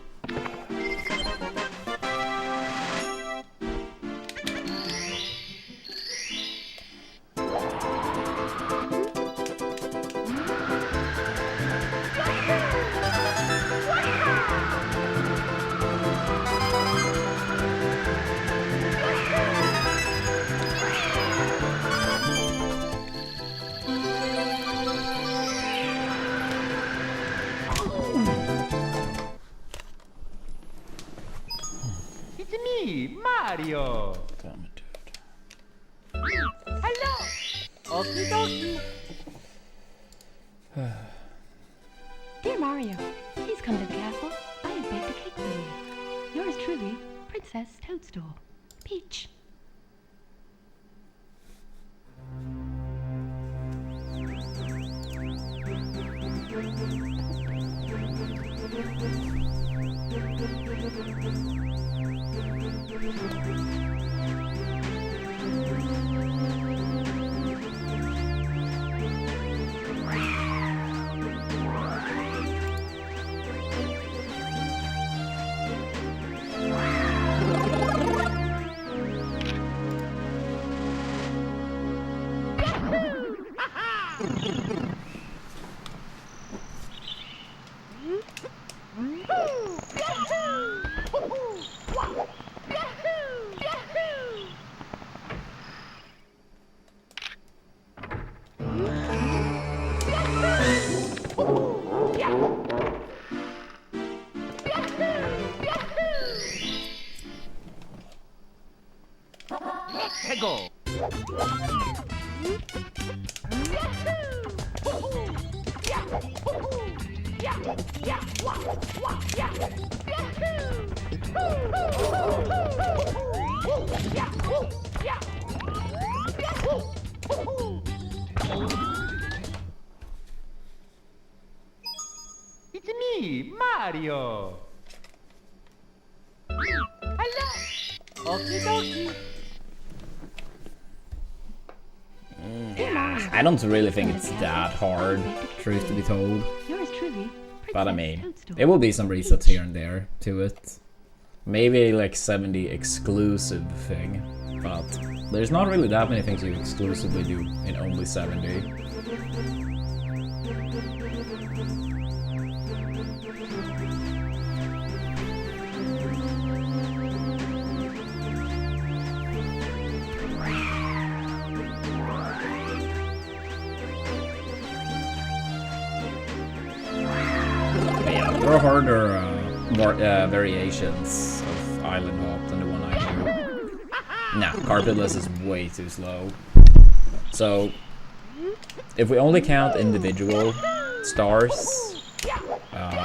It's me, Mario! Damn it, dude. Hello! Okie dokie! Dear Mario, please come to the castle. I have baked a cake for you. Yours truly, Princess Toadstool. Peach. Hegel! It's me, Mario. Hello. Okie dokie. I don't really think it's that hard, truth to be told. Yours truly, But I Princess mean, Toadstool. there will be some resets here and there to it. Maybe like 70 exclusive thing, but there's not really that many things you exclusively do in only 70. There are harder variations of Island Hop than the one I do. Nah, Carpetless is way too slow. So, if we only count individual stars,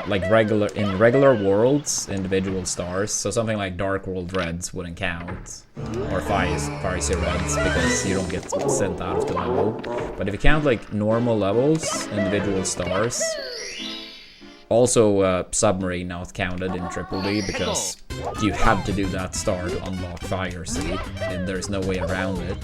like in regular worlds, individual stars, so something like Dark World Reds wouldn't count, or Farsi Reds, because you don't get sent out of the level. But if you count like normal levels, individual stars, also, Submarine not counted in Triple D because you have to do that star to unlock Fire Sea, and there's no way around it.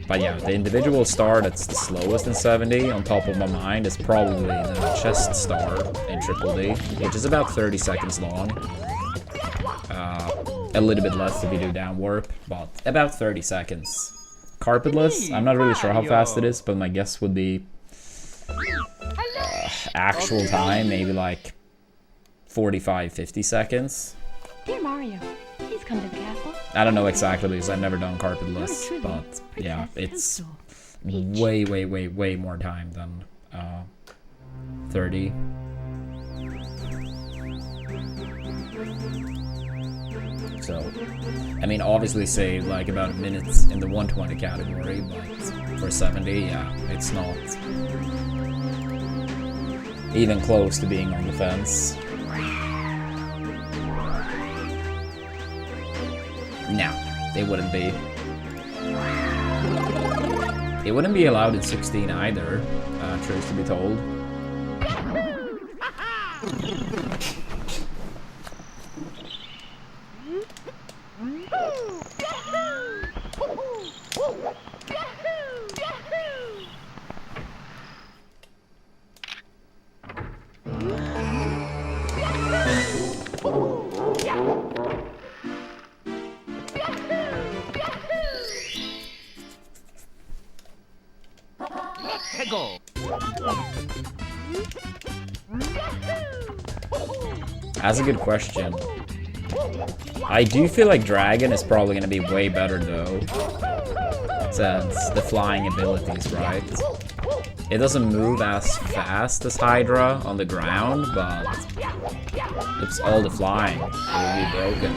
But yeah, the individual star that's the slowest in 70, on top of my mind, is probably the chest star in Triple D, which is about 30 seconds long. A little bit less if you do down warp, but about 30 seconds. Carpetless, I'm not really sure how fast it is, but my guess would be actual time, maybe like 45-50 seconds. Dear Mario, please come to the castle. I don't know exactly because I've never done Carpetless, but yeah, it's way more time than 30. So, I mean, obviously say like about a minute in the 120 category, but for 70, yeah, it's not even close to being on the fence. No, they wouldn't be. It wouldn't be allowed in 16 either, truth to be told. That's a good question. I do feel like Dragon is probably going to be way better though, since the flying abilities, right? It doesn't move as fast as Hydra on the ground, but it's all the flying. It will be broken.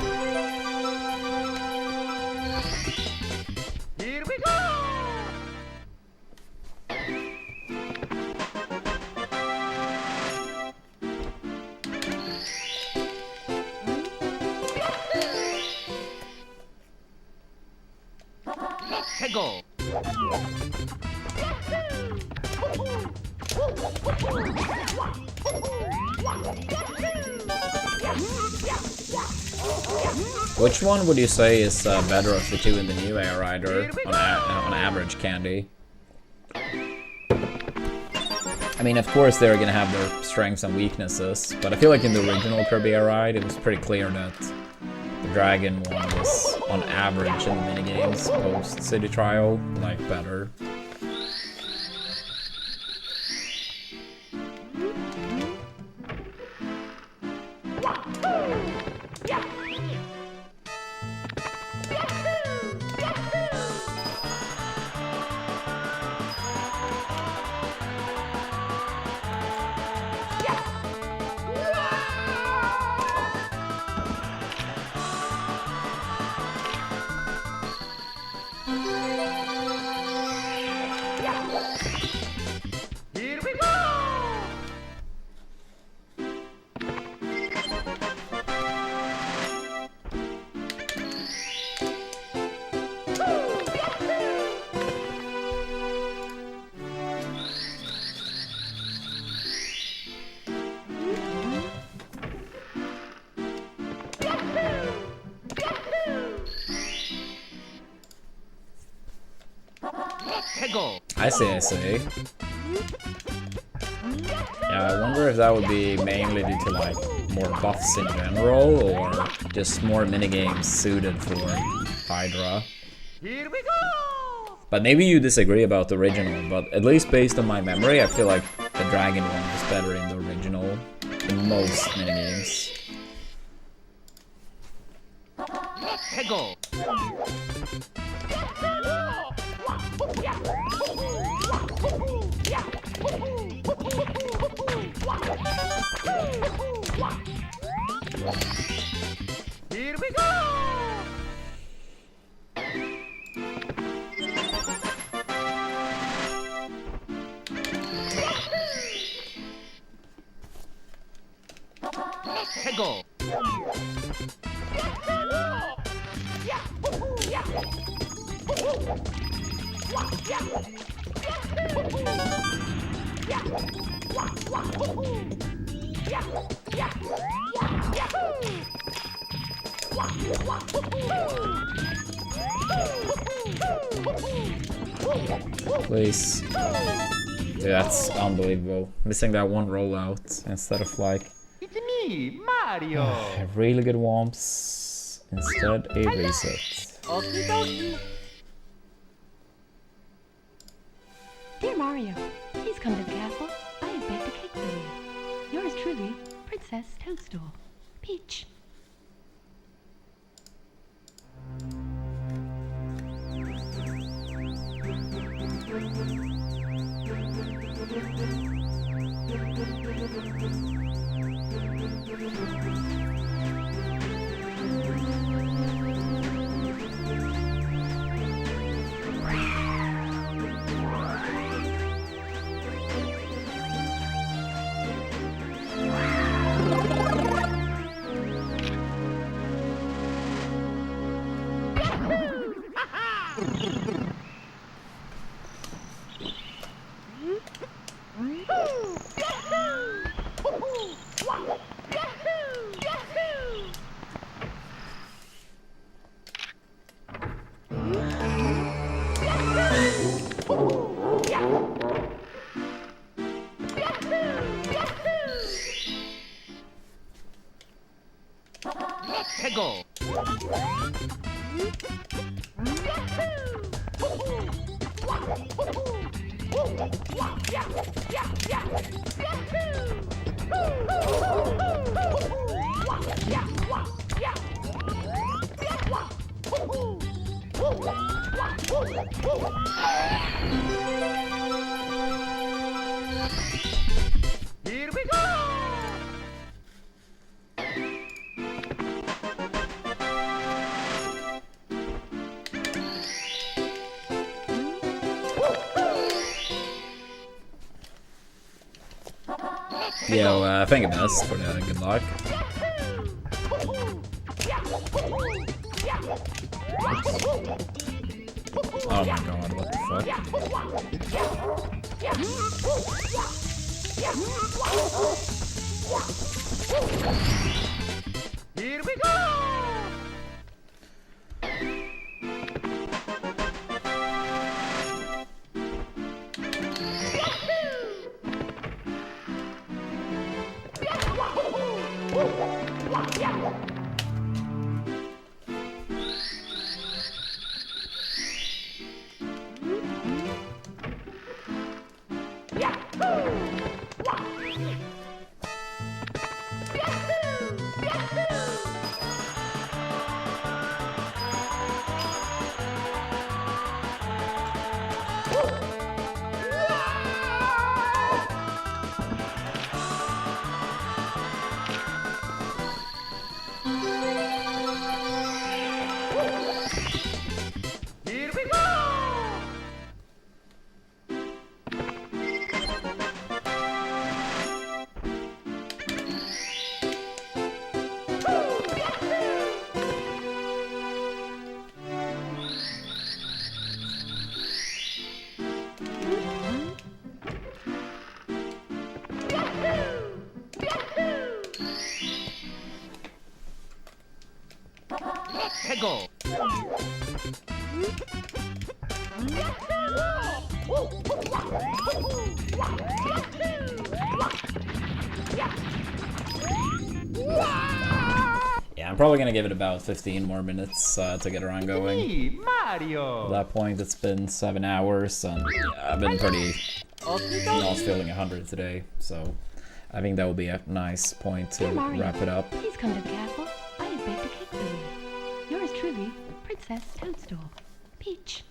Here we go. Go. Which one would you say is better of the two in the new Air Rider on average, Candy? I mean, of course they're gonna have their strengths and weaknesses, but I feel like in the original Kirby Air Ride, it was pretty clear that the Dragon one was, on average in the minigames post City Trial, like better. I see. Yeah, I wonder if that would be mainly due to like more buffs in general, or just more minigames suited for Hydra. Here we go! But maybe you disagree about the original, but at least based on my memory, I feel like the dragon one was better in the original than most minigames. Hegel! Here we go! Hegel! Please. Dude, that's unbelievable. Missing that one rollout instead of like It's me, Mario! really good womps. Instead a reset. Okie dokie! Dear Mario, please come to the castle. I have baked a cake for you. Yours truly, Princess Toadstool. Peach. Hegel! Here we go! Yo, thank you, Miss, for the good luck. Oh my god, what the fuck? Here we go! Here we go! Hegel! Yeah, I'm probably gonna give it about 15 more minutes to get around going. Me, At Mario. that point, it's been 7 hours, and yeah, I've been pretty not feeling 100 today, so I think that would be a nice point to Dear Mario, wrap it up. please come to the castle. I have baked a cake for you. Yours truly, Princess Toadstool. Peach.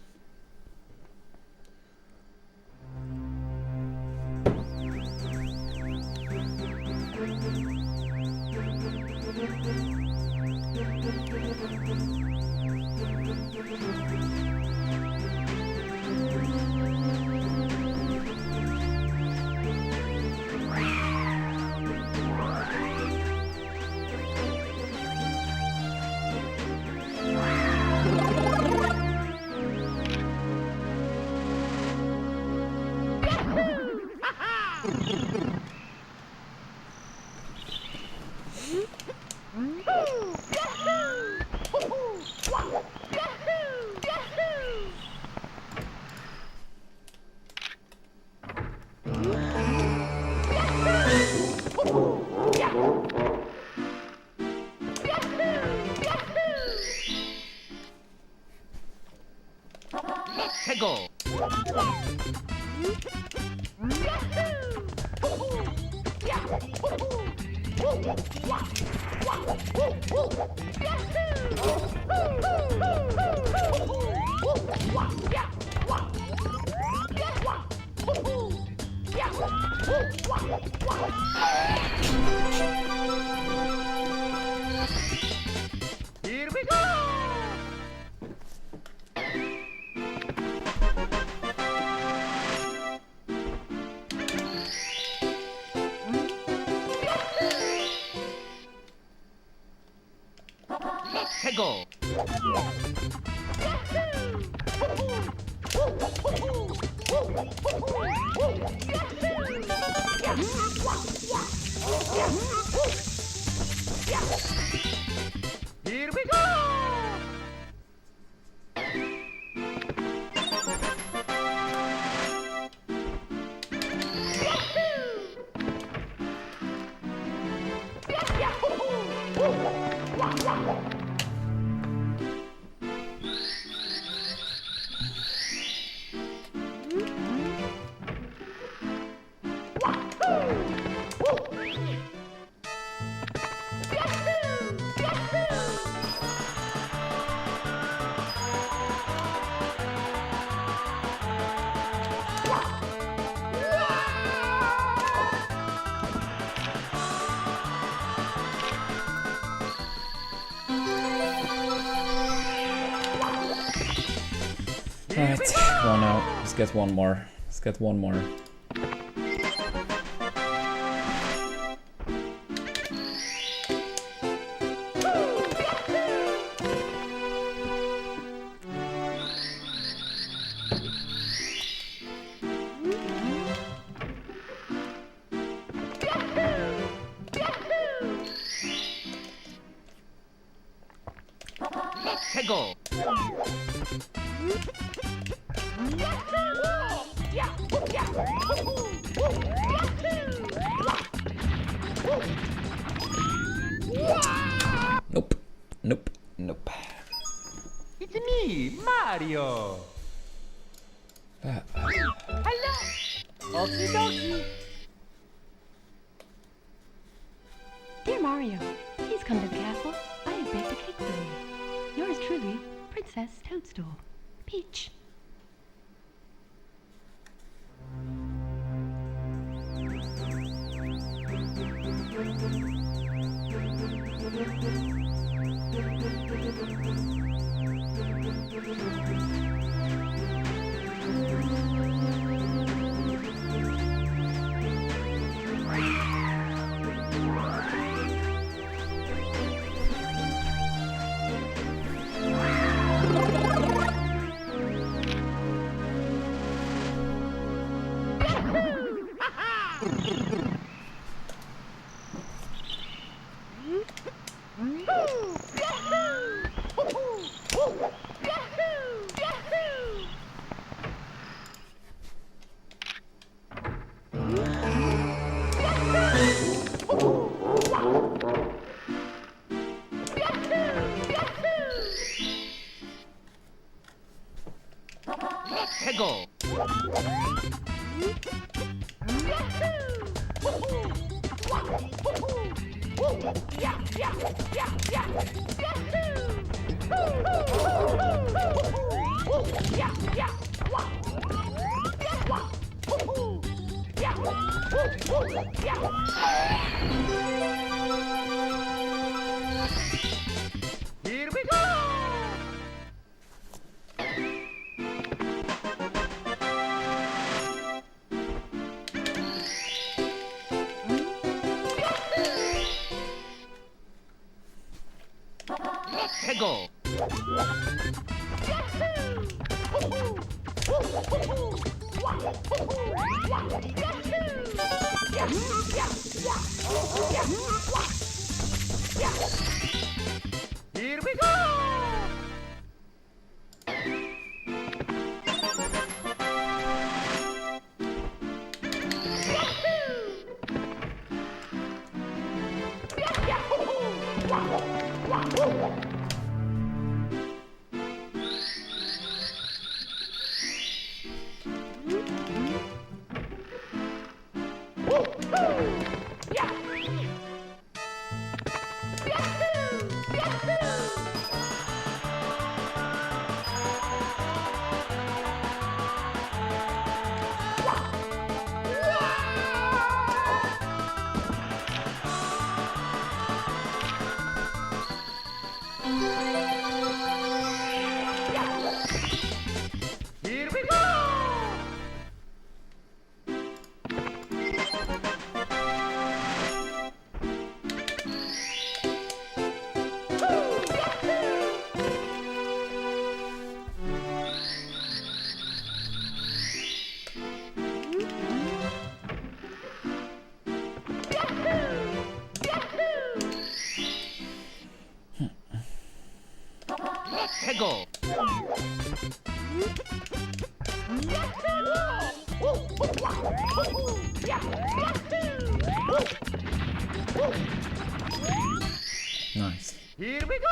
Tego. Here we go. Tego. Here we go. Alright, come on now. Let's get one more. Let's get one more. Tego. Nope. Nope. Nope. It's me, Mario. Hello. Okie dokie. Dear Mario, please come to the castle. I have baked a cake for you. Yours truly, Princess Toadstool. Peach. 해고. Here we go. 해고. Here we go. Here we go. 해고. Nice. Here we go.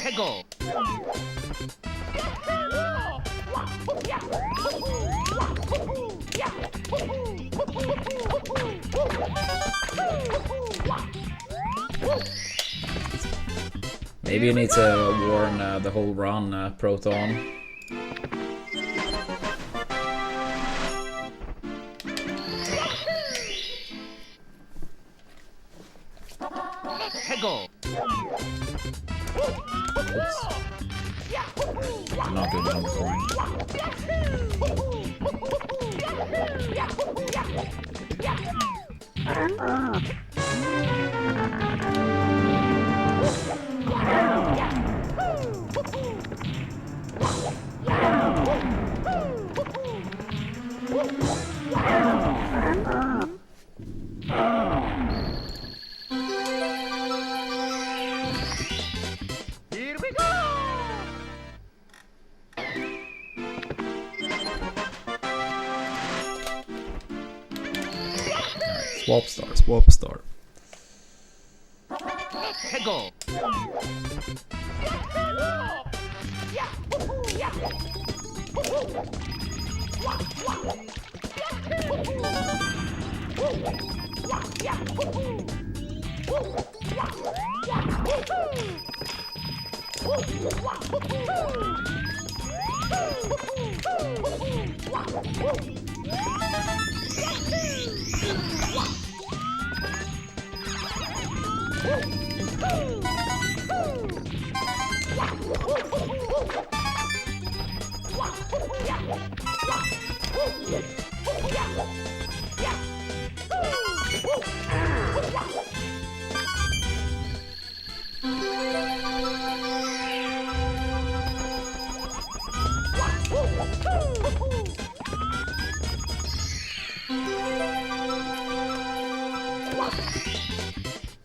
해고. Maybe you need to warn the whole run, Proton. 해고. Oops. Did not do that before. Here we go. Swap star, swap star. 해고.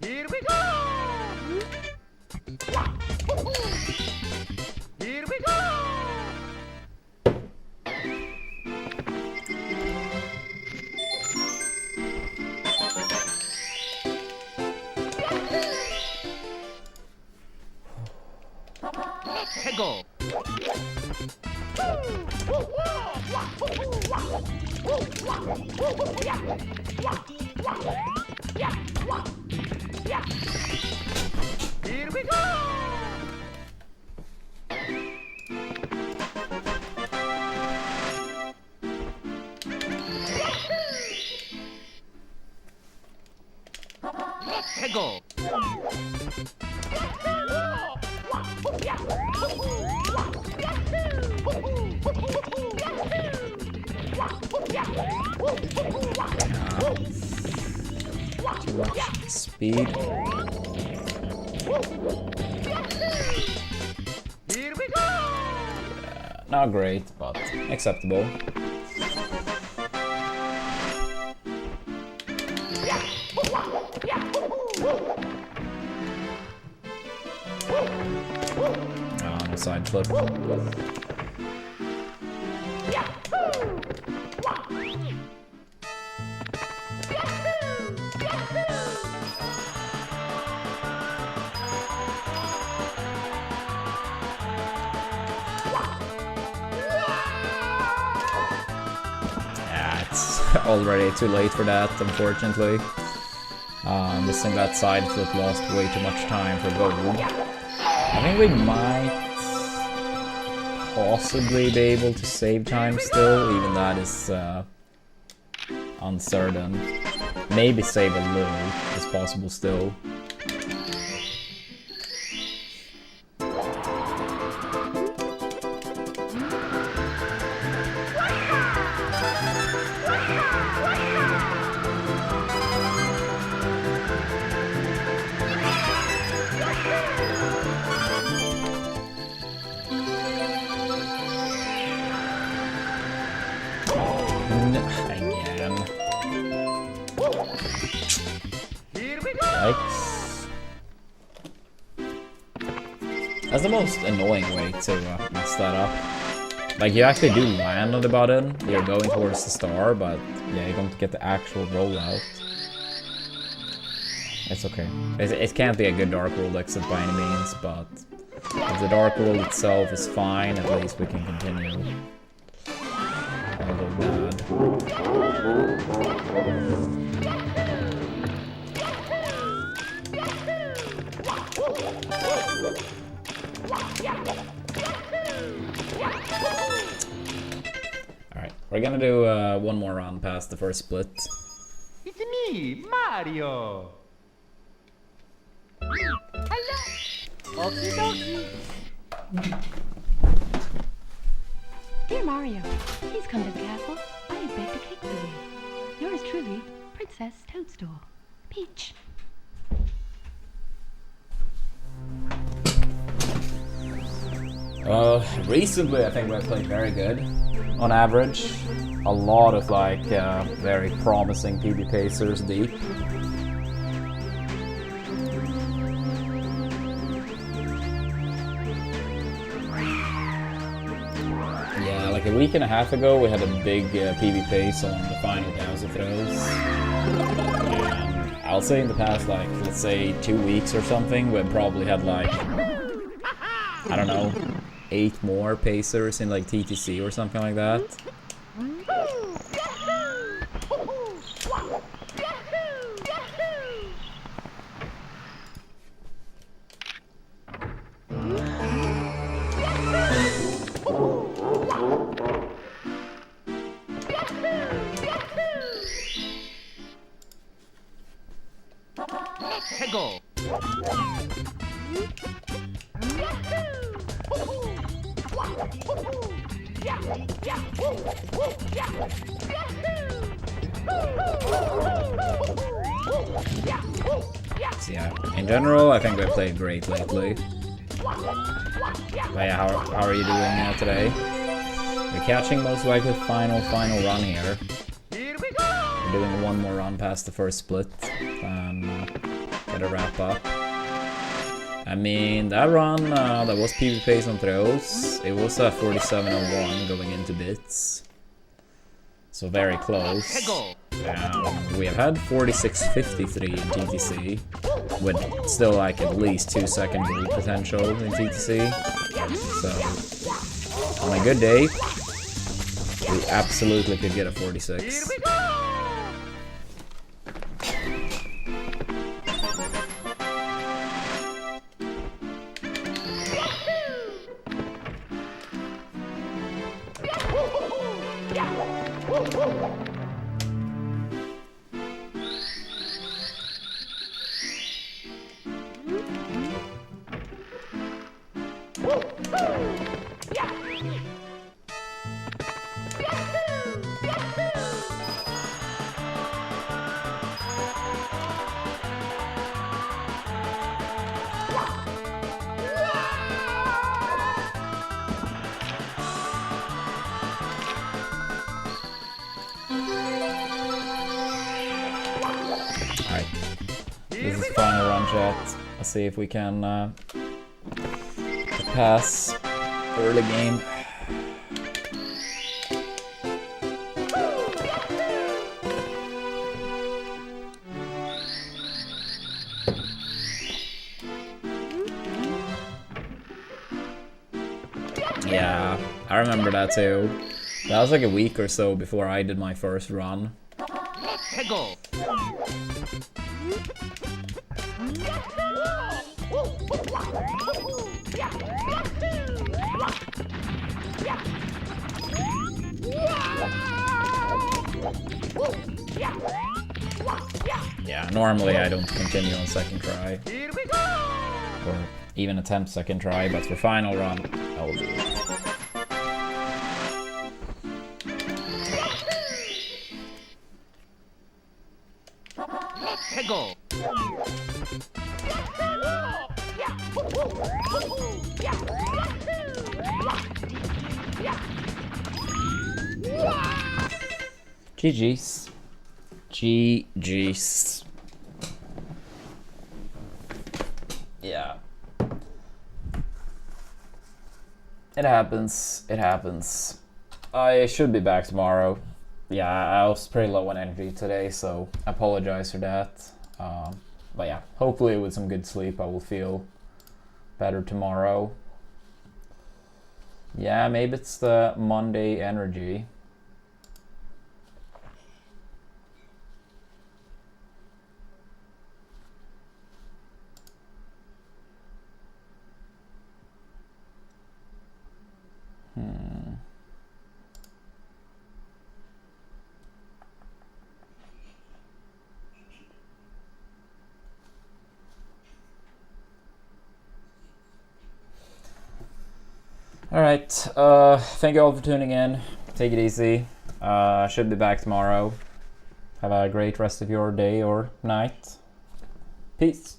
Here we go! Here we go! Let's go! Too much speed. Here we go! Not great, but acceptable. Oh, no side flip. Already too late for that, unfortunately. Missing that side flip lost way too much time for gold. I think we might possibly be able to save time still, even that is uncertain. Maybe save a little is possible still. Again. Here we go! Yikes. That's the most annoying way to mess that up. Like, you actually do land on the button, you're going towards the star, but yeah, you don't get the actual rollout. It's okay. It can't be a good Dark World exit by any means, but if the Dark World itself is fine, at least we can continue. Although bad. Alright, we're gonna do one more run past the first split. It's me, Mario! Hello! Okie dokie! Dear Mario, please come to the castle. I have baked a cake for you. Yours truly, Princess Toadstool. Peach. Recently I think we played very good. On average, a lot of like very promising PB pacers deep. Yeah, like a week and a half ago we had a big PB pace on the final Bowser throws. And I'll say in the past, like, let's say 2 weeks or something, we've probably had like, I don't know, 8 more pacers in like TTC or something like that. Let's go! So yeah, in general, I think we played great lately. But yeah, how are you doing today? We're catching most likely final run here. Here we go! We're doing one more run past the first split, and gotta wrap up. I mean, that run, that was PB pace on throws. It was a 47:01 going into bits. So very close. We have had 46:53 in TTC, with still like at least 2 second goal potential in TTC. So On a good day, we absolutely could get a 46. Here we go! Alright. This is final run, chat. Let's see if we can pass early game. Yeah, I remember that too. That was like a week or so before I did my first run. Let's go! Yeah, normally I don't continue on second try, Here we go! or even attempt second try, but for final run, I will do it. Let's go! GG's. GG's. Yeah. It happens. It happens. I should be back tomorrow. Yeah, I was pretty low on energy today, so I apologize for that. But yeah, hopefully with some good sleep I will feel better tomorrow. Yeah, maybe it's the Monday energy. Alright, thank you all for tuning in. Take it easy. Should be back tomorrow. Have a great rest of your day or night. Peace.